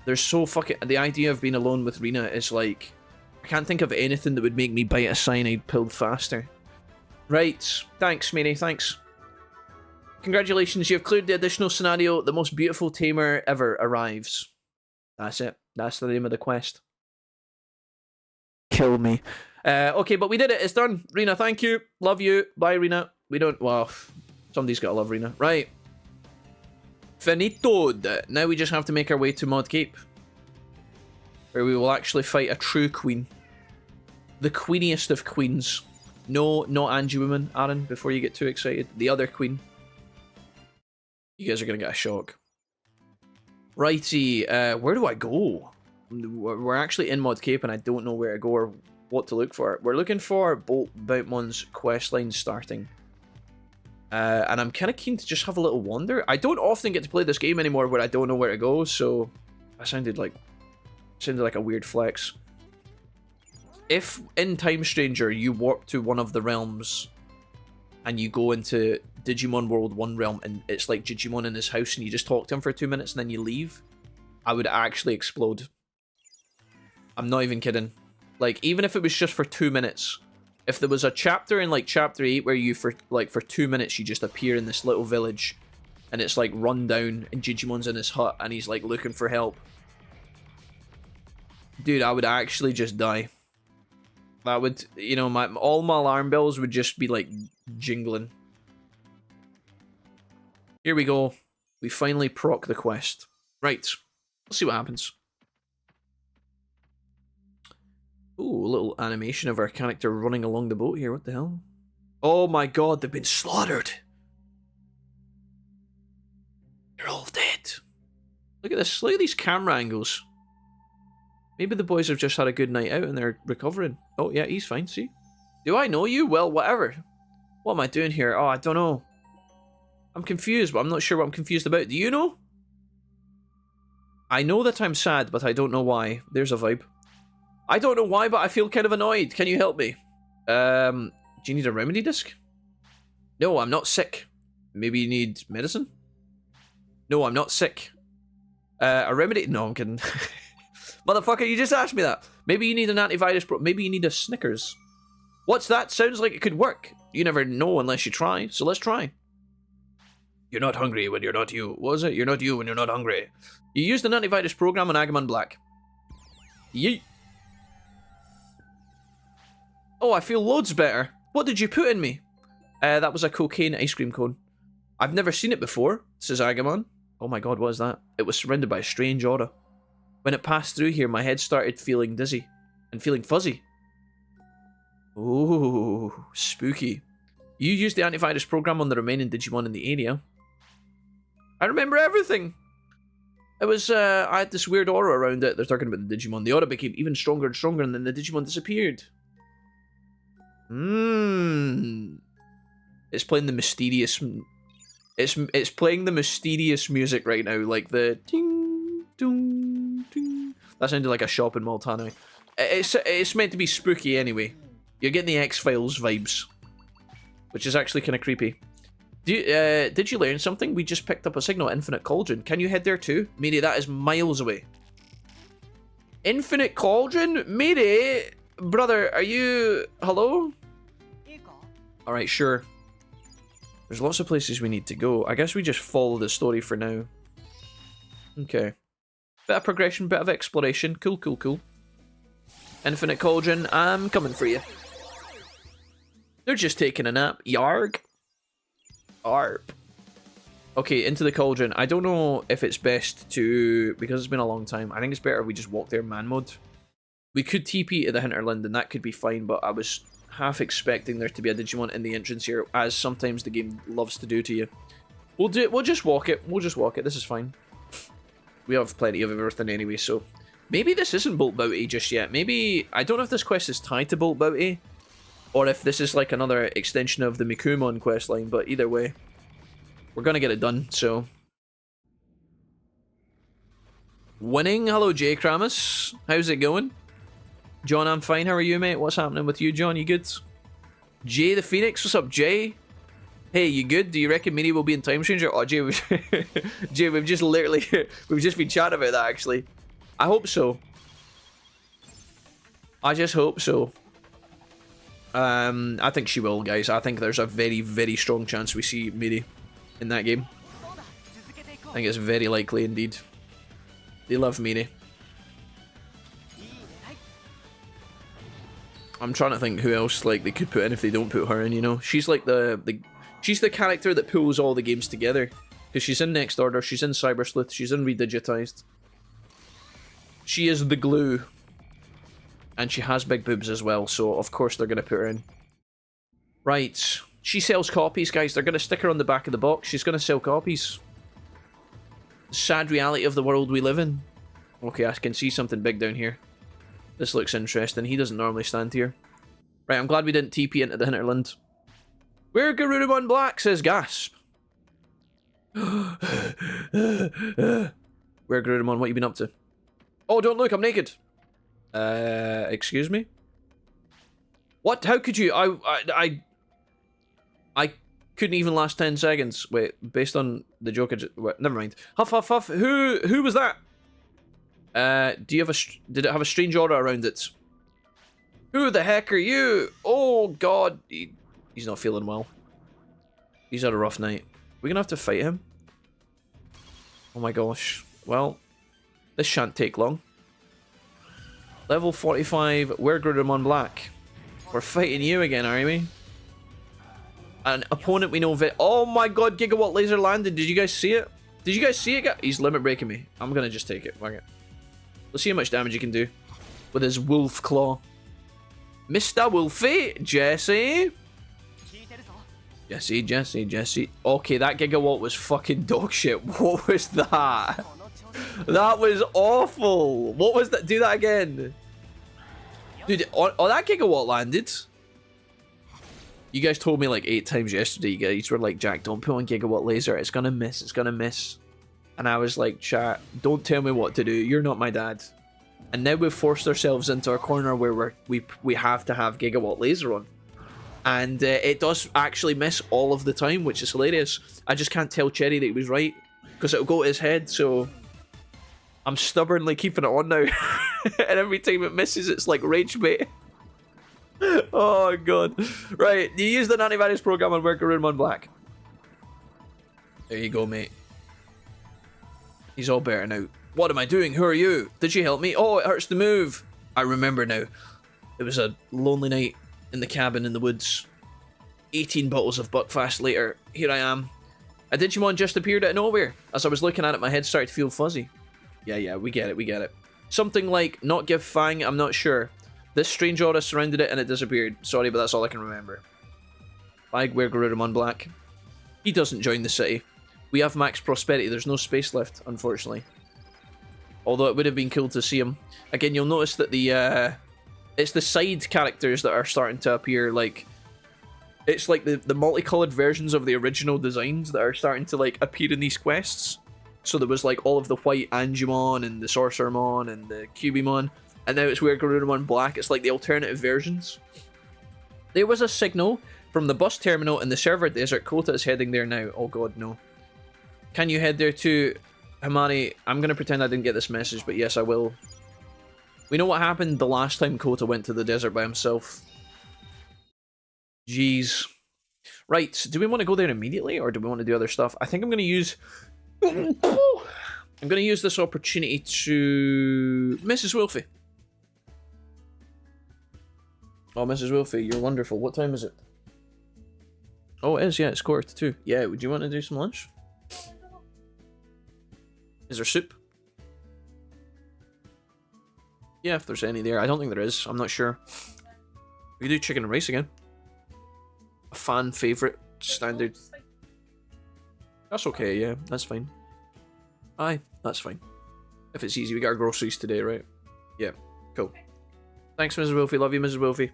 There's so fucking... The idea of being alone with Rina is like... I can't think of anything that would make me bite a cyanide pill faster. Right. Thanks, Mary. Thanks. Congratulations, you have cleared the additional scenario. The most beautiful tamer ever arrives. That's it. That's the name of the quest. Kill me. Okay, but we did it. It's done. Rina, thank you. Love you. Bye, Rina. We don't... Well, somebody's got to love Rina. Right. Finitoed. Now we just have to make our way to Mod Cape, where we will actually fight a true queen. The queeniest of queens. No, not Angie Woman, Aaron, before you get too excited. The other queen. You guys are going to get a shock. Righty, where do I go? We're actually in Mod Cape and I don't know where to go or what to look for. We're looking for BOLTBOUTAMON's questline starting. And I'm kind of keen to just have a little wander. I don't often get to play this game anymore where I don't know where to go, so... That sounded like a weird flex. If in Time Stranger you warp to one of the realms and you go into Digimon World 1 realm and it's like Jijimon in his house and you just talk to him for 2 minutes and then you leave, I would actually explode. I'm not even kidding. Like, even if it was just for 2 minutes, if there was a chapter in like chapter 8 where you for 2 minutes you just appear in this little village and it's like run down and Jijimon's in his hut and he's like looking for help. Dude, I would actually just die. That would, you know, all my alarm bells would just be like jingling. Here we go. We finally proc the quest. Right. Let's see what happens. Ooh, a little animation of our character running along the boat here. What the hell? Oh my god, they've been slaughtered. They're all dead. Look at this. Look at these camera angles. Maybe the boys have just had a good night out and they're recovering. Oh, yeah, he's fine, see? Do I know you? Well, whatever. What am I doing here? Oh, I don't know. I'm confused, but I'm not sure what I'm confused about. Do you know? I know that I'm sad, but I don't know why. There's a vibe. I don't know why, but I feel kind of annoyed. Can you help me? Do you need a remedy disc? No, I'm not sick. Maybe you need medicine? No, I'm not sick. A remedy? No, I'm kidding. Motherfucker, you just asked me that. Maybe you need an antivirus, bro. Maybe you need a Snickers. What's that? Sounds like it could work. You never know unless you try, so let's try. You're not hungry when you're not you. What was it? You're not you when you're not hungry. You used an antivirus program on Agumon Black. Yeet. Oh, I feel loads better. What did you put in me? That was a cocaine ice cream cone. I've never seen it before, says Agamon. Oh my god, what is that? It was surrounded by a strange aura. When it passed through here, my head started feeling dizzy and feeling fuzzy. Ooh, spooky. You used the antivirus program on the remaining Digimon in the area. I remember everything. It was, I had this weird aura around it. They're talking about the Digimon. The aura became even stronger and stronger, and then the Digimon disappeared. It's playing the mysterious... It's playing the mysterious music right now, like the... Ding, ding, ding. That sounded like a shop in Multano. It's meant to be spooky anyway. You're getting the X-Files vibes. Which is actually kind of creepy. Did you learn something? We just picked up a signal at Infinite Cauldron. Can you head there too? Miri, that is miles away. Infinite Cauldron? Miri? Brother, are you... Hello? Alright, sure. There's lots of places we need to go. I guess we just follow the story for now. Okay. Bit of progression, bit of exploration. Cool, cool, cool. Infinite Cauldron, I'm coming for you. They're just taking a nap. Yarg. Arp. Okay, into the cauldron. I don't know if it's best to... Because it's been a long time. I think it's better if we just walk there man mode. We could TP to the hinterland and that could be fine, but I was half expecting there to be a Digimon in the entrance here, as sometimes the game loves to do to you. We'll just walk it. We'll just walk it. This is fine. We have plenty of everything anyway, so... Maybe this isn't Bolt Bouty just yet. Maybe... I don't know if this quest is tied to Bolt Bouty, or if this is like another extension of the Mikumon questline, but either way, we're gonna get it done, so... Winning? Hello, Jay Kramus. How's it going? John, I'm fine. How are you, mate? What's happening with you, John? You good? Jay the Phoenix? What's up, Jay? Hey, you good? Do you reckon Mini will be in Time Stranger? Oh, Jay, Jay, we've just literally... we've just been chatting about that, actually. I hope so. I just hope so. I think she will, guys. I think there's a very, very strong chance we see Miri in that game. I think it's very likely indeed. They love Miri. I'm trying to think who else like they could put in if they don't put her in, you know? She's like she's the character that pulls all the games together. Because she's in Next Order, she's in Cyber Sleuth, she's in Redigitized. She is the glue. And she has big boobs as well, so of course they're going to put her in. Right. She sells copies, guys. They're going to stick her on the back of the box. She's going to sell copies. Sad reality of the world we live in. Okay, I can see something big down here. This looks interesting. He doesn't normally stand here. Right, I'm glad we didn't TP into the hinterland. Where Garurumon Black, says Gasp. Where Garurumon, what you been up to? Oh, don't look, I'm naked. Excuse me? What? How could you? I couldn't even last 10 seconds. Wait, based on the joke, wait, never mind. Huff, huff, huff. Who was that? Do you have did it have a strange aura around it? Who the heck are you? Oh, God. He's not feeling well. He's had a rough night. We're gonna have to fight him? Oh my gosh. Well, this shan't take long. Level 45, we're Garurumon Black. We're fighting you again, are we? An opponent we know oh my god, Gigawatt Laser landed. Did you guys see it? Did you guys see it? He's limit breaking me. I'm gonna just take it. Fuck it. Let's see how much damage he can do with his wolf claw. Mr. Wolfie, Jesse. Jesse. Okay, that Gigawatt was fucking dog shit. What was that? That was awful. What was that? Do that again. Dude, oh, that Gigawatt landed. You guys told me like 8 times yesterday, you guys were like, Jack, don't put on Gigawatt Laser. It's gonna miss. It's gonna miss. And I was like, chat, don't tell me what to do. You're not my dad. And now we've forced ourselves into a corner where we have to have Gigawatt Laser on. And it does actually miss all of the time, which is hilarious. I just can't tell Cherry that he was right, because it'll go to his head, so... I'm stubbornly keeping it on now. And every time it misses, it's like rage bait. Oh, God. Right, you use the antivirus program on Garurumon Black. There you go, mate. He's all better now. What am I doing? Who are you? Did you help me? Oh, it hurts to move. I remember now. It was a lonely night in the cabin in the woods. 18 bottles of Buckfast later, here I am. A Digimon just appeared out of nowhere. As I was looking at it, my head started to feel fuzzy. Yeah, we get it. Something like, not give Fang, I'm not sure. This strange aura surrounded it and it disappeared. Sorry, but that's all I can remember. Bye, Garurumon Black. He doesn't join the city. We have max prosperity, there's no space left, unfortunately. Although it would have been cool to see him. Again, you'll notice that the, it's the side characters that are starting to appear, like... It's like the multicolored versions of the original designs that are starting to like appear in these quests. So there was like all of the white Angemon and the Sorcerermon and the Cubimon, and now it's Garurumon Black. It's like the alternative versions. There was a signal from the bus terminal in the server desert. Kota is heading there now. Oh god, no. Can you head there too, Hamari? I'm gonna pretend I didn't get this message, but yes, I will. We know what happened the last time Kota went to the desert by himself. Jeez. Right, do we want to go there immediately, or do we want to do other stuff? I think I'm going to use... I'm going to use this opportunity to... Mrs. Wilfie. Oh, Mrs. Wilfie, you're wonderful. What time is it? Oh, it is, yeah, it's 1:45. Yeah, would you want to do some lunch? Is there soup? Yeah, if there's any there. I don't think there is. I'm not sure. We could do chicken and rice again. A fan favourite, standard. That's okay, yeah, that's fine. Aye, that's fine. If it's easy, we got our groceries today, right? Yeah, cool. Thanks, Mrs. Wilfie. Love you, Mrs. Wilfie.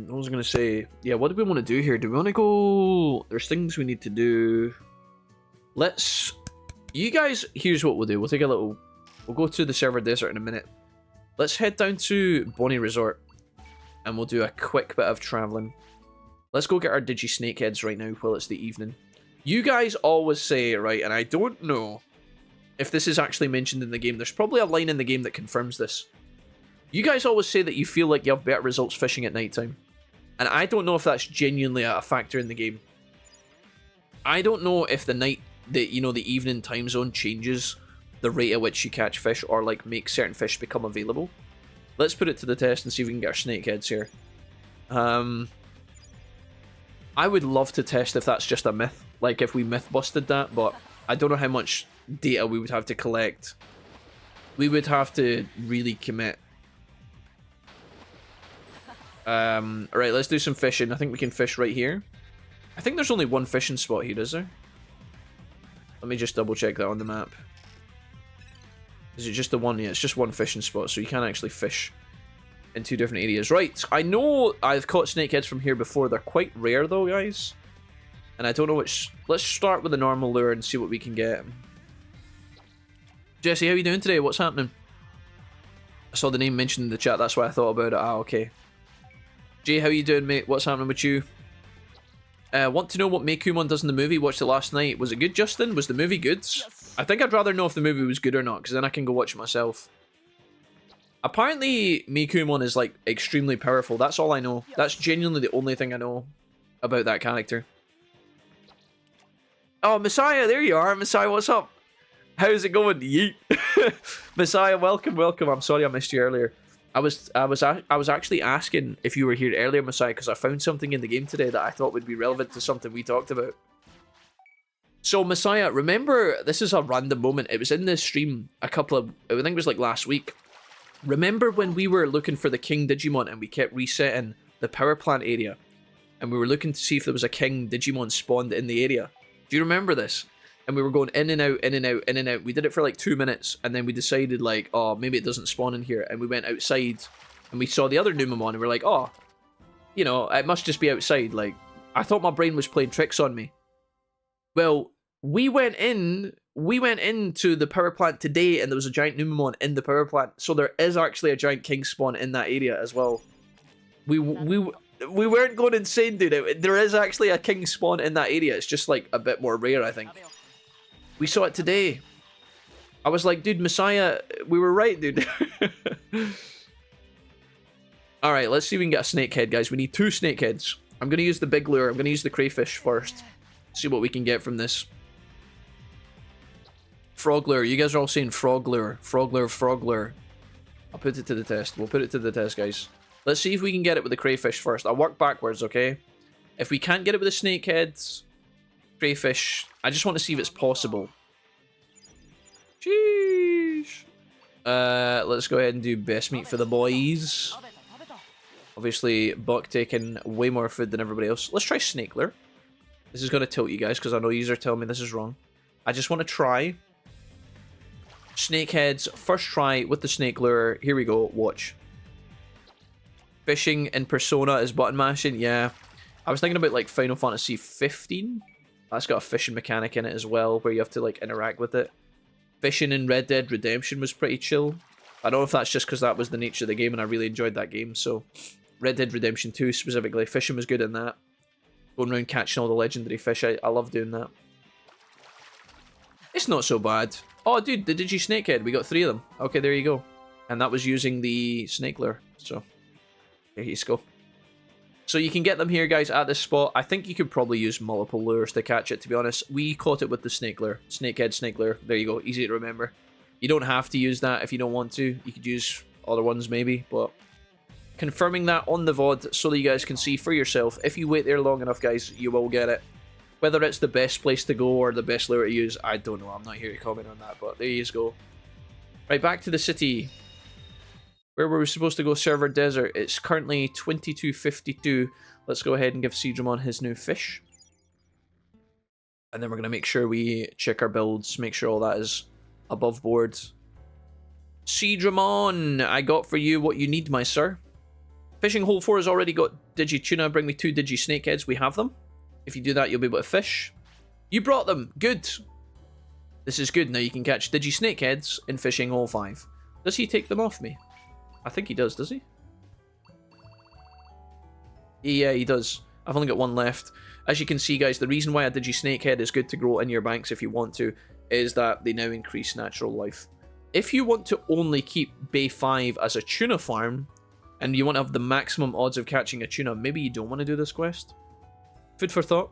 What was I gonna say? Yeah, what do we want to do here? Do we want to go... There's things we need to do. Let's... You guys, here's what we'll do. We'll take a little... We'll go to the server desert in a minute. Let's head down to Bonnie Resort. And we'll do a quick bit of travelling. Let's go get our Digi Snakeheads right now while it's the evening. You guys always say, right, and I don't know if this is actually mentioned in the game. There's probably a line in the game that confirms this. You guys always say that you feel like you have better results fishing at nighttime. And I don't know if that's genuinely a factor in the game. I don't know if the night, the evening time zone changes the rate at which you catch fish or like make certain fish become available. Let's put it to the test and see if we can get our snakeheads here. I would love to test if that's just a myth, like if we myth busted that, but I don't know how much data we would have to collect. We would have to really commit. Alright, let's do some fishing. I think we can fish right here. I think there's only one fishing spot here, is there? Let me just double check that on the map. Is it just the one? Yeah, it's just one fishing spot, so you can't actually fish in two different areas. Right, I know I've caught snakeheads from here before. They're quite rare though, guys. And I don't know which... Let's start with the normal lure and see what we can get. Jesse, how are you doing today? What's happening? I saw the name mentioned in the chat, that's why I thought about it. Ah, okay. Jay, how are you doing, mate? What's happening with you? Want to know what Meikumon does in the movie? Watched it last night. Was it good, Justin? Was the movie good? Yes. I think I'd rather know if the movie was good or not, because then I can go watch it myself. Apparently, Meikumon is, like, extremely powerful. That's all I know. That's genuinely the only thing I know about that character. Oh, Messiah, there you are. Messiah, what's up? How's it going? Yeet. Messiah, welcome, welcome. I'm sorry I missed you earlier. I was actually asking if you were here earlier, Messiah, because I found something in the game today that I thought would be relevant to something we talked about. So, Messiah, remember, this is a random moment. It was in this stream I think it was like last week. Remember when we were looking for the King Digimon and we kept resetting the power plant area? And we were looking to see if there was a King Digimon spawned in the area. Do you remember this? And we were going in and out, in and out, in and out. We did it for like 2 minutes, and then we decided like, oh, maybe it doesn't spawn in here. And we went outside, and we saw the other Numamon, and we're like, oh, you know, it must just be outside. Like, I thought my brain was playing tricks on me. Well, we went into the power plant today, and there was a giant Numamon in the power plant. So there is actually a giant King spawn in that area as well. We weren't going insane, dude. There is actually a King spawn in that area. It's just like a bit more rare, I think. We saw it today. I was like, dude, Messiah, we were right, dude. Alright, let's see if we can get a snakehead, guys. We need 2 snakeheads. I'm going to use the big lure. I'm going to use the crayfish first. See what we can get from this. Frog lure. You guys are all saying frog lure. Frog lure, frog lure. I'll put it to the test. We'll put it to the test, guys. Let's see if we can get it with the crayfish first. I'll work backwards, okay? If we can't get it with the snakeheads, crayfish, I just want to see if it's possible. Sheesh. Let's go ahead and do best meat for the boys. Obviously, Buck taking way more food than everybody else. Let's try snake lure. This is going to tilt you guys because I know you are telling me this is wrong. I just want to try. Snakeheads, first try with the snake lure. Here we go, watch. Fishing in Persona is button mashing, yeah. I was thinking about like Final Fantasy 15. That's got a fishing mechanic in it as well, where you have to like interact with it. Fishing in Red Dead Redemption was pretty chill. I don't know if that's just because that was the nature of the game and I really enjoyed that game, so... Red Dead Redemption 2 specifically, fishing was good in that. Going around catching all the legendary fish, I love doing that. It's not so bad. Oh, dude, the Digi Snakehead, we got 3 of them. Okay, there you go. And that was using the snake lure, so there you go. So you can get them here, guys, at this spot. I think you could probably use multiple lures to catch it, to be honest. We caught it with the snake lure. Snakehead, snake lure. There you go, easy to remember. You don't have to use that if you don't want to. You could use other ones maybe, but... Confirming that on the VOD so that you guys can see for yourself. If you wait there long enough, guys, you will get it. Whether it's the best place to go or the best lure to use, I don't know. I'm not here to comment on that, but there you go. Right, back to the city. Where were we supposed to go? Server Desert. It's currently 22:52. Let's go ahead and give Jijimon his new fish. And then we're going to make sure we check our builds, make sure all that is above board. Jijimon, I got for you what you need, my sir. Fishing hole 4 has already got Digi Tuna. Bring me 2 Digi Snakeheads. We have them. If you do that, you'll be able to fish. You brought them. Good. This is good. Now you can catch Digi Snakeheads in Fishing Hole 5. Does he take them off me? I think he does he? Yeah, he does. I've only got 1 left. As you can see, guys, the reason why a Digi Snakehead is good to grow in your banks if you want to is that they now increase natural life. If you want to only keep Bay 5 as a tuna farm, and you want to have the maximum odds of catching a tuna, maybe you don't want to do this quest. Food for thought.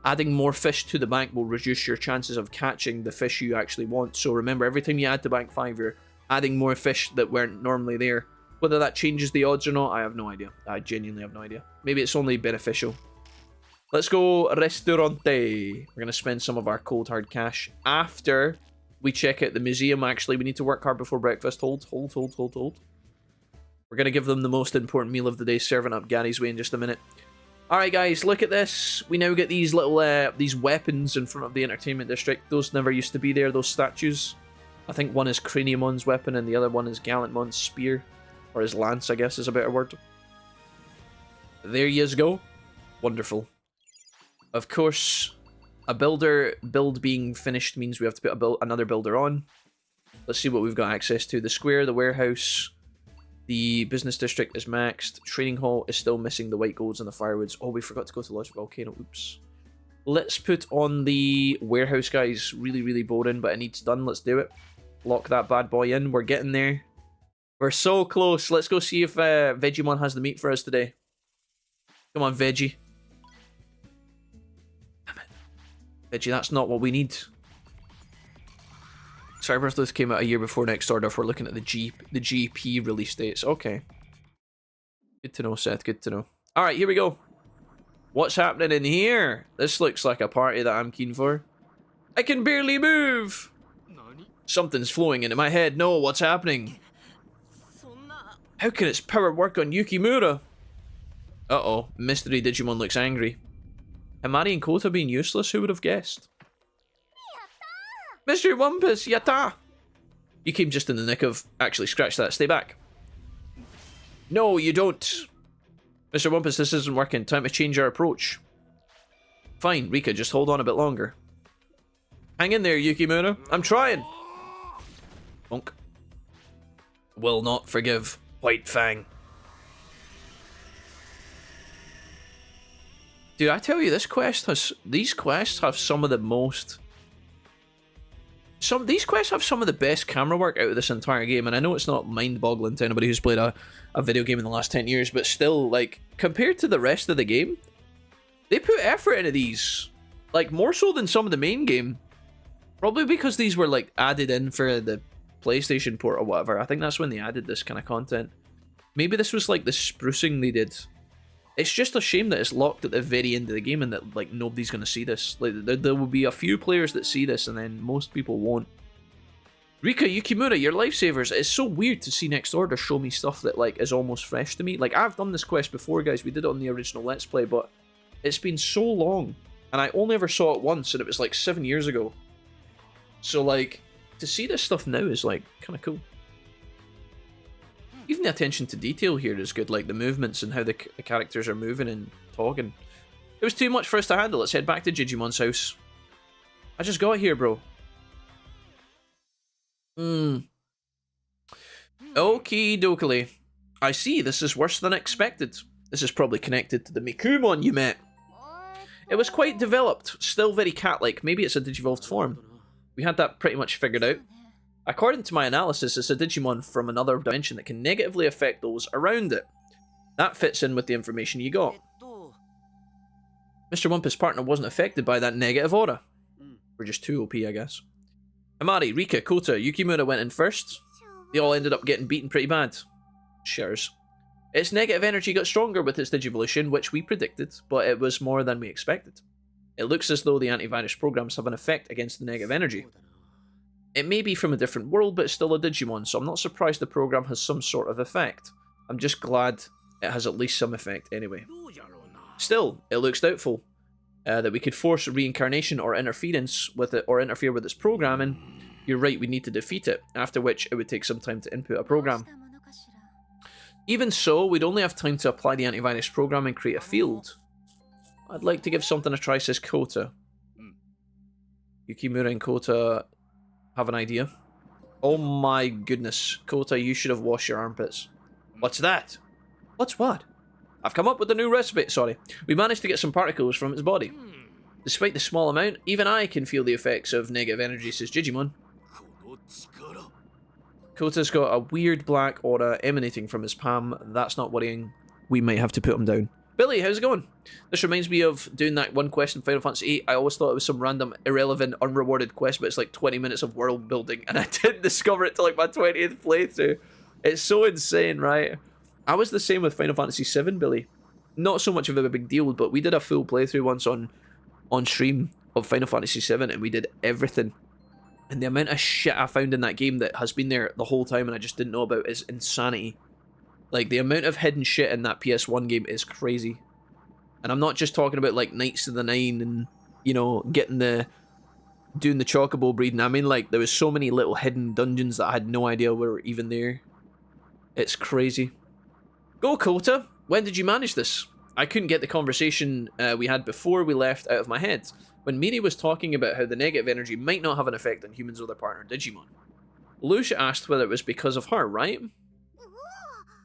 Adding more fish to the bank will reduce your chances of catching the fish you actually want. So remember, every time you add to bank 5, you're adding more fish that weren't normally there. Whether that changes the odds or not, I have no idea. I genuinely have no idea. Maybe it's only beneficial. Let's go Restaurante. We're going to spend some of our cold hard cash after we check out the museum. Actually, we need to work hard before breakfast. Hold. We're going to give them the most important meal of the day, serving up Gary's way in just a minute. Alright guys, look at this. We now get these little these weapons in front of the entertainment district. Those never used to be there, those statues. I think one is Craniumon's weapon and the other one is Gallantmon's spear. Or his lance, I guess is a better word. There you go. Wonderful. Of course, a build being finished means we have to put another builder on. Let's see what we've got access to. The square, the warehouse... The business district is maxed. Training hall is still missing the white golds and the firewoods. Oh, we forgot to go to Lodge Volcano. Oops. Let's put on the warehouse, guys. Really, really boring, but it needs done. Let's do it. Lock that bad boy in. We're getting there. We're so close. Let's go see if Vegemon has the meat for us today. Come on, Veggie. Damn it. Veggie, that's not what we need. Cyber Sleuth came out a year before Next Order if we're looking at the GP release dates. Okay. Good to know, Seth. Good to know. Alright, here we go. What's happening in here? This looks like a party that I'm keen for. I can barely move! Something's flowing into my head. No, what's happening? How can its power work on Yukimura? Uh-oh. Mystery Digimon looks angry. Himari and Kota being useless? Who would have guessed? Mr. Wumpus, yatta! You came just in the nick of... Actually, scratch that. Stay back. No, you don't. Mr. Wumpus, this isn't working. Time to change our approach. Fine, Rika, just hold on a bit longer. Hang in there, Yukimura. I'm trying. Bonk. Will not forgive. White Fang. Dude, I tell you, these quests have some of the most... These quests have some of the best camera work out of this entire game, and I know it's not mind-boggling to anybody who's played a video game in the last 10 years, but still, like, compared to the rest of the game, they put effort into these. Like, more so than some of the main game. Probably because these were, like, added in for the PlayStation port or whatever. I think that's when they added this kind of content. Maybe this was like the sprucing they did. It's just a shame that it's locked at the very end of the game and that like nobody's gonna see this. Like there will be a few players that see this and then most people won't. Rika Yukimura, your lifesavers. It's so weird to see Next Order show me stuff that like is almost fresh to me. Like I've done this quest before, guys. We did it on the original Let's Play, but it's been so long and I only ever saw it once and it was like 7 years ago. So like to see this stuff now is like kind of cool. Even the attention to detail here is good, like the movements and how the characters are moving and talking. It was too much for us to handle. Let's head back to Jijimon's house. I just got here, bro. Okie dokie. I see, this is worse than expected. This is probably connected to the Mikumon you met. It was quite developed, still very cat-like. Maybe it's a digivolved form. We had that pretty much figured out. According to my analysis, it's a Digimon from another dimension that can negatively affect those around it. That fits in with the information you got. Mr. Wumpus' partner wasn't affected by that negative aura. We're just too OP, I guess. Amari, Rika, Kota, Yukimura went in first. They all ended up getting beaten pretty bad. Shares. Its negative energy got stronger with its Digivolution, which we predicted, but it was more than we expected. It looks as though the antivirus programs have an effect against the negative energy. It may be from a different world, but it's still a Digimon, so I'm not surprised the program has some sort of effect. I'm just glad it has at least some effect anyway. Still, it looks doubtful that we could force reincarnation or interference with it, or interfere with its programming. You're right, we need to defeat it, after which it would take some time to input a program. Even so, we'd only have time to apply the antivirus program and create a field. I'd like to give something a try, says Kota. Yukimura and Kota have an idea. Oh my goodness. Kota, you should have washed your armpits. What's that? What's what? I've come up with a new recipe. Sorry. We managed to get some particles from its body. Despite the small amount, even I can feel the effects of negative energy, says Jijimon. Kota's got a weird black aura emanating from his palm. That's not worrying. We might have to put him down. Billy, how's it going? This reminds me of doing that one quest in Final Fantasy VIII. I always thought it was some random, irrelevant, unrewarded quest, but it's like 20 minutes of world building, and I didn't discover it till like my 20th playthrough. It's so insane, right? I was the same with Final Fantasy VII, Billy. Not so much of a big deal, but we did a full playthrough once on stream of Final Fantasy VII, and we did everything. And the amount of shit I found in that game that has been there the whole time and I just didn't know about is insanity. Like, the amount of hidden shit in that PS1 game is crazy. And I'm not just talking about, like, Knights of the Nine and, you know, doing the chocobo breeding. I mean, like, there was so many little hidden dungeons that I had no idea were even there. It's crazy. Go, Kota! When did you manage this? I couldn't get the conversation we had before we left out of my head. When Miri was talking about how the negative energy might not have an effect on humans or their partner Digimon. Lucia asked whether it was because of her, right?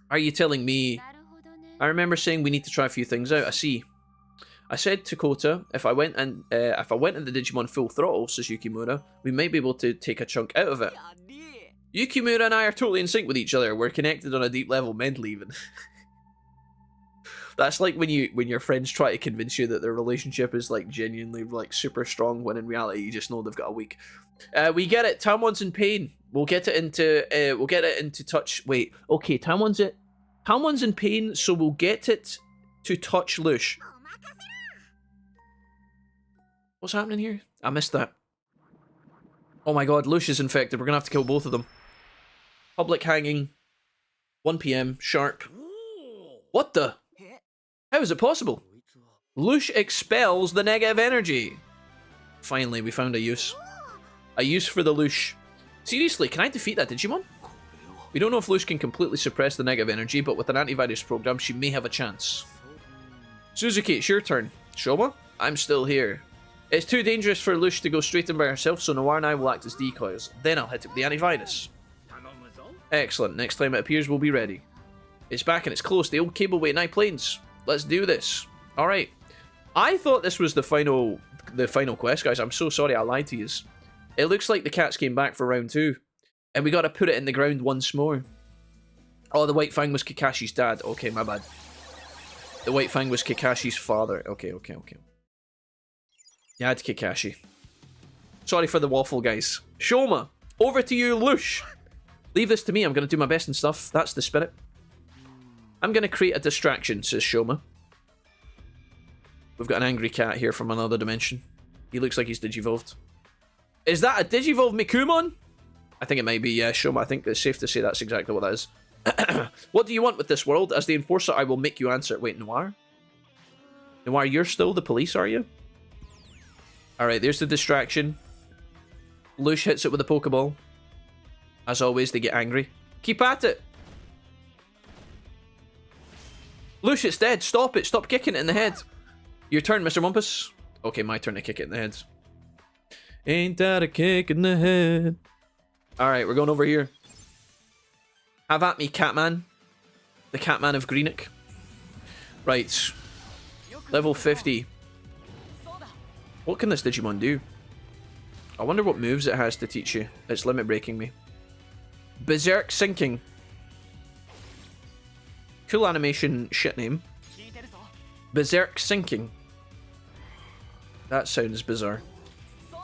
Are you telling me? I remember saying we need to try a few things out. I see. I said to Kota, if I went in the Digimon full throttle, says Yukimura, we might be able to take a chunk out of it. Yukimura and I are totally in sync with each other. We're connected on a deep level, mentally even. That's like when your friends try to convince you that their relationship is like genuinely like super strong, when in reality you just know they've got a week. We get it. Tamon's in pain. We'll get it into touch. Wait. Okay. Tamon's in pain, so we'll get it to touch Lush. What's happening here? I missed that. Oh my god, Lush is infected. We're gonna have to kill both of them. Public hanging. 1 PM, sharp. What the? How is it possible? Lush expels the negative energy. Finally, we found a use. A use for the Lush. Seriously, can I defeat that Digimon? We don't know if Lush can completely suppress the negative energy, but with an antivirus program, she may have a chance. Suzuki, it's your turn. Shoma? I'm still here. It's too dangerous for Lush to go straight in by herself, so Noir and I will act as decoys. Then I'll hit it with the antivirus. Excellent. Next time it appears, we'll be ready. It's back and it's close. The old cable-weight night planes. Let's do this. Alright. I thought this was the final quest, guys. I'm so sorry I lied to you. It looks like the cats came back for round 2. And we gotta put it in the ground once more. Oh, the White Fang was Kakashi's dad. Okay, my bad. The White Fang was Kakashi's father. Okay. Dad Kakashi. Sorry for the waffle, guys. Shoma, over to you, Lush. Leave this to me. I'm gonna do my best and stuff. That's the spirit. I'm going to create a distraction, says Shoma. We've got an angry cat here from another dimension. He looks like he's digivolved. Is that a digivolved Mikumon? I think it might be, yeah, Shoma. I think it's safe to say that's exactly what that is. What do you want with this world? As the enforcer, I will make you answer. Wait, Noir? Noir, you're still the police, are you? Alright, there's the distraction. Lush hits it with a Pokeball. As always, they get angry. Keep at it! Lush, it's dead. Stop it. Stop kicking it in the head. Your turn, Mr. Mumpus. Okay, my turn to kick it in the head. Ain't that a kick in the head? Alright, we're going over here. Have at me, Catman. The Catman of Greenock. Right. Level 50. What can this Digimon do? I wonder what moves it has to teach you. It's limit breaking me. Berserk Sinking. Cool animation, shit name. Berserk Sinking. That sounds bizarre.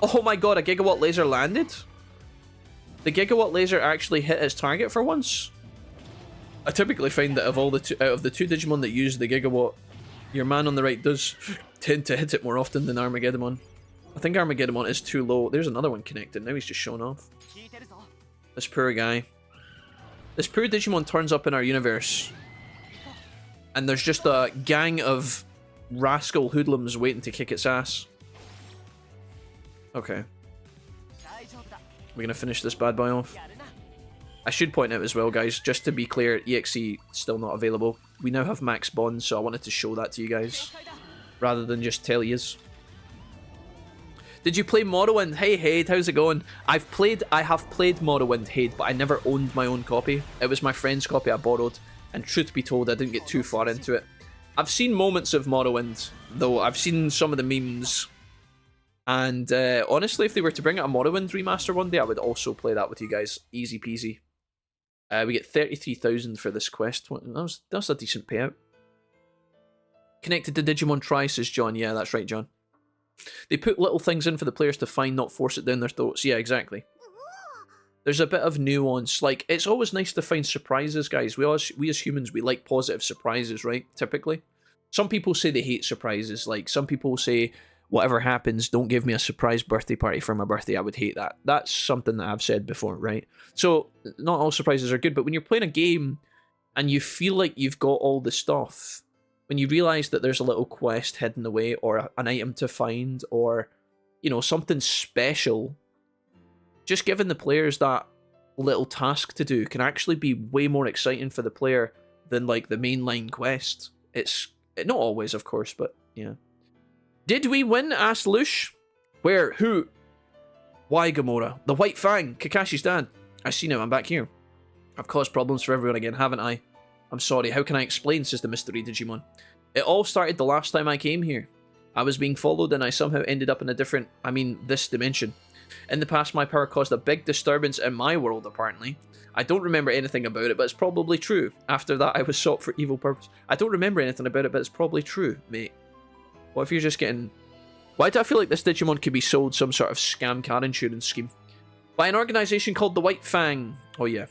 Oh my god, a Gigawatt Laser landed? The Gigawatt Laser actually hit its target for once? I typically find that of all the out of the two Digimon that use the Gigawatt, your man on the right does tend to hit it more often than Armageddon. I think Armageddon is too low. There's another one connected. Now he's just showing off. This poor guy. This poor Digimon turns up in our universe. And there's just a gang of rascal hoodlums waiting to kick its ass. Okay. We're gonna finish this bad boy off. I should point out as well, guys, just to be clear, EXE still not available. We now have max bonds, so I wanted to show that to you guys. Rather than just tell yous. Did you play Morrowind? Hey Haid, how's it going? I have played Morrowind, Haid, but I never owned my own copy. It was my friend's copy I borrowed, and truth be told, I didn't get too far into it. I've seen moments of Morrowind, though. I've seen some of the memes. And honestly, if they were to bring out a Morrowind remaster one day, I would also play that with you guys. Easy peasy. We get 33,000 for this quest. That's a decent payout. Connected to Digimon Try, says John. Yeah, that's right, John. They put little things in for the players to find, not force it down their throats. Yeah, exactly. There's a bit of nuance. Like, it's always nice to find surprises, guys. We as humans, we like positive surprises, right? Typically. Some people say they hate surprises. Like, some people say, whatever happens, don't give me a surprise birthday party for my birthday. I would hate that. That's something that I've said before, right? So, not all surprises are good, but when you're playing a game and you feel like you've got all the stuff, when you realise that there's a little quest hidden away, or an item to find, or, you know, something special, just giving the players that little task to do can actually be way more exciting for the player than, like, the mainline quest. It's not always, of course, but, yeah. Did we win? Asked Lush. Where? Who? Why, Gamora? The White Fang, Kakashi's dad. I see now, I'm back here. I've caused problems for everyone again, haven't I? I'm sorry, how can I explain, says the mystery Digimon. It all started the last time I came here. I was being followed and I somehow ended up in a different, this dimension. In the past, my power caused a big disturbance in my world, apparently. I don't remember anything about it, but it's probably true. After that, I was sought for evil purpose. I don't remember anything about it, but it's probably true, mate. What if you're just getting... Why do I feel like this Digimon could be sold some sort of scam car insurance scheme? By an organisation called the White Fang. Oh yeah.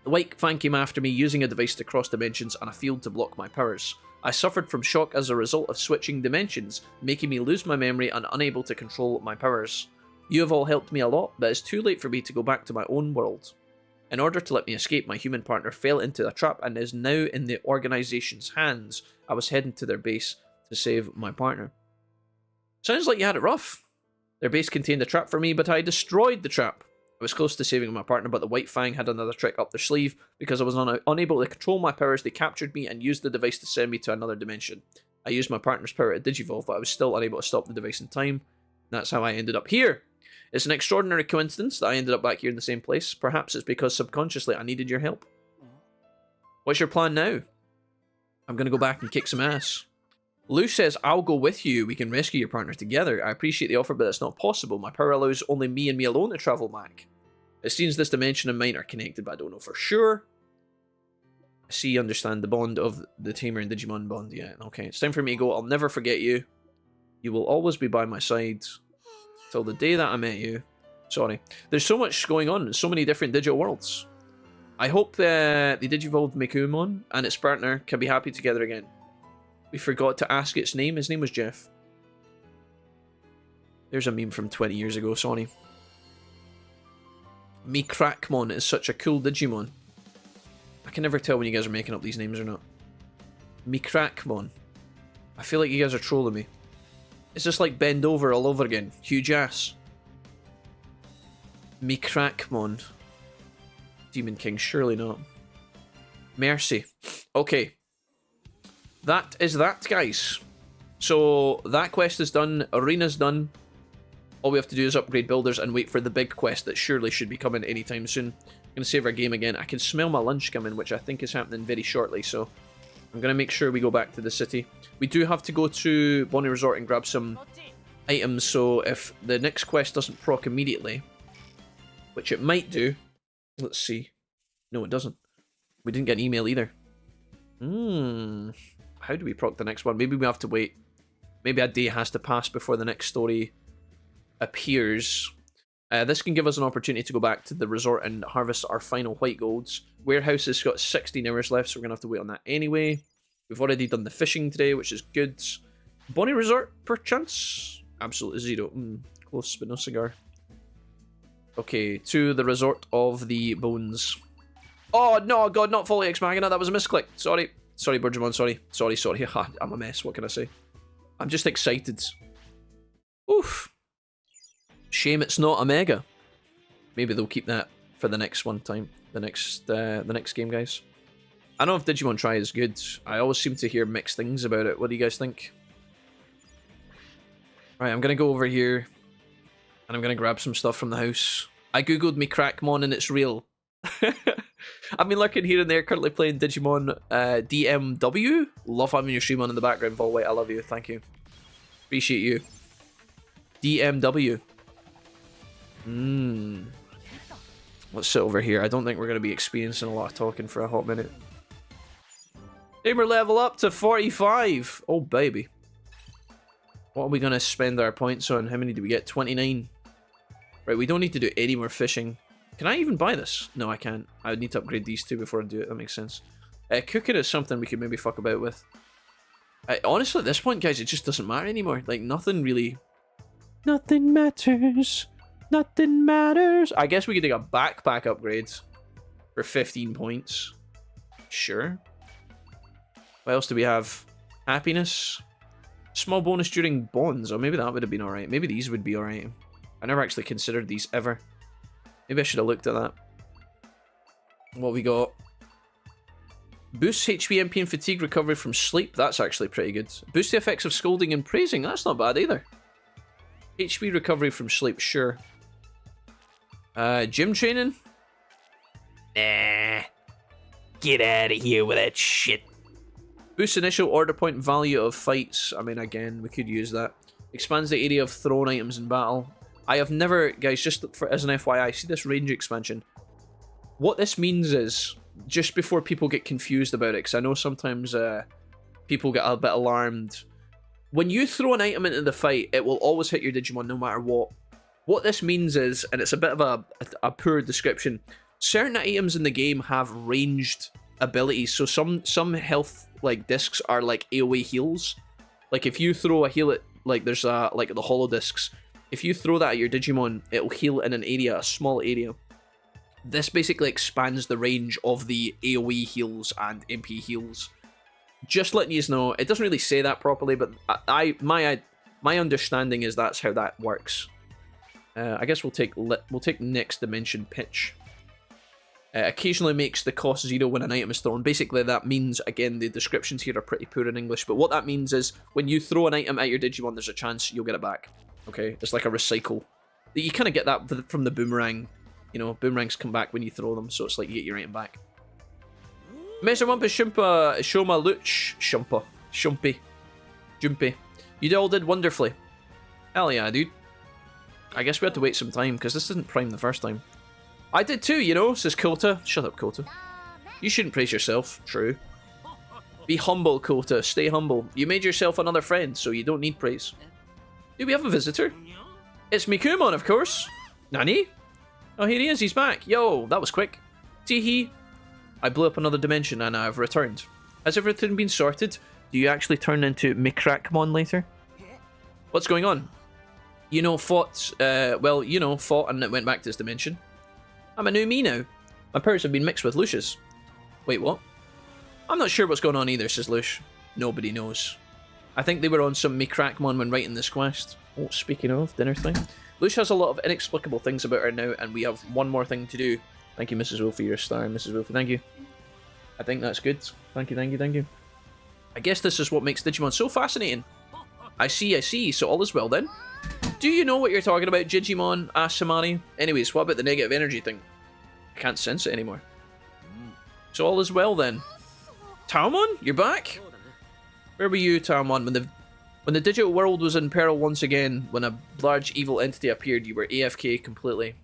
The White Fang came after me using a device to cross dimensions and a field to block my powers. I suffered from shock as a result of switching dimensions, making me lose my memory and unable to control my powers. You have all helped me a lot, but it's too late for me to go back to my own world. In order to let me escape, my human partner fell into a trap and is now in the organisation's hands. I was heading to their base to save my partner. Sounds like you had it rough. Their base contained a trap for me, but I destroyed the trap. I was close to saving my partner, but the White Fang had another trick up their sleeve. Because I was unable to control my powers, they captured me and used the device to send me to another dimension. I used my partner's power to digivolve, but I was still unable to stop the device in time. That's how I ended up here. It's an extraordinary coincidence that I ended up back here in the same place. Perhaps it's because subconsciously I needed your help. What's your plan now? I'm going to go back and kick some ass. Lou says, I'll go with you. We can rescue your partner together. I appreciate the offer, but it's not possible. My power allows only me and me alone to travel back. It seems this dimension and mine are connected, but I don't know for sure. I see you understand the bond of the Tamer and Digimon bond. Yeah, okay. It's time for me to go. I'll never forget you. You will always be by my side. Till the day that I met you. Sorry. There's so much going on. So many different digital worlds. I hope the Digivolved Mikumon and its partner can be happy together again. We forgot to ask its name. His name was Jeff. There's a meme from 20 years ago, Sonny. Mikrakmon is such a cool Digimon. I can never tell when you guys are making up these names or not. Mikrakmon. I feel like you guys are trolling me. It's just like bend over all over again. Huge ass. Mikrakmon. Demon King, surely not. Mercy. Okay. That is that, guys. So, that quest is done. Arena's done. All we have to do is upgrade builders and wait for the big quest that surely should be coming anytime soon. I'm going to save our game again. I can smell my lunch coming, which I think is happening very shortly, so I'm going to make sure we go back to the city. We do have to go to Bonnie Resort and grab some items, so if the next quest doesn't proc immediately, which it might do, let's see. No, it doesn't. We didn't get an email either. How do we proc the next one? Maybe we have to wait. Maybe a day has to pass before the next story appears. This can give us an opportunity to go back to the resort and harvest our final white golds. Warehouse has got 16 hours left, so we're going to have to wait on that anyway. We've already done the fishing today, which is good. Bonnie Resort, perchance? Absolutely zero. Close, but no cigar. Okay, to the resort of the bones. Oh, no, God, not fully Ex Machina. That was a misclick. Sorry. Sorry, Digimon, sorry. Sorry. I'm a mess. What can I say? I'm just excited. Oof. Shame it's not a mega. Maybe they'll keep that for the next one time. The next game, guys. I know if Digimon Try is good. I always seem to hear mixed things about it. What do you guys think? Right, I'm going to go over here. And I'm going to grab some stuff from the house. I googled me Crackmon and it's real. I've been lurking here and there, currently playing Digimon DMW. Love having your stream on in the background, Volwhite. I love you. Thank you. Appreciate you. DMW. Let's sit over here. I don't think we're going to be experiencing a lot of talking for a hot minute. Gamer level up to 45. Oh, baby. What are we going to spend our points on? How many do we get? 29. Right, we don't need to do any more fishing. Can I even buy this? No, I can't. I would need to upgrade these two before I do it. That makes sense. Cooking is something we could maybe fuck about with. Honestly, at this point, guys, it just doesn't matter anymore. Like, nothing really... Nothing matters. Nothing matters. I guess we could take a backpack upgrade for 15 points. Sure. What else do we have? Happiness. Small bonus during bonds. Or maybe that would have been alright. Maybe these would be alright. I never actually considered these ever. Maybe I should have looked at that. What we got? Boosts HP, MP, and fatigue recovery from sleep. That's actually pretty good. Boost the effects of scolding and praising. That's not bad either. HP recovery from sleep, sure. Gym training? Nah. Get out of here with that shit. Boost initial order point value of fights. I mean, again, we could use that. Expands the area of thrown items in battle. I have never, guys, just as an FYI, see this range expansion. What this means is, just before people get confused about it, because I know sometimes people get a bit alarmed. When you throw an item into the fight, it will always hit your Digimon no matter what. What this means is, and it's a bit of a poor description, certain items in the game have ranged abilities. So some health like discs are like AoE heals. Like if you throw a heal at, like there's like the holo discs. If you throw that at your Digimon, it'll heal in an area, a small area. This basically expands the range of the AoE heals and MP heals. Just letting you know, it doesn't really say that properly, but my understanding is that's how that works. I guess we'll take next dimension pitch. Occasionally makes the cost 0 when an item is thrown. Basically, that means, again, the descriptions here are pretty poor in English, but what that means is when you throw an item at your Digimon, there's a chance you'll get it back. Okay, it's like a recycle. You kind of get that from the boomerang. You know, boomerangs come back when you throw them, so it's like you get your item back. Mr. Wumpa Shumpa Shoma Luch Shumpa Shumpi Jumpy. You all did wonderfully. Hell yeah, dude. I guess we had to wait some time because this didn't prime the first time. I did too, you know, says Kota. Shut up, Kota. You shouldn't praise yourself. True. Be humble, Kota. Stay humble. You made yourself another friend, so you don't need praise. Do we have a visitor? It's Mikumon, of course. Nani? Oh, here he is. He's back. Yo, that was quick. Teehee. I blew up another dimension and I've returned. Has everything been sorted? Do you actually turn into Mikrakmon later? What's going on? Fought and it went back to this dimension. I'm a new me now. My powers have been mixed with Lucia's. Wait, what? I'm not sure what's going on either, says Lush. Nobody knows. I think they were on some Mikrakmon when writing this quest. Oh, speaking of, dinner thing. Lush has a lot of inexplicable things about her now, and we have one more thing to do. Thank you, Mrs. Wolf, for your star. Mrs. Wolf, thank you. I think that's good. Thank you, thank you, thank you. I guess this is what makes Digimon so fascinating. I see, so all is well then. Do you know what you're talking about, Jijimon? Asked Samani. Anyways, what about the negative energy thing? I can't sense it anymore. So all is well then. Taomon, you're back? Where were you, Taomon, when the digital world was in peril once again, when a large evil entity appeared, you were AFK completely.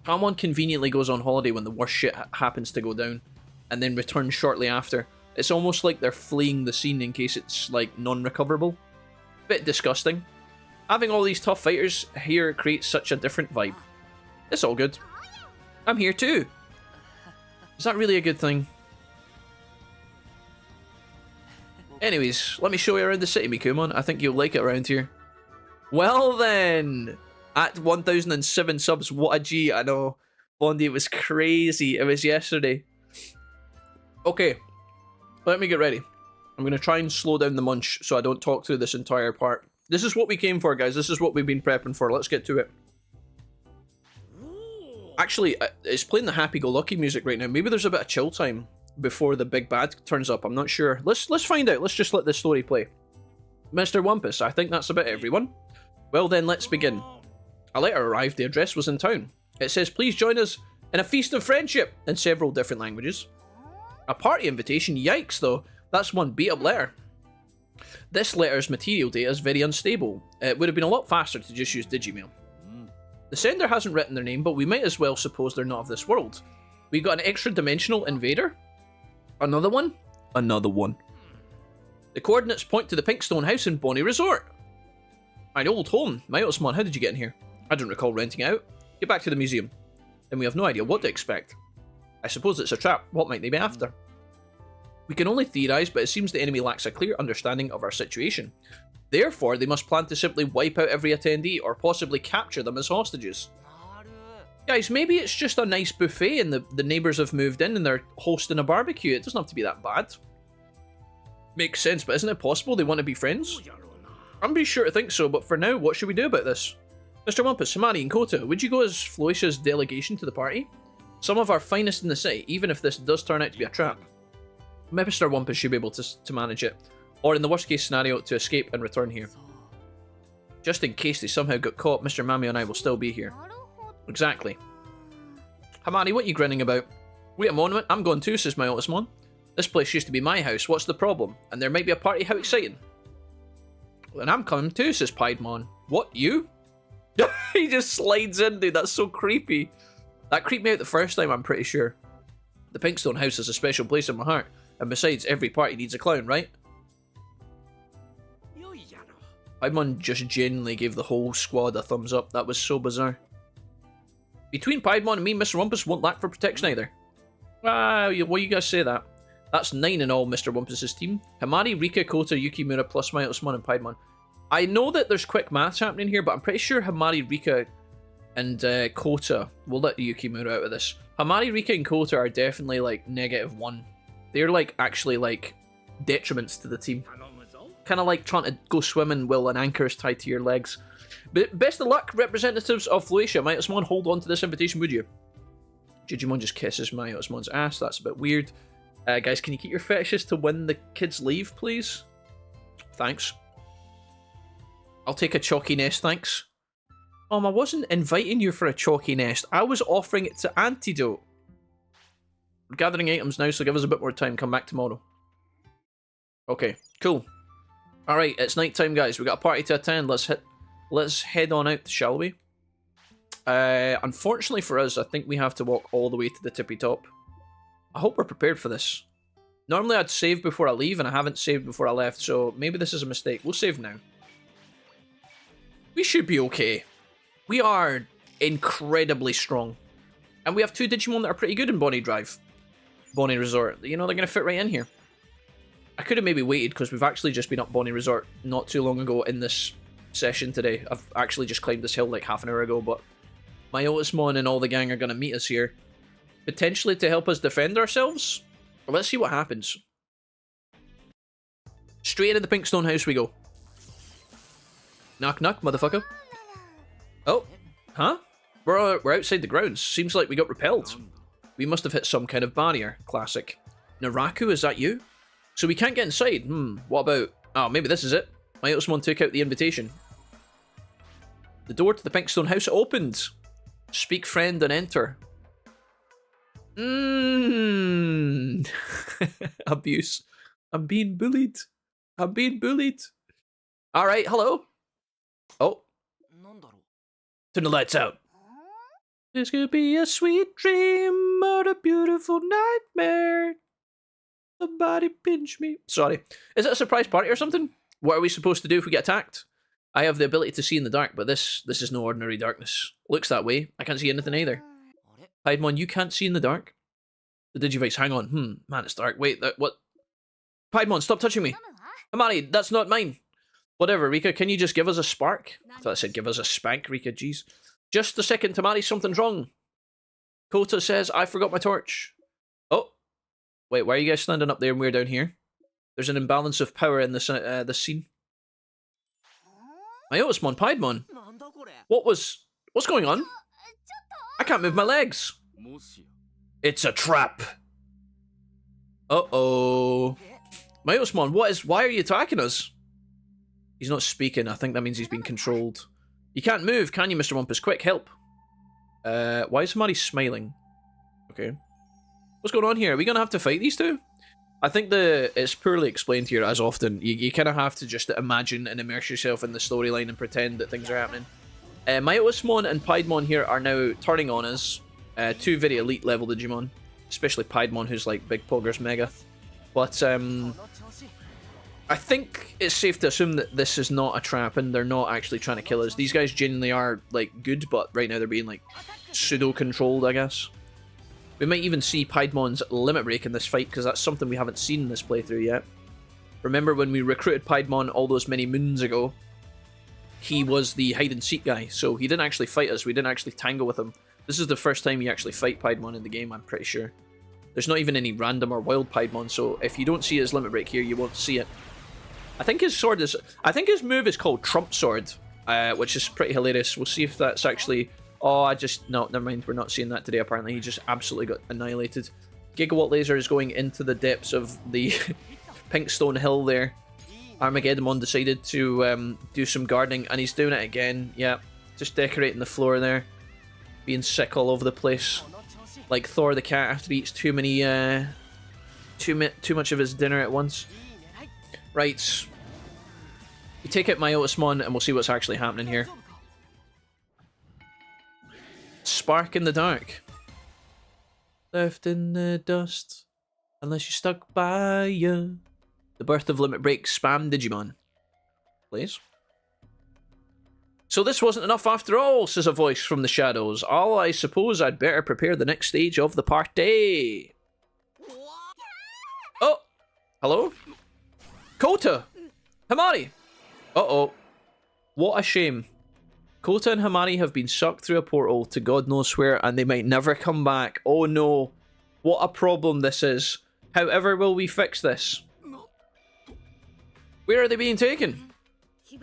Taomon conveniently goes on holiday when the worst shit happens to go down, and then returns shortly after. It's almost like they're fleeing the scene in case it's, like, non-recoverable. Bit disgusting. Having all these tough fighters here creates such a different vibe. It's all good. I'm here too. Is that really a good thing? Anyways, let me show you around the city, Mikumon. I think you'll like it around here. Well then! At 1,007 subs, what a G, I know. Bondi, it was crazy. It was yesterday. Okay, let me get ready. I'm going to try and slow down the munch so I don't talk through this entire part. This is what we came for, guys. This is what we've been prepping for. Let's get to it. Actually, it's playing the happy-go-lucky music right now. Maybe there's a bit of chill time before the big bad turns up. I'm not sure. Let's find out. Let's just let this story play. Mr. Wumpus, I think that's about everyone. Well then, let's begin. A letter arrived. The address was in town. It says, please join us in a feast of friendship in several different languages. A party invitation? Yikes, though. That's one beat-up letter. This letter's material data is very unstable. It would have been a lot faster to just use Digimail. The sender hasn't written their name, but we might as well suppose they're not of this world. We've got an extra-dimensional invader. Another one? Another one. The coordinates point to the Pinkstone House in Bonnie Resort. My old home. Myotosmon, how did you get in here? I don't recall renting it out. Get back to the museum. Then we have no idea what to expect. I suppose it's a trap. What might they be after? We can only theorise, but it seems the enemy lacks a clear understanding of our situation. Therefore, they must plan to simply wipe out every attendee, or possibly capture them as hostages. Guys, maybe it's just a nice buffet and the neighbours have moved in and they're hosting a barbecue. It doesn't have to be that bad. Makes sense, but isn't it possible they want to be friends? I'm pretty sure to think so, but for now, what should we do about this? Mr. Wumpus, Samani, and Kota, would you go as Floatia's delegation to the party? Some of our finest in the city, even if this does turn out to be a trap. Mr. Wumpus should be able to manage it, or in the worst case scenario, to escape and return here. Just in case they somehow got caught, Mr. Mami and I will still be here. Exactly. Hamani, what are you grinning about? Wait a moment, I'm going too, says Myotosmon. This place used to be my house, what's the problem? And there might be a party, how exciting. And I'm coming too, says Piedmon. What, you? He just slides in, dude, that's so creepy. That creeped me out the first time, I'm pretty sure. The Pinkstone House has a special place in my heart. And besides, every party needs a clown, right? Piedmon just genuinely gave the whole squad a thumbs up. That was so bizarre. Between Piedmon and me, Mr. Wumpus won't lack for protection either. Well, you guys say that. That's 9 in all, Mr. Wumpus' team. Hamari, Rika, Kota, Yukimura, plus Myotosmon and Piedmon. I know that there's quick maths happening here, but I'm pretty sure Hamari, Rika, and Kota will let Yukimura out of this. Hamari, Rika, and Kota are definitely like -1. They're like actually like detriments to the team. Kind of like trying to go swimming while an anchor is tied to your legs. But best of luck, representatives of Floatia. Myotosmon, hold on to this invitation, would you? Jijimon just kisses Myotosmon's ass. That's a bit weird. Guys, can you keep your fetishes to when the kids leave, please? Thanks. I'll take a chalky nest, thanks. I wasn't inviting you for a chalky nest. I was offering it to Antidote. We're gathering items now, so give us a bit more time. Come back tomorrow. Okay, cool. Alright, it's night time, guys. We've got a party to attend. Let's head on out, shall we? Unfortunately for us, I think we have to walk all the way to the tippy top. I hope we're prepared for this. Normally I'd save before I leave, and I haven't saved before I left, so maybe this is a mistake. We'll save now. We should be okay. We are incredibly strong. And we have 2 Digimon that are pretty good in Bonnie Drive. Bonnie Resort. You know, they're going to fit right in here. I could have maybe waited because we've actually just been up Bonnie Resort not too long ago in this session today. I've actually just climbed this hill like half an hour ago, but my Otismon and all the gang are going to meet us here. Potentially to help us defend ourselves. Well, let's see what happens. Straight into the Pink Stone house we go. Knock knock, motherfucker. Oh, huh? We're outside the grounds. Seems like we got repelled. We must have hit some kind of barrier. Classic. Naraku, is that you? So we can't get inside. What about... Oh, maybe this is it. My Otismon took out the invitation. The door to the Pink Stone house opened. Speak friend and enter. Abuse. I'm being bullied. I'm being bullied. Alright, hello. Oh. Turn the lights out. This could be a sweet dream or a beautiful nightmare. Somebody pinch me. Sorry. Is it a surprise party or something? What are we supposed to do if we get attacked? I have the ability to see in the dark, but this is no ordinary darkness. Looks that way. I can't see anything either. Piedmon, you can't see in the dark? The Digivice, hang on. Man, it's dark. Wait, what? Piedmon, stop touching me. Amari, that's not mine. Whatever, Rika, can you just give us a spark? I thought I said give us a spank, Rika, jeez. Just a second, Tamari, something's wrong. Kota says, I forgot my torch. Oh. Wait, why are you guys standing up there and we're down here? There's an imbalance of power in this scene. My Otismon, Piedmon. What's going on? I can't move my legs. It's a trap. Uh-oh. My Otismon, why are you attacking us? He's not speaking. I think that means he's been controlled. You can't move, can you, Mr. Wumpus? Quick, help. Why is somebody smiling? Okay. What's going on here? Are we going to have to fight these two? I think it's poorly explained here, as often. You kind of have to just imagine and immerse yourself in the storyline and pretend that things are happening. My Otismon and Piedmon here are now turning on us. Two very elite level Digimon. Especially Piedmon, who's like Big Poggers Mega. But, I think it's safe to assume that this is not a trap and they're not actually trying to kill us. These guys genuinely are, like, good, but right now they're being, like, pseudo-controlled, I guess. We might even see Piedmon's limit break in this fight, because that's something we haven't seen in this playthrough yet. Remember when we recruited Piedmon all those many moons ago? He was the hide-and-seek guy, so he didn't actually fight us. We didn't actually tangle with him. This is the first time you actually fight Piedmon in the game, I'm pretty sure. There's not even any random or wild Piedmon, so if you don't see his limit break here, you won't see it. I think his sword is... I think his move is called Trump Sword, which is pretty hilarious. We'll see if that's actually... Oh, no, never mind. We're not seeing that today, apparently. He just absolutely got annihilated. Gigawatt Laser is going into the depths of the Pink Stone Hill there. Armageddon decided to do some gardening, and he's doing it again. Yeah, just decorating the floor there. Being sick all over the place. Like Thor the cat after he eats too much of his dinner at once. Right. We take out my Otismon and we'll see what's actually happening here. Spark in the dark. Left in the dust. Unless you're stuck by you. The birth of Limit Break spam Digimon. Please. So this wasn't enough after all, says a voice from the shadows. Oh, I suppose I'd better prepare the next stage of the party. Oh! Hello? Kota! Hamari! Uh-oh. What a shame. Kota and Hamari have been sucked through a portal to God knows where, and they might never come back. Oh no. What a problem this is. However will we fix this? Where are they being taken?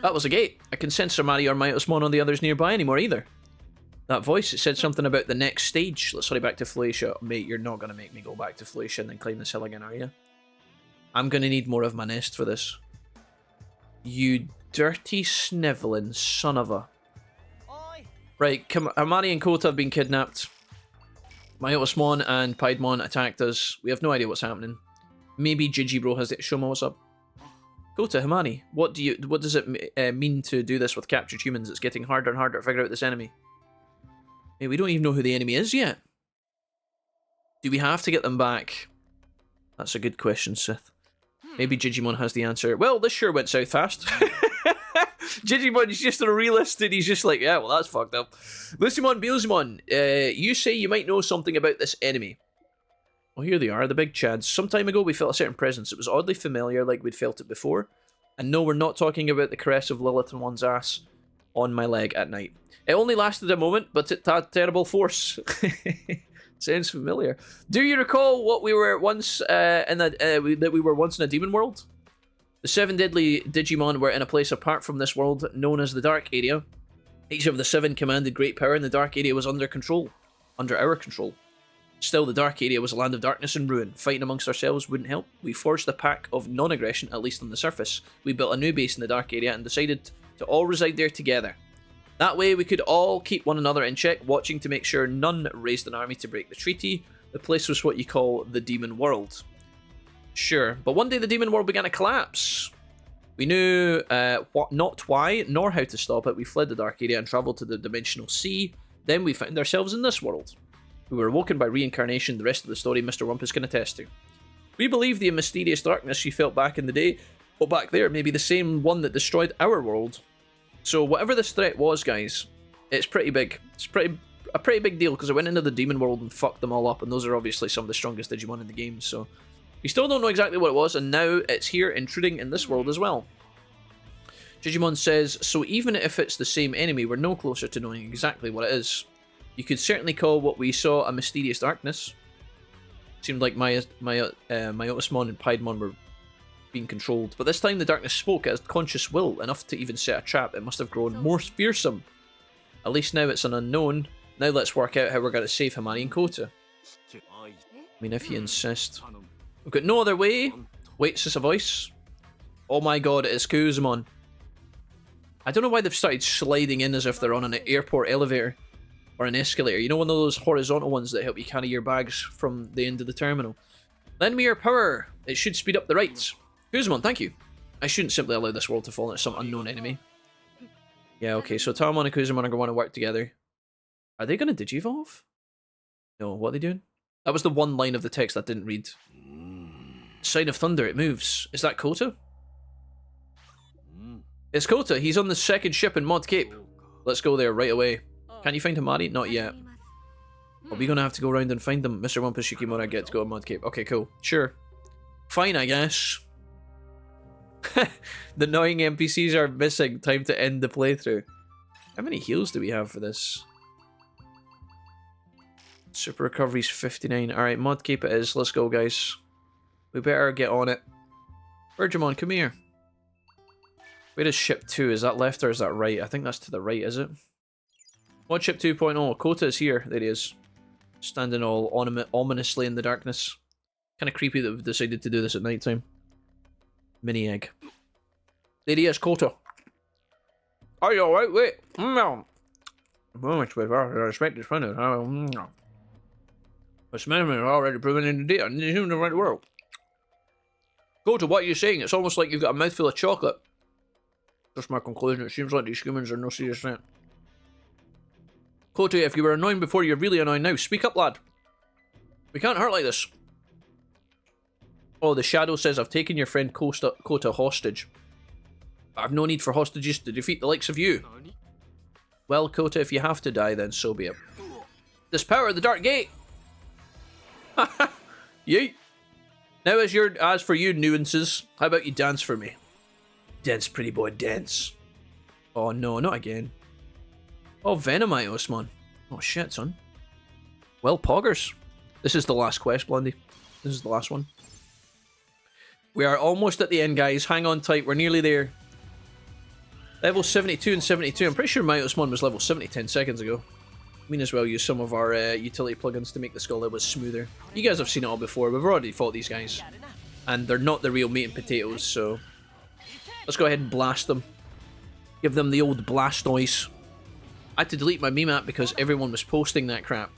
That was a gate. I can sense Hamari or my Otismon on the others nearby anymore either. That voice, it said something about the next stage. Let's hurry back to Floatia. Mate, you're not going to make me go back to Floatia and then climb this hill again, are you? I'm going to need more of my nest for this. You dirty snivelling son of a... Right, Hamari and Kota have been kidnapped. My Otismon and Piedmon attacked us. We have no idea what's happening. Maybe Jijibro has it. Show me what's up. Kota, Hamari, what does it mean to do this with captured humans? It's getting harder and harder to figure out this enemy. Hey, we don't even know who the enemy is yet. Do we have to get them back? That's a good question, Sith. Maybe Jijimon has the answer. Well, this sure went south fast. Jijimon's just a realist and he's just like, yeah, well, that's fucked up. Lucimon, Beelzemon, you say you might know something about this enemy. Oh, here they are, the big chads. Some time ago, we felt a certain presence. It was oddly familiar, like we'd felt it before. And no, we're not talking about the caress of Lilith and one's ass on my leg at night. It only lasted a moment, but it had terrible force. Sounds familiar. Do you recall what we were once that we were once in a demon world? The 7 deadly Digimon were in a place apart from this world, known as the Dark Area. Each of the 7 commanded great power, and the Dark Area was under our control. Still, the Dark Area was a land of darkness and ruin. Fighting amongst ourselves wouldn't help. We forged a pact of non-aggression, at least on the surface. We built a new base in the Dark Area and decided to all reside there together. That way, we could all keep one another in check, watching to make sure none raised an army to break the treaty. The place was what you call the Demon World. Sure, but one day the Demon World began to collapse. We knew not why, nor how to stop it. We fled the Dark Area and travelled to the Dimensional Sea. Then we found ourselves in this world. We were awoken by reincarnation. The rest of the story Mr. Wumpus can attest to. We believe the mysterious darkness you felt back in the day, or back there, may be the same one that destroyed our world. So whatever this threat was, guys, it's pretty big. It's a pretty big deal, because it went into the Demon World and fucked them all up, and those are obviously some of the strongest Digimon in the game, so... We still don't know exactly what it was, and now it's here intruding in this world as well. Jijimon says, so even if it's the same enemy, we're no closer to knowing exactly what it is. You could certainly call what we saw a mysterious darkness. Seemed like Myotismon and Piedmon were being controlled, but this time the darkness spoke as conscious will, enough to even set a trap. It must have grown more fearsome. At least now it's an unknown. Now let's work out how we're going to save Himari and Kota. I mean, if you insist. We've got no other way. Wait, is this a voice? Oh my god, it's Kuzumon. I don't know why they've started sliding in as if they're on an airport elevator. Or an escalator. You know, one of those horizontal ones that help you carry your bags from the end of the terminal. Lend me your power. It should speed up the rides. Kuzumon, thank you. I shouldn't simply allow this world to fall into some unknown enemy. Yeah, okay, so Tamon and Kuzumon are going to want to work together. Are they going to Digivolve? No, what are they doing? That was the one line of the text that didn't read. Sign of Thunder, it moves. Is that Kota? It's Kota. He's on the second ship in Mod Cape. Let's go there right away. Can you find Himari? Not yet. Are we going to have to go around and find them? Mr. Wumpus Yukimura, get to go to Mod Cape. Okay, cool. Sure. Fine, I guess. The annoying NPCs are missing. Time to end the playthrough. How many heals do we have for this? Super recovery's 59. Alright, Mod Cape it is. Let's go, guys. We better get on it. Virgimon, come here. Where is ship 2? Is that left or is that right? I think that's to the right, is it? Mod ship 2.0. Kota is here. There he is. Standing all ominously in the darkness. Kind of creepy that we've decided to do this at night time. Mini egg. There he is, Kota. Are you alright? Wait. No. Moments with our respected friend. This man is already proven in the data and he's in the right world. Kota, what are you saying? It's almost like you've got a mouthful of chocolate. Just my conclusion. It seems like these humans are no serious threat. Kota, if you were annoying before, you're really annoying now. Speak up, lad. We can't hurt like this. Oh, the Shadow says, I've taken your friend Kota hostage. I've no need for hostages to defeat the likes of you. Well, Kota, if you have to die, then so be it. This power of the Dark Gate! Haha! Yeet! Now as for you nuances, how about you dance for me? Dance, pretty boy, dance. Oh no, not again. Oh, Venomite, oh shit, son. Well, poggers. This is the last quest, Blondie. This is the last one. We are almost at the end, guys. Hang on tight, we're nearly there. Level 72 and 72. I'm pretty sure Myosmon was level 70 10 seconds ago. We may as well use some of our utility plugins to make the skull a little bit smoother. You guys have seen it all before. We've already fought these guys. And they're not the real meat and potatoes, so... Let's go ahead and blast them. Give them the old blast noise. I had to delete my meme app because everyone was posting that crap.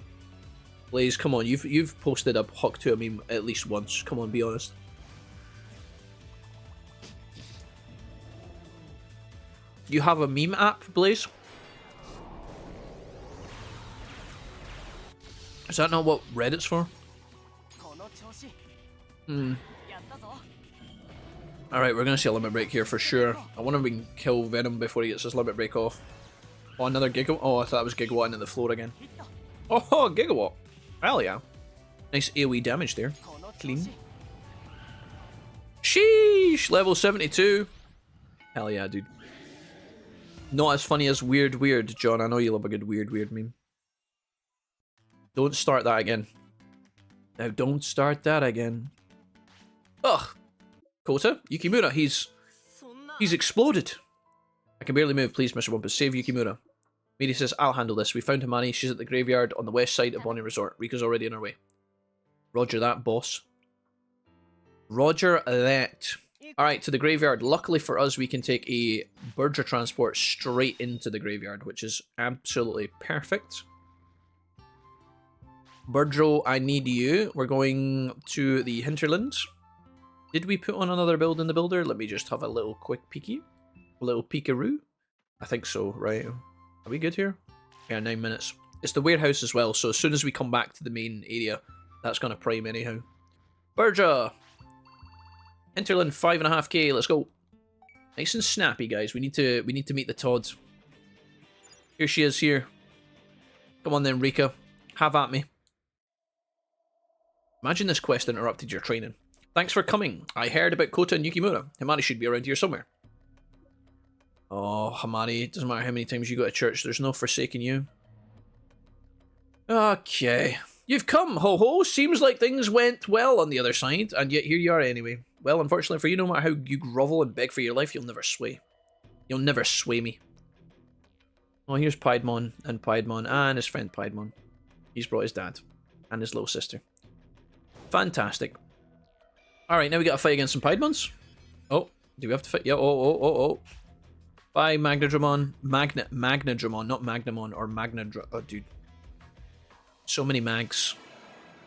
Blaze, come on, you've posted a Huck to a meme at least once. Come on, be honest. You have a meme app, Blaze? Is that not what Reddit's for? Alright, we're gonna see a limit break here for sure. I wonder if we can kill Venom before he gets his limit break off. Oh, another Gigawatt? Oh, I thought it was Gigawatt into the floor again. Oh, Gigawatt! Hell yeah. Nice AoE damage there. Clean. Sheesh! Level 72. Hell yeah, dude. Not as funny as Weird Weird, John. I know you love a good Weird Weird meme. Don't start that again. Now don't start that again. Ugh. Kota? Yukimura, he's exploded. I can barely move, please, Mr. Wumpus. Save Yukimura. Miri says, I'll handle this. We found Himani. She's at the graveyard on the west side of Bonnie Resort. Rika's already on her way. Roger that, boss. Roger that. Alright, to the graveyard. Luckily for us, we can take a Berger transport straight into the graveyard, which is absolutely perfect. Burdro, I need you. We're going to the hinterlands. Did we put on another build in the builder? Let me just have a little quick peeky. A little peekaroo. I think so, right? Are we good here? Yeah, 9 minutes. It's the warehouse as well, so as soon as we come back to the main area, that's going to prime anyhow. Burja! Hinterland 5.5k, let's go. Nice and snappy, guys. We need to meet the Todd. Here she is here. Come on then, Rika. Have at me. Imagine this quest interrupted your training. Thanks for coming. I heard about Kota and Yukimura. Himani should be around here somewhere. Oh, Himani, it doesn't matter how many times you go to church, there's no forsaking you. Okay. You've come, ho-ho. Seems like things went well on the other side, and yet here you are anyway. Well, unfortunately for you, no matter how you grovel and beg for your life, you'll never sway. You'll never sway me. Oh, here's Piedmon and his friend Piedmon. He's brought his dad and his little sister. Fantastic. Alright, now we got to fight against some Piedmons. Oh, do we have to fight? Yeah, oh. Bye, Magnadramon. Magnadramon, not Magnamon or Magnadra. Oh, dude. So many mags.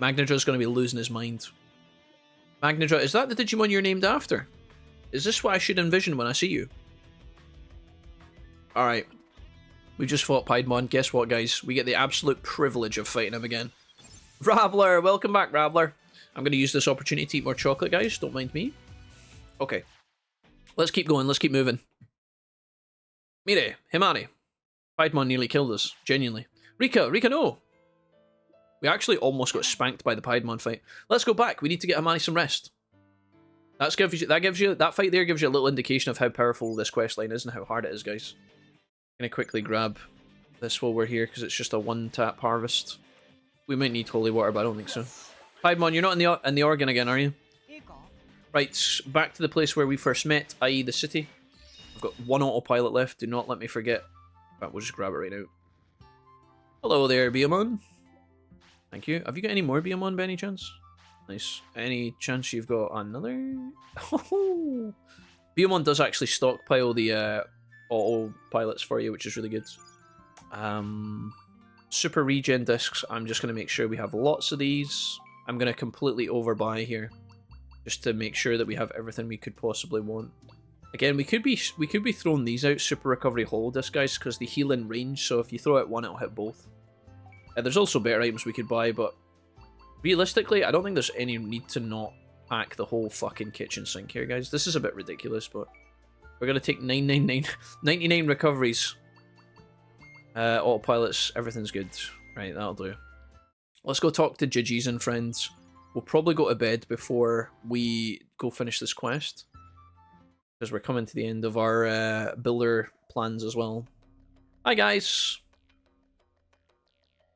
Magnadra's going to be losing his mind. Magnadra, is that the Digimon you're named after? Is this what I should envision when I see you? Alright. We just fought Piedmon. Guess what, guys? We get the absolute privilege of fighting him again. Rabbler! Welcome back, Rabbler. I'm going to use this opportunity to eat more chocolate, guys. Don't mind me. Okay. Let's keep going. Let's keep moving. Mire, Himani. Piedmon nearly killed us. Genuinely. Rika, no! We actually almost got spanked by the Piedmon fight. Let's go back. We need to get Himani some rest. That fight there gives you a little indication of how powerful this questline is and how hard it is, guys. I'm going to quickly grab this while we're here because it's just a one-tap harvest. We might need holy water, but I don't think so. Piedmon, you're not in the organ again, are you? Right, back to the place where we first met, i.e. the city. I've got one autopilot left. Do not let me forget. But we'll just grab it right now. Hello there, Biomon. Thank you. Have you got any more Biomon by any chance? Nice. Any chance you've got another? Oh, Biomon does actually stockpile the autopilots for you, which is really good. Super regen discs. I'm just going to make sure we have lots of these. I'm going to completely overbuy here, just to make sure that we have everything we could possibly want. Again, we could be throwing these out, super recovery hollow disc, guys, because they heal in range. So if you throw out one, it'll hit both. There's also better items we could buy, but realistically, I don't think there's any need to not pack the whole fucking kitchen sink here, guys. This is a bit ridiculous, but we're gonna take 99 recoveries. Autopilots, everything's good. Right, that'll do. Let's go talk to Jijimon, friends. We'll probably go to bed before we go finish this quest, because we're coming to the end of our builder plans as well. Hi, guys.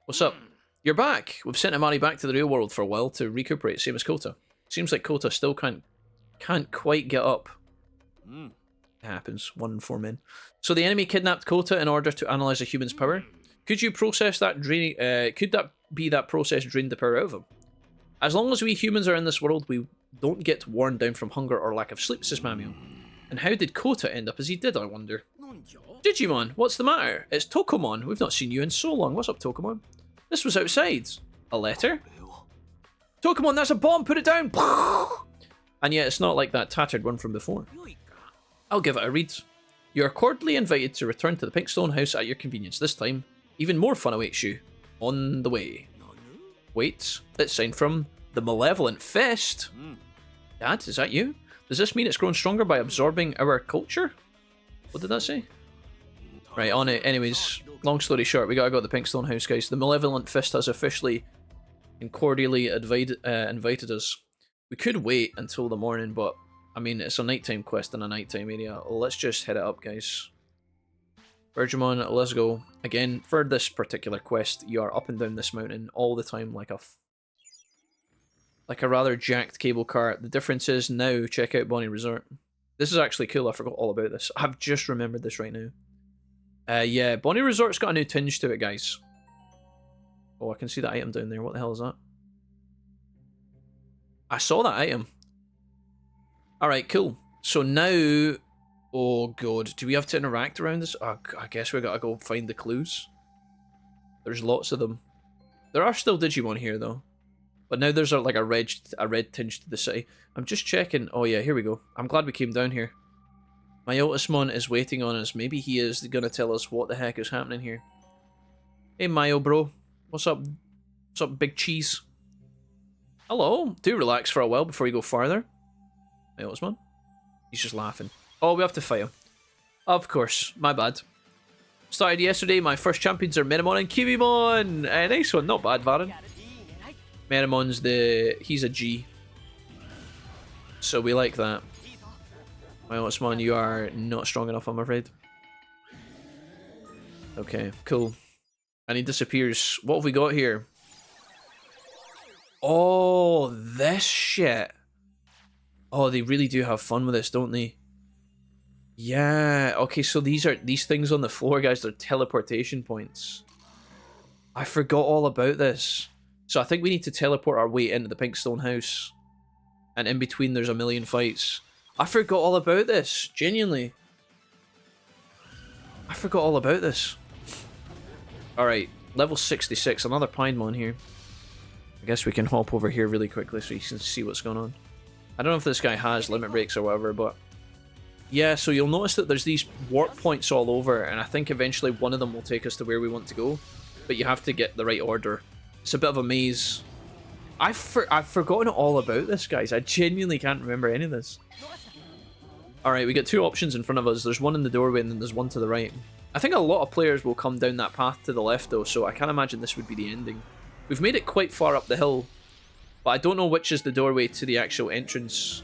What's up? You're back. We've sent Himani back to the real world for a while to recuperate, same as Kota. Seems like Kota still can't quite get up. It happens. 1 in 4 men. So the enemy kidnapped Kota in order to analyze a human's power. Could you process that drain? Could that be that process drained the power out of him? As long as we humans are in this world, we don't get worn down from hunger or lack of sleep, says Mamio. And how did Kota end up as he did, I wonder? Digimon, what's the matter? It's Tokomon. We've not seen you in so long. What's up, Tokomon? This was outside. A letter? Tokomon, that's a bomb! Put it down! And yet it's not like that tattered one from before. I'll give it a read. You are cordially invited to return to the Pink Stone House at your convenience. This time, even more fun awaits you. On the way. Wait, it's signed from the Malevolent Fist. Dad, is that you? Does this mean it's grown stronger by absorbing our culture? What did that say? Right, on it. Anyways, long story short, we gotta go to the Pink Stone House, guys. The Malevolent Fist has officially and cordially invited us. We could wait until the morning, but I mean, it's a nighttime quest in a nighttime area. Let's just head it up, guys. Digimon, let's go. Again, for this particular quest, you are up and down this mountain all the time like a rather jacked cable car. The difference is now, check out Bonnie Resort. This is actually cool, I forgot all about this. I've just remembered this right now. Yeah, Bonnie Resort's got a new tinge to it, guys. Oh, I can see that item down there. What the hell is that? I saw that item. Alright, cool. So now... Oh god, do we have to interact around this? Oh, I guess we gotta go find the clues. There's lots of them. There are still Digimon here though. But now there's like a red tinge to the city. I'm just checking. Oh yeah, here we go. I'm glad we came down here. My Otismon is waiting on us. Maybe he is gonna tell us what the heck is happening here. Hey Mayo bro. What's up? What's up, big cheese? Hello. Do relax for a while before you go farther. My Otismon. He's just laughing. Oh, we have to fight him. Of course. My bad. Started yesterday. My first champions are Metamon and Kibimon. Nice one. Not bad, Varen. Metamon's he's a G. So we like that. My Otismon, you are not strong enough, I'm afraid. Okay, cool. And he disappears. What have we got here? Oh, this shit. Oh, they really do have fun with this, don't they? Yeah, okay, so these things on the floor, guys, they're teleportation points. I forgot all about this. So I think we need to teleport our way into the Pink Stone house. And in between there's a million fights. I forgot all about this, genuinely. I forgot all about this. Alright, level 66, another Pinemon here. I guess we can hop over here really quickly so you can see what's going on. I don't know if this guy has limit breaks or whatever, but... Yeah, so you'll notice that there's these warp points all over, and I think eventually one of them will take us to where we want to go. But you have to get the right order. It's a bit of a maze. I've forgotten all about this, guys. I genuinely can't remember any of this. Alright, we got two options in front of us. There's one in the doorway and then there's one to the right. I think a lot of players will come down that path to the left though, so I can't imagine this would be the ending. We've made it quite far up the hill, but I don't know which is the doorway to the actual entrance.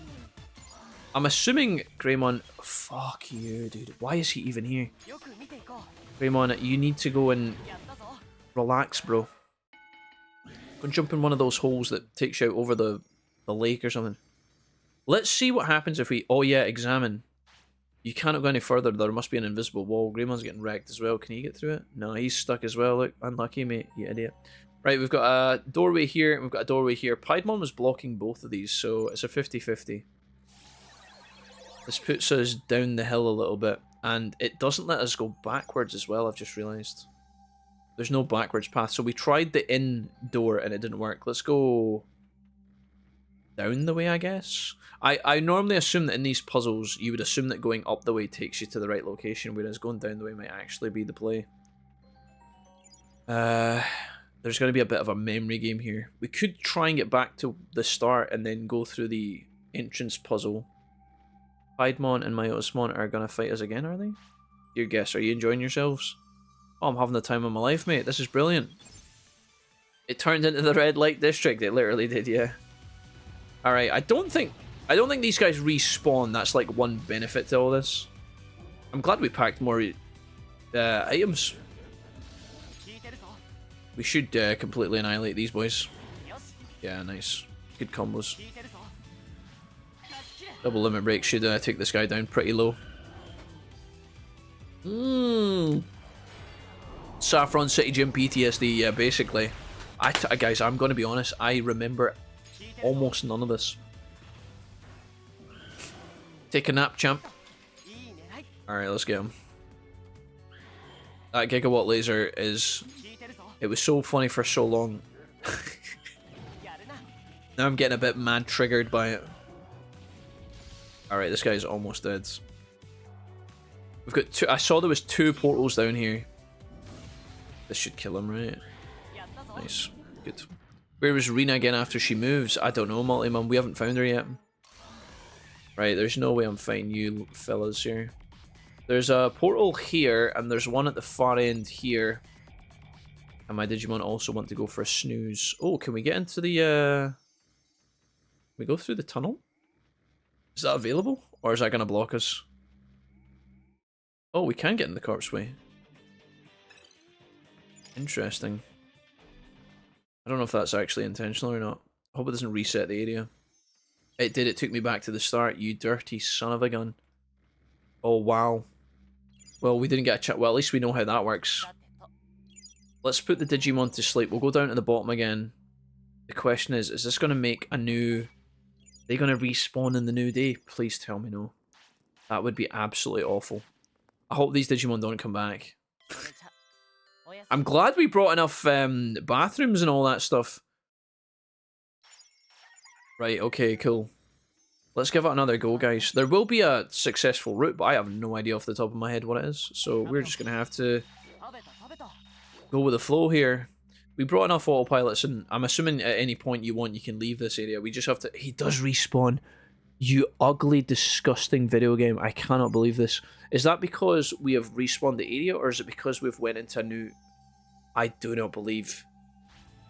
I'm assuming Greymon... Fuck you, dude. Why is he even here? Greymon, you need to go and relax, bro. Go and jump in one of those holes that takes you out over the lake or something. Let's see what happens if we... Oh yeah, examine. You cannot go any further. There must be an invisible wall. Greymon's getting wrecked as well. Can he get through it? No, he's stuck as well. Look, unlucky, mate. You idiot. Right, we've got a doorway here and we've got a doorway here. Piedmon was blocking both of these, so it's a 50-50. This puts us down the hill a little bit, and it doesn't let us go backwards as well, I've just realised. There's no backwards path, so we tried the in door and it didn't work. Let's go down the way, I guess. I normally assume that in these puzzles, you would assume that going up the way takes you to the right location, whereas going down the way might actually be the play. There's going to be a bit of a memory game here. We could try and get back to the start and then go through the entrance puzzle. Piedmon and my Otismon are going to fight us again, are they? Your guess, are you enjoying yourselves? Oh, I'm having the time of my life, mate. This is brilliant. It turned into the red light district. It literally did, yeah. Alright, I don't think these guys respawn. That's like one benefit to all this. I'm glad we packed more items. We should completely annihilate these boys. Yeah, nice. Good combos. Double limit break should take this guy down pretty low. Saffron City Gym PTSD, yeah, basically. Guys, I'm going to be honest, I remember almost none of this. Take a nap, champ. Alright, let's get him. That gigawatt laser is... It was so funny for so long. Now I'm getting a bit mad triggered by it. Alright, this guy's almost dead. We've got two... I saw there was two portals down here. This should kill him, right? Nice. Good. Where was Rena again after she moves? I don't know, Multimum. We haven't found her yet. Right, there's no way I'm fighting you fellas here. There's a portal here, and there's one at the far end here. And my Digimon also want to go for a snooze. Oh, can we get into the... we go through the tunnel? Is that available? Or is that going to block us? Oh, we can get in the corpse way. Interesting. I don't know if that's actually intentional or not. I hope it doesn't reset the area. It did, it took me back to the start, you dirty son of a gun. Oh, wow. Well, we didn't get a chat. Well, at least we know how that works. Let's put the Digimon to sleep. We'll go down to the bottom again. The question is this going to make a new... Are they going to respawn in the new day? Please tell me no. That would be absolutely awful. I hope these Digimon don't come back. I'm glad we brought enough bathrooms and all that stuff. Right, okay, cool. Let's give it another go, guys. There will be a successful route, but I have no idea off the top of my head what it is. So we're just going to have to go with the flow here. We brought enough autopilots, and I'm assuming at any point you want, you can leave this area. We just have to... He does respawn. You ugly, disgusting video game. I cannot believe this. Is that because we have respawned the area, or is it because we've went into a new... I do not believe.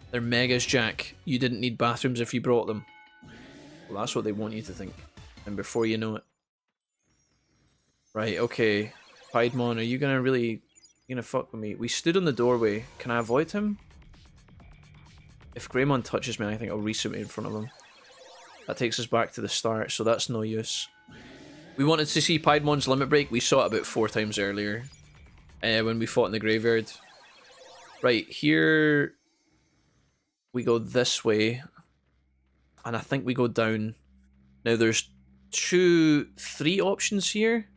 They're megas, Jack. You didn't need bathrooms if you brought them. Well, that's what they want you to think. And before you know it. Right, okay. Piedmon, are you gonna really... You gonna fuck with me? We stood in the doorway. Can I avoid him? If Greymon touches me, I think I'll resuit me in front of him. That takes us back to the start, so that's no use. We wanted to see Piedmon's limit break. We saw it about 4 times earlier. When we fought in the graveyard. Right, here... We go this way. And I think we go down. Now there's 3 options here.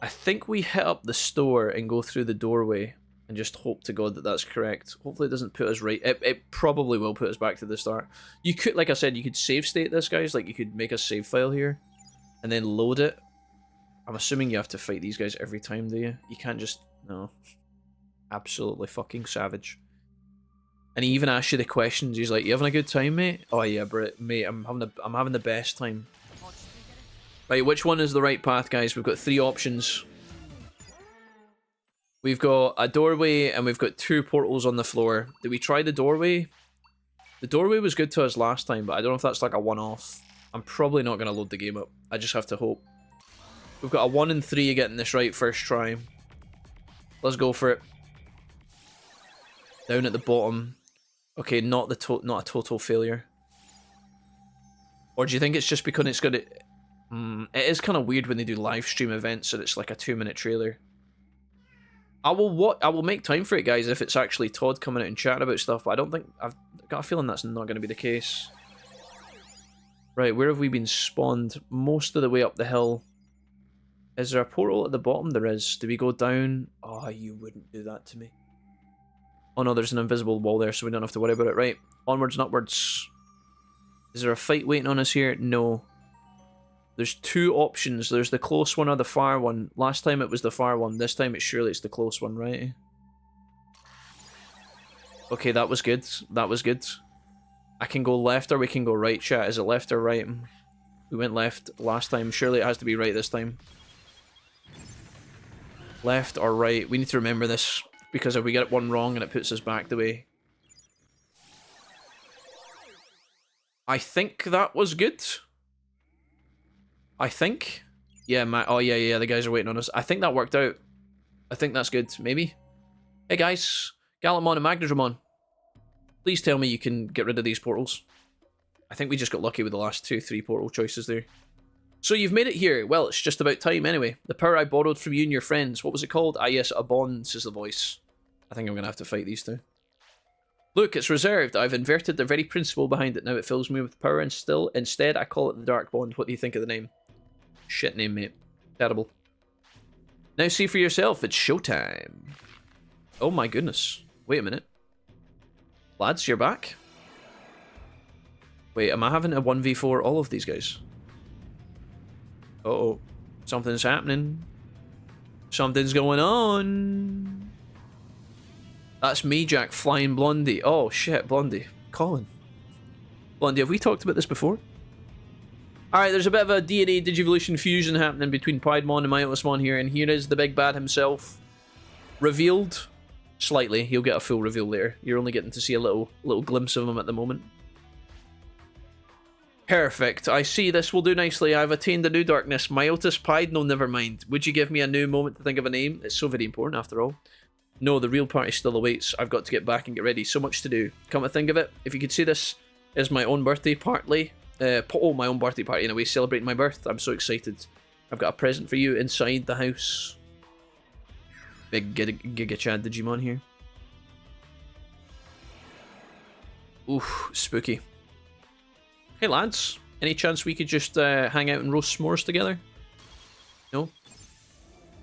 I think we hit up the store and go through the doorway. And just hope to God that that's correct. Hopefully it doesn't put us right. It probably will put us back to the start. You could, like I said, you could save state this, guys. Like, you could make a save file here. And then load it. I'm assuming you have to fight these guys every time, do you? You can't just... No. Absolutely fucking savage. And he even asks you the questions. He's like, you having a good time, mate? Oh yeah, mate, I'm having the best time. Right, which one is the right path, guys? We've got 3 options. We've got a doorway and we've got 2 portals on the floor. Did we try the doorway? The doorway was good to us last time, but I don't know if that's like a one-off. I'm probably not going to load the game up. I just have to hope. We've got a 1 in 3 getting this right first try. Let's go for it. Down at the bottom. Okay, not a total failure. Or do you think it's just because it's gonna... it is kind of weird when they do live stream events and it's like a 2-minute trailer. I will make time for it, guys, if it's actually Todd coming out and chatting about stuff, but I don't think... I've got a feeling that's not going to be the case. Right, where have we been spawned? Most of the way up the hill. Is there a portal at the bottom? There is. Do we go down? Oh, you wouldn't do that to me. Oh no, there's an invisible wall there, so we don't have to worry about it. Right, onwards and upwards. Is there a fight waiting on us here? No. There's 2 options. There's the close one or the far one. Last time it was the far one. This time it's the close one, right? Okay, that was good. That was good. I can go left or we can go right, chat. Is it left or right? We went left last time. Surely it has to be right this time. Left or right. We need to remember this. Because if we get one wrong and it puts us back the way. I think that was good. I think. Yeah, oh yeah, the guys are waiting on us. I think that worked out. I think that's good, maybe. Hey guys, Gallantmon and Magnadramon. Please tell me you can get rid of these portals. I think we just got lucky with the last 2-3 portal choices there. So you've made it here. Well, it's just about time anyway. The power I borrowed from you and your friends. What was it called? Ah yes, a bond, says the voice. I think I'm going to have to fight these 2. Look, it's reserved. I've inverted the very principle behind it. Now it fills me with power and instead I call it the Dark Bond. What do you think of the name? Shit name, mate. Terrible. Now see for yourself. It's showtime. Oh my goodness. Wait a minute. Lads, you're back? Wait, am I having a 1v4 all of these guys? Uh-oh. Something's happening. Something's going on. That's me, Jack, flying Blondie. Oh, shit, Blondie. Colin. Blondie, have we talked about this before? Alright, there's a bit of a DNA Digivolution fusion happening between Piedmon and Myotosmon here, and here is the big bad himself. Revealed. Slightly. He'll get a full reveal later. You're only getting to see a little glimpse of him at the moment. Perfect. I see this will do nicely. I've attained a new darkness. Myotis Pied? No, never mind. Would you give me a new moment to think of a name? It's so very important after all. No, the real party still awaits. I've got to get back and get ready. So much to do. Come to think of it, if you could see this is my own birthday party. My own birthday party in a way, celebrating my birth. I'm so excited. I've got a present for you inside the house. Big Giga Chad Digimon here. Oof, spooky. Hey lads, any chance we could just hang out and roast s'mores together? No?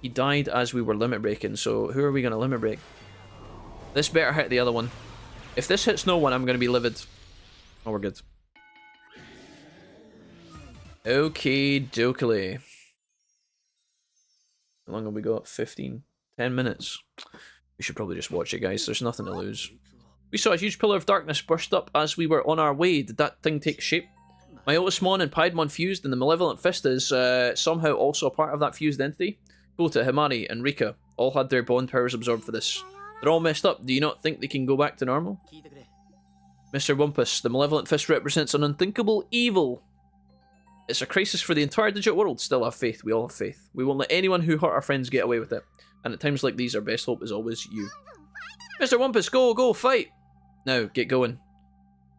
He died as we were limit breaking, so who are we going to limit break? This better hit the other one. If this hits no one, I'm going to be livid. Oh, we're good. Okay, dokily. How long have we got? 15? 10 minutes. We should probably just watch it, guys. There's nothing to lose. We saw a huge pillar of darkness burst up as we were on our way. Did that thing take shape? Myotismon and Piedmon fused, and the Malevolent Fist is somehow also a part of that fused entity. Kota, Himari, and Rika all had their bond powers absorbed for this. They're all messed up. Do you not think they can go back to normal? Mr. Wumpus, the Malevolent Fist represents an unthinkable evil. It's a crisis for the entire digital world. Still have faith. We all have faith. We won't let anyone who hurt our friends get away with it. And at times like these, our best hope is always you. Mr. Wumpus, go, fight! Now, get going.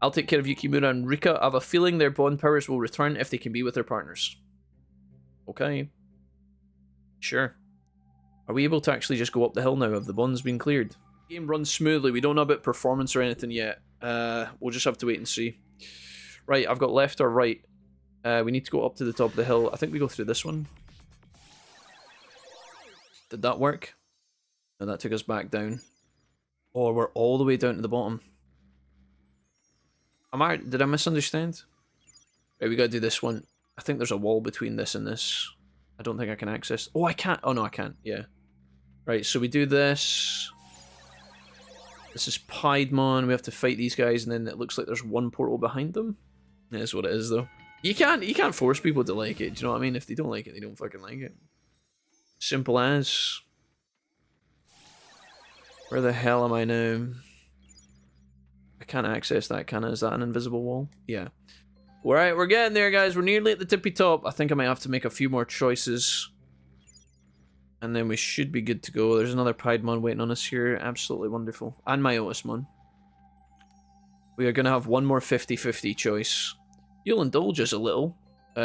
I'll take care of Yukimura and Rika. I have a feeling their bond powers will return if they can be with their partners. Okay. Sure. Are we able to actually just go up the hill now? Have the bonds been cleared? The game runs smoothly. We don't know about performance or anything yet. We'll just have to wait and see. Right, I've got left or right. We need to go up to the top of the hill. I think we go through this one. Did that work? No, that took us back down. Oh, we're all the way down to the bottom. Did I misunderstand? Right, we gotta do this one. I think there's a wall between this and this. I don't think I can access. Oh, I can't. Oh, no, I can't. Yeah. Right, so we do this. This is Piedmon. We have to fight these guys, and then it looks like there's one portal behind them. That is what it is, though. You can't force people to like it. Do you know what I mean? If they don't like it, they don't fucking like it. Simple as. Where the hell am I now? I can't access that, can I? Is that an invisible wall? Yeah. Alright, we're getting there, guys. We're nearly at the tippy top. I think I might have to make a few more choices. And then we should be good to go. There's another Piedmon waiting on us here. Absolutely wonderful. And Myotismon. We are going to have one more 50-50 choice. You'll indulge us a little. In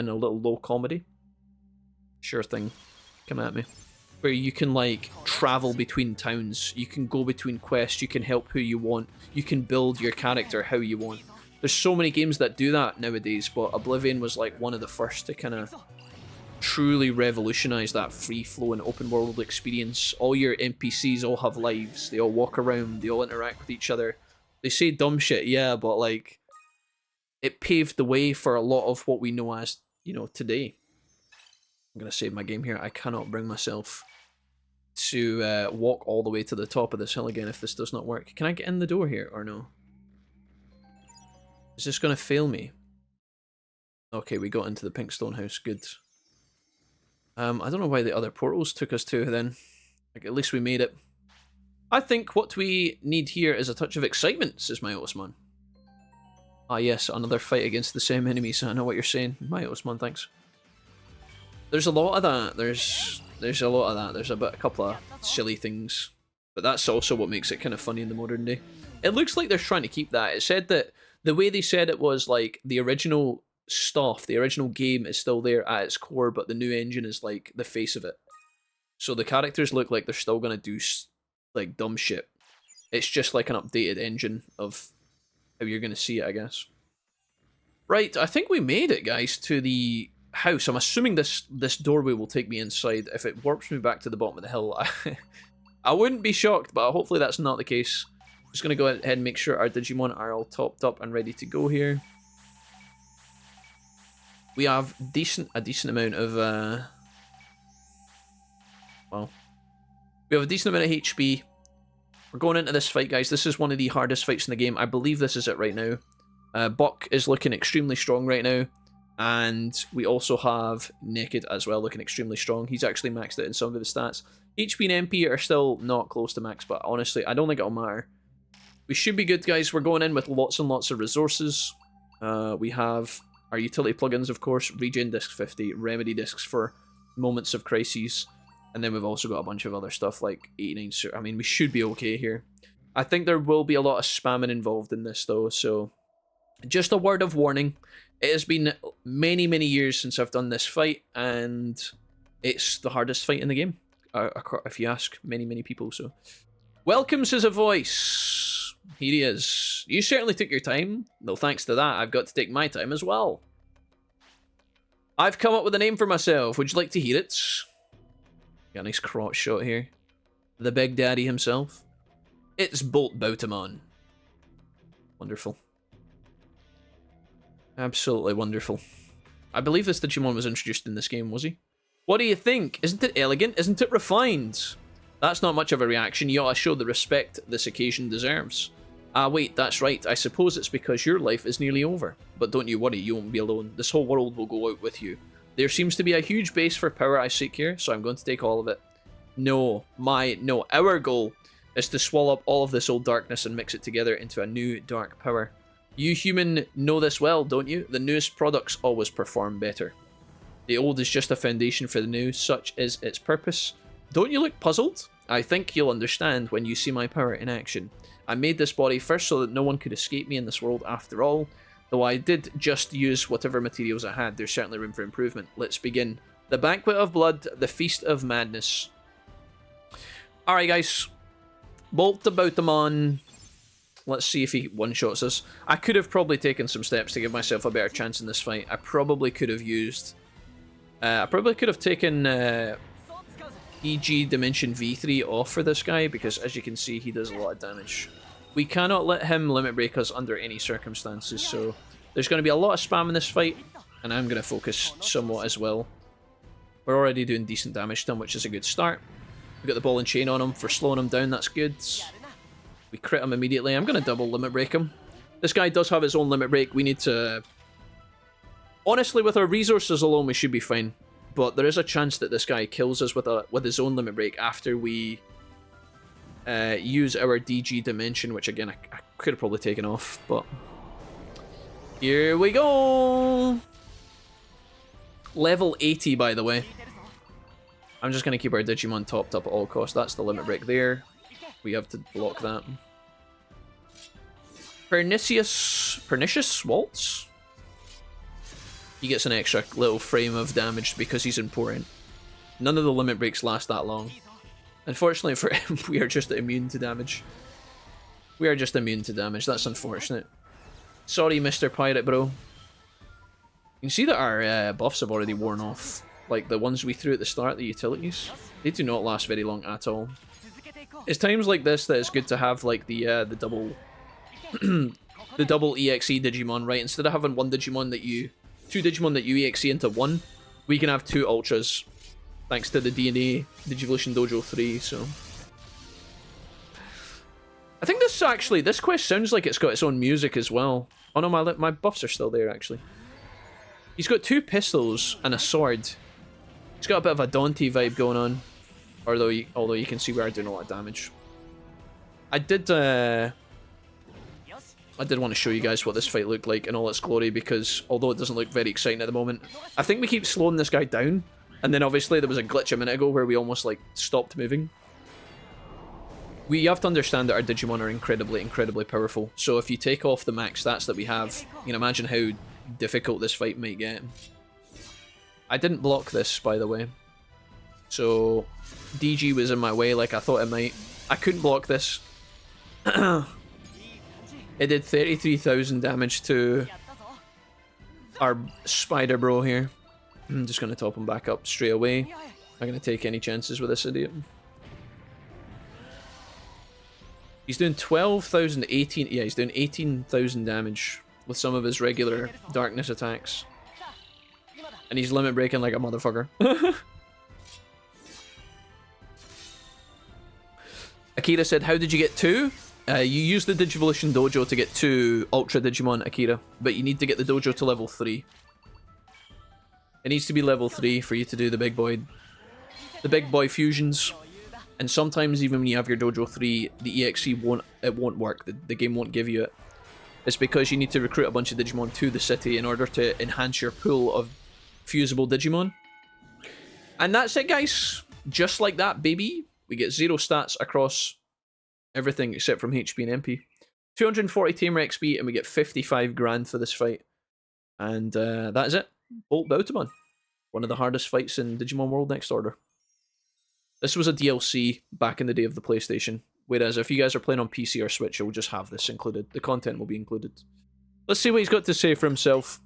a little low comedy. Sure thing. Come at me. Where you can, like, travel between towns. You can go between quests. You can help who you want. You can build your character how you want. There's so many games that do that nowadays, but Oblivion was, like, one of the first to kind of truly revolutionize that free-flowing open-world experience. All your NPCs all have lives. They all walk around. They all interact with each other. They say dumb shit, yeah, but, like, it paved the way for a lot of what we know as, you know, today. I'm going to save my game here. I cannot bring myself to walk all the way to the top of this hill again if this does not work. Can I get in the door here or no? Is this going to fail me? Okay, we got into the pink stone house. Good. I don't know why the other portals took us to then. Like, at least we made it. I think what we need here is a touch of excitement, says Myotismon. Ah yes, another fight against the same enemies. I know what you're saying. Myotismon, thanks. There's a lot of that. There's a lot of that. There's a couple of silly things. But that's also what makes it kind of funny in the modern day. It looks like they're trying to keep that. It said that the way they said it was like the original stuff, the original game is still there at its core, but the new engine is like the face of it. So the characters look like they're still going to do like dumb shit. It's just like an updated engine of how you're going to see it, I guess. Right, I think we made it, guys, to the house. I'm assuming this doorway will take me inside. If it warps me back to the bottom of the hill, I wouldn't be shocked, but hopefully that's not the case. I'm just going to go ahead and make sure our Digimon are all topped up and ready to go here. We have a decent amount of well, we have a decent amount of HP. We're going into this fight, guys. This is one of the hardest fights in the game. I believe this is it right now. Buck is looking extremely strong right now. And we also have Naked as well, looking extremely strong. He's actually maxed out in some of his stats. HP and MP are still not close to max, but honestly, I don't think it'll matter. We should be good, guys. We're going in with lots and lots of resources. We have our utility plugins, of course, Regen Disc 50, Remedy Discs for moments of crises, and then we've also got a bunch of other stuff like 89. I mean, we should be okay here. I think there will be a lot of spamming involved in this, though, so just a word of warning. It has been many, many years since I've done this fight, and it's the hardest fight in the game, if you ask many, many people, so. Welcome, says a voice. Here he is. You certainly took your time. No thanks to that, I've got to take my time as well. I've come up with a name for myself. Would you like to hear it? Got a nice crotch shot here. The Big Daddy himself. It's BOLTBOUTAMON. Wonderful. Absolutely wonderful. I believe this Digimon was introduced in this game, was he? What do you think? Isn't it elegant? Isn't it refined? That's not much of a reaction. You ought to show the respect this occasion deserves. Ah, wait, that's right. I suppose it's because your life is nearly over. But don't you worry, you won't be alone. This whole world will go out with you. There seems to be a huge base for power I seek here, so I'm going to take all of it. No, our goal is to swallow up all of this old darkness and mix it together into a new dark power. You human know this well, don't you? The newest products always perform better. The old is just a foundation for the new, such is its purpose. Don't you look puzzled? I think you'll understand when you see my power in action. I made this body first so that no one could escape me in this world after all. Though I did just use whatever materials I had, there's certainly room for improvement. Let's begin. The Banquet of Blood, the Feast of Madness. Alright guys. BOLTBOUTAMON. Let's see if he one-shots us. I could have probably taken some steps to give myself a better chance in this fight. I probably could have used... I probably could have taken EG Dimension V3 off for this guy, because as you can see, he does a lot of damage. We cannot let him limit break us under any circumstances, so there's going to be a lot of spam in this fight, and I'm going to focus somewhat as well. We're already doing decent damage to him, which is a good start. We've got the ball and chain on him for slowing him down, that's good. We crit him immediately. I'm going to double limit break him. This guy does have his own limit break. We need to... Honestly, with our resources alone, we should be fine. But there is a chance that this guy kills us with his own limit break after we use our DG Dimension, which again, I could have probably taken off, but... Here we go! Level 80, by the way. I'm just going to keep our Digimon topped up at all costs. That's the limit break there. We have to block that. Pernicious Waltz? He gets an extra little frame of damage because he's important. None of the limit breaks last that long. Unfortunately for him, we are just immune to damage. We are just immune to damage. That's unfortunate. Sorry, Mr. Pirate Bro. You can see that our buffs have already worn off. Like the ones we threw at the start, the utilities. They do not last very long at all. It's times like this that it's good to have like the double the double EXE Digimon, right? Instead of having one Digimon that you... two Digimon that you EXE into one, we can have two Ultras. Thanks to the DNA Digivolution Dojo 3, so... I think this actually, this quest sounds like it's got its own music as well. Oh no, my buffs are still there actually. He's got two pistols and a sword. He's got a bit of a Dante vibe going on. Although you can see we are doing a lot of damage. I did want to show you guys what this fight looked like in all its glory, because although it doesn't look very exciting at the moment, I think we keep slowing this guy down, and then obviously there was a glitch a minute ago where we almost like stopped moving. We have to understand that our Digimon are incredibly, incredibly powerful, so if you take off the max stats that we have, you can imagine how difficult this fight might get. I didn't block this, by the way, so DG was in my way like I thought it might. I couldn't block this. It did 33,000 damage to our spider bro here. I'm just going to top him back up straight away. I'm going to take any chances with this idiot. He's doing 12,000, 18... Yeah, he's doing 18,000 damage with some of his regular darkness attacks. And he's limit breaking like a motherfucker. Akira said, how did you get two? You use the Digivolution Dojo to get two Ultra Digimon, Akira, but you need to get the dojo to level 3. It needs to be level 3 for you to do the big boy fusions. And sometimes even when you have your Dojo 3, the EXE won't work. The game won't give you it. It's because you need to recruit a bunch of Digimon to the city in order to enhance your pool of fusible Digimon. And that's it, guys. Just like that, baby. We get 0 stats across everything except from HP and MP. 240 Tamer XP, and we get 55 grand for this fight. And that is it. BOLTBOUTAMON. One of the hardest fights in Digimon World Next Order. This was a DLC back in the day of the PlayStation. Whereas if you guys are playing on PC or Switch, you'll just have this included. The content will be included. Let's see what he's got to say for himself.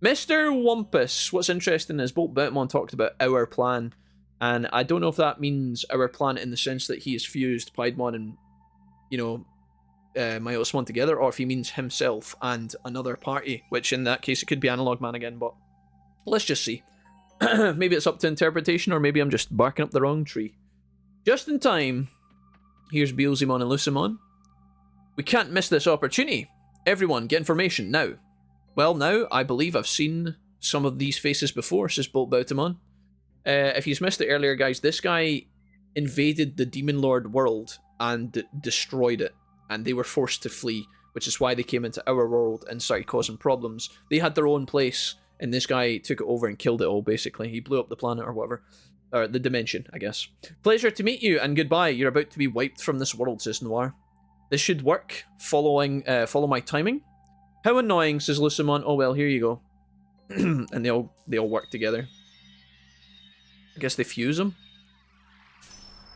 Mr. Wumpus. What's interesting is BOLTBOUTAMON talked about our plan. And I don't know if that means our plan in the sense that he has fused Piedmon and, you know, Myosmon together, or if he means himself and another party, which in that case it could be Analog Man again, but let's just see. Maybe it's up to interpretation, or maybe I'm just barking up the wrong tree. Just in time, here's Beelzemon and Lucemon. We can't miss this opportunity. Everyone, get information, now. Well, now, I believe I've seen some of these faces before, says BOLTBOUTAMON. If you've missed it earlier, guys, this guy invaded the Demon Lord world and destroyed it. And they were forced to flee, which is why they came into our world and started causing problems. They had their own place, and this guy took it over and killed it all, basically. He blew up the planet or whatever. Or the dimension, I guess. Pleasure to meet you, and goodbye. You're about to be wiped from this world, says Noir. This should work. Follow my timing. How annoying, says Lucemon. Oh well, here you go. And they all work together. I guess they fuse him.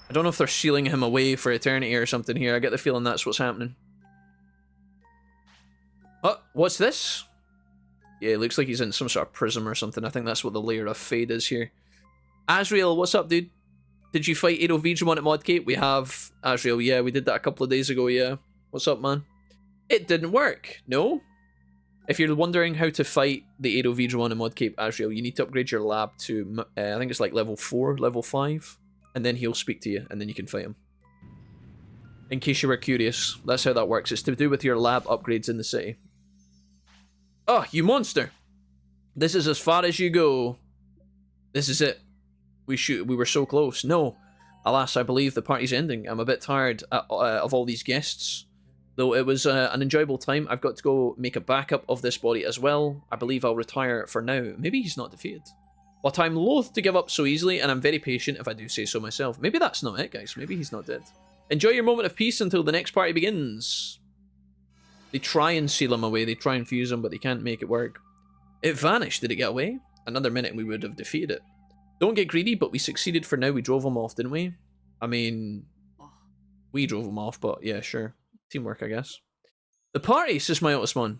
I don't know if they're sealing him away for eternity or something here. I get the feeling that's what's happening. Oh, what's this? Yeah, it looks like he's in some sort of prism or something. I think that's what the layer of fade is here. Asriel, what's up, dude? Did you fight Edo Veedramon at Modcape? We have. Asriel, yeah, we did that a couple of days ago, yeah. What's up, man? It didn't work. No? If you're wondering how to fight the Edo Veedramon at Modcape, Asriel, you need to upgrade your lab to, I think it's like level 4, level 5. And then he'll speak to you, and then you can fight him. In case you were curious, that's how that works. It's to do with your lab upgrades in the city. Oh, you monster! This is as far as you go. This is it. We were so close. No. Alas, I believe the party's ending. I'm a bit tired of all these guests. Though it was an enjoyable time, I've got to go make a backup of this body as well. I believe I'll retire for now. Maybe he's not defeated. But I'm loath to give up so easily, and I'm very patient if I do say so myself. Maybe that's not it, guys. Maybe he's not dead. Enjoy your moment of peace until the next party begins. They try and seal him away. They try and fuse him, but they can't make it work. It vanished. Did it get away? Another minute and we would have defeated it. Don't get greedy, but we succeeded for now. We drove him off, didn't we? I mean, we drove him off, but yeah, sure. Teamwork, I guess. The party, says Myosmon.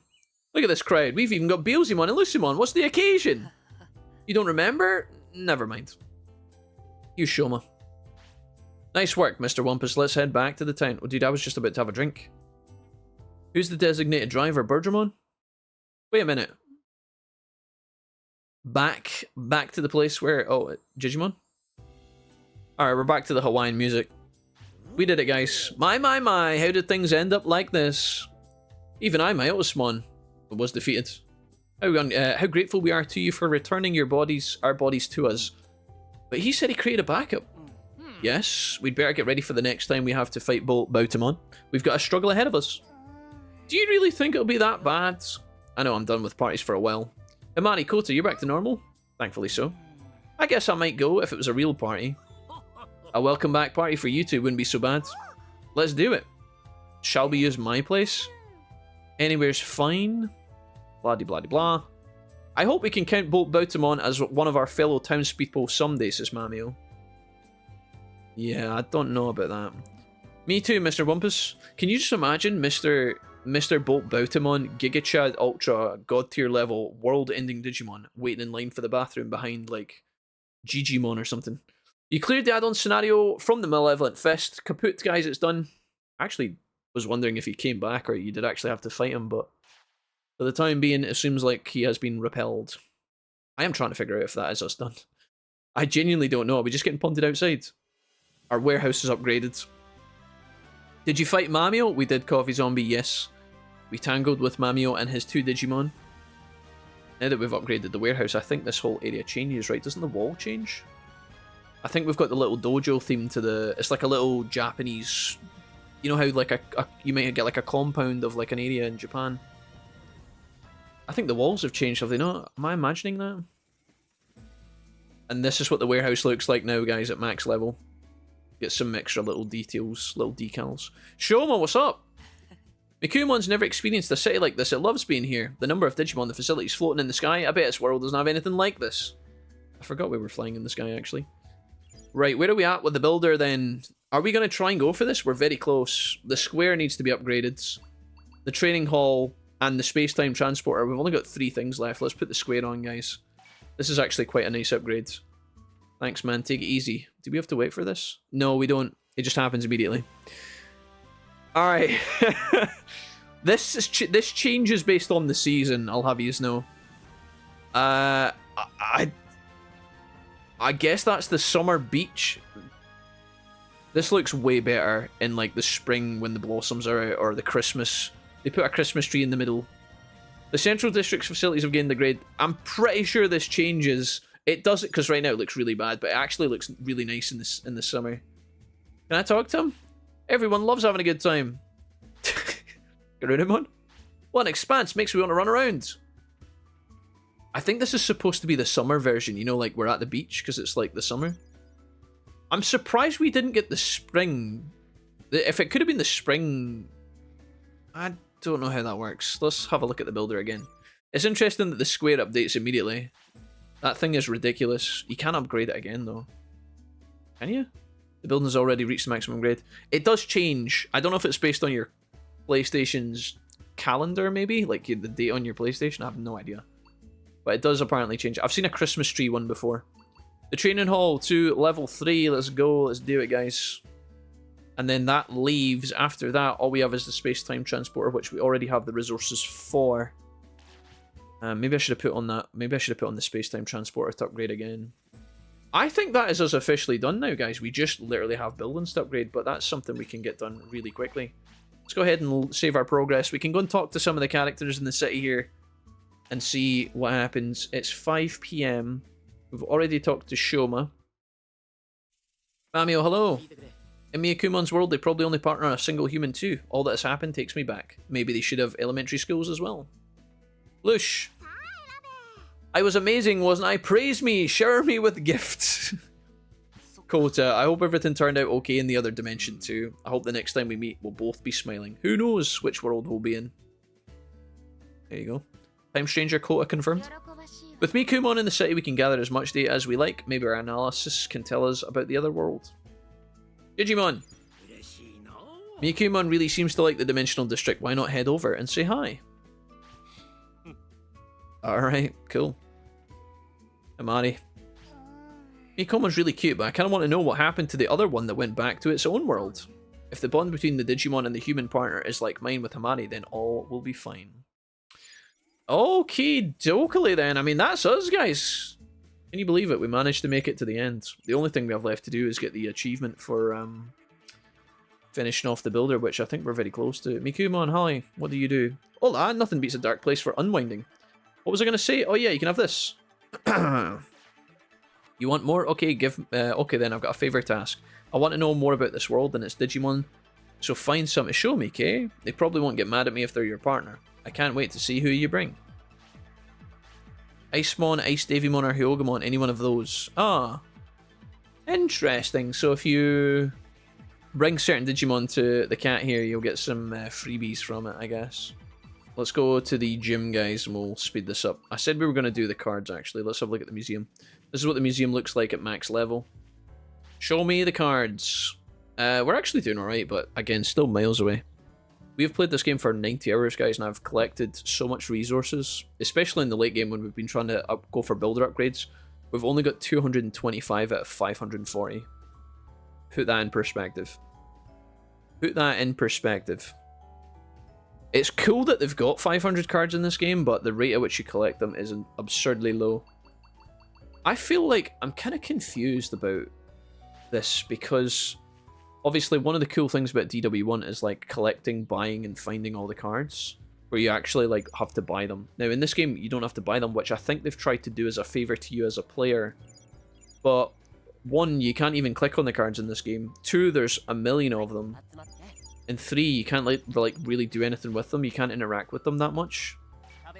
Look at this crowd. We've even got Beelzemon and Lucemon. What's the occasion? You don't remember? Never mind. You Shoma. Nice work, Mr. Wumpus. Let's head back to the town. Oh, dude, I was just about to have a drink. Who's the designated driver, Birdramon? Wait a minute. Back to the place where... Oh, Jijimon? Alright, we're back to the Hawaiian music. We did it, guys. My, how did things end up like this? Even I, Myosmon, was defeated. How grateful we are to you for returning our bodies to us. But he said he created a backup. Yes, we'd better get ready for the next time we have to fight BOLTBOUTAMON. We've got a struggle ahead of us. Do you really think it'll be that bad? I know I'm done with parties for a while. Imani, Kota, you're back to normal? Thankfully so. I guess I might go if it was a real party. A welcome back party for you two wouldn't be so bad. Let's do it. Shall we use my place? Anywhere's fine. Blah-de-blah-de-blah. I hope we can count BOLTBOUTAMON as one of our fellow townspeople someday, says Mamio. Yeah, I don't know about that. Me too, Mr. Wumpus. Can you just imagine Mr. BOLTBOUTAMON, Giga Chad Ultra, God tier level, world-ending Digimon, waiting in line for the bathroom behind, like, Jijimon or something. You cleared the add-on scenario from the Malevolent Fist. Kaput, guys, it's done. I actually was wondering if he came back or you did actually have to fight him, but for the time being, it seems like he has been repelled. I am trying to figure out if that is us done. I genuinely don't know. Are we just getting punted outside? Our warehouse is upgraded. Did you fight Mamio? We did, Coffee Zombie, yes. We tangled with Mamio and his 2 Digimon. Now that we've upgraded the warehouse, I think this whole area changes, right? Doesn't the wall change? I think we've got the little dojo theme to the... It's like a little Japanese... You know how like you might get like a compound of like an area in Japan? I think the walls have changed, have they not? Am I imagining that? And this is what the warehouse looks like now, guys, at max level. Get some extra little details, little decals. Shoma, what's up? Mikumon's never experienced a city like this. It loves being here. The number of Digimon, the facilities floating in the sky. I bet its world doesn't have anything like this. I forgot we were flying in the sky, actually. Right, where are we at with the builder, then? Are we going to try and go for this? We're very close. The square needs to be upgraded. The training hall and the space-time transporter. We've only got 3 things left. Let's put the square on, guys. This is actually quite a nice upgrade. Thanks, man. Take it easy. Do we have to wait for this? No, we don't. It just happens immediately. Alright. This changes based on the season, I'll have yous know. I guess that's the summer beach. This looks way better in like the spring when the blossoms are out, or the Christmas. They put a Christmas tree in the middle. The Central District's facilities have gained the grade. I'm pretty sure this changes. It does it because right now it looks really bad, but it actually looks really nice in the summer. Can I talk to him? Everyone loves having a good time. Garunamon? What an expanse, makes me want to run around. I think this is supposed to be the summer version, you know, like we're at the beach because it's like the summer. I'm surprised we didn't get the spring. If it could have been the spring, I don't know how that works. Let's have a look at the builder again. It's interesting that the square updates immediately. That thing is ridiculous. You can't upgrade it again though. Can you? The building's already reached the maximum grade. It does change. I don't know if it's based on your PlayStation's calendar maybe? Like the date on your PlayStation? I have no idea. But it does apparently change. I've seen a Christmas tree one before. The training hall to level 3. Let's go. Let's do it, guys. And then that leaves. After that, all we have is the space-time transporter, which we already have the resources for. Maybe I should have put on that. Maybe I should have put on the space-time transporter to upgrade again. I think that is us officially done now, guys. We just literally have buildings to upgrade, but that's something we can get done really quickly. Let's go ahead and save our progress. We can go and talk to some of the characters in the city here and see what happens. It's 5 PM. We've already talked to Shoma. Mamio, hello. In Miyakumon's world, they probably only partner on a single human too. All that has happened takes me back. Maybe they should have elementary schools as well. Lush. I was amazing, wasn't I? Praise me, shower me with gifts. Kota, I hope everything turned out okay in the other dimension too. I hope the next time we meet, we'll both be smiling. Who knows which world we'll be in. There you go. Time Stranger Kota confirmed. With Mikumon in the city, we can gather as much data as we like. Maybe our analysis can tell us about the other world. Jijimon. Mikumon really seems to like the Dimensional District. Why not head over and say hi? Alright, cool. Amari. Mikumon's really cute, but I kind of want to know what happened to the other one that went back to its own world. If the bond between the Digimon and the human partner is like mine with Hamari, then all will be fine. Okay, dokily then. I mean, that's us, guys. Can you believe it? We managed to make it to the end. The only thing we have left to do is get the achievement for finishing off the builder, which I think we're very close to. Mikumon, hi. What do you do? Hola, nothing beats a dark place for unwinding. What was I going to say? Oh yeah, you can have this. You want more? Okay, okay then, I've got a favour to ask. I want to know more about this world and its Digimon, so find some to show me, okay? They probably won't get mad at me if they're your partner. I can't wait to see who you bring. Icemon, Ice Davymon, or Hyogamon, any one of those. Ah, interesting. So if you bring certain Digimon to the cat here, you'll get some freebies from it, I guess. Let's go to the gym, guys, and we'll speed this up. I said we were going to do the cards, actually. Let's have a look at the museum. This is what the museum looks like at max level. Show me the cards. We're actually doing alright, but again, still miles away. We've played this game for 90 hours, guys, and I've collected so much resources, especially in the late game when we've been trying to go for builder upgrades. We've only got 225 out of 540. Put that in perspective. Put that in perspective. It's cool that they've got 500 cards in this game, but the rate at which you collect them is absurdly low. I feel like I'm kind of confused about this because obviously one of the cool things about DW1 is like collecting, buying, and finding all the cards. where you actually like have to buy them. Now in this game you don't have to buy them, which I think they've tried to do as a favor to you as a player. But one, you can't even click on the cards in this game. Two, there's a million of them. And three, you can't like really do anything with them. You can't interact with them that much.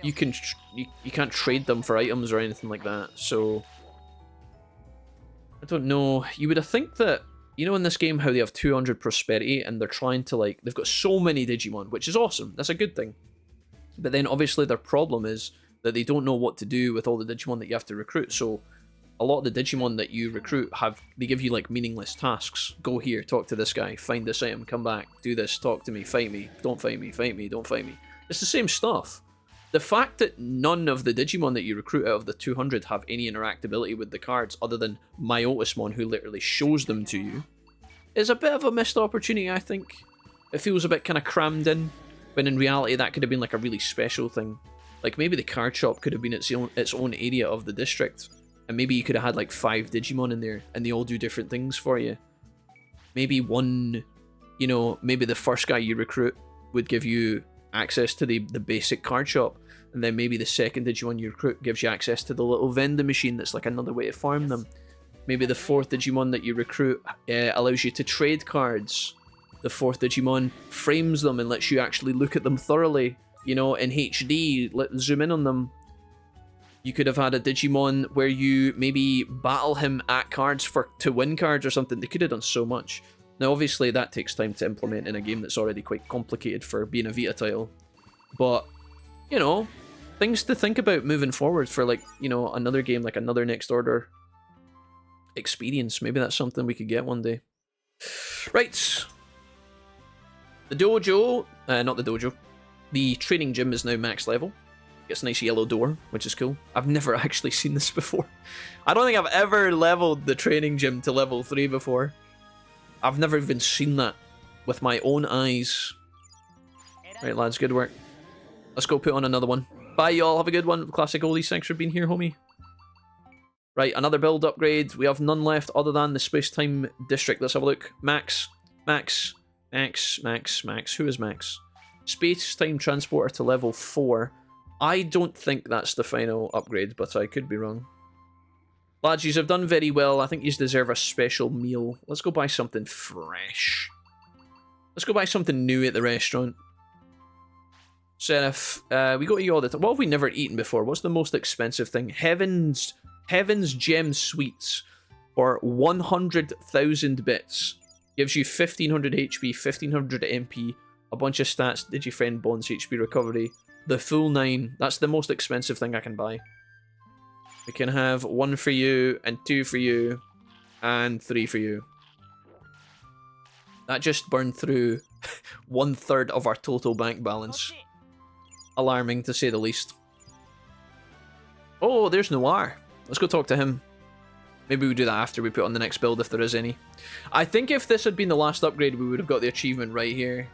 You can't trade them for items or anything like that. So I don't know. You would think that, you know, in this game how they have 200 prosperity and they're trying to like, they've got so many Digimon, which is awesome. That's a good thing. But then obviously their problem is that they don't know what to do with all the Digimon that you have to recruit. So a lot of the Digimon that you recruit they give you like meaningless tasks. Go here, talk to this guy, find this item, come back, do this, talk to me, fight me, don't fight me, fight me, don't fight me. It's the same stuff. The fact that none of the Digimon that you recruit out of the 200 have any interactability with the cards other than Myotismon, who literally shows them to you, is a bit of a missed opportunity, I think. It feels a bit kind of crammed in, when in reality that could have been like a really special thing. Like maybe the card shop could have been its own area of the district. And maybe you could have had like 5 Digimon in there and they all do different things for you. Maybe one, you know, maybe the first guy you recruit would give you access to the basic card shop. And then maybe the second Digimon you recruit gives you access to the little vending machine that's like another way to farm them. Maybe the 4th Digimon that you recruit allows you to trade cards. The 4th Digimon frames them and lets you actually look at them thoroughly, you know, in HD, zoom in on them. You could have had a Digimon where you maybe battle him at cards to win cards or something. They could have done so much. Now, obviously, that takes time to implement in a game that's already quite complicated for being a Vita title. But, you know, things to think about moving forward for, like, you know, another game, like another Next Order experience. Maybe that's something we could get one day. Right. The dojo, not the dojo. The training gym is now max level. Gets a nice yellow door, which is cool. I've never actually seen this before. I don't think I've ever leveled the training gym to level 3 before. I've never even seen that with my own eyes. Right, lads, good work. Let's go put on another one. Bye, y'all. Have a good one. Classic oldies. Thanks for being here, homie. Right, another build upgrade. We have none left other than the space-time district. Let's have a look. Max. Max. Max. Max. Max. Who is Max? Space-time transporter to level 4. I don't think that's the final upgrade, but I could be wrong. Lads, yous have done very well. I think yous deserve a special meal. Let's go buy something fresh. Let's go buy something new at the restaurant. Seraph, we go to you all the time. What have we never eaten before? What's the most expensive thing? Heaven's Gem Sweets for 100,000 bits. Gives you 1500 HP, 1500 MP, a bunch of stats, Digifriend Bonds, HP Recovery. The full 9. That's the most expensive thing I can buy. We can have 1 for you, and 2 for you, and 3 for you. That just burned through 1/3 of our total bank balance. Alarming, to say the least. Oh, there's Noir. Let's go talk to him. Maybe we do that after we put on the next build, if there is any. I think if this had been the last upgrade, we would have got the achievement right here.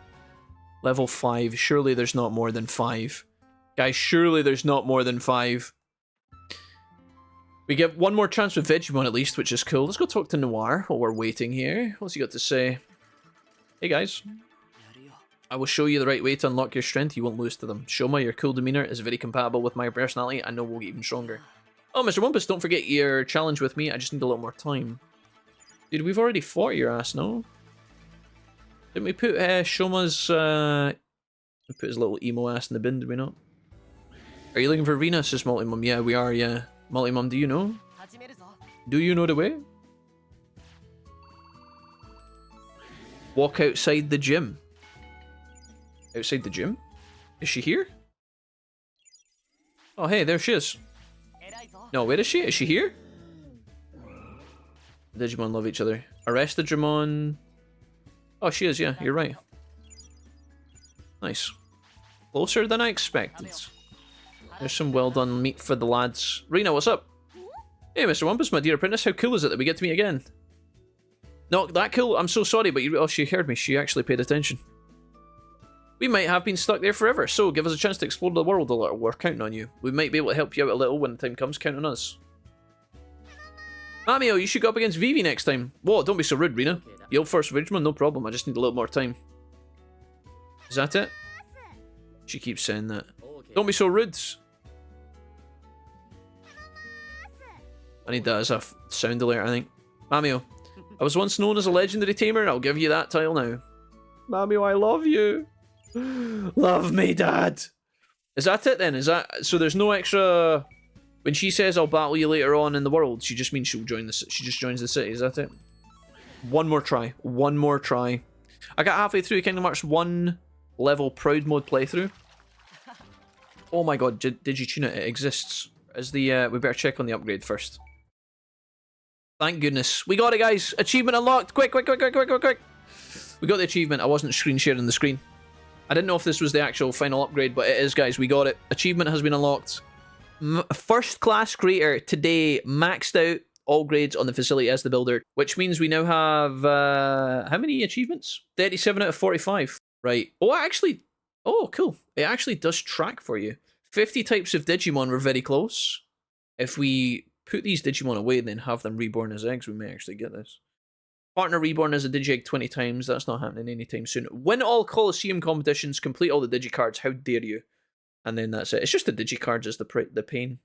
Level 5. Surely there's not more than 5. Guys, surely there's not more than 5. We get one more chance with Vegemon at least, which is cool. Let's go talk to Noir while we're waiting here. What's he got to say? Hey guys. I will show you the right way to unlock your strength. You won't lose to them. Shoma, your cool demeanor is very compatible with my personality. I know we'll get even stronger. Oh, Mr. Wumpus, don't forget your challenge with me. I just need a little more time. Dude, we've already fought your ass, no? Didn't we put Shoma's, we put his little emo ass in the bin, did we not? Are you looking for Rena, says Multimum? Yeah, we are, yeah. Multimum, do you know? Do you know the way? Walk outside the gym. Outside the gym? Is she here? Oh, hey, there she is. No, where is she? Is she here? Digimon love each other. Arrest the Digimon. Oh, she is, yeah, you're right. Nice. Closer than I expected. There's some well done meat for the lads. Rena, what's up? Hey, Mr. Wumpus, my dear apprentice, how cool is it that we get to meet again? Not that cool, I'm so sorry, but oh, she heard me, she actually paid attention. We might have been stuck there forever, so give us a chance to explore the world a little. We're counting on you. We might be able to help you out a little when the time comes. Count on us. Mamio, you should go up against Vivi next time. Whoa, don't be so rude, Rena. You'll first, Ridgeman, no problem. I just need a little more time. Is that it? She keeps saying that. Don't be so rude. I need that as a sound alert, I think. Mamio, I was once known as a legendary tamer, and I'll give you that title now. Mamio, I love you. Love me, Dad. Is that it then? Is that so? There's no extra. When she says I'll battle you later on in the world, she just means she'll join the. She just joins the city. Is that it? One more try. One more try. I got halfway through Kingdom Hearts 1 level Proud Mode playthrough. Oh my god, did you tune it? It exists. As the we better check on the upgrade first. Thank goodness. We got it, guys. Achievement unlocked. Quick, quick, quick, quick, quick, quick, quick. We got the achievement. I wasn't screen sharing the screen. I didn't know if this was the actual final upgrade, but it is, guys. We got it. Achievement has been unlocked. First class creator today, maxed out all grades on the facility as the builder, which means we now have how many achievements? 37 out of 45. Right. Oh, actually, oh, cool. It actually does track for you. 50 types of Digimon were very close. If we put these Digimon away and then have them reborn as eggs, we may actually get this. Partner reborn as a Digegg 20 times. That's not happening anytime soon. Win all Colosseum competitions. Complete all the Digicards. How dare you? And then that's it. It's just the Digicards is the pain.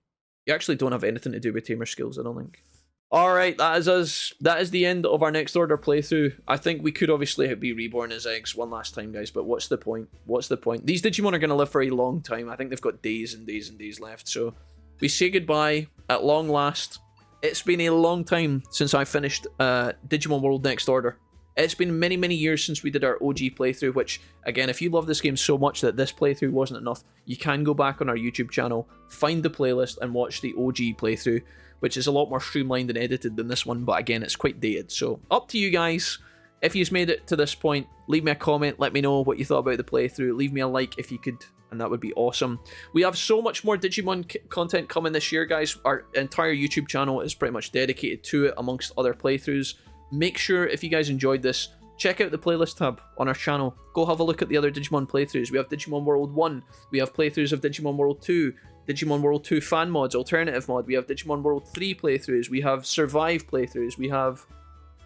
You actually don't have anything to do with tamer skills, I don't think. Alright, that is us. That is the end of our Next Order playthrough. I think we could obviously be reborn as eggs one last time, guys, but what's the point? What's the point? These Digimon are going to live for a long time. I think they've got days and days and days left, so we say goodbye at long last. It's been a long time since I finished Digimon World Next Order. It's been many, many years since we did our OG playthrough, which, again, if you love this game so much that this playthrough wasn't enough, you can go back on our YouTube channel, find the playlist, and watch the OG playthrough, which is a lot more streamlined and edited than this one, but again, it's quite dated. So, up to you guys. If you've made it to this point, leave me a comment, let me know what you thought about the playthrough, leave me a like if you could, and that would be awesome. We have so much more Digimon content coming this year, guys. Our entire YouTube channel is pretty much dedicated to it, amongst other playthroughs. Make sure, if you guys enjoyed this, check out the playlist tab on our channel. Go have a look at the other Digimon playthroughs. We have Digimon World 1, we have playthroughs of Digimon World 2, Digimon World 2 fan mods, alternative mod, we have Digimon World 3 playthroughs, we have Survive playthroughs, we have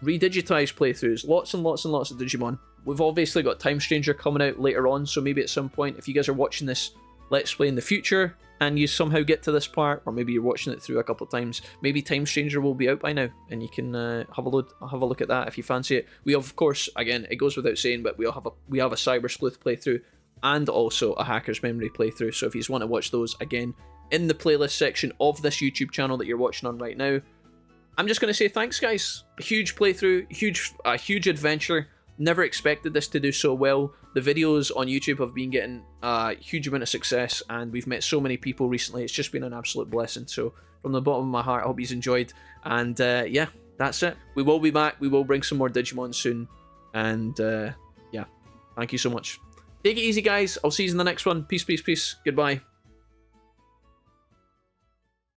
Redigitized playthroughs, lots and lots and lots of Digimon. We've obviously got Time Stranger coming out later on, so maybe at some point, if you guys are watching this Let's Play in the future, and you somehow get to this part, or maybe you're watching it through a couple of times, maybe Time Stranger will be out by now, and you can have a look at that if you fancy it. We of course, again, it goes without saying, but we have a Cyber Sleuth playthrough, and also a Hacker's Memory playthrough, so if you just want to watch those, again, in the playlist section of this YouTube channel that you're watching on right now. I'm just going to say thanks, guys. A huge playthrough, a huge adventure. Never expected this to do so well. The videos on YouTube have been getting a huge amount of success, and we've met so many people recently. It's just been an absolute blessing. So from the bottom of my heart, I hope you've enjoyed. And yeah, that's it. We will be back. We will bring some more Digimon soon. And yeah, thank you so much. Take it easy, guys. I'll see you in the next one. Peace, peace, peace. Goodbye.